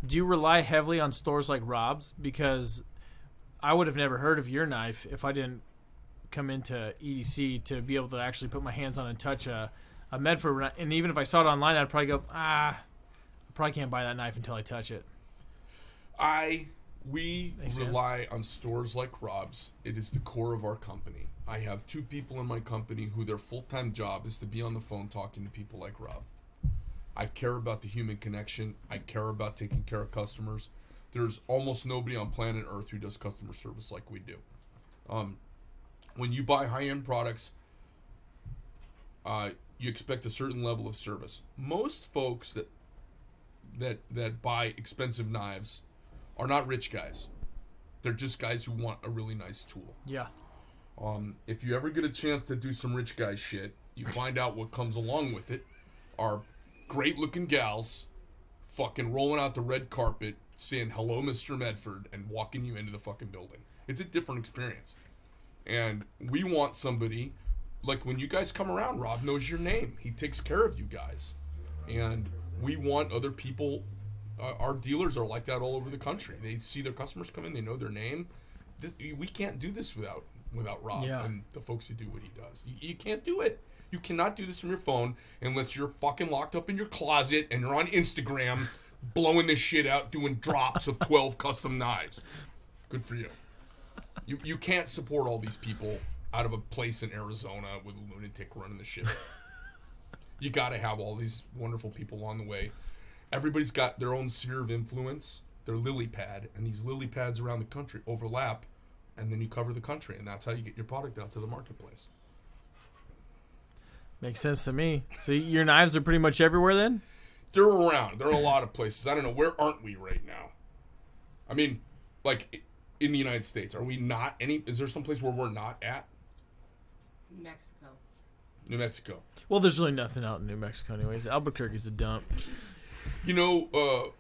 do you rely heavily on stores like Rob's? Because I would have never heard of your knife if I didn't come into EDC to be able to actually put my hands on and touch a Medford. And even if I saw it online, I'd probably go, I probably can't buy that knife until I touch it. We rely on stores like Rob's. It is the core of our company. I have 2 people in my company who their full-time job is to be on the phone talking to people like Rob. I care about the human connection. I care about taking care of customers. There's almost nobody on planet Earth who does customer service like we do. When you buy high-end products, you expect a certain level of service. Most folks that buy expensive knives are not rich guys. They're just guys who want a really nice tool. Yeah. If you ever get a chance to do some rich guy shit, you find out what comes along with it are great looking gals fucking rolling out the red carpet saying hello Mr. Medford and walking you into the fucking building. It's a different experience. And we want somebody like when you guys come around, Rob knows your name. He takes care of you guys. And we want other people, our dealers are like that all over the country. They see their customers come in, they know their name. We can't do this without Rob and the folks who do what he does. You can't do it. You cannot do this from your phone unless you're fucking locked up in your closet and you're on Instagram blowing this shit out doing drops of 12 custom knives. Good for you. You can't support all these people out of a place in Arizona with a lunatic running the shit. You got to have all these wonderful people along the way. Everybody's got their own sphere of influence, their lily pad, and these lily pads around the country overlap, and then you cover the country, and that's how you get your product out to the marketplace. Makes sense to me. So your knives are pretty much everywhere then? They're around. They're in a lot of places. I don't know. Where aren't we right now? I mean, like, in the United States, are we not any... Is there some place where we're not at? Mexico. New Mexico. Well, there's really nothing out in New Mexico anyways. Albuquerque's a dump. You know,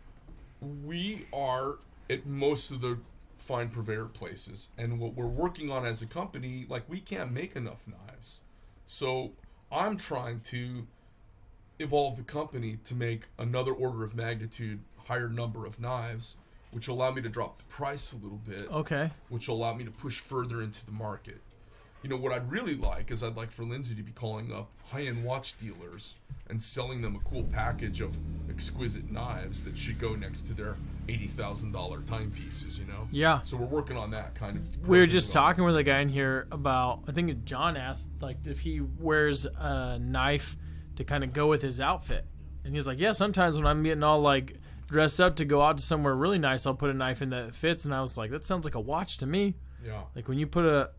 we are at most of the fine purveyor places, and what we're working on as a company, like, we can't make enough knives. So I'm trying to evolve the company to make another order of magnitude higher number of knives, which will allow me to drop the price a little bit. Okay. Which will allow me to push further into the market. You know, what I'd really like is I'd like for Lindsay to be calling up high-end watch dealers and selling them a cool package of exquisite knives that should go next to their $80,000 timepieces, you know? Yeah. So we're working on that kind of... We were just talking with a guy in here about, I think John asked, like, if he wears a knife to kind of go with his outfit. And he's like, yeah, sometimes when I'm getting all, like, dressed up to go out to somewhere really nice, I'll put a knife in that fits. And I was like, that sounds like a watch to me. Yeah. Like, when you put a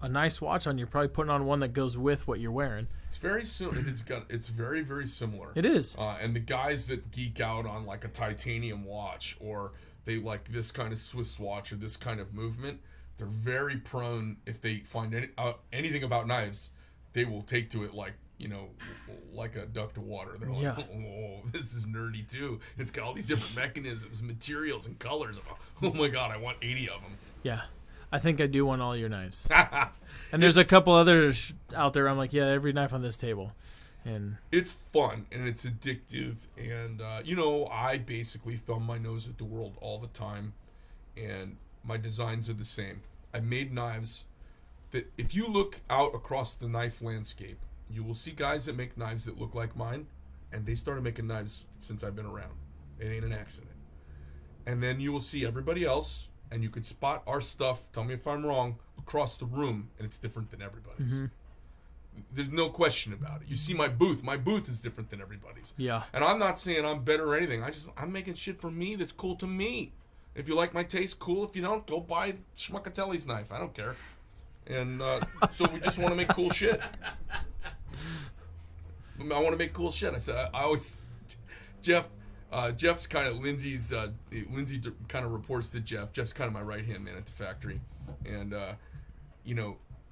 nice watch on, you're probably putting on one that goes with what you're wearing. It's very similar. It's very, very similar. It is. And the guys that geek out on like a titanium watch, or they like this kind of Swiss watch or this kind of movement, they're very prone, if they find anything about knives, they will take to it like, you know, like a duck to water. They're like, Yeah. oh, this is nerdy too. It's got all these different mechanisms, materials, and colors. Oh my God, I want 80 of them. Yeah. I think I do want all your knives. And there's a couple others out there. I'm like, yeah, every knife on this table. And it's fun and it's addictive. And, you know, I basically thumb my nose at the world all the time. And my designs are the same. I made knives that if you look out across the knife landscape, you will see guys that make knives that look like mine. And they started making knives since I've been around. It ain't an accident. And then you will see everybody else. And you could spot our stuff, tell me if I'm wrong, across the room, and it's different than everybody's. Mhm. There's no question about it. You see my booth is different than everybody's. Yeah. And I'm not saying I'm better or anything. I'm making shit for me that's cool to me. If you like my taste, cool. If you don't, go buy Schmuckatelli's knife. I don't care. And so we just want to make cool shit. I want to make cool shit. I said, I always, Jeff, Jeff's kind of Lindsay kind of reports to Jeff. Jeff's kind of my right hand man at the factory, and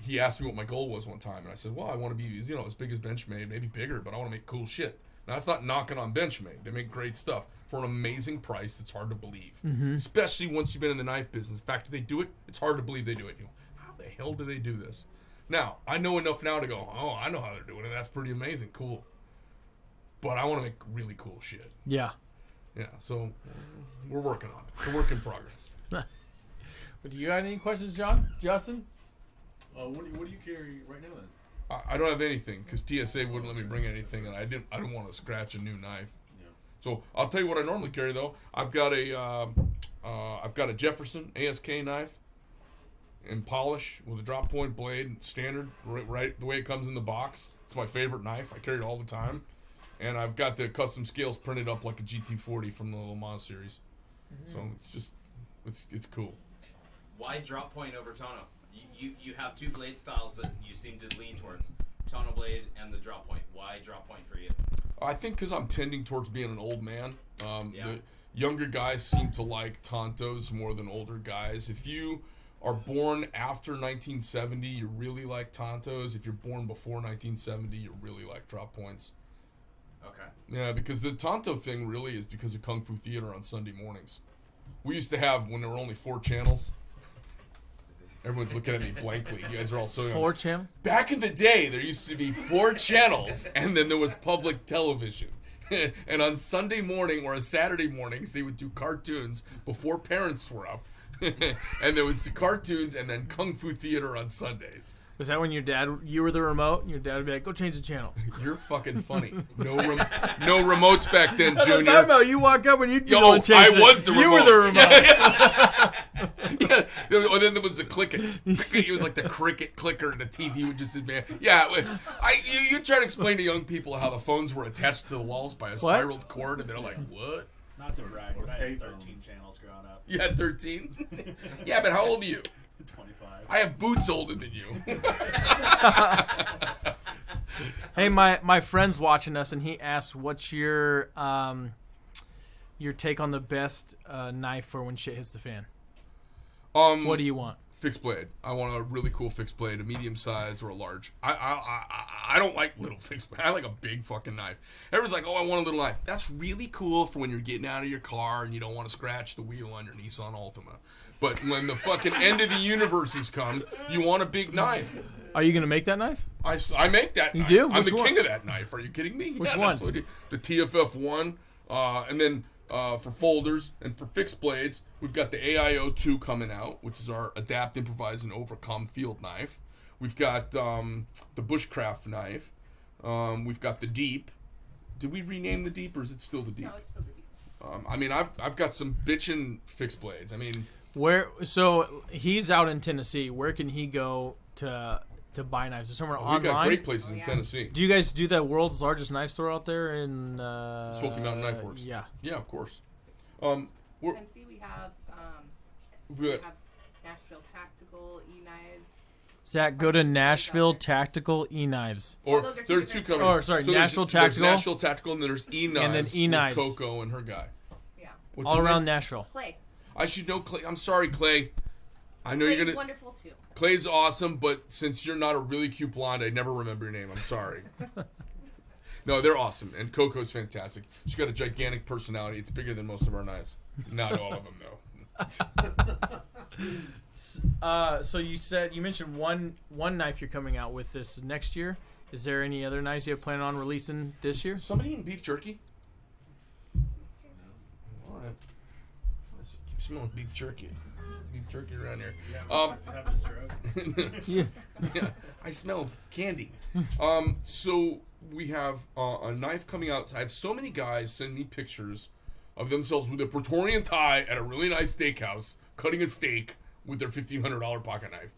he asked me what my goal was one time, and I said, well, I want to be as big as Benchmade, maybe bigger, but I want to make cool shit. Now that's not knocking on Benchmade. They make great stuff for an amazing price that's hard to believe, especially once you've been in the knife business. The fact that they do it, it's hard to believe they do it. How the hell do they do this? Now I know enough now to go, oh, I know how they're doing it. That's pretty amazing, cool. But I want to make really cool shit. Yeah. Yeah, so we're working on it. It's a work in progress. But do you have any questions, Justin? What do you carry right now then? I don't have anything because TSA wouldn't let me bring anything, and I didn't want to scratch a new knife. Yeah. So I'll tell you what I normally carry though. I've got a Jefferson ASK knife in polish with a drop point blade, standard, right the way it comes in the box. It's my favorite knife. I carry it all the time. And I've got the custom scales printed up like a GT40 from the Le Mans series. So it's just, it's cool. Why drop point over tono? You have two blade styles that you seem to lean towards. Tono blade and the drop point. Why drop point for you? I think because I'm tending towards being an old man. The younger guys seem to like Tontos more than older guys. If you are born after 1970, you really like Tontos. If you're born before 1970, you really like drop points. Okay. Yeah, because the Tonto thing really is because of Kung Fu Theater on Sunday mornings. We used to have, when there were only 4 channels. Everyone's looking at me blankly. You guys are all so young. 4 channels? Back in the day, there used to be 4 channels, and then there was public television. And on Sunday morning or Saturday mornings, they would do cartoons before parents were up. And there was the cartoons and then Kung Fu Theater on Sundays. Was that when you were the remote, and your dad would be like, go change the channel? You're fucking funny. No remotes back then, Junior. That's what I'm talking about. You walk up and you Yo, don't change I was the remote. You were the remote. Yeah. Or then there was the clicker. It was like the cricket clicker, and the TV would just advance. Yeah, you try to explain to young people how the phones were attached to the walls by a spiraled cord, and they're like, what? Not to brag, but I had 13 channels growing up. You had 13? Yeah, but how old are you? 25. I have boots older than you. Hey, my friend's watching us, and he asked, "What's your take on the best knife for when shit hits the fan?" What do you want? Fixed blade. I want a really cool fixed blade, a medium size or a large. I don't like little fixed blade. I like a big fucking knife. Everyone's like, oh, I want a little knife. That's really cool for when you're getting out of your car and you don't want to scratch the wheel on your Nissan Altima. But when the fucking end of the universe has come, you want a big knife. Are you going to make that knife? I make that knife. You do? I'm Which the one? king of that knife. Are you kidding me? Which Yeah, one? Absolutely. The TFF1. And then for folders and for fixed blades, we've got the AIO2 coming out, which is our Adapt, Improvise, and Overcome field knife. We've got the Bushcraft knife. We've got the Deep. Did we rename the Deep, or is it still the Deep? No, it's still the Deep. I mean, I've got some bitchin' fixed blades. I mean... So he's out in Tennessee. Where can he go to buy knives? Is somewhere online? We've got great places in Tennessee. Do you guys do the world's largest knife store out there in Smoky Mountain Knife Works? Yeah. Yeah, of course. Tennessee, we have Good. Nashville Tactical E-Knives. Zach, go to Nashville Tactical E-Knives. Or there are two coming. Oh, sorry, So Nashville there's Tactical. Nashville Tactical, and then there's E-Knives. And then E-Knives. With Coco and her guy. Yeah. What's All his around name? Nashville. Clay. I should know Clay. I'm sorry, Clay. I know Clay's you're gonna. wonderful too. Clay's awesome, but since you're not a really cute blonde, I never remember your name. I'm sorry. No, they're awesome, and Coco's fantastic. She's got a gigantic personality. It's bigger than most of our knives. Not all of them, though. So you mentioned one knife you're coming out with this next year. Is there any other knives you have planned on releasing this year? Somebody eating beef jerky? All right. Keep smelling beef jerky. Beef jerky around here. Having a stroke. Yeah. I smell candy. So we have a knife coming out. I have so many guys send me pictures of themselves with a Praetorian tie at a really nice steakhouse, cutting a steak with their $1,500 pocket knife,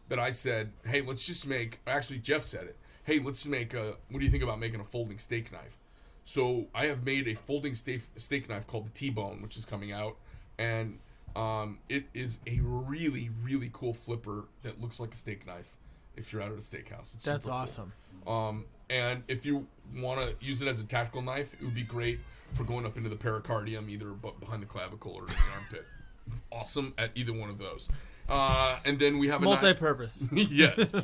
that I said, hey, let's just make, actually Jeff said it, hey, let's make what do you think about making a folding steak knife? So I have made a folding steak knife called the T-Bone, which is coming out, and it is a really, really cool flipper that looks like a steak knife if you're out at a steakhouse. It's That's super awesome. cool. And if you want to use it as a tactical knife, it would be great for going up into the pericardium, either behind the clavicle or in the armpit. Awesome at either one of those. And then we have multi-purpose. Yes,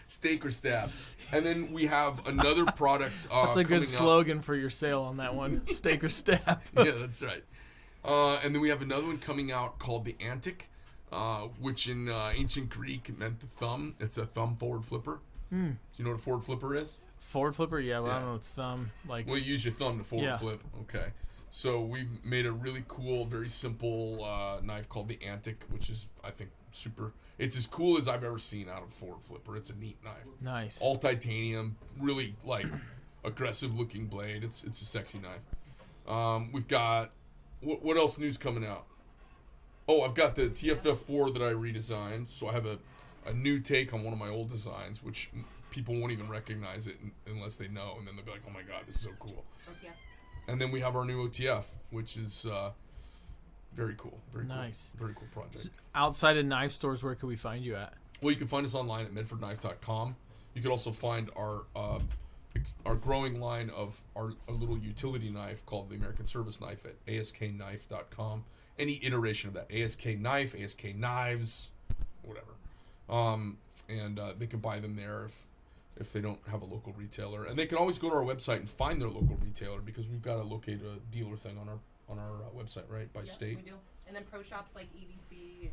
steak or stab. And then we have another product. That's a good slogan for your sale on that one. Steak or stab. Yeah, that's right. And then we have another one coming out called the Antic, which in ancient Greek meant the thumb. It's a thumb forward flipper. Do you know what a forward flipper is? Forward flipper, yeah. Well, I don't know thumb. Like, well, you use your thumb to forward flip. Okay. So we made a really cool, very simple knife called the Antic, which is, I think, super. It's as cool as I've ever seen out of forward flipper. It's a neat knife. Nice. All titanium, really like aggressive looking blade. It's a sexy knife. We've got what else news coming out? Oh, I've got the TFF4 that I redesigned. So I have a new take on one of my old designs, which people won't even recognize it unless they know, and then they'll be like, "Oh my god, this is so cool." Okay. And then we have our new OTF, which is very cool. Very nice. Cool. Very cool project. So outside of knife stores, where can we find you at? Well, you can find us online at medfordknife.com. You can also find our growing line of our little utility knife called the American Service Knife at askknife.com. Any iteration of that. ASK Knife, ASK Knives, whatever. And they can buy them there if they don't have a local retailer, and they can always go to our website and find their local retailer, because we've got to locate a dealer thing on our website, right, by state. We do. And then pro shops like EDC and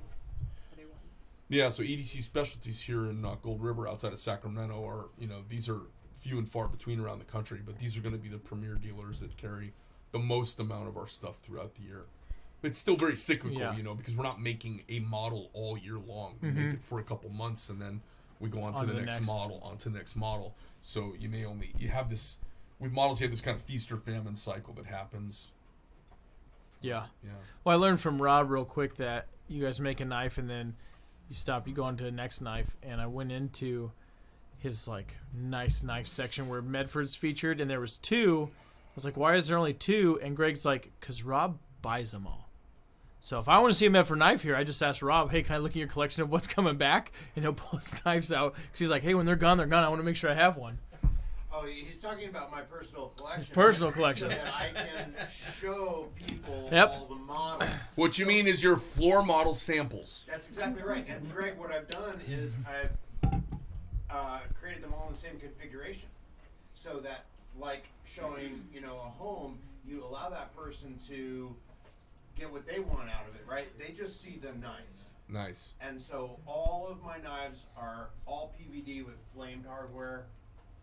other ones. Yeah, so EDC Specialties here in Gold River outside of Sacramento are, these are few and far between around the country, but these are going to be the premier dealers that carry the most amount of our stuff throughout the year. But it's still very cyclical, because we're not making a model all year long. We make it for a couple months, and then we go on to the next model. So you have this, with models, you have this kind of feast or famine cycle that happens. Yeah. Yeah. Well, I learned from Rob real quick that you guys make a knife and then you go on to the next knife, and I went into his nice knife section where Medford's featured, and there was 2. I was like, why is there only 2? And Greg's like, because Rob buys them all. So if I want to see a Medford knife here, I just ask Rob, hey, can I look at your collection of what's coming back? And he'll pull his knives out. Because he's like, hey, when they're gone, they're gone. I want to make sure I have one. Oh, he's talking about my personal collection. His personal collection. So that I can show people Yep. all the models. What you mean is your floor model samples. That's exactly right. And Greg, what I've done is I've created them all in the same configuration. So that, like showing, a home, you allow that person to get what they want out of it, right? They just see the knife. Nice. And so all of my knives are all PVD with flamed hardware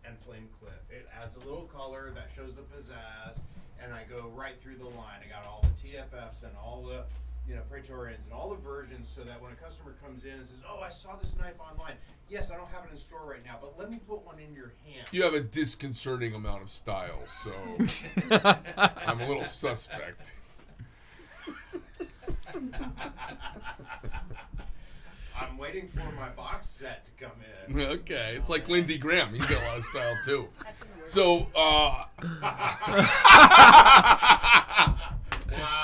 and flame clip. It adds a little color that shows the pizzazz, and I go right through the line. I got all the TFFs and all the Praetorians and all the versions, so that when a customer comes in and says, oh, I saw this knife online. Yes, I don't have it in store right now, but let me put one in your hand. You have a disconcerting amount of styles, so I'm a little suspect. I'm waiting for my box set to come in. Okay, it's like Lindsey Graham. He's got a lot of style too. So, Wow.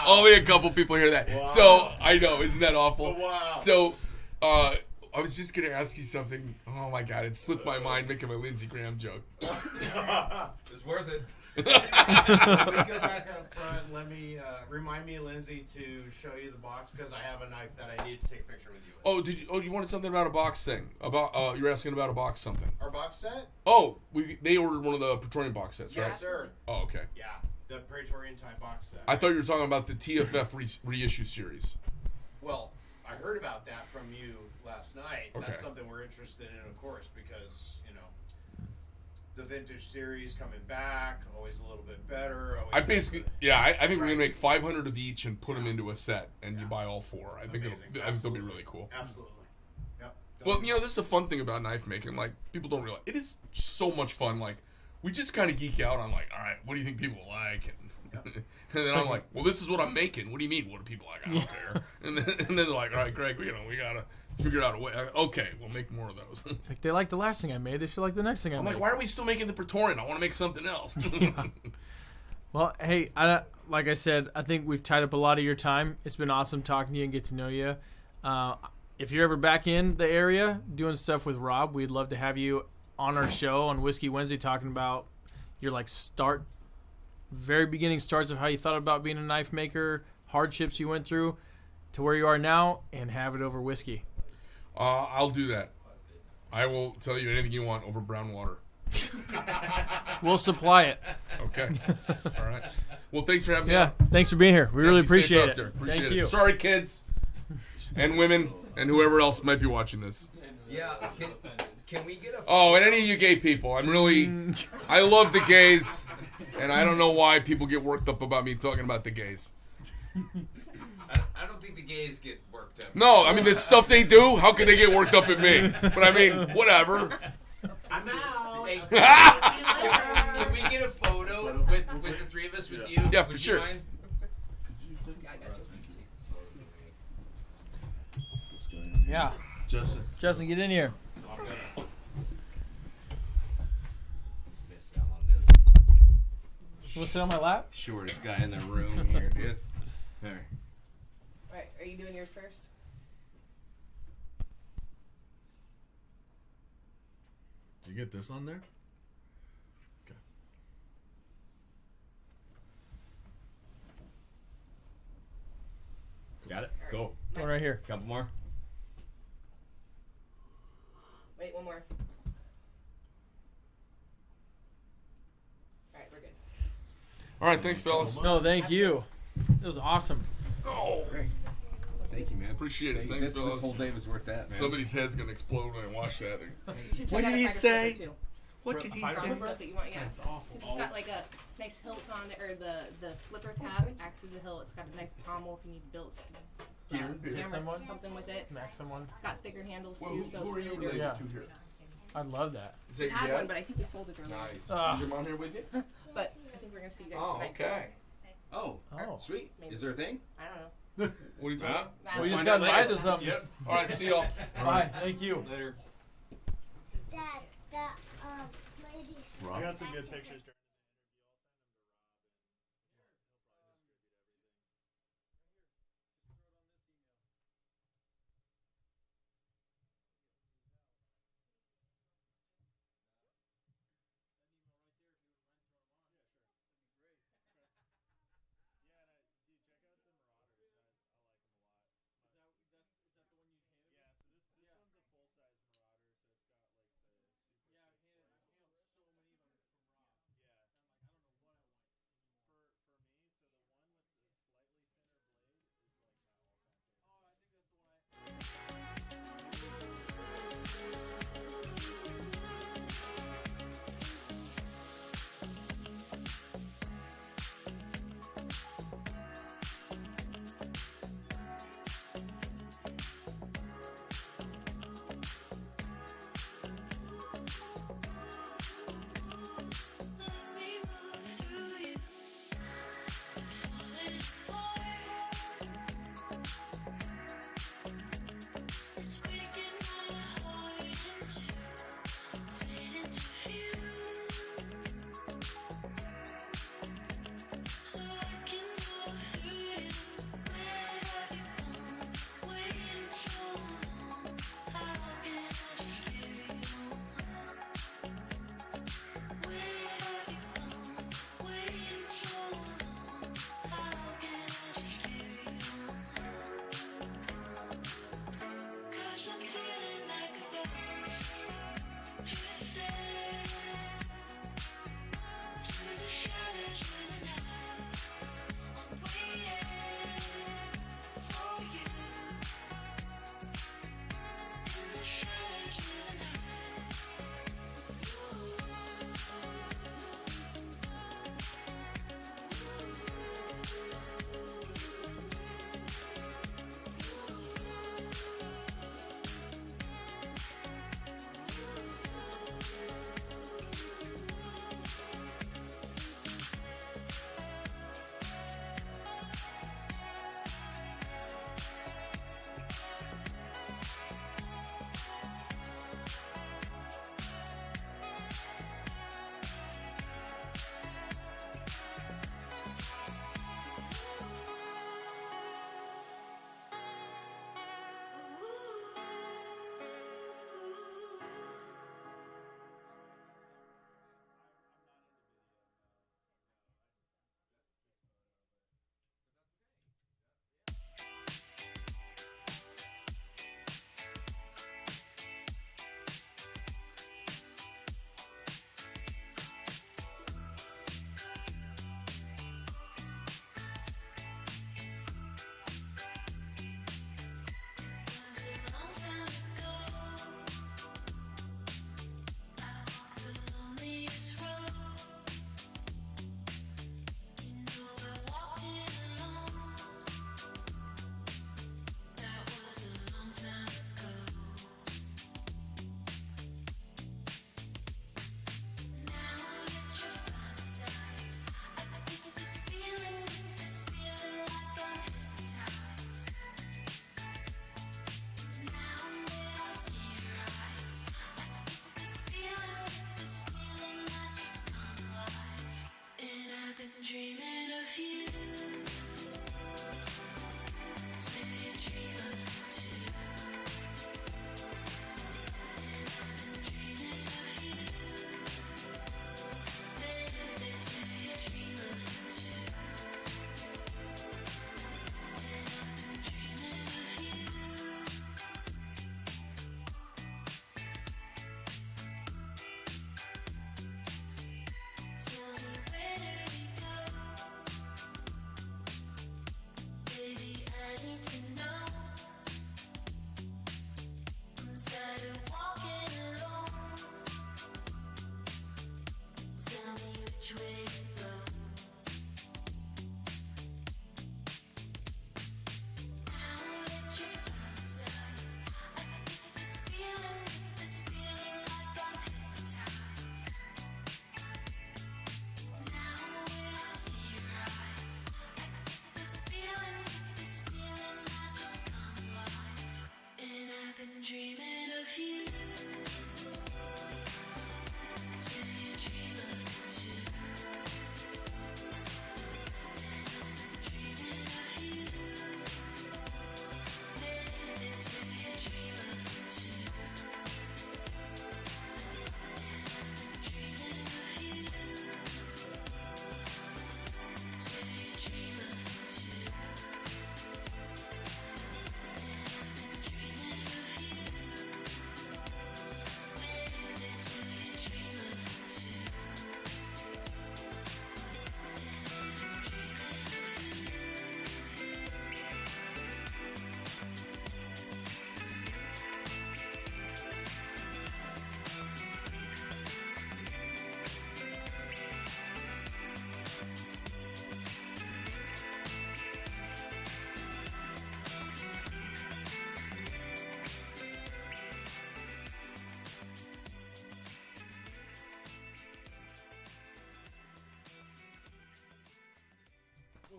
only a couple people hear that. Wow. So I know, isn't that awful? Wow. So, I was just gonna ask you something. Oh my God, it slipped my mind making a Lindsey Graham joke. It's worth it. Let me go back up front. Let me remind me, Lindsay, to show you the box, because I have a knife that I need to take a picture with you. Oh, did you? Oh, you wanted something about a box thing? About you were asking about a box something. Our box set? Oh, they ordered one of the Praetorian box sets, right? Yes, sir. Oh, okay. Yeah, the Praetorian type box set. I thought you were talking about the TFF reissue series. Well, I heard about that from you last night. Okay. That's something we're interested in, of course, because the vintage series coming back, always a little bit better. I basically, I think we're gonna make 500 of each and put them into a set, and you buy all 4. I think it'll be really cool. Absolutely. Yep. Well, this is the fun thing about knife making. Like, people don't realize it is so much fun. Like, we just kind of geek out on all right, what do you think people like? And then I'm like, well, this is what I'm making. What do you mean? What do people like? I don't care. And then they're like, all right, Greg, we gotta figure out a way. Okay, we'll make more of those. Like, they like the last thing I made. They should like the next thing I I'm made. like, why are we still making the Praetorian? I want to make something else. Well, hey, like I said, I think we've tied up a lot of your time. It's been awesome talking to you and get to know you. If you're ever back in the area doing stuff with Rob, we'd love to have you on our show on Whiskey Wednesday talking about your start very beginning starts of how you thought about being a knife maker, hardships you went through, to where you are now, and have it over whiskey. I'll do that. I will tell you anything you want over brown water. We'll supply it. Okay. All right. Well, thanks for having me. Yeah, thanks for being here. We really be safe appreciate out it. there. Appreciate Thank it. you. Sorry, kids and women and whoever else might be watching this. Yeah, can we get a... Oh, and any of you gay people. I love the gays, and I don't know why people get worked up about me talking about the gays. I don't think the gays get worked up. No, I mean, the stuff they do, how could they get worked up at me? But I mean, whatever. I'm out. Hey, can we get a photo with the three of us with you? Yeah, Would for you sure. mind? Yeah. Justin, get in here. Missed out on this. You want to sit on my lap? Shortest guy in the room here, dude. There. Alright, are you doing yours first? You get this on there? Got it? Cool. One right here. Couple more. Wait, one more. Alright, we're good. All right, thanks, fellas. No, thank you. It was awesome. Oh, thank you, man. Appreciate it. Thanks, fellas. This whole day was worth that, man. Somebody's head's gonna explode when I watch that. You should check What out did a he fighter say? flipper, too. What did he Some say? stuff that you want, yeah. It's got like a nice hilt on it, or the flipper tab acts as a hilt. It's got a nice pommel if you need to build hammer something with it. Max someone. It's got thicker handles Well, too, who so are it's you really related durable. to here? I love that. Is that We your had dad? one, but I think you sold it earlier. Nice. Is your mom here with you? But I think we're gonna see you guys Oh, tonight. okay. Oh, sweet. Maybe. Is there a thing? I don't know. What are you talking about? We just got invited to something. Yep. All right, see y'all. Bye. Thank you. Later. Dad, that lady. I got some good pictures.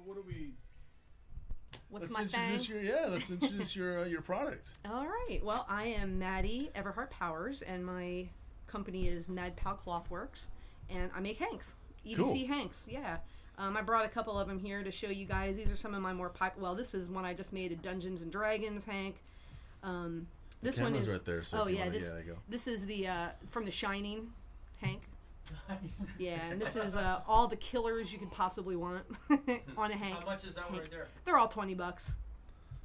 what do we? What's let's my introduce thing? Let's introduce your product. All right. Well, I am Maddie Everhart Powers, and my company is Mad Pal Cloth Works, and I make hanks. EDC Cool. hanks. Yeah. I brought a couple of them here to show you guys. These are some of my more well, this is one I just made, a Dungeons and Dragons hank. This one is right there. So oh yeah, there you go. this is the from The Shining hank. Nice. Yeah, and this is all the killers you could possibly want on a hank. How much is that one right there? They're all $20.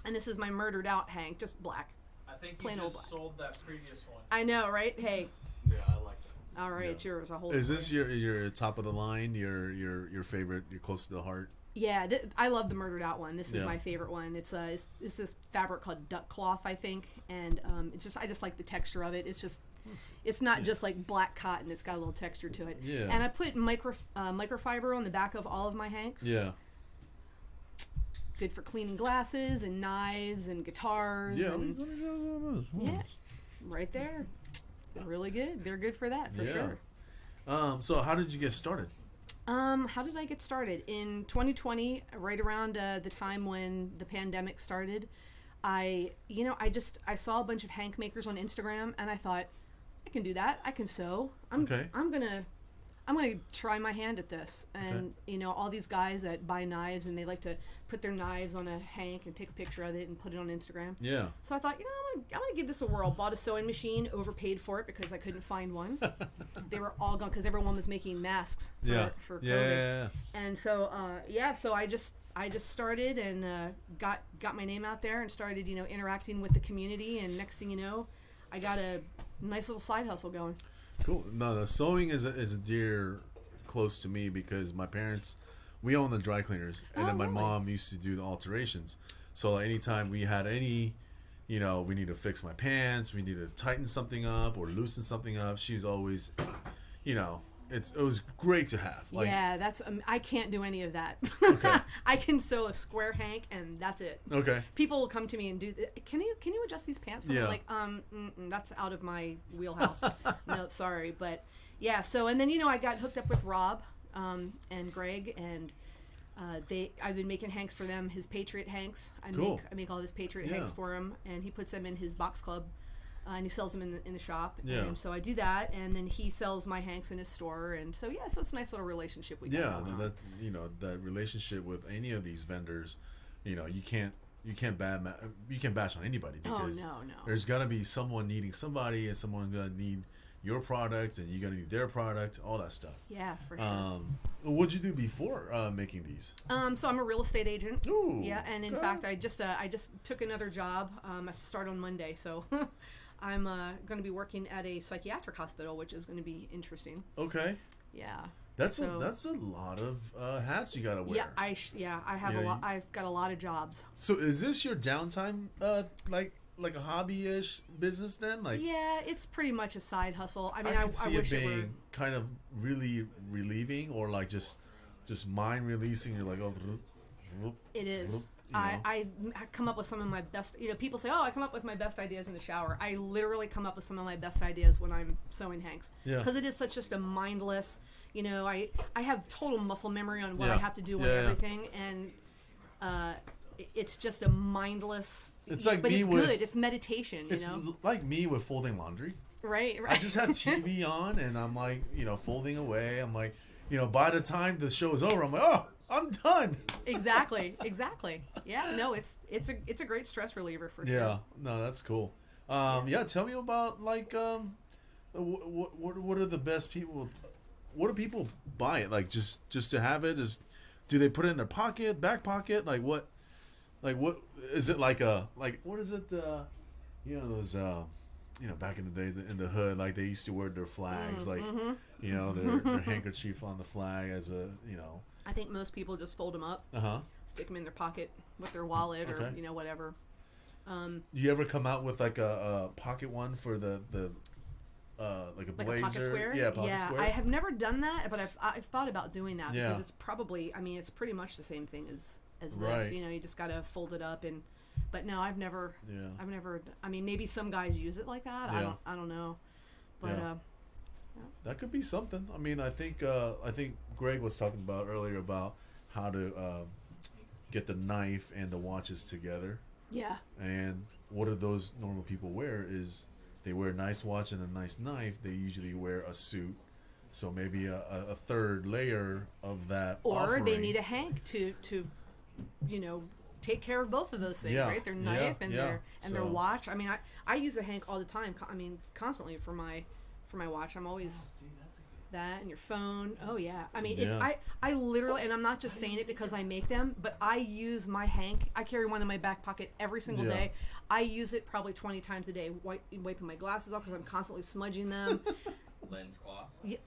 And this is my murdered out hank, just black. I think you Plain old just black. sold that previous one. I know, right? Hey. Yeah, I like that. All right, it's yours. I'll hold Is it. this your top of the line? Your favorite? Your close to the heart? Yeah, I love the murdered out one. This is Yeah. my favorite one. It's this fabric called duck cloth, I think, and I just like the texture of it. It's not just like black cotton. It's got a little texture to it. Yeah. And I put microfiber on the back of all of my hanks. Yeah. Good for cleaning glasses and knives and guitars. Yeah. And, let me show you some of those. yeah, right there. They're really good. They're good for that, for sure. So how did you get started? How did I get started? In 2020, right around the time when the pandemic started, I saw a bunch of hank makers on Instagram, and I thought, I can do that. I can sew. I'm gonna try my hand at this. And all these guys that buy knives, and they like to put their knives on a hank and take a picture of it and put it on Instagram. Yeah. So I thought, I'm gonna give this a whirl. Bought a sewing machine, overpaid for it because I couldn't find one. They were all gone because everyone was making masks for COVID. Yeah. And so so I just started and got my name out there and started interacting with the community, and next thing you know, I got a nice little side hustle going. Cool. No, the sewing is a dear close to me because my parents, we own the dry cleaners, and then my mom used to do the alterations. So anytime we had any, we need to fix my pants, we need to tighten something up or loosen something up, she's always, it was great to have. Like, yeah, that's I can't do any of that. Okay. I can sew a square hank and that's it. Okay. People will come to me and do, can you adjust these pants for me? Yeah. Like, that's out of my wheelhouse. No, sorry, but yeah. So and then I got hooked up with Rob and Greg, and I've been making hanks for them. His Patriot hanks. I make all his Patriot hanks for him, and he puts them in his box club. And he sells them in the shop. Yeah. And so I do that, and then he sells my hanks in his store, and so so it's a nice little relationship we got. Yeah, going on. that relationship with any of these vendors, you can't bash on anybody because no. there's gonna be someone needing somebody, and someone's gonna need your product, and you're gonna need their product, all that stuff. Yeah, for sure. What'd you do before making these? So I'm a real estate agent. Ooh, yeah, and in fact, I just took another job. I start on Monday, so I'm going to be working at a psychiatric hospital, which is going to be interesting. Okay. Yeah. That's a lot of hats you gotta wear. Yeah, I have a lot. I've got a lot of jobs. So is this your downtime, like a hobby-ish business then? Like, yeah, it's pretty much a side hustle. I mean, I could see wish it being it were kind of really relieving, or like just mind releasing. You're like, it is. I come up with some of my best. People say, "Oh, I come up with my best ideas in the shower." I literally come up with some of my best ideas when I'm sewing hanks. Yeah. Because it is such just a mindless. I have total muscle memory on what I have to do on everything, and it's just a mindless. It's like but me it's with, good. It's meditation. It's like me with folding laundry. Right. I just have TV on, and I'm like, folding away. I'm like, by the time the show is over, I'm like, oh, I'm done. Exactly. Yeah. No, it's a great stress reliever for sure. Yeah. No, that's cool. Yeah. Tell me about like what are the best people? What do people buy it? Like just to have it? Do they put it in their pocket, back pocket? Like what is it like what is it? Those back in the day in the hood, like they used to wear their flags, their handkerchief on the flag as a I think most people just fold them up, stick them in their pocket with their wallet or whatever. You ever come out with like a pocket one for the like a blazer? Like a pocket square? Yeah, pocket square. I have never done that, but I've thought about doing that Yeah. because it's probably, it's pretty much the same thing as Right. this. You just got to fold it up but no, I've never. Maybe some guys use it like that. Yeah. I don't know, but that could be something. I think Greg was talking about earlier about how to get the knife and the watches together. Yeah. And what do those normal people wear is they wear a nice watch and a nice knife. They usually wear a suit. So maybe a third layer of that Or offering. they need a hank to take care of both of those things, Yeah. right? Their knife and their So- watch. I mean, I use a hank all the time. I mean, constantly for my watch. I'm always that and your phone. Oh yeah. I mean, Yeah. I literally, and I'm not just saying it because I make them, but I use my hank. I carry one in my back pocket every single Yeah. day. I use it probably 20 times a day, wiping my glasses off because I'm constantly smudging them. Lens cloth. Yeah,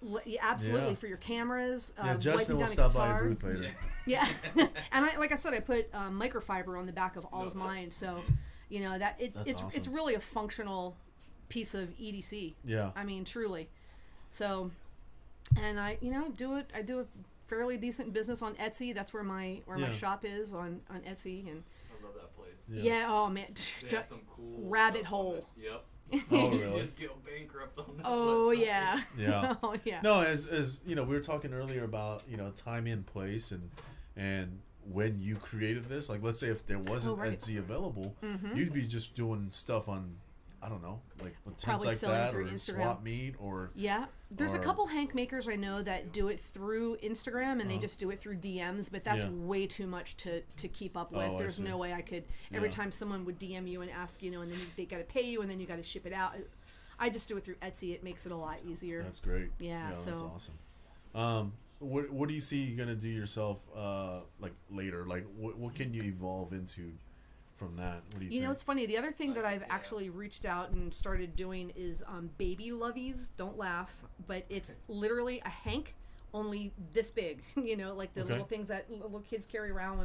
absolutely, Yeah. for your cameras. Yeah, Justin wiping will down a stop by guitar. a booth later. Yeah, and like I said, I put microfiber on the back of all of mine, so that it's awesome. really a functional piece of EDC. Yeah. I mean, truly. So, and I do a fairly decent business on Etsy. That's where my Yeah. shop is on Etsy, and I love that place. yeah, oh man, They have some cool rabbit stuff on hole. it. Yep. Oh, You really? just get bankrupt on that. Oh website. yeah. Yeah. Oh yeah. No, as we were talking earlier about time in place and when you created this, like let's say if there wasn't right. Etsy available, Mhm. you'd be just doing stuff on I don't know, like tents Probably like selling that through or Instagram. swap meet or Yeah, there's a or- couple hank makers I know that do it through Instagram and they just do it through DMs, but that's Yeah. way too much to keep up with. Oh, I There's see. no way I could. Every Yeah. time someone would DM you and ask, and then they got to pay you and then you got to ship it out. I just do it through Etsy. It makes it a lot easier. That's great. Yeah, so that's awesome. What do you see you're gonna do yourself like later? Like what can you evolve into from that? What do you think? It's funny. The other thing that I've actually reached out and started doing is baby loveys. Don't laugh, but it's literally a hank, only this big. Like the Okay. little things that little kids carry around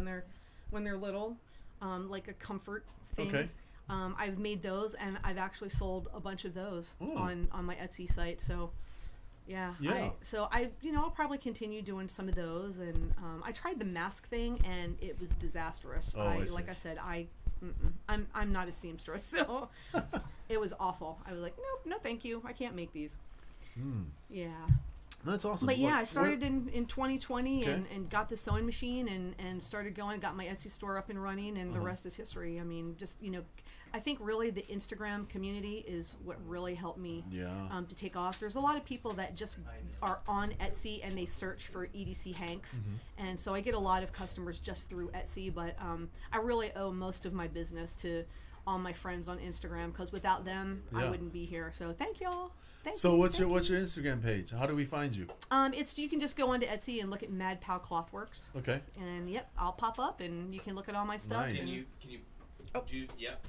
when they're little, like a comfort thing. Okay. I've made those, and I've actually sold a bunch of those Ooh. on my Etsy site. So. Yeah. Yeah. I'll probably continue doing some of those, and I tried the mask thing, and it was disastrous. Oh, I see. Like I said, I'm not a seamstress, so it was awful. I was like, nope, no, thank you. I can't make these. Yeah. That's awesome. But yeah, What- I started in 2020 Okay. and got the sewing machine and started going, got my Etsy store up and running, and the Uh-huh. rest is history. I mean, just, I think really the Instagram community is what really helped me Yeah. to take off. There's a lot of people that just are on Etsy and they search for EDC hanks. Mm-hmm. And so I get a lot of customers just through Etsy, but I really owe most of my business to all my friends on Instagram, because without them, I Yeah. wouldn't be here. So thank y'all. Thank So you. what's your Instagram page? How do we find you? You can just go onto Etsy and look at Mad Pal Clothworks. Okay. And yep, I'll pop up and you can look at all my stuff. Nice. and- Can you do? Yep.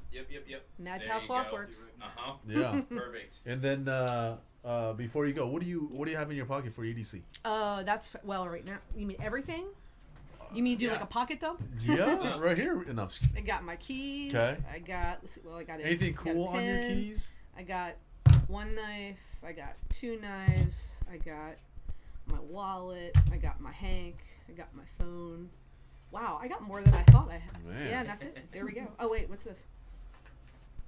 Mad There Pal you Clothworks. Uh huh. Yeah. Perfect. And then before you go, what do you have in your pocket for EDC? That's right now. You mean everything? You mean do like a pocket dump? Yeah, right here. Enough. I got my keys. Okay. I got. Let's see, I got Anything got a cool on your pen. keys? I got one knife. I got two knives. I got my wallet. I got my hank. I got my phone. Wow, I got more than I thought I had. Man. Yeah, and that's it. There we go. Oh wait, what's this?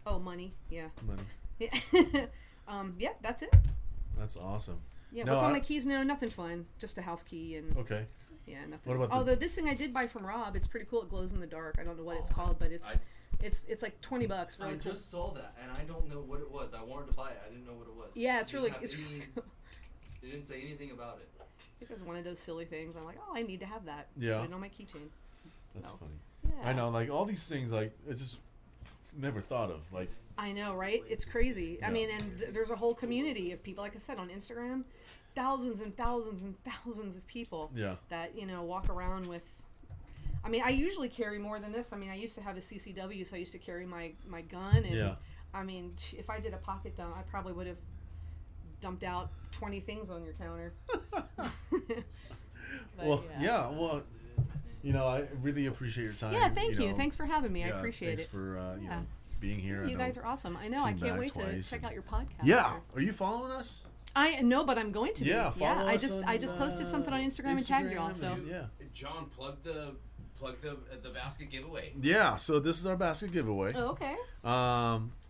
Oh, money. Yeah. Money. Yeah. Yeah, that's it. That's awesome. Yeah, No, what's on I- my keys? No, nothing fun. Just a house key and. Okay. Yeah, nothing. What about Although this thing I did buy from Rob, it's pretty cool. It glows in the dark. I don't know what it's called, but it's like $20. Really I cool. just saw that, and I don't know what it was. I wanted to buy it. I didn't know what it was. Yeah, it's It didn't really- have it's any- really cool. It didn't say anything about it. It's just one of those silly things. I'm like, oh, I need to have that. Yeah. Put it on my keychain. That's So, funny. yeah. I know, like all these things, like it's just never thought of. Like I know, right? It's crazy. I Yeah. mean, and there's a whole community of people, like I said, on Instagram, thousands and thousands and thousands of people Yeah. that, walk around with. I mean, I usually carry more than this. I mean, I used to have a CCW, so I used to carry my gun. And, Yeah. I mean, if I did a pocket dump, I probably would have dumped out 20 things on your counter. But, well, yeah. Well, I really appreciate your time. Yeah, thank you. Thanks for having me. I yeah, appreciate thanks it. for Yeah. being here. I You know guys are awesome. I know. I came can't back wait to twice check and- out your podcast. Yeah. Are you following us? I know, but I'm going to be. Yeah, follow I us just on, posted something on Instagram and tagged you all. So and- yeah. John, plug the basket giveaway. Yeah. So this is our basket giveaway. Oh, okay.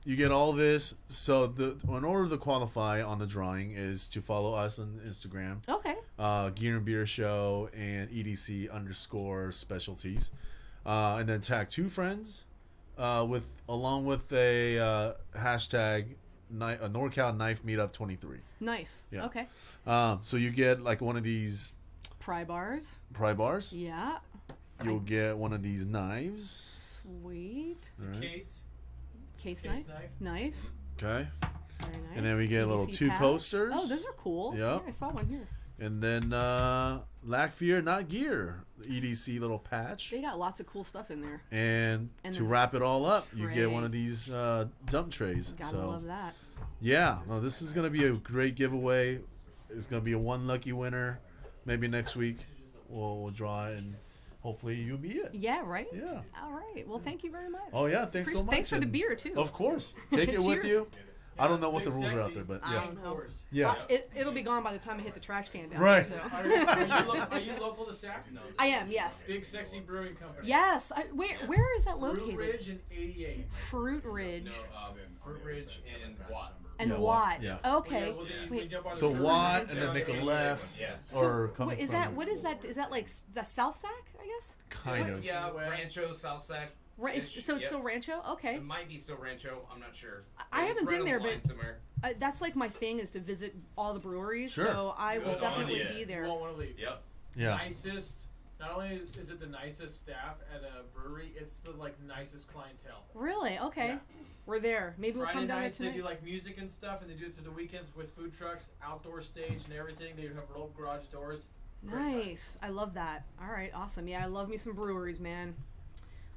You get all this. So in order to qualify on the drawing is to follow us on Instagram. Okay. Gear and Beer Show and EDC _specialties. and then tag 2 friends along with a hashtag a NorCal Knife Meetup 23. Nice. Yeah. Okay. So you get like one of these Pry bars. Yeah. You'll get one of these knives. Sweet. It's a case. Case knife. Nice. Okay. Very nice. And then we get a little EDC 2 patch. coasters. Oh, those are cool. Yep. Yeah, I saw one here. And then Lack Fear Not Gear, the EDC little patch. They got lots of cool stuff in there. And to then wrap it all up, you tray. get one of these dump trays. Gotta love that. Yeah, no, this is going to be a great giveaway. It's going to be a one lucky winner. Maybe next week we'll draw it, and hopefully you'll be it. Yeah, right? Yeah. All right. Well, thank you very much. Oh, yeah, thanks so much. Thanks for the and beer, too. Of course. Take it with Cheers. you. I don't know what the rules are out there, but I yeah. don't know. Yeah. It'll be gone by the time I hit the trash can down Right. there, so. Are you local to Sac? No. I am, yes. Big Sexy Brewing Company. Yes. Where is that located? Fruit Ridge and 88. Fruit Ridge. Fruit Ridge and Watt. And Yeah, Watt. yeah. Okay. Wait. So Watt, and then make a left, or coming What is from that? What is that? Is that like the South Sac? I guess. Kind of. Yeah, Rancho, South Sac. Right. So it's still Rancho. Okay. It might be still Rancho. I'm not sure. I It's haven't right been on the there, line but somewhere. that's like my thing is to visit all the breweries. Sure. So I You will won't wanna definitely leave. be there. You won't want to leave. Yep. Yeah. Nicest. Not only is it the nicest staff at a brewery, it's the nicest clientele. Really? Okay. Yeah. We're there. Maybe we'll Friday come down there nights they tonight. do music and stuff, and they do it through the weekends with food trucks, outdoor stage, and everything. They have rolled garage doors. Great time. Nice. I love that. All right. Awesome. Yeah, I love me some breweries, man.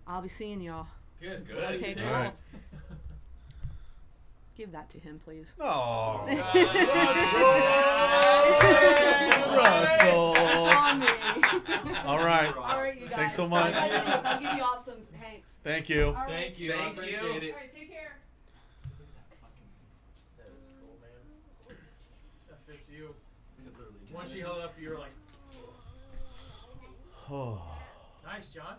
I'll be seeing y'all. Good. Okay. Cool. All right. Give that to him, please. Oh. Russell. That's on me. All right. All right, you guys. Thanks so much. I'll give you all some Hanks. Thank you. All right. Thank you. I appreciate it. All right, take care. That is cool, man. That fits you. Once she held it up, you were like, Oh. nice, John.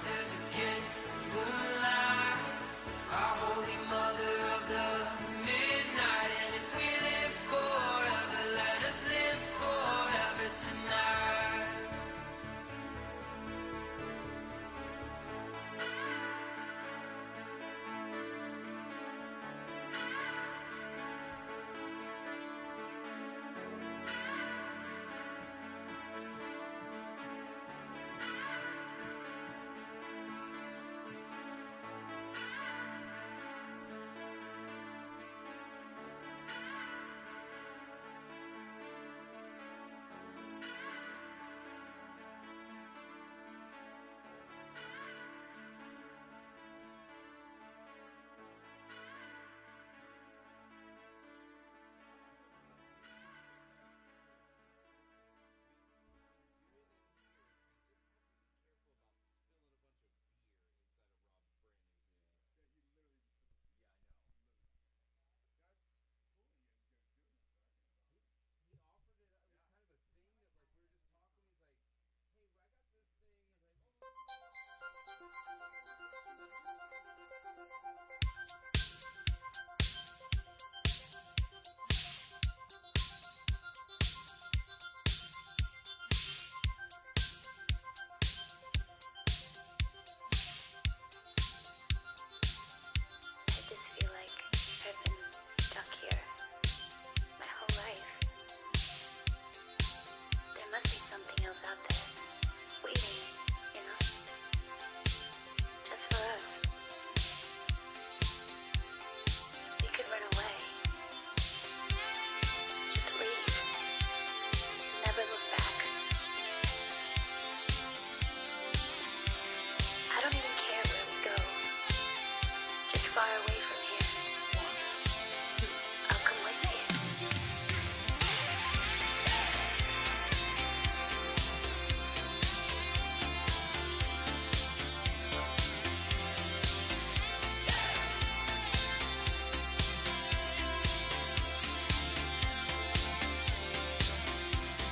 Doctors against the moonlight, our holy mother of the midnight. And if we live forever, let us live forever tonight.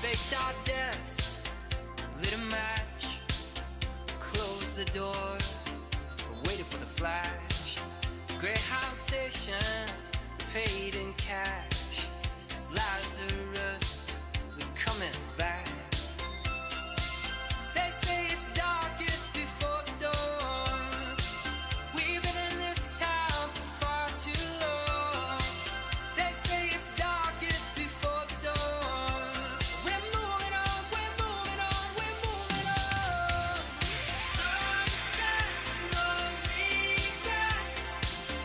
Faked our deaths, lit a match, closed the door, waited for the flash. Greyhound station, paid in cash. As Lazarus, we're coming back. They say it's darkest before the dawn. We've been in this town for far too long. They say it's darkest before the dawn. We're moving on, we're moving on, we're moving on. Sunset, no regrets.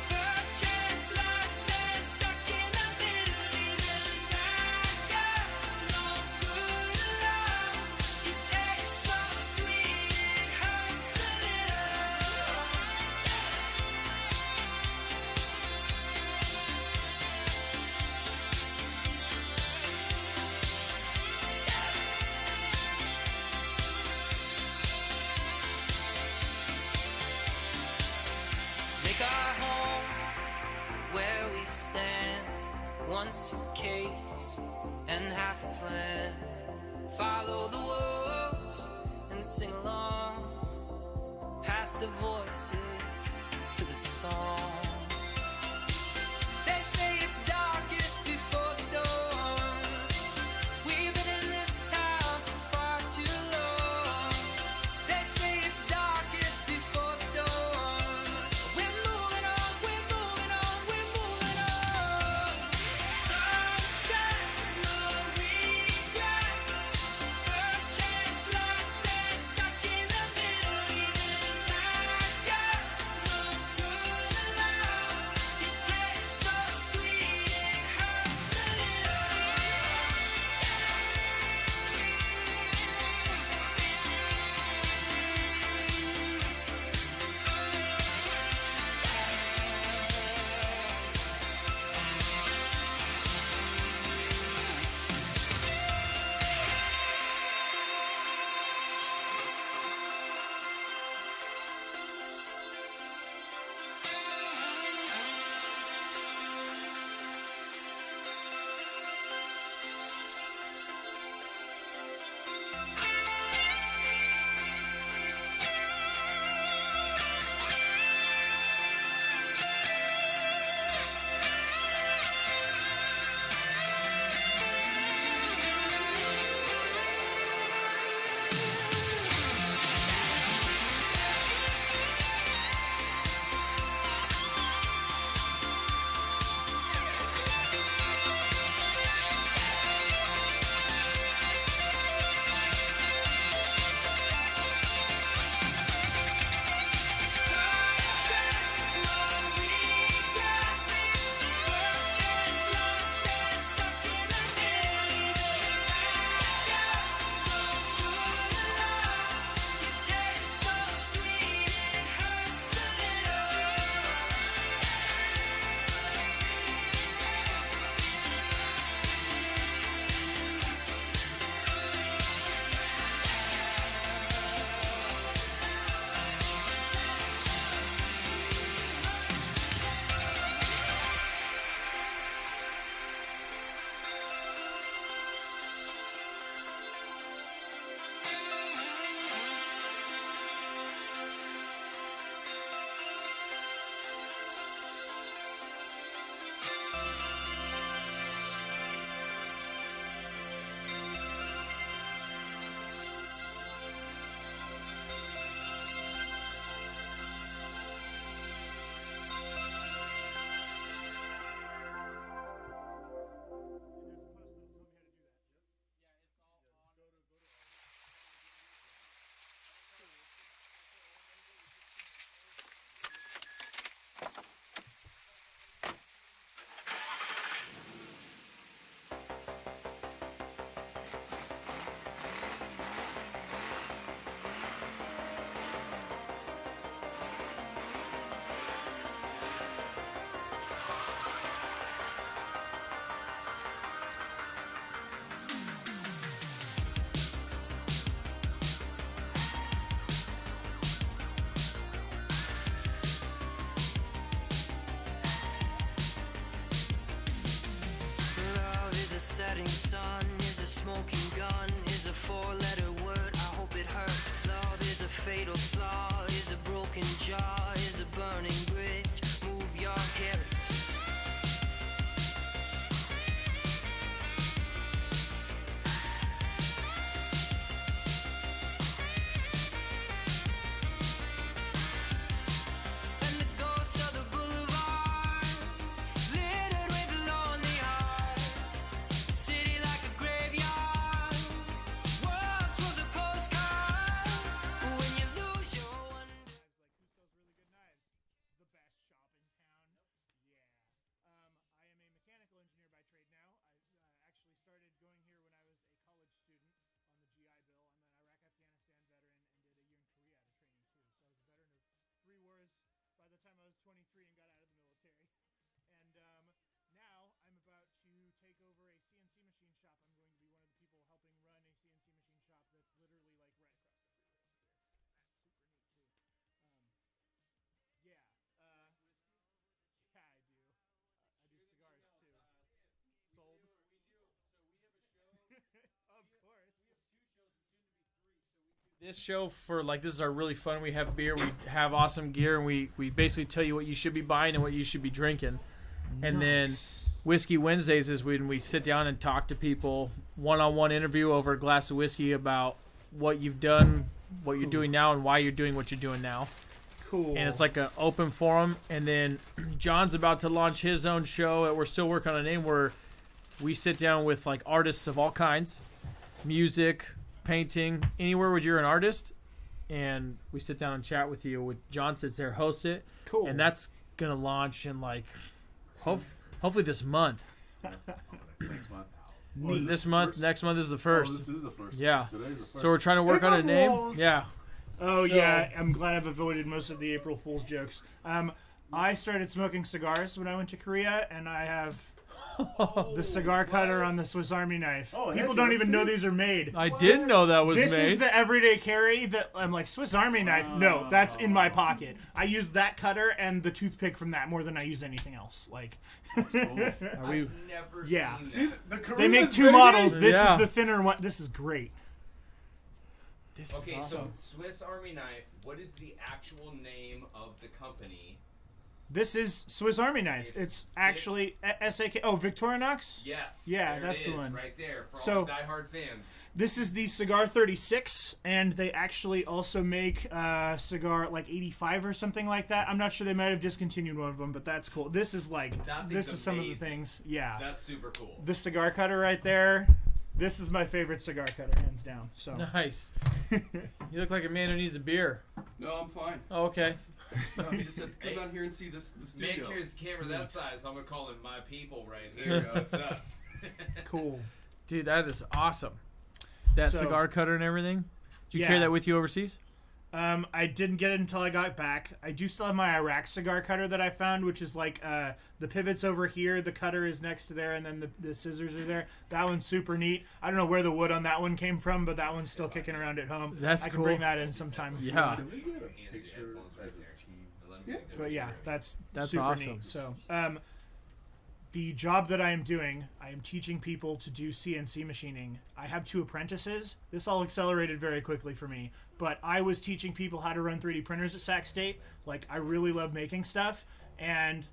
First chance, last dance, stuck in the middle, even daggers. No good love. You taste so sweet, it hurts a little. Make our home where we stand. One suitcase and half a plan. Follow the wolves and sing along. Past the voices to the song. They say it's darkest before the dawn. We've been in this town for far too long. They say it's darkest before the dawn. We're moving on, we're moving on, we're moving on. Sunset, no regrets. First chance, last dance, stuck in the middle, even daggers. No good love. setting sun? Is a smoking gun? Is a four-letter word? I hope it hurts. Love is a fatal flaw. Is a broken jaw? Is a burning bridge? Move your careless. And the ghosts of the boulevard, littered with lonely hearts. A city like a graveyard, once was a postcard. When you lose your wonder. The best shop in town. Yeah. I am a mechanical engineer by trade now. I actually started going here when I was a college student on the GI Bill. I'm an Iraq Afghanistan veteran and did a year in Korea out of training too. So I was a veteran of 3 wars by the time I was 23 and got out of the military. And now I'm about to take over a CNC machine shop. I'm going to be one of the people helping run a CNC machine shop that's literally like right across the freeway over here. That's super neat too. Yeah. Yeah, I do. I do cigars too. Sold. Of course. This show for like this is our really fun. We have beer, we have awesome gear, and we basically tell you what you should be buying and what you should be drinking. And then Whiskey Wednesdays is when we sit down and talk to people, one-on-one interview over a glass of whiskey about what you've done, what you're doing now, and why you're doing what you're doing now. Cool. And it's like an open forum. And then John's about to launch his own show. We're still working on a name where we sit down with like artists of all kinds, music, painting, anywhere where you're an artist, and we sit down and chat with you. With John sits there, hosts it. Cool. And that's gonna launch in like hopefully this month. Next month. This month, next month is the first. Oh, this is the first. Yeah. Today's the first. So we're trying to work on a name. Fools. Yeah. Oh So- yeah, I'm glad I've avoided most of the April Fool's jokes. I started smoking cigars when I went to Korea, and I have the cigar cutter on the Swiss Army knife. Oh, People heck don't yeah, even see? know these are made. I didn't know that was This made. is the everyday carry that I'm like Swiss Army knife. No, that's in my pocket. I use that cutter and the toothpick from that more than I use anything else. Like, Are we- I've never yeah. seen that. They make 2 models. This is the thinner one. This is great. Okay, so Swiss Army knife. What is the actual name of the company? This is Swiss Army knife. It's actually SAK. Oh, Victorinox? Yes. Yeah, there that's it the is, one. right there for So, all the diehard fans. This is the Cigar 36, and they actually also make Cigar like 85 or something like that. I'm not sure, they might have discontinued one of them, but that's cool. This is like, That this thing's is some of the amazing. things. Yeah. That's super cool. The cigar cutter right there. This is my favorite cigar cutter, hands down. So Nice. You look like a man who needs a beer. No, I'm fine. Oh, okay. No, he just said, come down here and see this the studio. Make his camera that size. I'm gonna call him my people right here. What's up? Cool. Dude, that is awesome. That So- cigar cutter and everything. Did you Yeah. carry that with you overseas? I didn't get it until I got back. I do still have my Iraq cigar cutter that I found, which is like the pivot's over here, the cutter is next to there, and then the scissors are there. That one's super neat. I don't know where the wood on that one came from, but that one's still kicking around at home. That's I can cool. bring that in sometime. if you Yeah. want. Can we get a picture as a team? But yeah, that's That's super awesome. neat. So, the job that I am doing, I am teaching people to do CNC machining. I have 2 apprentices. This all accelerated very quickly for me. But I was teaching people how to run 3D printers at Sac State. Like, I really love making stuff. And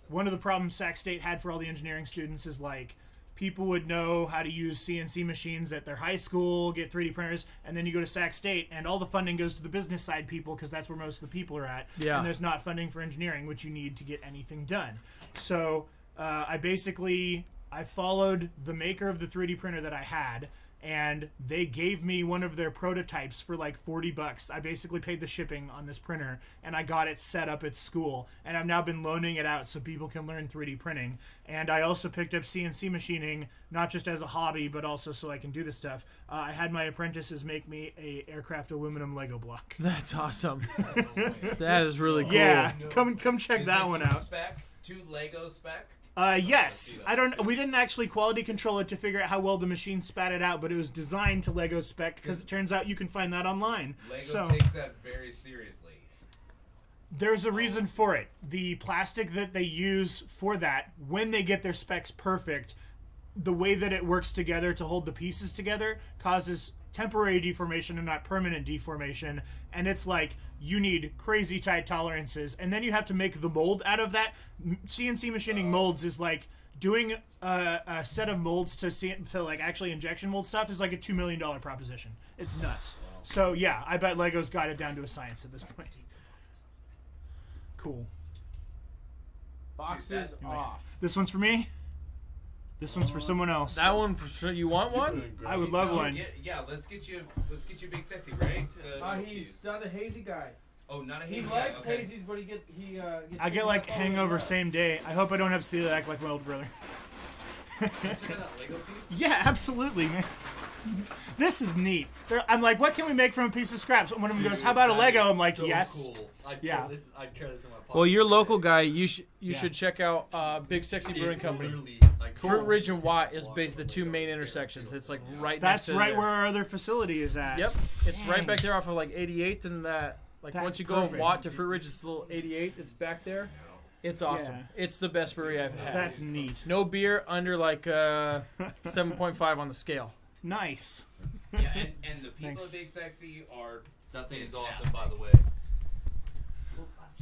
one of the problems Sac State had for all the engineering students is like, people would know how to use CNC machines at their high school, get 3D printers, and then you go to Sac State, and all the funding goes to the business side people because that's where most of the people are at. Yeah. And there's not funding for engineering, which you need to get anything done. So I followed the maker of the 3D printer that I had, and they gave me one of their prototypes for like $40. I basically paid the shipping on this printer, and I got it set up at school, and I've now been loaning it out so people can learn 3D printing. And I also picked up CNC machining, not just as a hobby, but also so I can do this stuff. I had my apprentices make me a aircraft aluminum Lego block. That's awesome. That is really cool. Yeah, come check Is that it one 2 out. Spec, 2 Lego spec. Yes. We didn't actually quality control it to figure out how well the machine spat it out, but it was designed to Lego spec because it turns out you can find that online. Lego takes that very seriously. There's a reason for it. The plastic that they use for that, when they get their specs perfect, the way that it works together to hold the pieces together causes temporary deformation and not permanent deformation. And it's like you need crazy tight tolerances, and then you have to make the mold out of that. CNC machining molds is like doing a set of molds to like actually injection mold stuff is like a $2 million proposition. It's nuts. So yeah, I bet Lego's got it down to a science at this point. Cool. Boxes off. This one's for me. This one's for someone else. That one for sure. You want one? I would love one. Yeah, let's get you Big Sexy, right? He's not a hazy guy. Oh, not a He hazy likes guy. Okay. hazies, but he gets I get like hangover same day. I hope I don't have celiac like my older brother. Check out that Lego piece. Yeah, absolutely, man. This is neat. I'm like, what can we make from a piece of scraps? One of them goes, how about a Lego? I'm like, yes. Cool. I'd Yeah. carry this in my pocket. Well, you're local guy. You should check out Big Sexy Brewing Company. Fruit Ridge and Watt is basically the two main intersections. It's like right next That's to right there. where our other facility is at. Yep, it's right Dang. back there off of like 88th and that. Like That's once you go perfect. Watt to Fruit Ridge, it's a little 88. It's back there. It's awesome. Yeah. It's the best brewery I've had. That's neat. No beer under like 7.5 on the scale. Nice. Yeah, and the people Thanks. at Big Sexy are. That thing is awesome, by the way.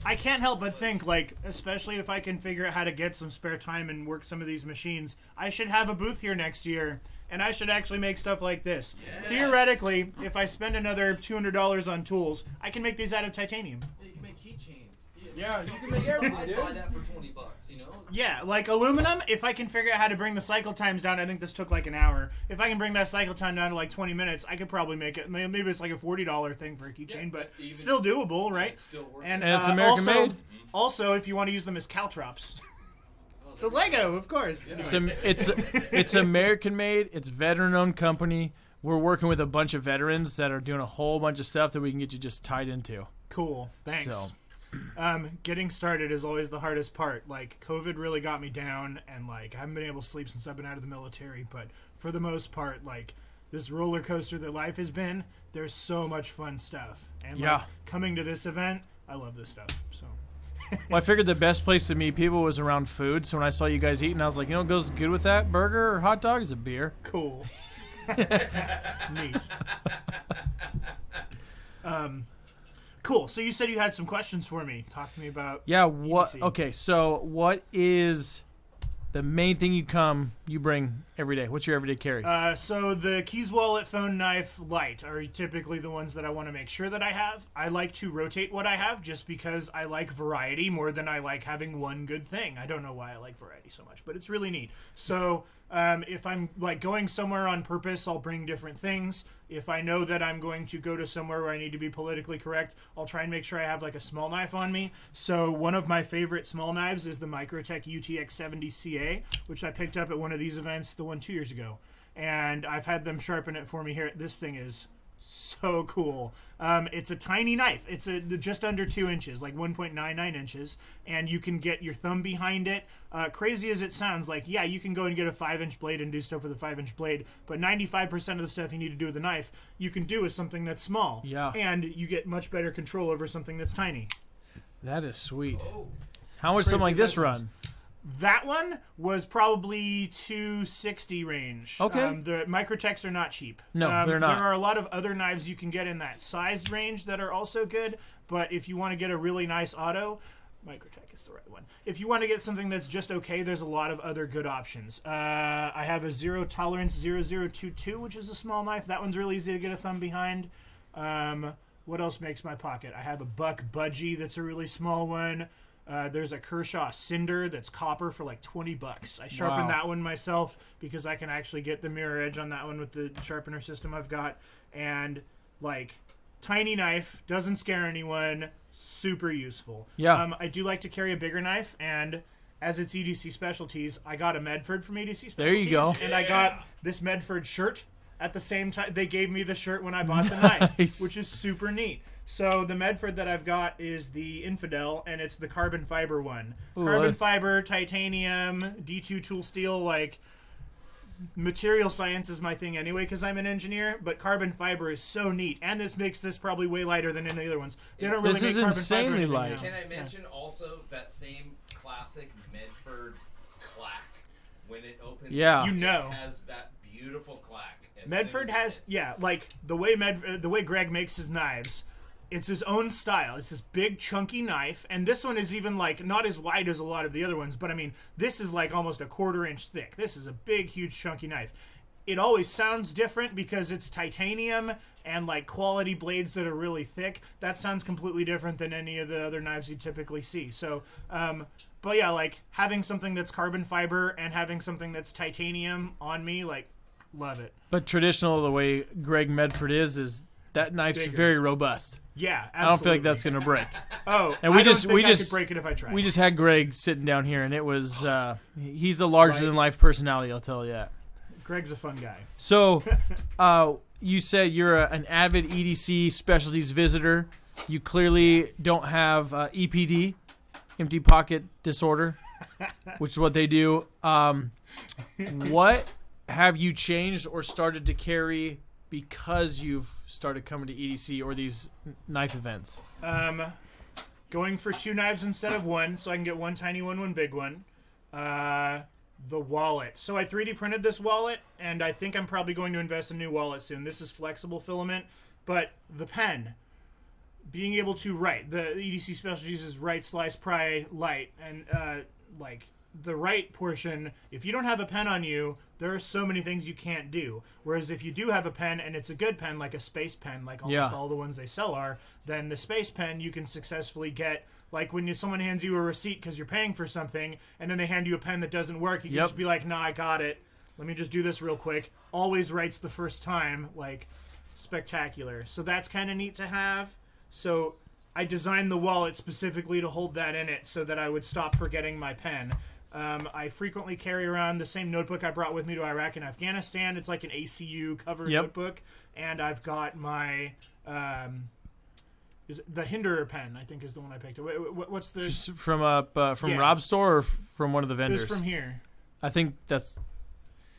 I can't help but think, like, especially if I can figure out how to get some spare time and work some of these machines, I should have a booth here next year, and I should actually make stuff like this. Yes. Theoretically, if I spend another $200 on tools, I can make these out of titanium. You can make keychains. Yeah, you can make everything, I'd dude. buy that for $20, you know? Yeah, like aluminum, if I can figure out how to bring the cycle times down, I think this took like an hour. If I can bring that cycle time down to like 20 minutes, I could probably make it. Maybe it's like a $40 thing for a keychain, but still doable, right? And it's American made. Also, if you want to use them as caltrops. It's a Lego, of course. It's American made. It's veteran owned company. We're working with a bunch of veterans that are doing a whole bunch of stuff that we can get you just tied into. Cool. Thanks. So. Getting started is always the hardest part. Like, COVID really got me down, and like I haven't been able to sleep since I've been out of the military. But for the most part, like this roller coaster that life has been, there's so much fun stuff. And Yeah. like, coming to this event, I love this stuff. So Well, I figured the best place to meet people was around food. So when I saw you guys eating, I was like, you know what goes good with that burger or hot dog is a beer. Cool. Neat. Cool. So you said you had some questions for me. Talk to me about What? EDC. Okay, so what is the main thing you bring every day? What's your everyday carry? So the keys, wallet, phone, knife, light are typically the ones that I want to make sure that I have. I like to rotate what I have just because I like variety more than I like having one good thing. I don't know why I like variety so much, but it's really neat. So if I'm like going somewhere on purpose, I'll bring different things. If I know that I'm going to go to somewhere where I need to be politically correct, I'll try and make sure I have like a small knife on me. So one of my favorite small knives is the Microtech UTX-70CA, which I picked up at one of these events, the one 2 years ago. And I've had them sharpen it for me here. This thing is so cool. It's a tiny knife. It's just under 2 inches, like 1.99 inches, and you can get your thumb behind it. Crazy as it sounds, like, yeah, you can go and get a 5-inch blade and do stuff with a 5-inch blade, but 95% of the stuff you need to do with a knife, you can do with something that's small. Yeah. And you get much better control over something that's tiny. That is sweet. How much something like this run? That one was probably $260 range. Okay. The Microtechs are not cheap. No, they're not. There are a lot of other knives you can get in that size range that are also good, but if you want to get a really nice auto, Microtech is the right one. If you want to get something that's just okay, there's a lot of other good options. I have a Zero Tolerance 0022, which is a small knife. That one's really easy to get a thumb behind. What else makes my pocket? I have a Buck Budgie that's a really small one. There's a Kershaw Cinder that's copper for like $20. I sharpened that one myself because I can actually get the mirror edge on that one with the sharpener system I've got. And like, tiny knife, doesn't scare anyone, super useful. Yeah. I do like to carry a bigger knife, and as it's EDC Specialties, I got a Medford from EDC Specialties. There you go. And I got this Medford shirt at the same time. They gave me the shirt when I bought the knife, which is super neat. So the Medford that I've got is the Infidel, and it's the carbon fiber one. Ooh, Carbon that's- fiber, titanium, D2 tool steel, like material science is my thing anyway because I'm an engineer, but carbon fiber is so neat, and this makes this probably way lighter than any other ones. They don't really This make is carbon insanely fiber anything light. now. Can I mention also that same classic Medford clack? when it opens, Yeah. You know. it has that beautiful clack. as Medford soon as has, like the way Greg makes his knives, it's his own style. It's this big chunky knife, and this one is even like not as wide as a lot of the other ones, but I mean, this is like almost a 1/4 inch thick. This is a big, huge, chunky knife. It always sounds different because it's titanium and like quality blades that are really thick. That sounds completely different than any of the other knives you typically see. So, but yeah, like having something that's carbon fiber and having something that's titanium on me, like, love it. But traditional, the way Greg Medford is that knife's Bigger. very robust. Yeah, I don't feel like absolutely. that's gonna break. Oh, and we I don't just think we I just could break it if I tried. We just had Greg sitting down here, and it was he's a larger than life personality. I'll tell you that. Greg's a fun guy. So, you said you're an avid EDC specialties visitor. You clearly don't have EPD, empty pocket disorder, which is what they do. What have you changed or started to carry because you've started coming to EDC or these knife events? Going for 2 knives instead of 1, so I can get 1 tiny one, 1 big one. The wallet. So I 3D printed this wallet, and I think I'm probably going to invest in a new wallet soon. This is flexible filament, but the pen, being able to write, the EDC specialties is write, slice, pry, light, and like the right portion, if you don't have a pen on you, there are so many things you can't do. Whereas if you do have a pen, and it's a good pen, like a space pen, like almost all the ones they sell are, then the space pen you can successfully get. Like when someone hands you a receipt because you're paying for something, and then they hand you a pen that doesn't work, you can just be like, nah, I got it. Let me just do this real quick. Always writes the first time. Like, spectacular. So that's kind of neat to have. So I designed the wallet specifically to hold that in it so that I would stop forgetting my pen. I frequently carry around the same notebook I brought with me to Iraq and Afghanistan. It's like an ACU cover notebook. And I've got my... is it the Hinderer pen, I think, is the one I picked. What's the... Just from Rob's store or from one of the vendors? It's from here. I think that's...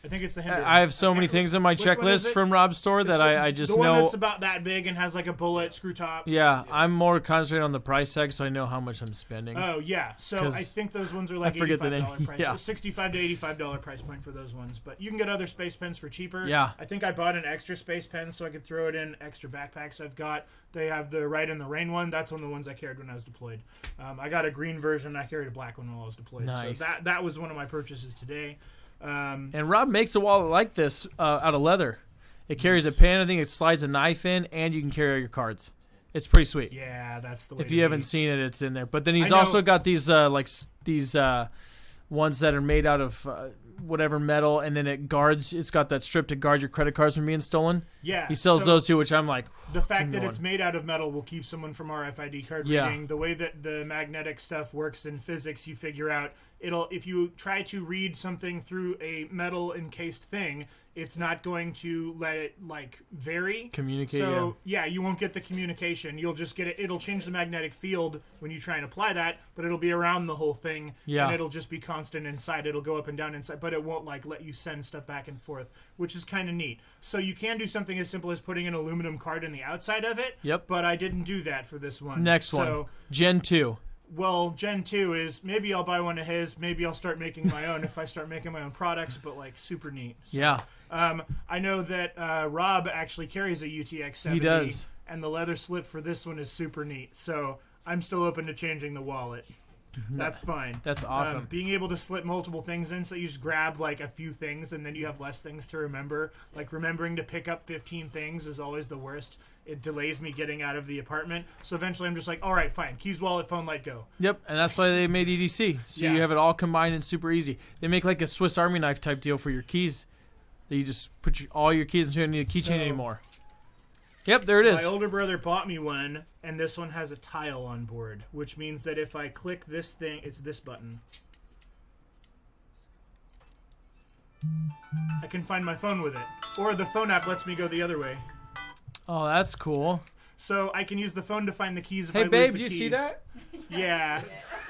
I think it's the Hinderer. I have so many things in my checklist from Rob's store that I just the one know... that's about that big and has like a bullet screw top. Yeah, I'm more concentrated on the price tag, so I know how much I'm spending. Oh, yeah. So I think those ones are like I forget the name. $85 price. Yeah. $65 to $85 price point for those ones. But you can get other space pens for cheaper. Yeah. I think I bought an extra space pen so I could throw it in extra backpacks I've got. They have the Ride in the Rain one. That's one of the ones I carried when I was deployed. I got a green version. I carried a black one while I was deployed. Nice. So that was one of my purchases today. And Rob makes a wallet like this out of leather. It carries a pen. I think it slides a knife in, and you can carry all your cards. It's pretty sweet. Yeah, that's the way. If you haven't seen it, it's in there. But then he's I know- also got these ones that are made out of whatever metal, and then it guards. It's got that strip to guard your credit cards from being stolen. Yeah, he sells so those too, which I'm like. The fact that going. it's made out of metal will keep someone from RFID card Yeah. reading. The way that the magnetic stuff works in physics, you figure out if you try to read something through a metal encased thing, it's not going to let it like vary. Communicate, So yeah, you won't get the communication. You'll just get it. It'll change the magnetic field when you try and apply that, but it'll be around the whole thing. Yeah. And it'll just be constant inside. It'll go up and down inside, but it won't like let you send stuff back and forth, which is kind of neat. So you can do something as simple as putting an aluminum card in the outside of it. Yep. But I didn't do that for this one. Next So, one, Gen 2. Well, Gen 2 is maybe I'll buy one of his. Maybe I'll start making my own if I start making my own products, but like super neat. So, Yeah. I know that Rob actually carries a UTX 70. He does. And the leather slip for this one is super neat. So I'm still open to changing the wallet. That's fine. That's awesome. Being able to slip multiple things in, so you just grab like a few things and then you have less things to remember. Like remembering to pick up 15 things is always the worst. It delays me getting out of the apartment. So eventually I'm just like, all right, fine. Keys, wallet, phone, light, go. Yep, and that's why they made EDC. So Yeah. you have it all combined and super easy. They make like a Swiss Army knife type deal for your keys. That you just put all your keys into. You don't need a keychain So- anymore. Yep, there it is. My older brother bought me one, and this one has a tile on board, which means that if I click this thing, it's this button. I can find my phone with it. Or the phone app lets me go the other way. Oh, that's cool. So I can use the phone to find the keys if Hey, I lose babe, the do you keys. see that? Yeah.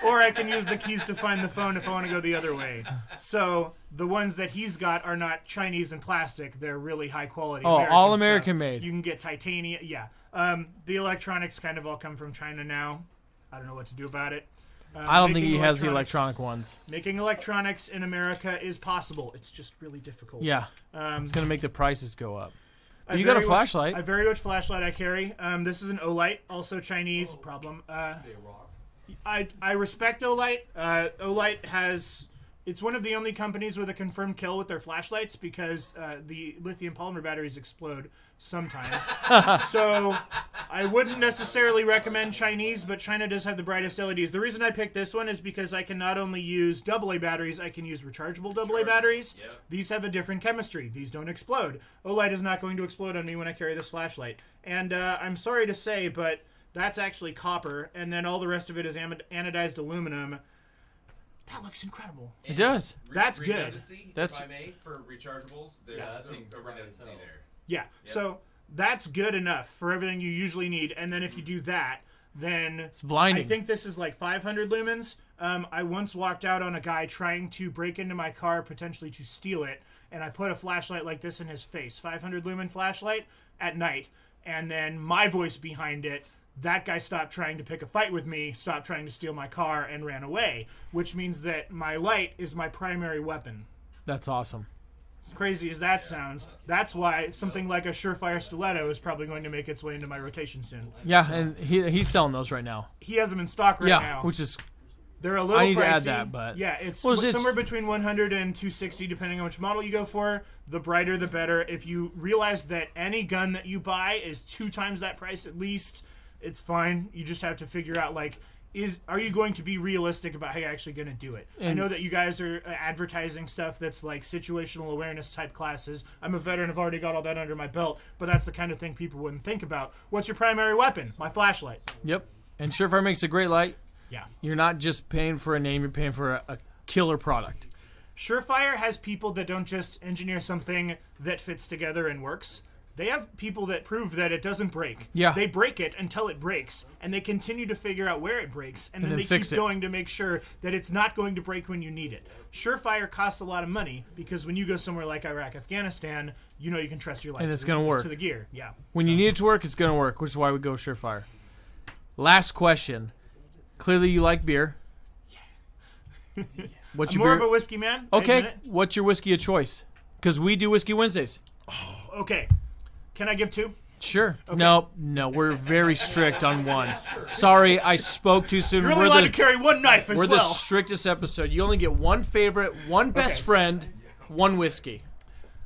Or I can use the keys to find the phone if I want to go the other way. So the ones that he's got are not Chinese and plastic. They're really high quality. Oh, all stuff. American made. You can get titanium. Yeah. The electronics kind of all come from China now. I don't know what to do about it. I don't think making he has the electronics- electronic ones. Making electronics in America is possible. It's just really difficult. Yeah, it's gonna make the prices go up. But I you got a very much- flashlight. A very much flashlight I carry. This is an Olight, also Chinese. Problem. I respect Olight. Olight has. It's one of the only companies with a confirmed kill with their flashlights because the lithium polymer batteries explode sometimes. So I wouldn't necessarily recommend Chinese, but China does have the brightest LEDs. The reason I picked this one is because I can not only use AA batteries, I can use rechargeable AA batteries. Yep. These have a different chemistry. These don't explode. Olight is not going to explode on me when I carry this flashlight. And I'm sorry to say, but that's actually copper, and then all the rest of it is anodized aluminum. That looks incredible. It does. That's good. Redundancy, That's- if I may, for rechargeables, there's some redundancy there. Yeah. So that's good enough for everything you usually need. And then if you do that, then it's blinding. I think this is like 500 lumens. I once walked out on a guy trying to break into my car, potentially to steal it, and I put a flashlight like this in his face, 500 lumen flashlight at night, and then my voice behind it. That guy stopped trying to pick a fight with me, stopped trying to steal my car, and ran away, which means that my light is my primary weapon. That's awesome. As crazy as that sounds, that's why something like a Surefire stiletto is probably going to make its way into my rotation soon. Yeah, and he's selling those right now. He has them in stock right yeah, now. which is They're a little I need pricey. to add that, but yeah, it's Well, it's- somewhere between 100 and 260 depending on which model you go for. The brighter, the better. If you realize that any gun that you buy is 2 times that price at least, it's fine. You just have to figure out like, are you going to be realistic about how you're actually going to do it? I And- know that you guys are advertising stuff that's like situational awareness type classes. I'm a veteran. I've already got all that under my belt, but that's the kind of thing people wouldn't think about. What's your primary weapon? My flashlight. Yep. And Surefire makes a great light. Yeah. You're not just paying for a name, you're paying for a killer product. Surefire has people that don't just engineer something that fits together and works. They have people that prove that it doesn't break. Yeah. They break it until it breaks, and they continue to figure out where it breaks, and And then then they fix keep it. going to make sure that it's not going to break when you need it. Surefire costs a lot of money because when you go somewhere like Iraq, Afghanistan, you know you can trust your life And it's to going to work. to the gear. Yeah. When you need it to work, it's going to work, which is why we go Surefire. Last question. Clearly you like beer. What's I'm your more beer? of a whiskey man. I admit Okay. it. What's your whiskey of choice? Because we do Whiskey Wednesdays. Okay. Can I give 2? Sure. No, we're very strict on one. Sorry, I spoke too soon. You're only allowed to carry 1 knife as We're the well. strictest episode. You only get one favorite, one best friend, one whiskey.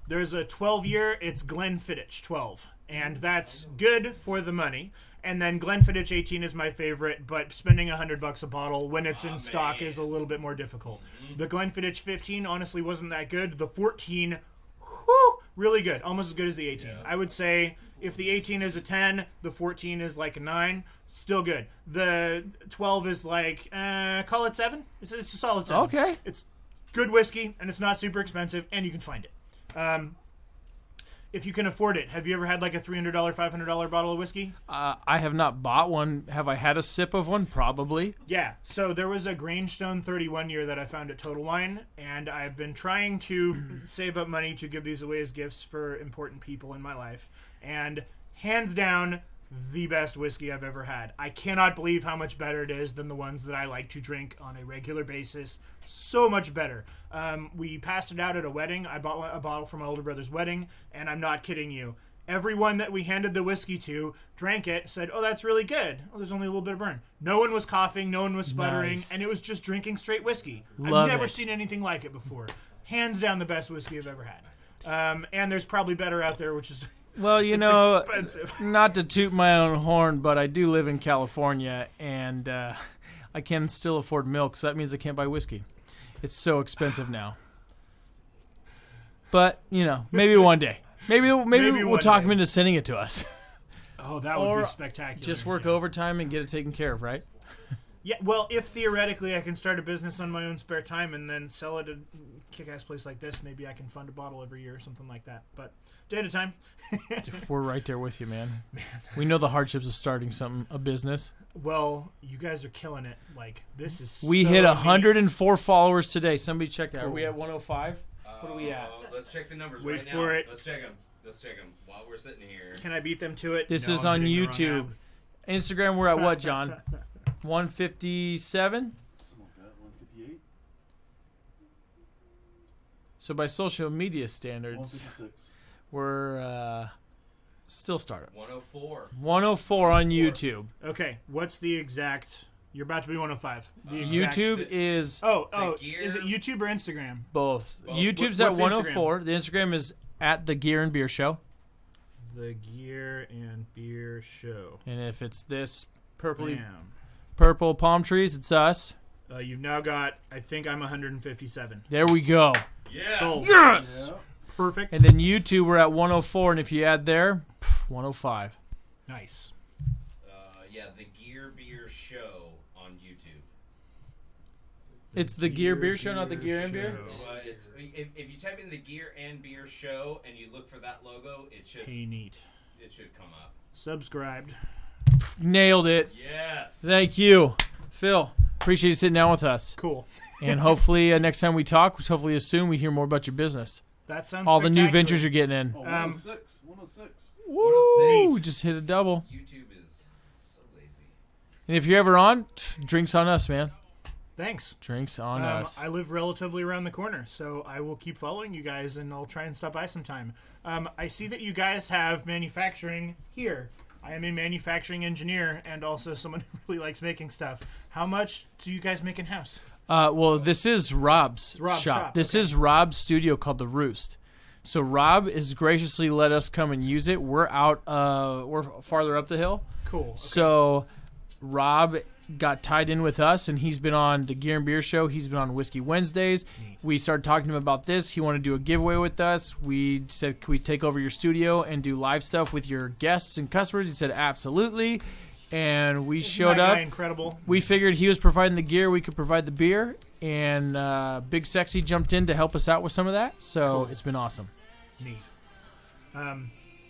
There's a 12-year, it's Glenfiddich 12, and that's good for the money. And then Glenfiddich 18 is my favorite, but spending $100 a bottle when it's in stock is a little bit more difficult. The Glenfiddich 15 honestly wasn't that good. The 14, whew, really good, almost as good as the 18. I would say if the 18 is a 10, the 14 is like a 9. Still good. The 12 is like, call it 7. It's a solid 7. Okay. It's good whiskey, and it's not super expensive, and you can find it. If you can afford it, have you ever had like a $300, $500 bottle of whiskey? I have not bought one. Have I had a sip of one? Probably. Yeah. So there was a Grangestone 31 year that I found at Total Wine, and I've been trying to save up money to give these away as gifts for important people in my life. And hands down, the best whiskey I've ever had. I cannot believe how much better it is than the ones that I like to drink on a regular basis. So much better. We passed it out at a wedding. I bought a bottle for my older brother's wedding, and I'm not kidding you. Everyone that we handed the whiskey to drank it, said, "Oh, that's really good. Oh, there's only a little bit of burn." No one was coughing, no one was sputtering, Nice. and it was just drinking straight whiskey. Love I've never it. seen anything like it before. Hands down the best whiskey I've ever had. And there's probably better out there, which is... Well, you it's know, expensive. not to toot my own horn, but I do live in California, and I can still afford milk, so that means I can't buy whiskey. It's so expensive now. But, you know, maybe one day. Maybe we'll one talk day. him into sending it to us. Oh, that would Or be spectacular. Just work overtime and get it taken care of, right? Yeah, well, if theoretically I can start a business on my own spare time and then sell it at a kick-ass place like this, maybe I can fund a bottle every year or something like that. But day at a time. We're right there with you, man. We know the hardships of starting a business. Well, you guys are killing it. Like, this is We so hit neat. 104 followers today. Somebody check that. Are we at 105? What are we at? Let's check the numbers Wait right now. for it. Let's check them. Let's check them while we're sitting here. Can I beat them to it? This No, is I'm on hitting the wrong YouTube. app. Instagram, we're at what, John? 157? So by social media standards, 156. we're still startup. 104. 104 on YouTube. Okay, what's the exact? You're about to be 105. YouTube is is it YouTube or Instagram? both. Both. YouTube's What's at 104. The Instagram is at the Gear and Beer Show. The Gear and Beer Show. And if it's this purple palm trees, it's us. You've now got, I think I'm 157. There we go. Yeah. Sold. Yes. Yeah. Perfect. And then YouTube, we're at 104, and if you add there, 105. Nice. Yeah, the Gear Beer Show on YouTube. It's the Gear Beer Show, not the Gear and Beer? It's if you type in the Gear and Beer Show and you look for that logo, it should. Hey, neat. It should come up. Subscribed. Nailed it. Yes. Thank you, Phil. Appreciate you sitting down with us. Cool. And hopefully next time we talk, which hopefully is soon, we hear more about your business. That sounds all the new spectacular. ventures you're getting in. Oh, 106. 106. Woo! Just hit a double. YouTube is so lazy. And if you're ever on, drinks on us, man. Thanks. Drinks on us. I live relatively around the corner, so I will keep following you guys, and I'll try and stop by sometime. I see that you guys have manufacturing here. I am a manufacturing engineer and also someone who really likes making stuff. How much do you guys make in-house? Well, this is Rob's Rob's shop, This okay. is Rob's studio called The Roost. So Rob has graciously let us come and use it. We're out. We're farther up the hill. Cool. Okay. So Rob got tied in with us, and he's been on the Gear and Beer Show. He's been on Whiskey Wednesdays. We started talking to him about this. He wanted to do a giveaway with us. We said, can we take over your studio and do live stuff with your guests and customers? He said, absolutely. And we showed that up. guy incredible? We figured he was providing the gear, we could provide the beer, and Big Sexy jumped in to help us out with some of that. So it's been awesome. Neat.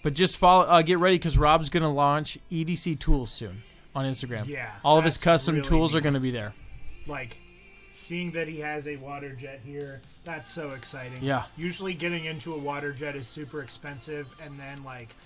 But just follow, get ready because Rob's going to launch EDC tools soon on Instagram. Yeah, all of his that's custom really tools are neat. going to be there. Like, seeing that he has a water jet here, that's so exciting. Yeah. Usually getting into a water jet is super expensive, and then, like,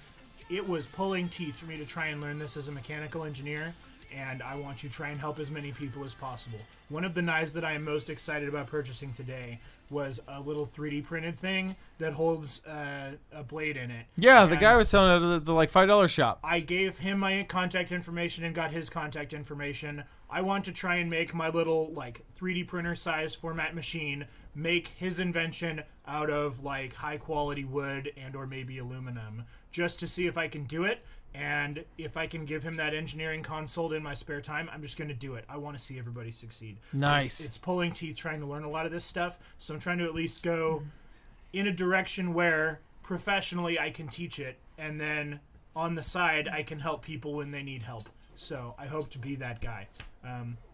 it was pulling teeth for me to try and learn this as a mechanical engineer, and I want to try and help as many people as possible. One of the knives that I am most excited about purchasing today was a little 3D printed thing that holds a blade in it. Yeah, the And guy was selling it at the like $5 shop. I gave him my contact information and got his contact information. I want to try and make my little like 3D printer size format machine make his invention out of like high quality wood and or maybe aluminum, just to see if I can do it. And if I can give him that engineering consult in my spare time, I'm just going to do it. I want to see everybody succeed. Nice. It's pulling teeth trying to learn a lot of this stuff, so I'm trying to at least go in a direction where professionally I can teach it, and then on the side I can help people when they need help. So I hope to be that guy.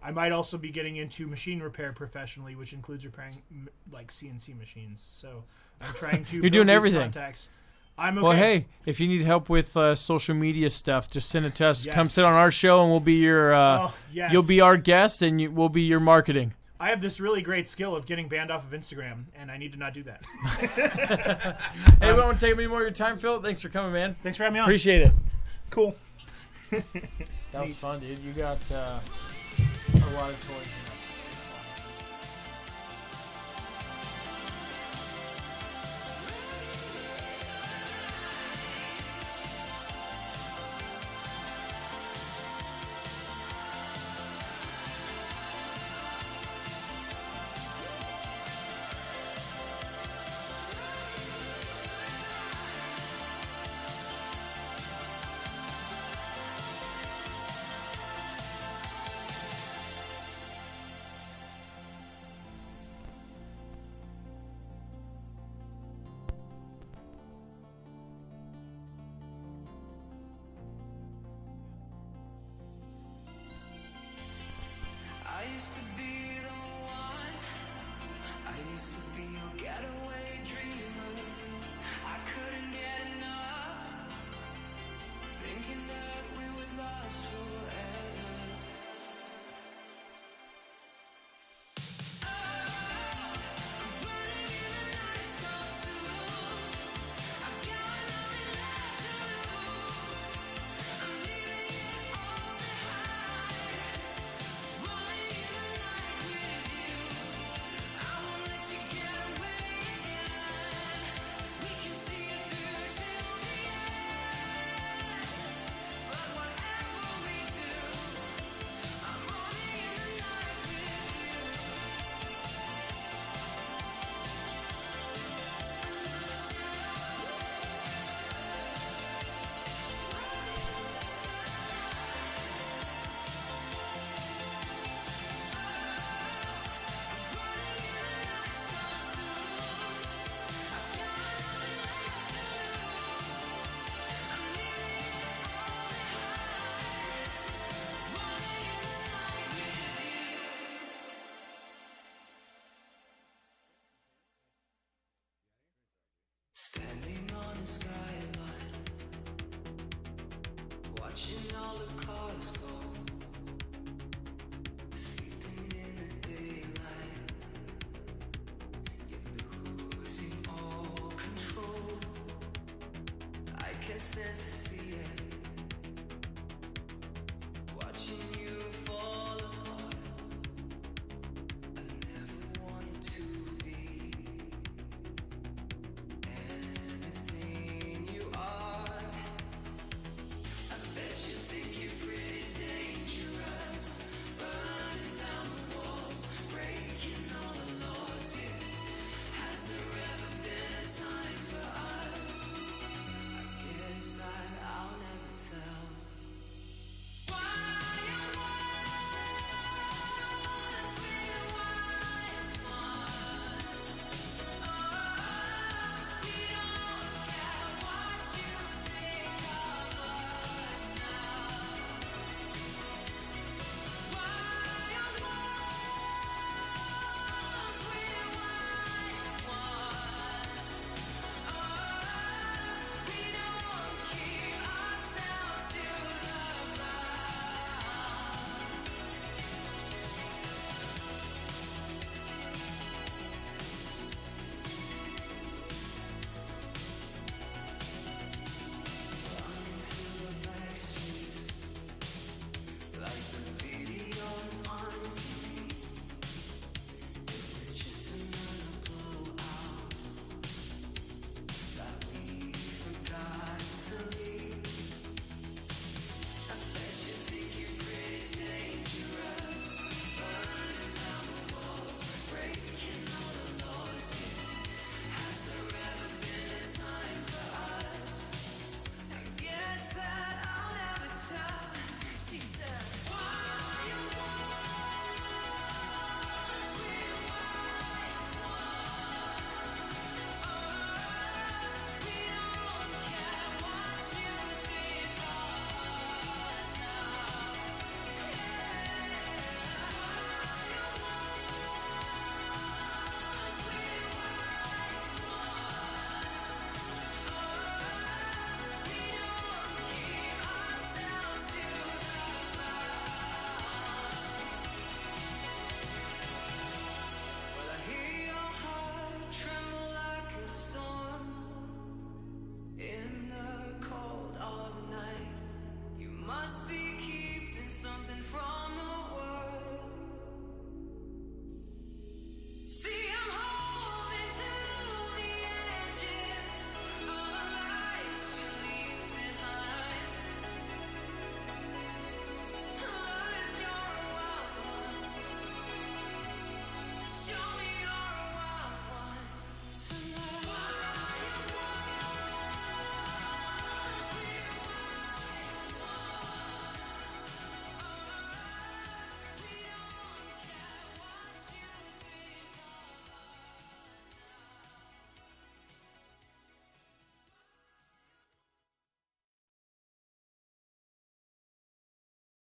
I might also be getting into machine repair professionally, which includes repairing like CNC machines. So I'm trying to. You're build doing these everything. Contacts. I'm okay. Well, hey, if you need help with social media stuff, just send it to us. Yes. Come sit on our show, and we'll be your. yes. You'll be our guest, and we'll be your marketing. I have this really great skill of getting banned off of Instagram, and I need to not do that. Hey, we don't want to take any more of your time, Phil. Thanks for coming, man. Thanks for having me on. Appreciate it. Cool. That was fun, dude. You got a lot of toys. I used to be the one. I used to be your getaway dreamer. I couldn't get enough, thinking that we would last forever. Oh, I'm running in the night so soon. I've got nothing left to lose. I'm leaving it all behind. Running in the night with you. I won't let you get away again. all the cars go